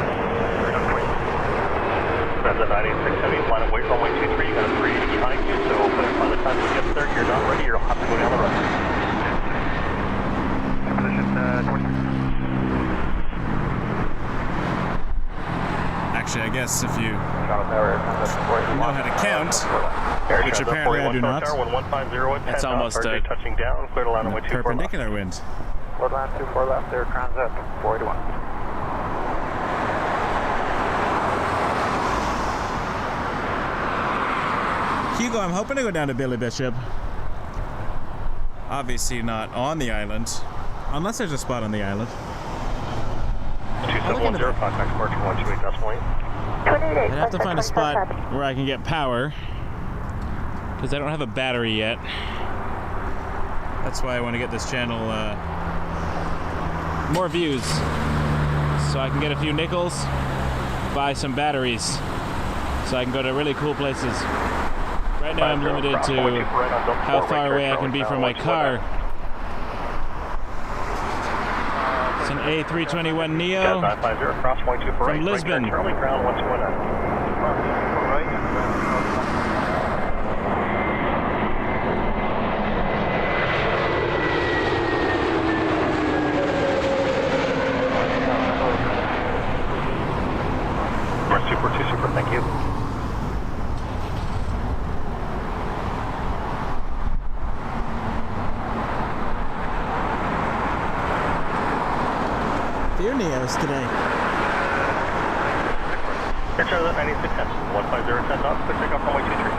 Transat 986 heavy, flying away runway 23, you got a 380 behind you, so by the time you get there, you're not ready, you'll have to go down the runway. Position 26. Actually, I guess if you know how to count, which apparently I do not, it's almost a perpendicular wind. Lord line 24 left there, Transat 481. Hugo, I'm hoping to go down to Billy Bishop. Obviously not on the island, unless there's a spot on the island. 2710, contact departure 128.8. I'd have to find a spot where I can get power, because I don't have a battery yet. That's why I want to get this channel more views, so I can get a few nickels, buy some batteries, so I can go to really cool places. Right now I'm limited to how far away I can be from my car. It's an A321neo from Lisbon. Super, thank you. Few Neos today. Air Transat 9610, 150 10 knots, clear takeoff runway 23.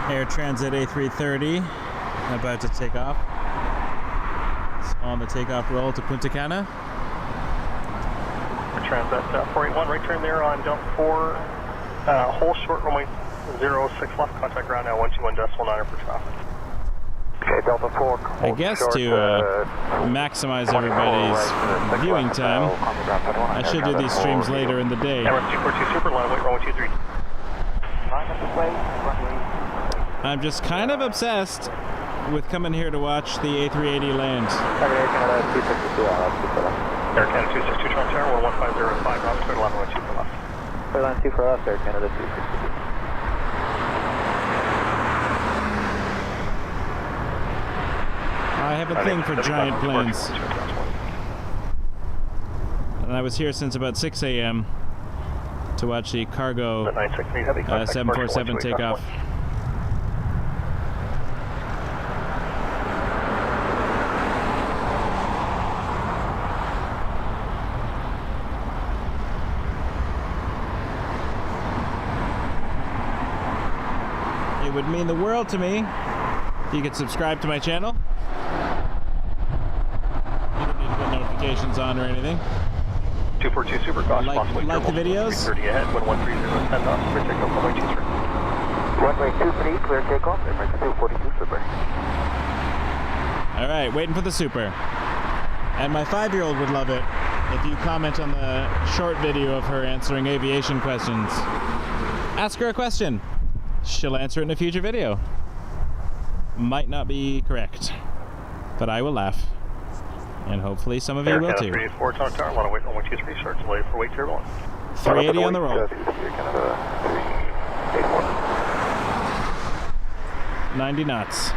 Air Transat A380 about to take off. It's on the takeoff roll to Punta Cana. Transat 481, right turn there on Delta 4, hold short runway 06 left, contact ground now 121.9 for traffic. Okay, Delta 4. I guess to maximize everybody's viewing time, I should do these streams later in the day. Emirates 242 Super, line weight, runway 23. I'm just kind of obsessed with coming here to watch the A380 land. Air Canada 262 Toronto Tower, 11505, route clear, line 2 for left. Clear line 2 for left, Air Canada 262. I have a thing for giant planes. And I was here since about 6 a.m. to watch the cargo 747 take off. It would mean the world to me if you could subscribe to my channel. You don't need to put notifications on or anything. 242 Super, cost like the videos. 330 ahead, 1130, 10 knots, clear takeoff, runway 23. Runway 23, clear takeoff, Emirates 242 Super. Alright, waiting for the Super. And my 5-year-old would love it if you comment on the short video of her answering aviation questions. Ask her a question. She'll answer it in a future video. Might not be correct, but I will laugh. And hopefully some of you will too. 384 Toronto Tower, line weight, runway 23, start delay for weight turbulence. 380 on the roll. 90 knots.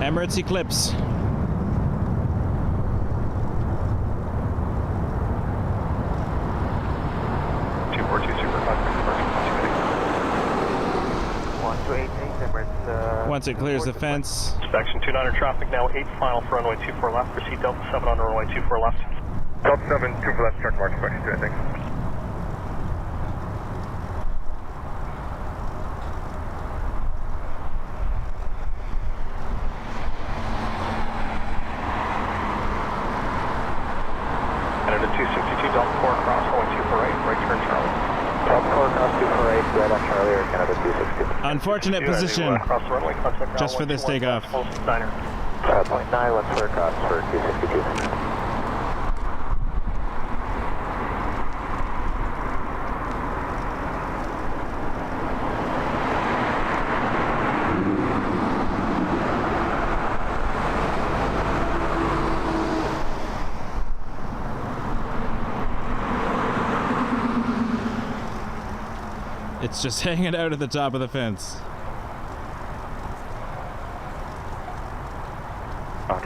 Emirates Eclipse. Once it clears the fence. Inspection 29er traffic now 8 final for runway 24 left. Proceed Delta 7 on runway 24 left. Delta 7, 2 for left, start march inspection 2, I think. Canada 262 Delta 4 across runway 248, right turn Charlie. Delta 4 across 248, right on Charlie, Air Canada 262. Unfortunate position, just for this takeoff. 5.9, let's clear across for 262. It's just hanging out at the top of the fence.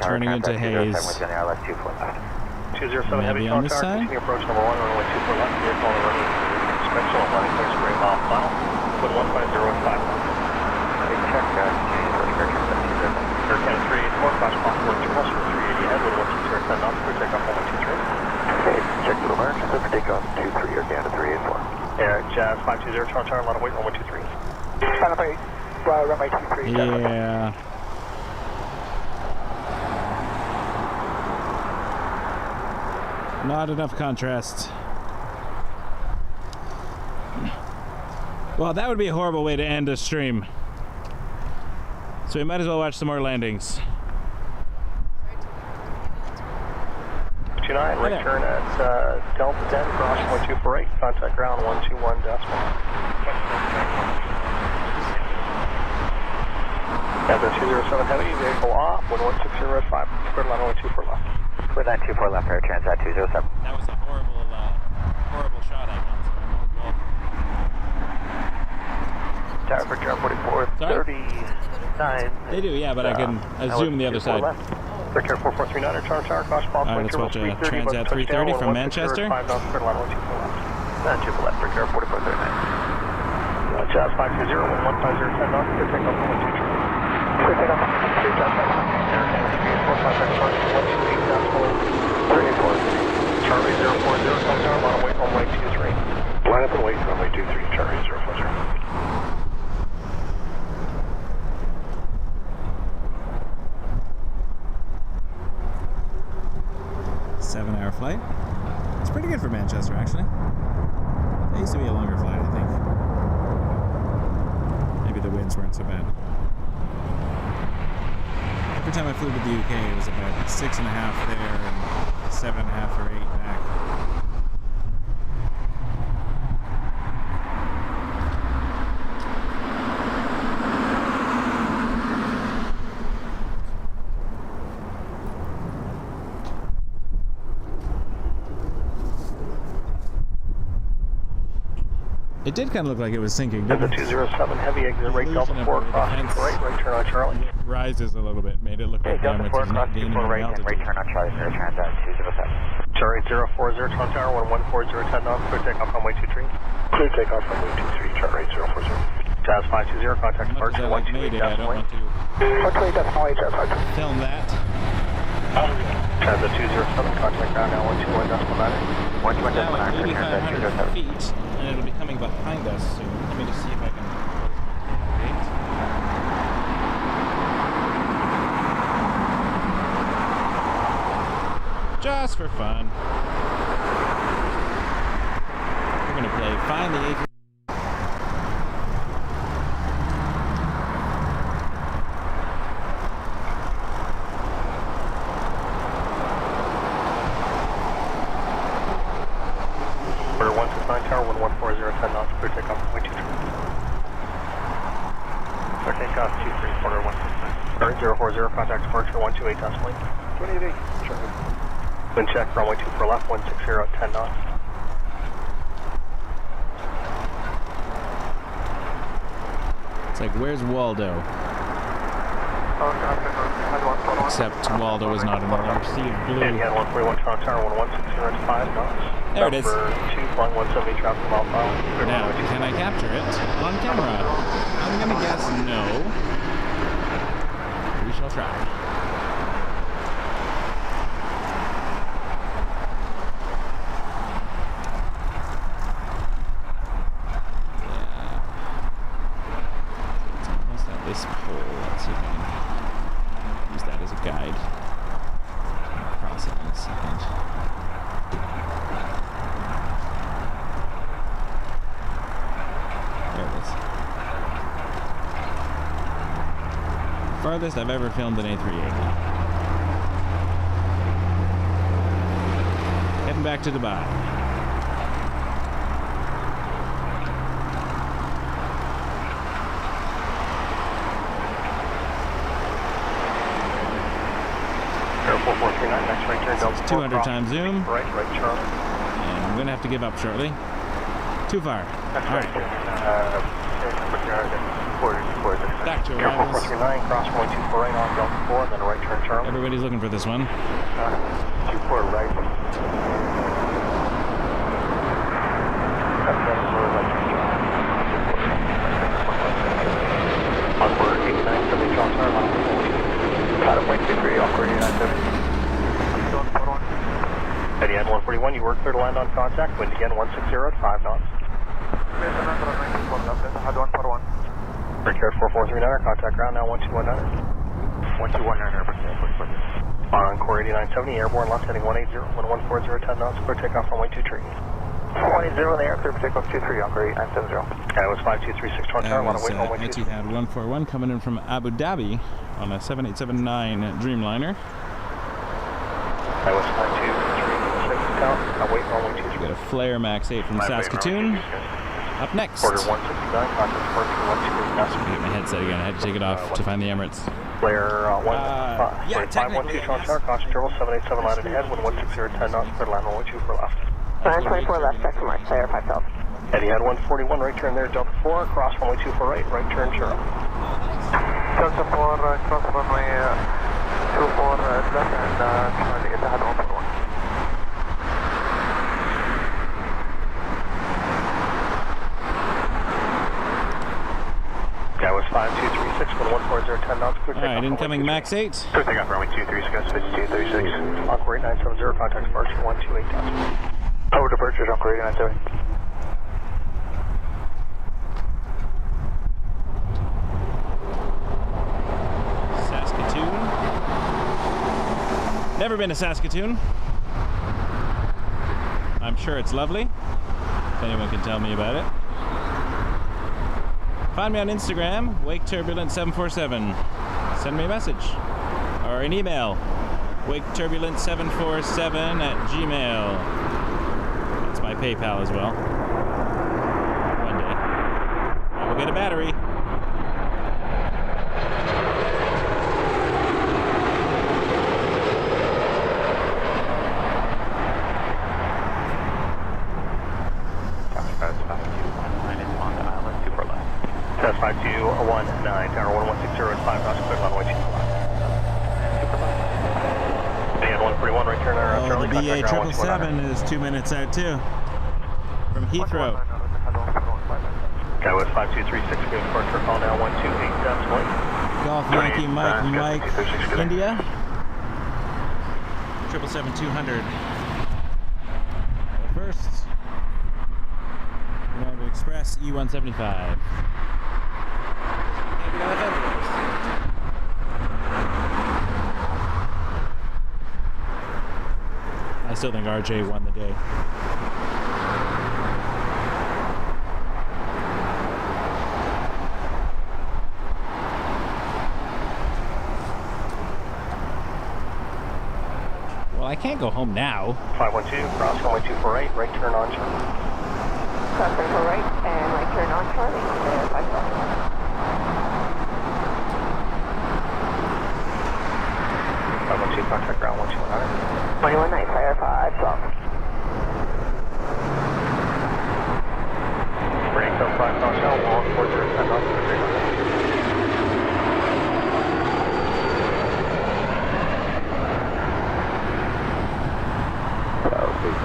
Turning into haze. 207 heavy on this side. Continue approach number 1, runway 24 left. Vehicle on the runway. Inspection on landing clear spray off final. Put 15055. Check that. Air Canada 384, flash possible terminals for 380 ahead with 123 10 knots. Clear takeoff 123. Okay, check the emergency. Clear takeoff 23, Air Canada 384. Air Jazz 520 Toronto Tower, line of weight, runway 23. Runway 23. Yeah. Not enough contrast. Well, that would be a horrible way to end a stream. So we might as well watch some more landings. 29, right turn at Delta 10, cross 1248, contact ground 121 decimal. Delta 207 heavy, vehicle off, 116 at 5, clear line 124 left. Clear line 24 left, Air Transat 207. That was a horrible shot I got. Tower for 44, 39. They do, yeah, but I can zoom the other side. Left. Air 4439, Tower Tower, cross cross. Alright, let's watch a Transat 330 from Manchester. 5 knots, clear line 12 left. 2 for left, Air 4439. Jazz 520, 1150, 10 knots, clear takeoff, 123. Clear takeoff, 123, Jazz 5. Air Canada Rouge, 128.34. Charlie 040, Tower Tower, line away, runway 23. Line up and wait, runway 23, Charlie 040. 7-hour flight. It's pretty good for Manchester, actually. It used to be a longer flight, I think. Maybe the winds weren't so bad. Every time I flew to the UK, it was about 6.5 there and 7.5 or 8 back. It did kind of look like it was sinking, didn't it? The 207 heavy exit right Delta 4 cross right turn on Charlie. Rises a little bit, made it look like Delta 4 cross 24 right and right turn on Charlie for Transat 207. Charlie 040 Tower Tower 1140 10 knots, clear takeoff runway 23. Clear takeoff runway 23, Charlie 040. Jazz 520, contact departure 128 decimal 8. 128 decimal 8, Jazz 520. Film that. Transat 207, contact ground now 121 decimal 9. 121 decimal 9 for Transat 207. Feet. And it'll be coming behind us soon. Let me just see if I can. Wait. Just for fun. We're gonna play Find the A380. Tower 1140 10 knots, clear takeoff runway 23. Clear takeoff 23, quarter 169. 040, contact departure 128 decimal 8. 28. Charlie. Wind check, runway 2 for left, 160 at 10 knots. It's like, where's Waldo? Except Waldo is not in the letter C of blue. And you had 141 Tower 1160 at 5 knots. There it is. Number 2, flying 170 traffic mile file. Now, can I capture it on camera? I'm gonna guess no. We shall try. Yeah. It's almost at this pole. Let's see if I can use that as a guide. I'll cross it in a second. Farthest I've ever filmed an A380. Heading back to Dubai. Air 4439, next right turn, Delta 200 times zoom. Right, Charlie. And I'm gonna have to give up shortly. Too far. That's right. Back to Air arrivals. 4439, cross 124 right on Delta 4, and then right turn Charlie. Everybody's looking for this one. 24 right. Awkward 8970 Charles Tower, line 140. Got it, 123, awkward 8970. Eddie 141, you were clear to land on contact. Wind again 160 at 5 knots. Air 4439, contact ground now 1219. 1219, on core 8970, airborne left heading 180, 1140 10 knots, clear takeoff runway 23. 180 in the air, clear for takeoff 23 on core 8970. That was 5236 Tower, want to wait runway 23. Etihad 141 coming in from Abu Dhabi on a 7879 Dreamliner. That was 5236 Tower, I'll wait runway 23. Got a Flare Max 8 from Saskatoon. Up next. Order 169, contact departure 128. Get my headset again. I had to take it off to find the Emirates. Flare 512 Tower, caution turbo 787 line ahead, wind 160 at 10 knots, clear line runway 2 for left. 924 left, check mark, Flare 512. Etihad 141, right turn there, Delta 4, cross runway 2 for right turn Charlie. Delta 4, cross runway left and trying to get the head on for one. That was 5236, 140, 10 knots. Alright, incoming max 8. Clear takeoff, runway 23, Sky 5236. Encore 8970, contact departure 128 knots. Over departure, Encore 8970. Saskatoon. Never been to Saskatoon. I'm sure it's lovely. If anyone can tell me about it. Find me on Instagram, WakeTurbulent747. Send me a message. Or an email, WakeTurbulent747@gmail. That's my PayPal as well. One day. I will get a battery. That's 5219, tower 1160 at 5 knots, clear runway 25. And 141, right turn there, Oh, the BA 777 is 2 minutes out too. From Heathrow. That was 5236, good departure, call now 128, that's one. Golf Yankee Mike, India. 777-200. First, United Express E175. I still think RJ won the day. Well, I can't go home now. 512, cross runway 248, right turn on Charlie. Cross runway right and right turn on Charlie. 5 512, contact ground 129. 21 night fire 5 soft. Break up 5 knots out, long 40, 10 knots, Big 9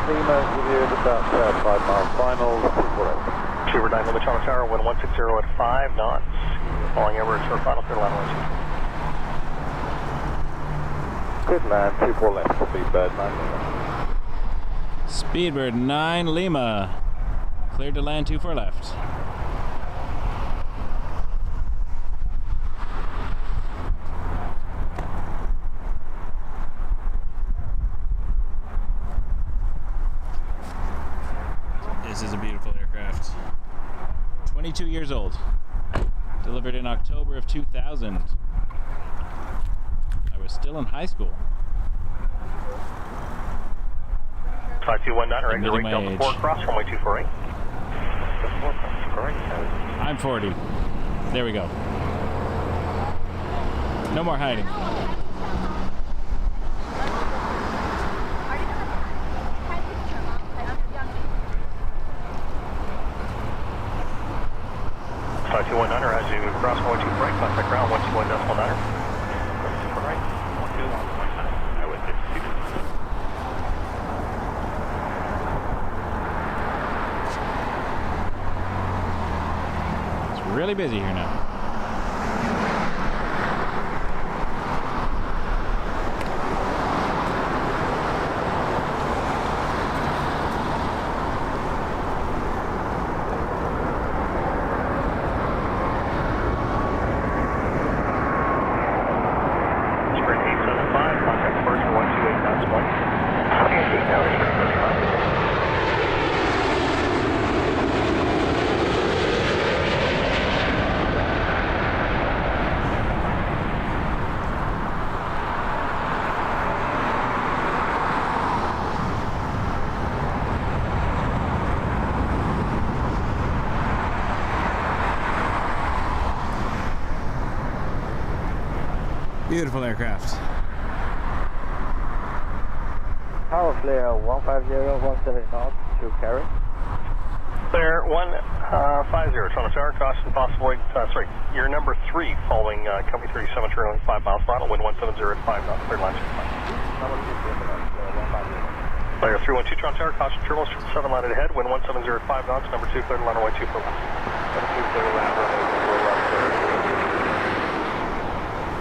Lima, give you about 5 miles final, 248. Trooper 9 Lima Charlie Tower, wind 160 at 5 knots. Following Emirates for final clear line 12. Good land, 24 left, Speedbird 9 Lima. Speedbird 9 Lima. Cleared to land 24 left. This is a beautiful aircraft. 22 years old. Delivered in October of 2000. I was still in high school. 5219, regular Admitting rate my Delta age. 4, cross runway 248. I'm 40. There we go. No more hiding. Flight 219 as you cross 124 right, contact ground 121.9. Right, 121.9. I would say. It's really busy here now. Sprint 875, contact departure 128 knots 1. 8 hours, Sprint 35. Beautiful aircraft. Power flare 150, 17 knots to carry. Clear, 50, Toronto Tower, cross the possible, sorry, you're number 3 following Company 37, turning 5 miles per hour, wind 170 at 5 knots, third line 65. Layer 312, Toronto Tower, caution turbulence, 7 line ahead, wind 170 at 5 knots, number 2, clear to line runway 24 left. Number 2, clear to line runway 24 left.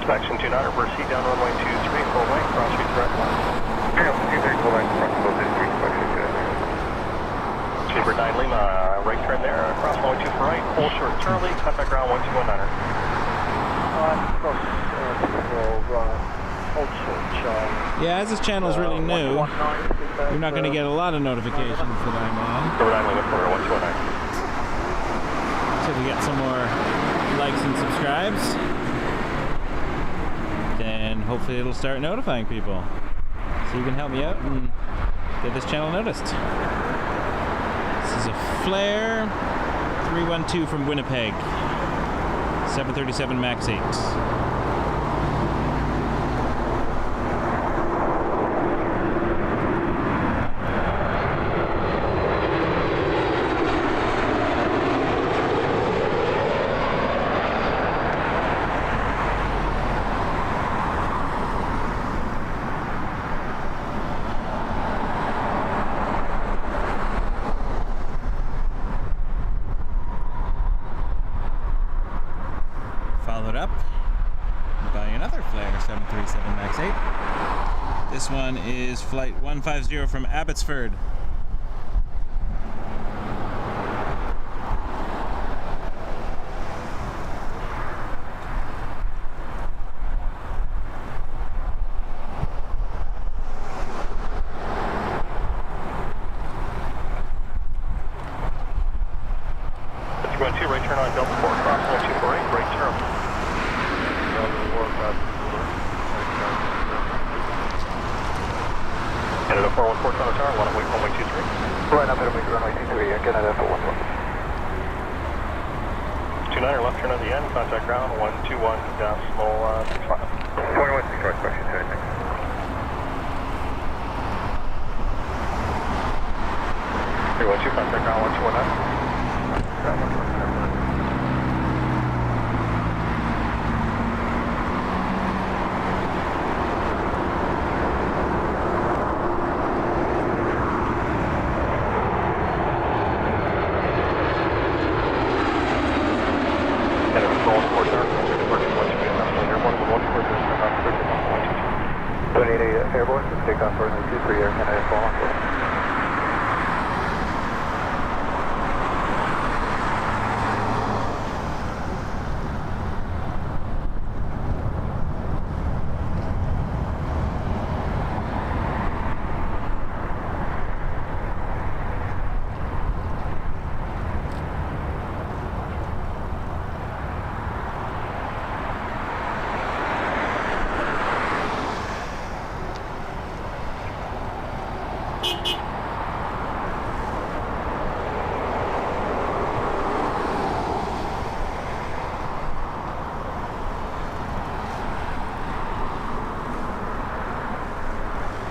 Action 29, reverse heat down runway 23, full length, cross street direct line. Full length, front close in 3, Super 9 Lima, right turn there, cross runway 2 for right, full short Charlie, contact ground 1219er. Yeah, as this channel is really new, you're not going to get a lot of notifications that I'm on. Super 9 Lima, 1219. So to get some more likes and subscribes, then hopefully it'll start notifying people. So you can help me out and get this channel noticed. This is a Flare 312 from Winnipeg, 737 MAX 8. Followed up by another Flare 737 MAX 8. This one is flight 150 from Abbotsford. That's going 2, right turn on Delta 4, cross 1248, right turn. Canada 414 Toronto Tower, line up wait 1.23. Right up, runway 23, Canada 414. 29er left turn on the end, contact ground 121.65. 21 short question, sir, thanks. 312, contact ground 1219. Airborne, take off for 23 Air Canada 414.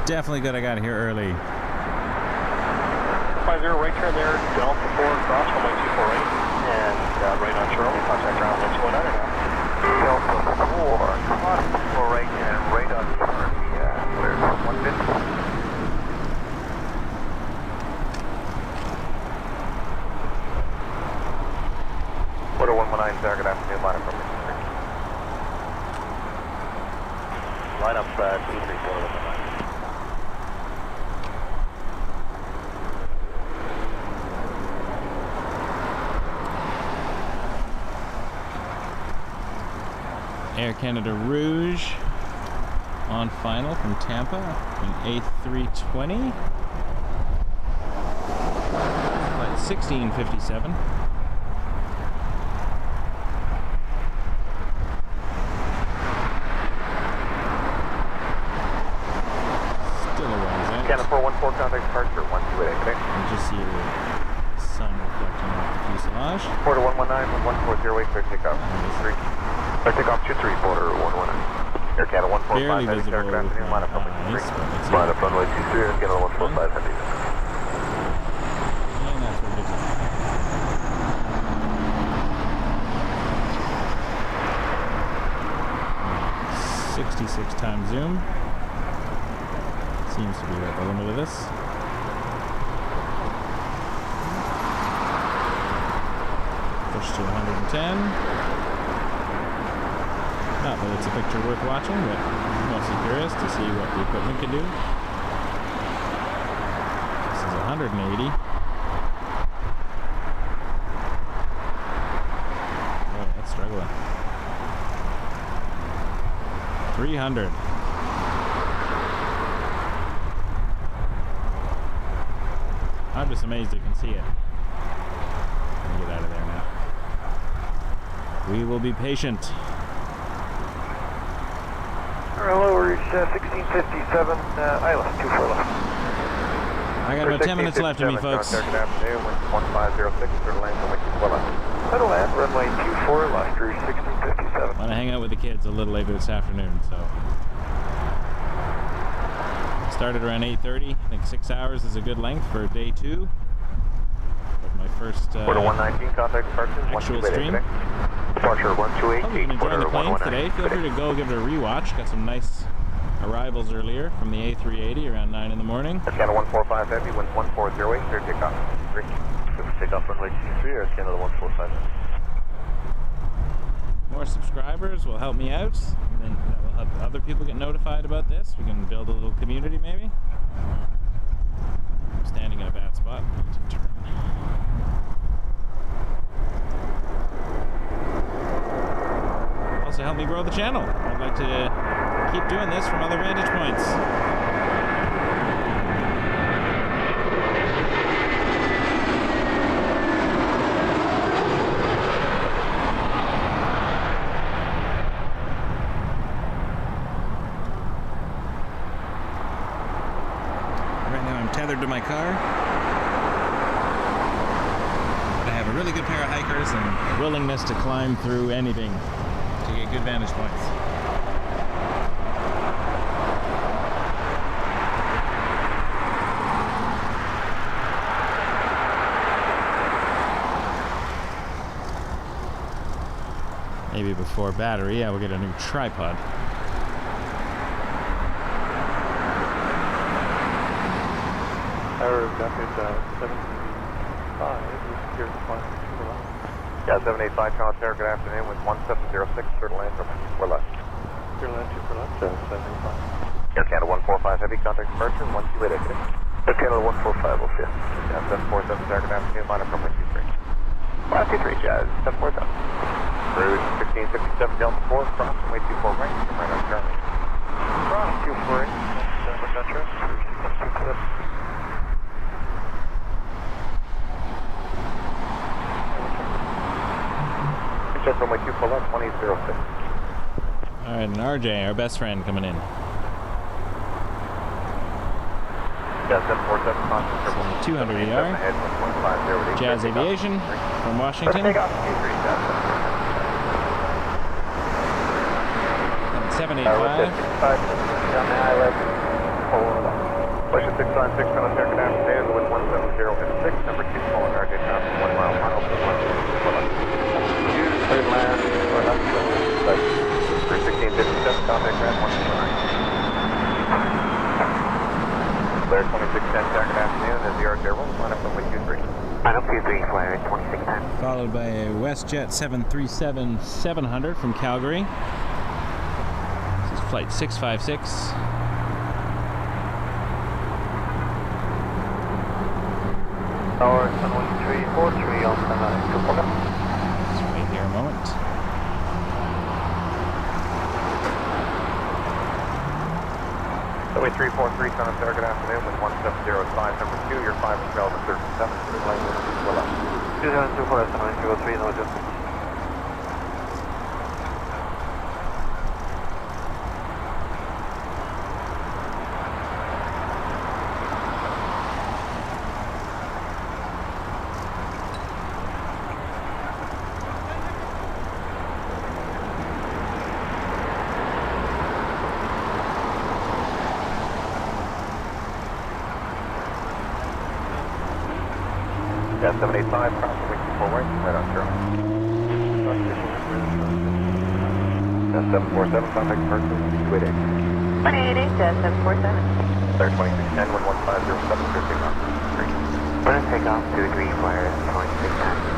Definitely good I got here early. 50 right turn there, Delta 4 cross runway 248, and right on Charlie, contact ground 1219 now. Delta 4, cross 248 and right on Charlie, clear 150. Quarter 119, target afternoon, line up from line up 23, quarter 119. Air Canada Rouge on final from Tampa, an A320, flight 1657. Still a ways out. Canada 414, contact departure 128, okay? You just see the sun reflecting off the fuselage. Porter 119, 1408, clear takeoff. 3. Clear takeoff 23, Porter 119. Air Canada 145, Barely heavy, visible target afternoon, line up runway 23. eyes, Line up runway 23, Air Canada 145, heavy. and that's where it is. 66 times zoom. Seems to be about the limit of this. Push to 110. Not that it's a picture worth watching, but I'm mostly curious to see what the equipment can do. This is 180. Oh, that's struggling. 300. I'm just amazed you can see it. Let me get out of there now. We will be patient. Hello, we're 1657, ILS 24 left. I got about 10 minutes left of me, folks. Contact afternoon, 1506, turtle land, runway 24 left. Turtle land, runway 24 left, Rouge 1657. I'm gonna hang out with the kids a little later this afternoon, so. Started around 8:30. I think 6 hours is a good length for day 2 of my first Porter 119, contact Pearson, actual stream. Departure 1288. Hope you've been enjoying the planes today. Feel free to go give it a rewatch. Got some nice arrivals earlier from the A380 around 9 in the morning. Canada 145 Heavy, wind 1408, clear takeoff. Takeoff runway 23, or Canada 145 Heavy. More subscribers will help me out, and then that will help other people get notified about this. We can build a little community, maybe. I'm standing in a bad spot. I need to turn. Also help me grow the channel. I'd like to keep doing this from other vantage points. Tethered to my car. But I have a really good pair of hikers and willingness to climb through anything to get good vantage points. Maybe before battery, I will get a new tripod. Yeah, 785 Canada, good afternoon, with 1706, turtle land, for left. Turtle land 2 for left, 785. Air Canada 145 Heavy, contact departure, 1288. Air Canada 145 will fit. Yeah, 747, good afternoon, line up from 23. 523, Jazz, 747. Rouge 1657, Delta 4, cross, runway 24 right, right on Charlie. Cross 24 right, Delta Metro, Rouge 1657. Runway 24 left, 2006. Alright, and RJ, our best friend, coming in. Yeah, 747, 200 ER. Jazz Aviation from Washington. 785. Question 696, Canada afternoon, with 170 and 6, number 2, calling RJ traffic, 1 mile, final, 1. Cleared land, or left, but 1657, contact ground 129. Clear 2610, second afternoon, as the Arc Airway, line up runway 23. Line up 23, flying 2610. Followed by a WestJet 737-700 from Calgary. This is flight 656. Tower 11343 on Canada. Here a moment. Runway 343, San Jose, good afternoon, with 1705, number 2, your 5 is Delta 37, through lane well up. 2724, San Jose, 03, no adjustment. Yeah, 785, cross the wing forward, right on Charlie. 747, contact departure 1288. 188-747. Clear 2610, 11507, clear takeoff. We're going to take off to the Dreamliner, 2610.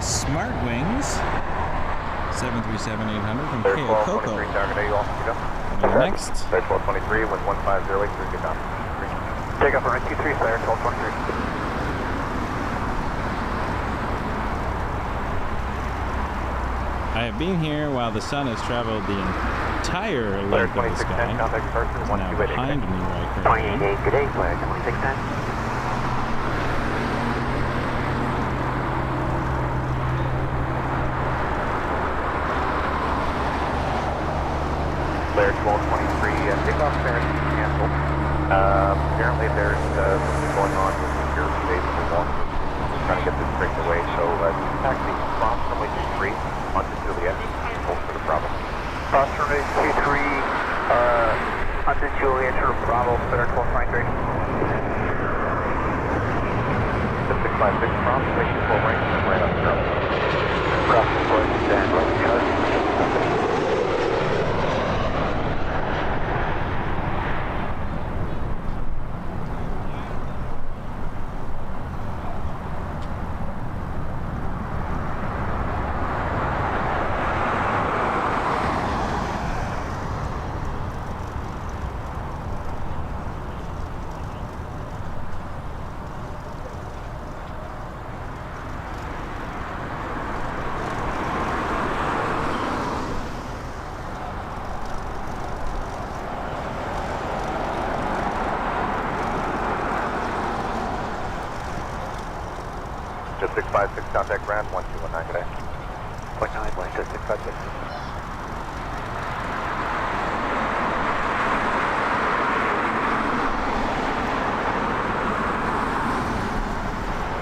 Smart Wings 737-800 from KO Coco. Next. 1223, wind 150, clear takeoff. Takeoff on 23, Slayer 1223. I have been here while the sun has traveled the entire length of the sky. It's now behind me right currently. 28, good day, Slayer 2610. Slayer 1223, takeoff clearance canceled. Apparently there's something going on with the security base as well. Just trying to get this straightened away. So taxi from runway 23 onto Juliet. Hold for the Bravo. Cross runway 23 onto Juliet or Bravo, Slayer 1223. The 656 from, wait full right, and right up Bravo. Bravo, stand right, Just 656 contact ground 1219 today. 0.9, West 656.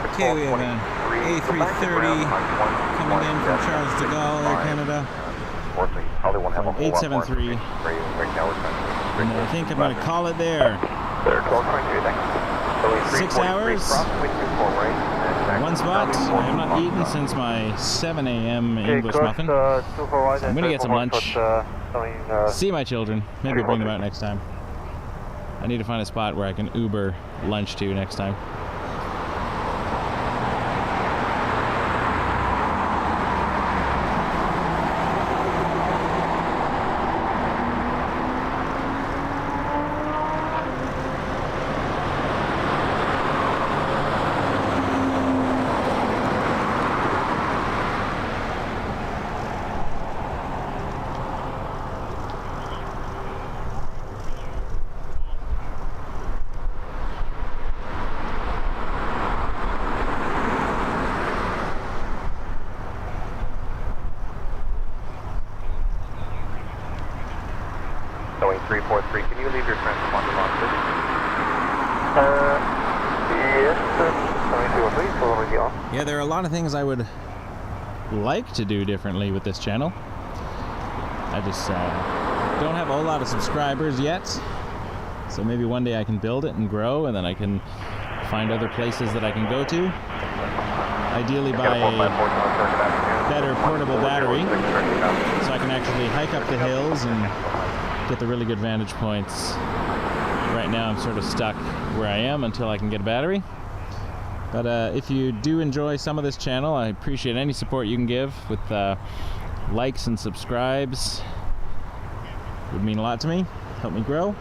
Okay, we have an A330 coming in from Charles de Gaulle, Air Canada. 873. And I think I'm going to call it there. 6 hours, one spot. I have not eaten since my 7 a.m. English muffin. So I'm going to get some lunch, see my children, maybe bring them out next time. I need to find a spot where I can Uber lunch to next time. Boeing 343, can you leave your transponder on, please? Yes, Boeing 343, so over the off. Yeah, there are a lot of things I would like to do differently with this channel. I just don't have a whole lot of subscribers yet. So maybe one day I can build it and grow, and then I can find other places that I can go to. Ideally buy a better portable battery so I can actually hike up the hills and get the really good vantage points. Right now I'm sort of stuck where I am until I can get a battery. But if you do enjoy some of this channel, I appreciate any support you can give with likes and subscribes. It would mean a lot to me, help me grow.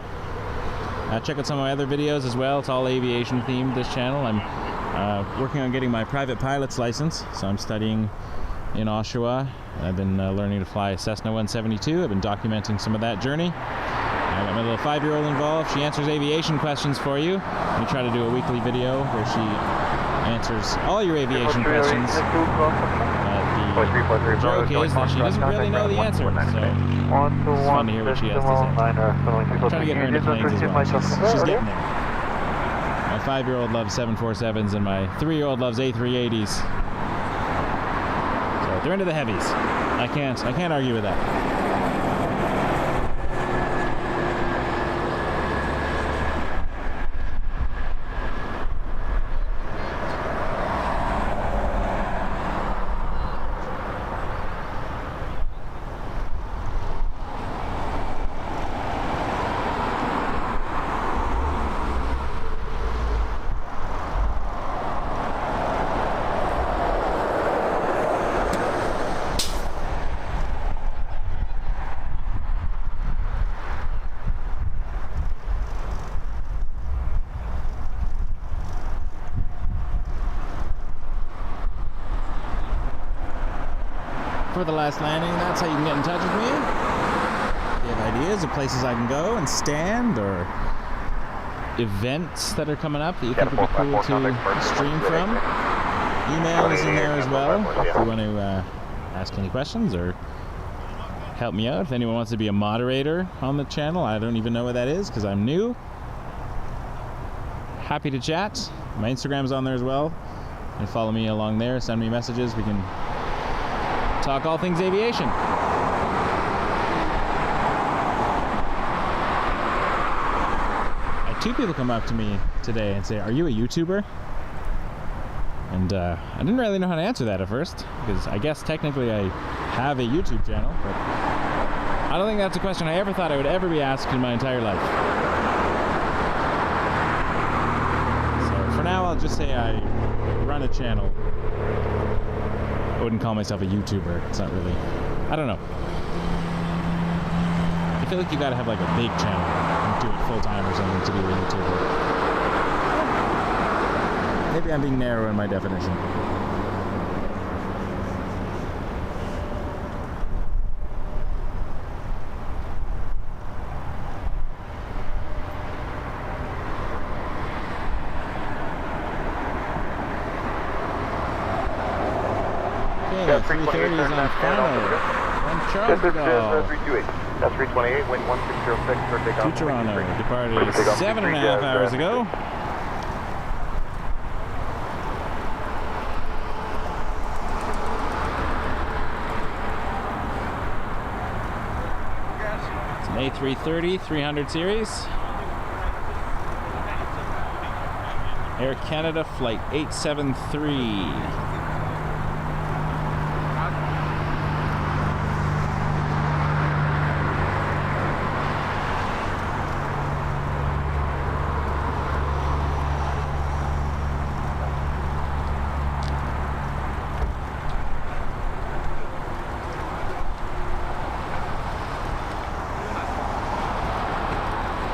Check out some of my other videos as well. It's all aviation themed, this channel. I'm working on getting my private pilot's license, so I'm studying in Oshawa. I've been learning to fly Cessna 172. I've been documenting some of that journey. I got my little 5-year-old involved. She answers aviation questions for you. We try to do a weekly video where she answers all your aviation questions. The joke is that she doesn't really know the answer, so it's fun to hear what she has to say. I'm trying to get her into planes as well. She's getting there. My 5-year-old loves 747s and my 3-year-old loves A380s. So they're into the heavies. I can't argue with that. For the last landing, that's how you can get in touch with me. If you have ideas of places I can go and stand, or events that are coming up that you think would be cool to stream from, email is in there as well if you want to ask any questions or help me out. If anyone wants to be a moderator on the channel, I don't even know what that is because I'm new. Happy to chat. My Instagram's on there as well. And follow me along there, send me messages. We can talk all things aviation. I had 2 people come up to me today and say, "Are you a YouTuber?" And I didn't really know how to answer that at first, because I guess technically I have a YouTube channel, but I don't think that's a question I ever thought I would ever be asked in my entire life. So for now, I'll just say I run a channel. I wouldn't call myself a YouTuber. It's not really... I don't know. I feel like you gotta have like a big channel and do it full-time or something to be a YouTuber. Maybe I'm being narrow in my definition. Okay, 330 is on final. One charge to go. 328. That's 328, wind 1606 for takeoff. To Toronto, departed 7.5 hours ago. It's an A330 300 series. Air Canada flight 873.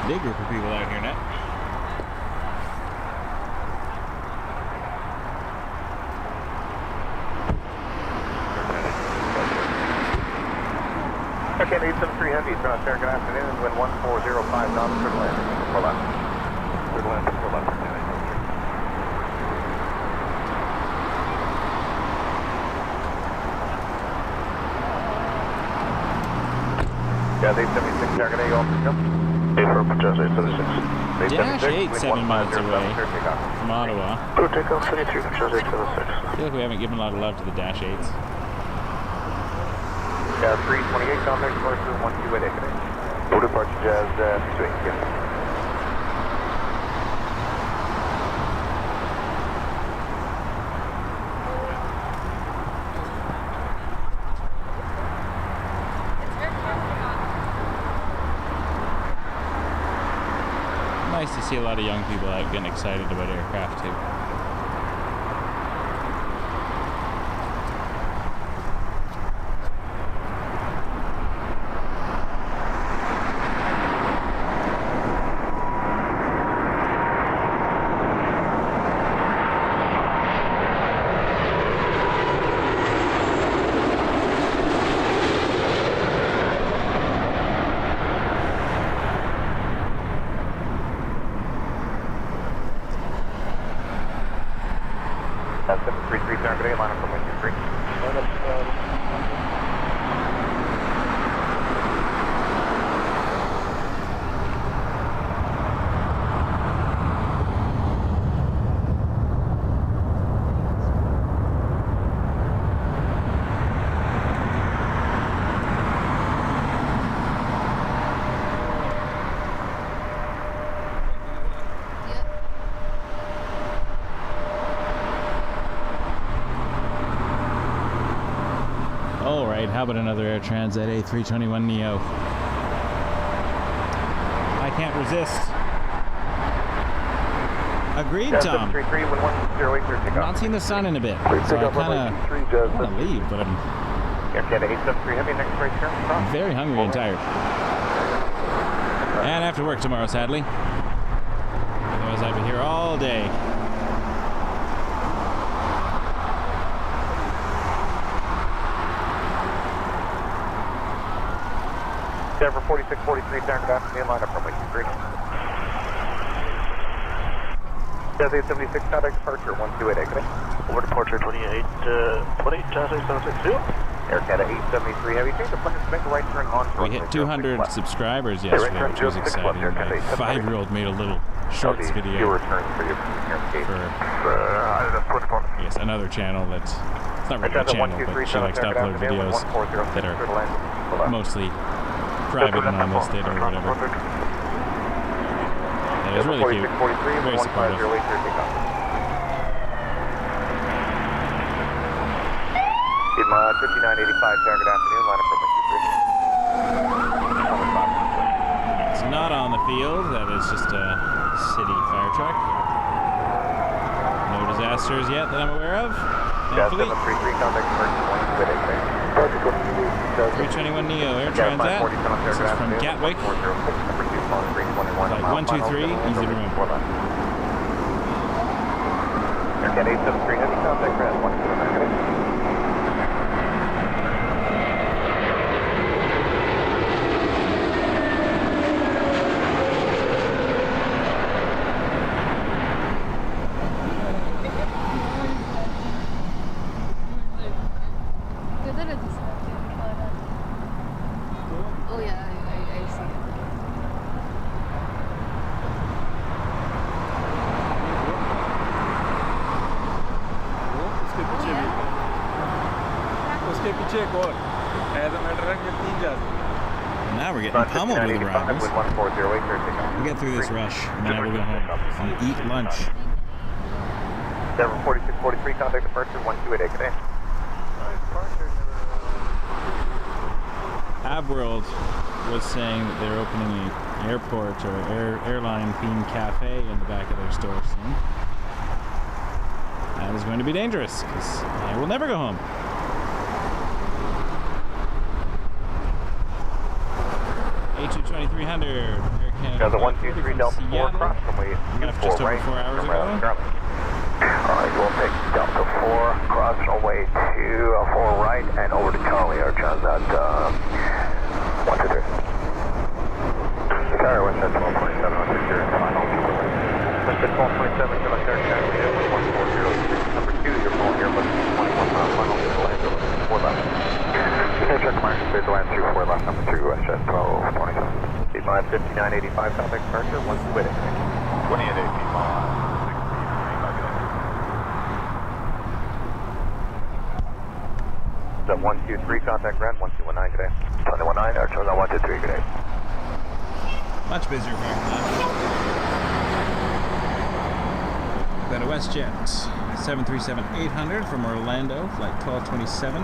Big group of people out here now. Okay, 873 Heavy, Transat, good afternoon, wind 1405 knots, clear to land, for left. Clear to land, for left. Yeah, 876, target A, all for jump. 876. Dash 8, 7 miles away from Ottawa. Go takeoff, 23, shows 876. I feel like we haven't given a lot of love to the Dash 8s. Yeah, 328, contact departure, 128 Canadian. No departure, Jazz, 628, yeah. Nice to see a lot of young people out getting excited about aircraft too. That's 733 Center, good day, line up from 123. Line up, How about another Air Transat A321neo? I can't resist. Agreed, Tom. I'm not seeing the sun in a bit, so I kind of want to leave, but I'm very hungry and tired. And I have to work tomorrow, sadly. Otherwise, I'd be here all day. Denver 4643, Standard afternoon, line up from 123. Cathay 76, contact departure 1288, good day. Over departure 28, 20, Cathay 760. Air Canada 873 Heavy, change the plane to make a right turn on. We hit 200 subscribers yesterday, which was exciting. My 5-year-old made a little shorts video for yes, another channel that's it's not really a channel, but she likes to upload videos that are mostly private and on this data or whatever. It was really cute. Very supportive. Give 5985, good afternoon, line up from 123. It's not on the field, that is just a city fire truck. No disasters yet that I'm aware of. Thankfully. 321neo Air Transat. This is from Gatwick. Flight 123, easy to remember. Air Canada 873 Heavy, contact ground 129. Now we're getting pummeled with arrivals. We'll get through this rush, and then I will go home and eat lunch. Denver 4643, contact departure 1288, good day. Avworld was saying that they're opening an airport or airline themed cafe in the back of their store soon. That is going to be dangerous, because I will never go home. A22300, Air Canada. The 123 Delta 4 cross runway 24 just over right. 4 hours ago. Alright, we'll take Delta 4 cross runway 4 right and over to Charlie, Air Transat 123. Sorry, WestJet 1227 on secure and final. WestJet 1227, good luck Air Canada 1403. Number 2, you're full here, but 21 mile final, land 4 left. Okay, check mark, clear the land 24 left, number 2, WestJet 1227. Keep line 5985, contact departure, 128. 28 feet mile. Is that 123, contact ground, 1219, good day. 1219, Air Transat 123, good day. Much busier parking lot. Got a WestJet 737-800 from Orlando, flight 1227.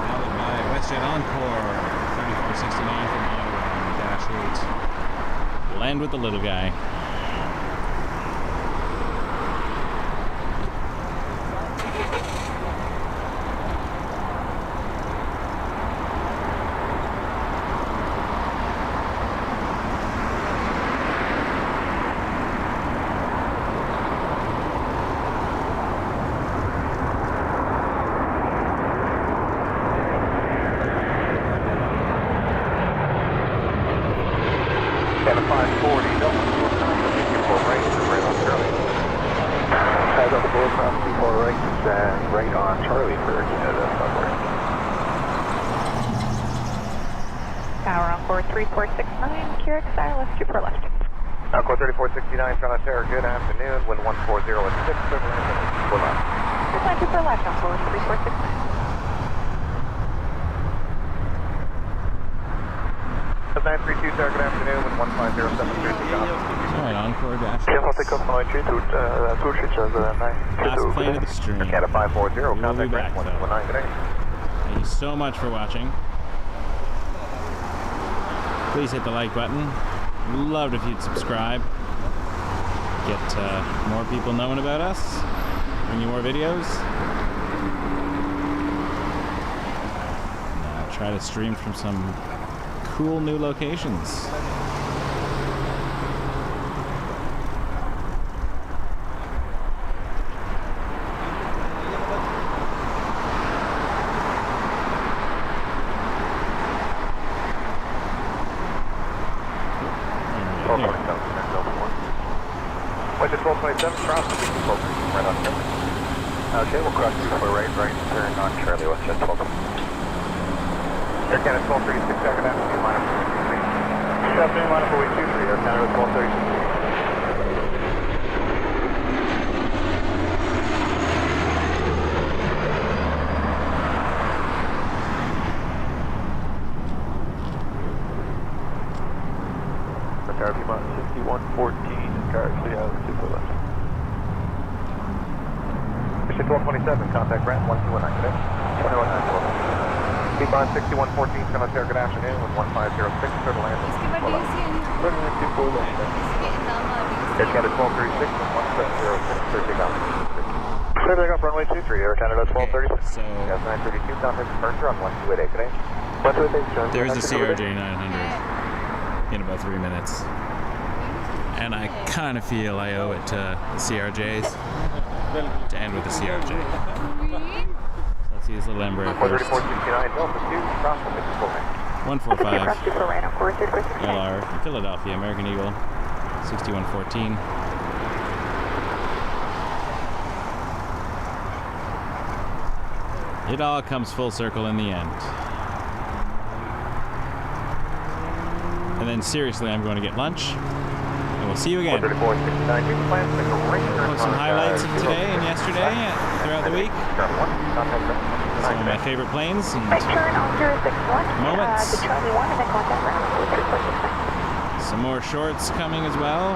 Followed by WestJet Encore 3469 from Ottawa on Dash 8. Land with the little guy. Got a 540, Delta 4 cross 24 right, right on Charlie for Canada Southwest. Tower Encore 3469, QX left 2 for left. Encore 3469, Toronto Terra, good afternoon. Wind 140 at 6, clear land 2 for left. Clear land 2 for left, Encore 3469. 932, Terra, good afternoon. Wind 15073 to go. Alright, Encore dash. I'll take off 93 to Last plane of the stream. Canada 540, We'll be contact back, range though. 119 today. Thank you so much for watching. Please hit the like button. Love it if you'd subscribe. Get more people knowing about us. Bring you more videos. And, try to stream from some cool new locations. WestJet 1227, cross the right on Charlie. Okay, we'll cross 24 right, turn on Charlie, WestJet 12. Air Canada 1236, Terra, good afternoon. Line up for 123. Good afternoon, line up for way 23, Air Canada 1236. Tower Piedmont 6114, Garrison, out 2 for left. WestJet 1227, contact ramp 1219 today. 219 for left. Piedmont 6114, Toronto Terra, good afternoon. With 1506, clear to land. Clear to land 2 for left. Air Canada 1236 and 1706, clear to take off. Clear to take off runway 23, Air Canada 1236. So, Yes, 932, contact departure on 1288 today. 1288, there's a CRJ 900 in about 3 minutes. And I kind of feel I owe it to the CRJs to end with the CRJ. Let's see this little Embraer first. 13469, Delta 2, cross the 145 Cross 2 for right, Encore 3469. LR from Philadelphia, American Eagle, 6114. It all comes full circle in the end. And then seriously, I'm going to get lunch. And we'll see you again. Post some highlights of today and yesterday throughout the week. Some of my favorite planes and Turn on 061. moments. The Charlie 1 and then contact ground 3469. Some more shorts coming as well.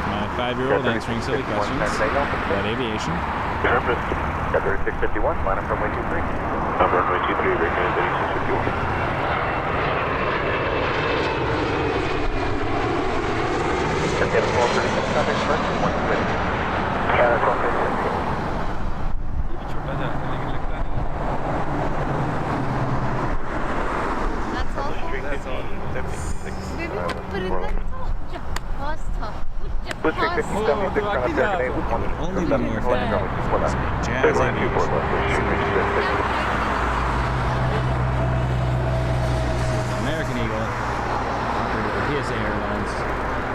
My 5-year-old answering silly questions about aviation. Surface, 3651, line up runway 23. Runway 23, Air Canada 3651. Get 1236, contact Pearson, 120. Canada 1236. That's all. Only the more jazz American Eagle, operated by PSA Airlines,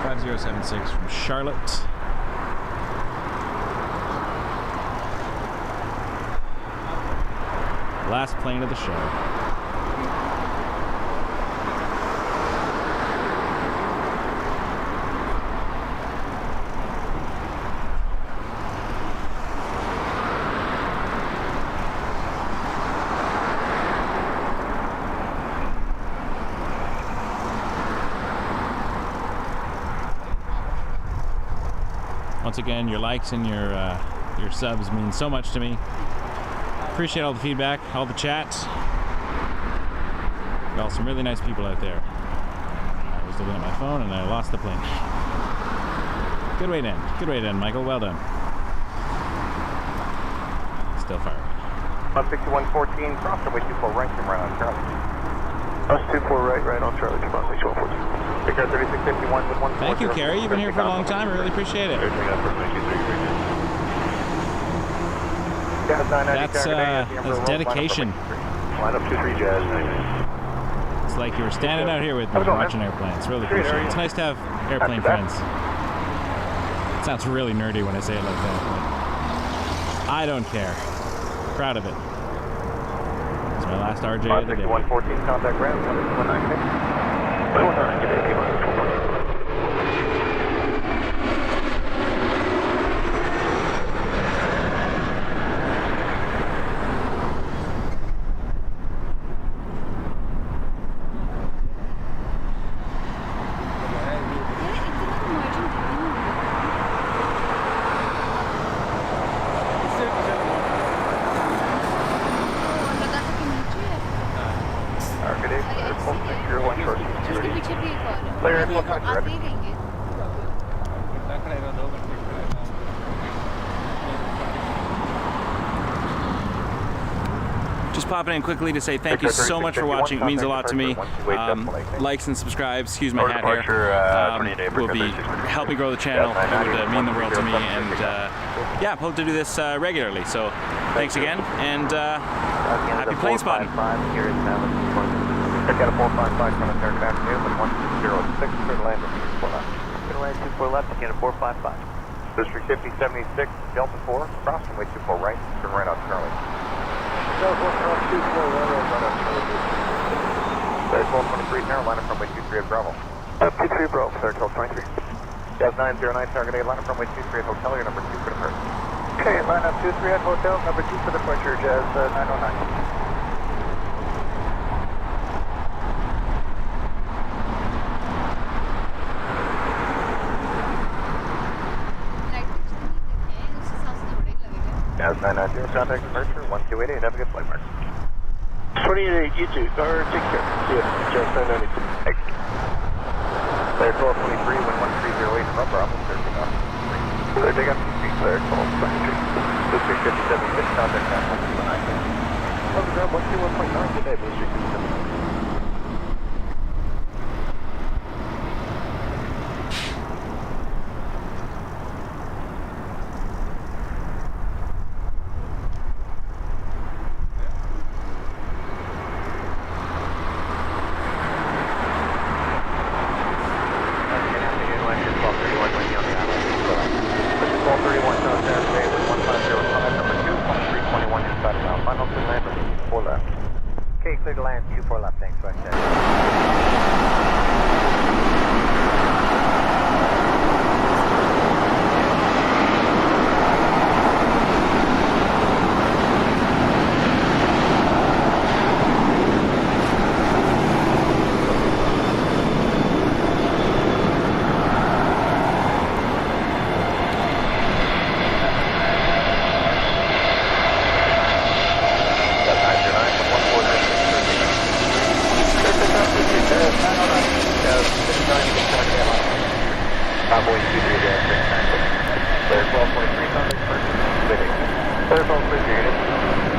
5076 from Charlotte. Last plane of the show. Once again, your likes and your subs mean so much to me. Appreciate all the feedback, all the chats. Got some really nice people out there. I was looking at my phone and I lost the plane. Good way to end. Good way to end, Michael. Well done. Still firing. 16114, cross the way 24 right, turn right on Charlie. Us 24 right on Charlie, come on, 1214. Picard 3651 with 140. Thank you, Carrie. You've been here for a long time. I really appreciate it. That's dedication. Line up 23 Jazz. It's like you were standing out here with me watching airplanes. Really appreciate it. It's nice to have airplane friends. It sounds really nerdy when I say it like that. I don't care. Proud of it. It's my last RJ of the day. 114, contact ground, 196. 119, give me a T-minus 414. Just popping in quickly to say thank you so much for watching. It means a lot to me. Likes and subscribes, excuse my hat here, will be helping grow the channel. It would mean the world to me, and yeah, hope to do this regularly. So thanks again, and happy plane spotting. Here is Canada 455 coming American Avenue with 106 for the land of 24 left. Good land 24 left, Canada 455. District 5076, Delta 4, cross runway 24 right, turn right out Charlie. Delta 4, 24 right out Charlie. There's 1223, Carolina, runway 23 at Bravo. 23 Bravo, there's 1223. Jazz 909, target A, line up runway 23 at Hotel, your number 2 for departure. Okay, line up 23 at Hotel, number 2 for departure, Jazz 909. Jazz 990, contact departure, 1288, have a good flight mark. 28, you too, or take care. See ya, Jazz 990. Thanks. Clear 1223, wind 1308, from Bravo, clear takeoff. Clear takeoff, clear 1223. District 5076, contact ground 129. Over ground 121.9 today, District 5076. Clear 1223, contact departure. Clear 1223, unit.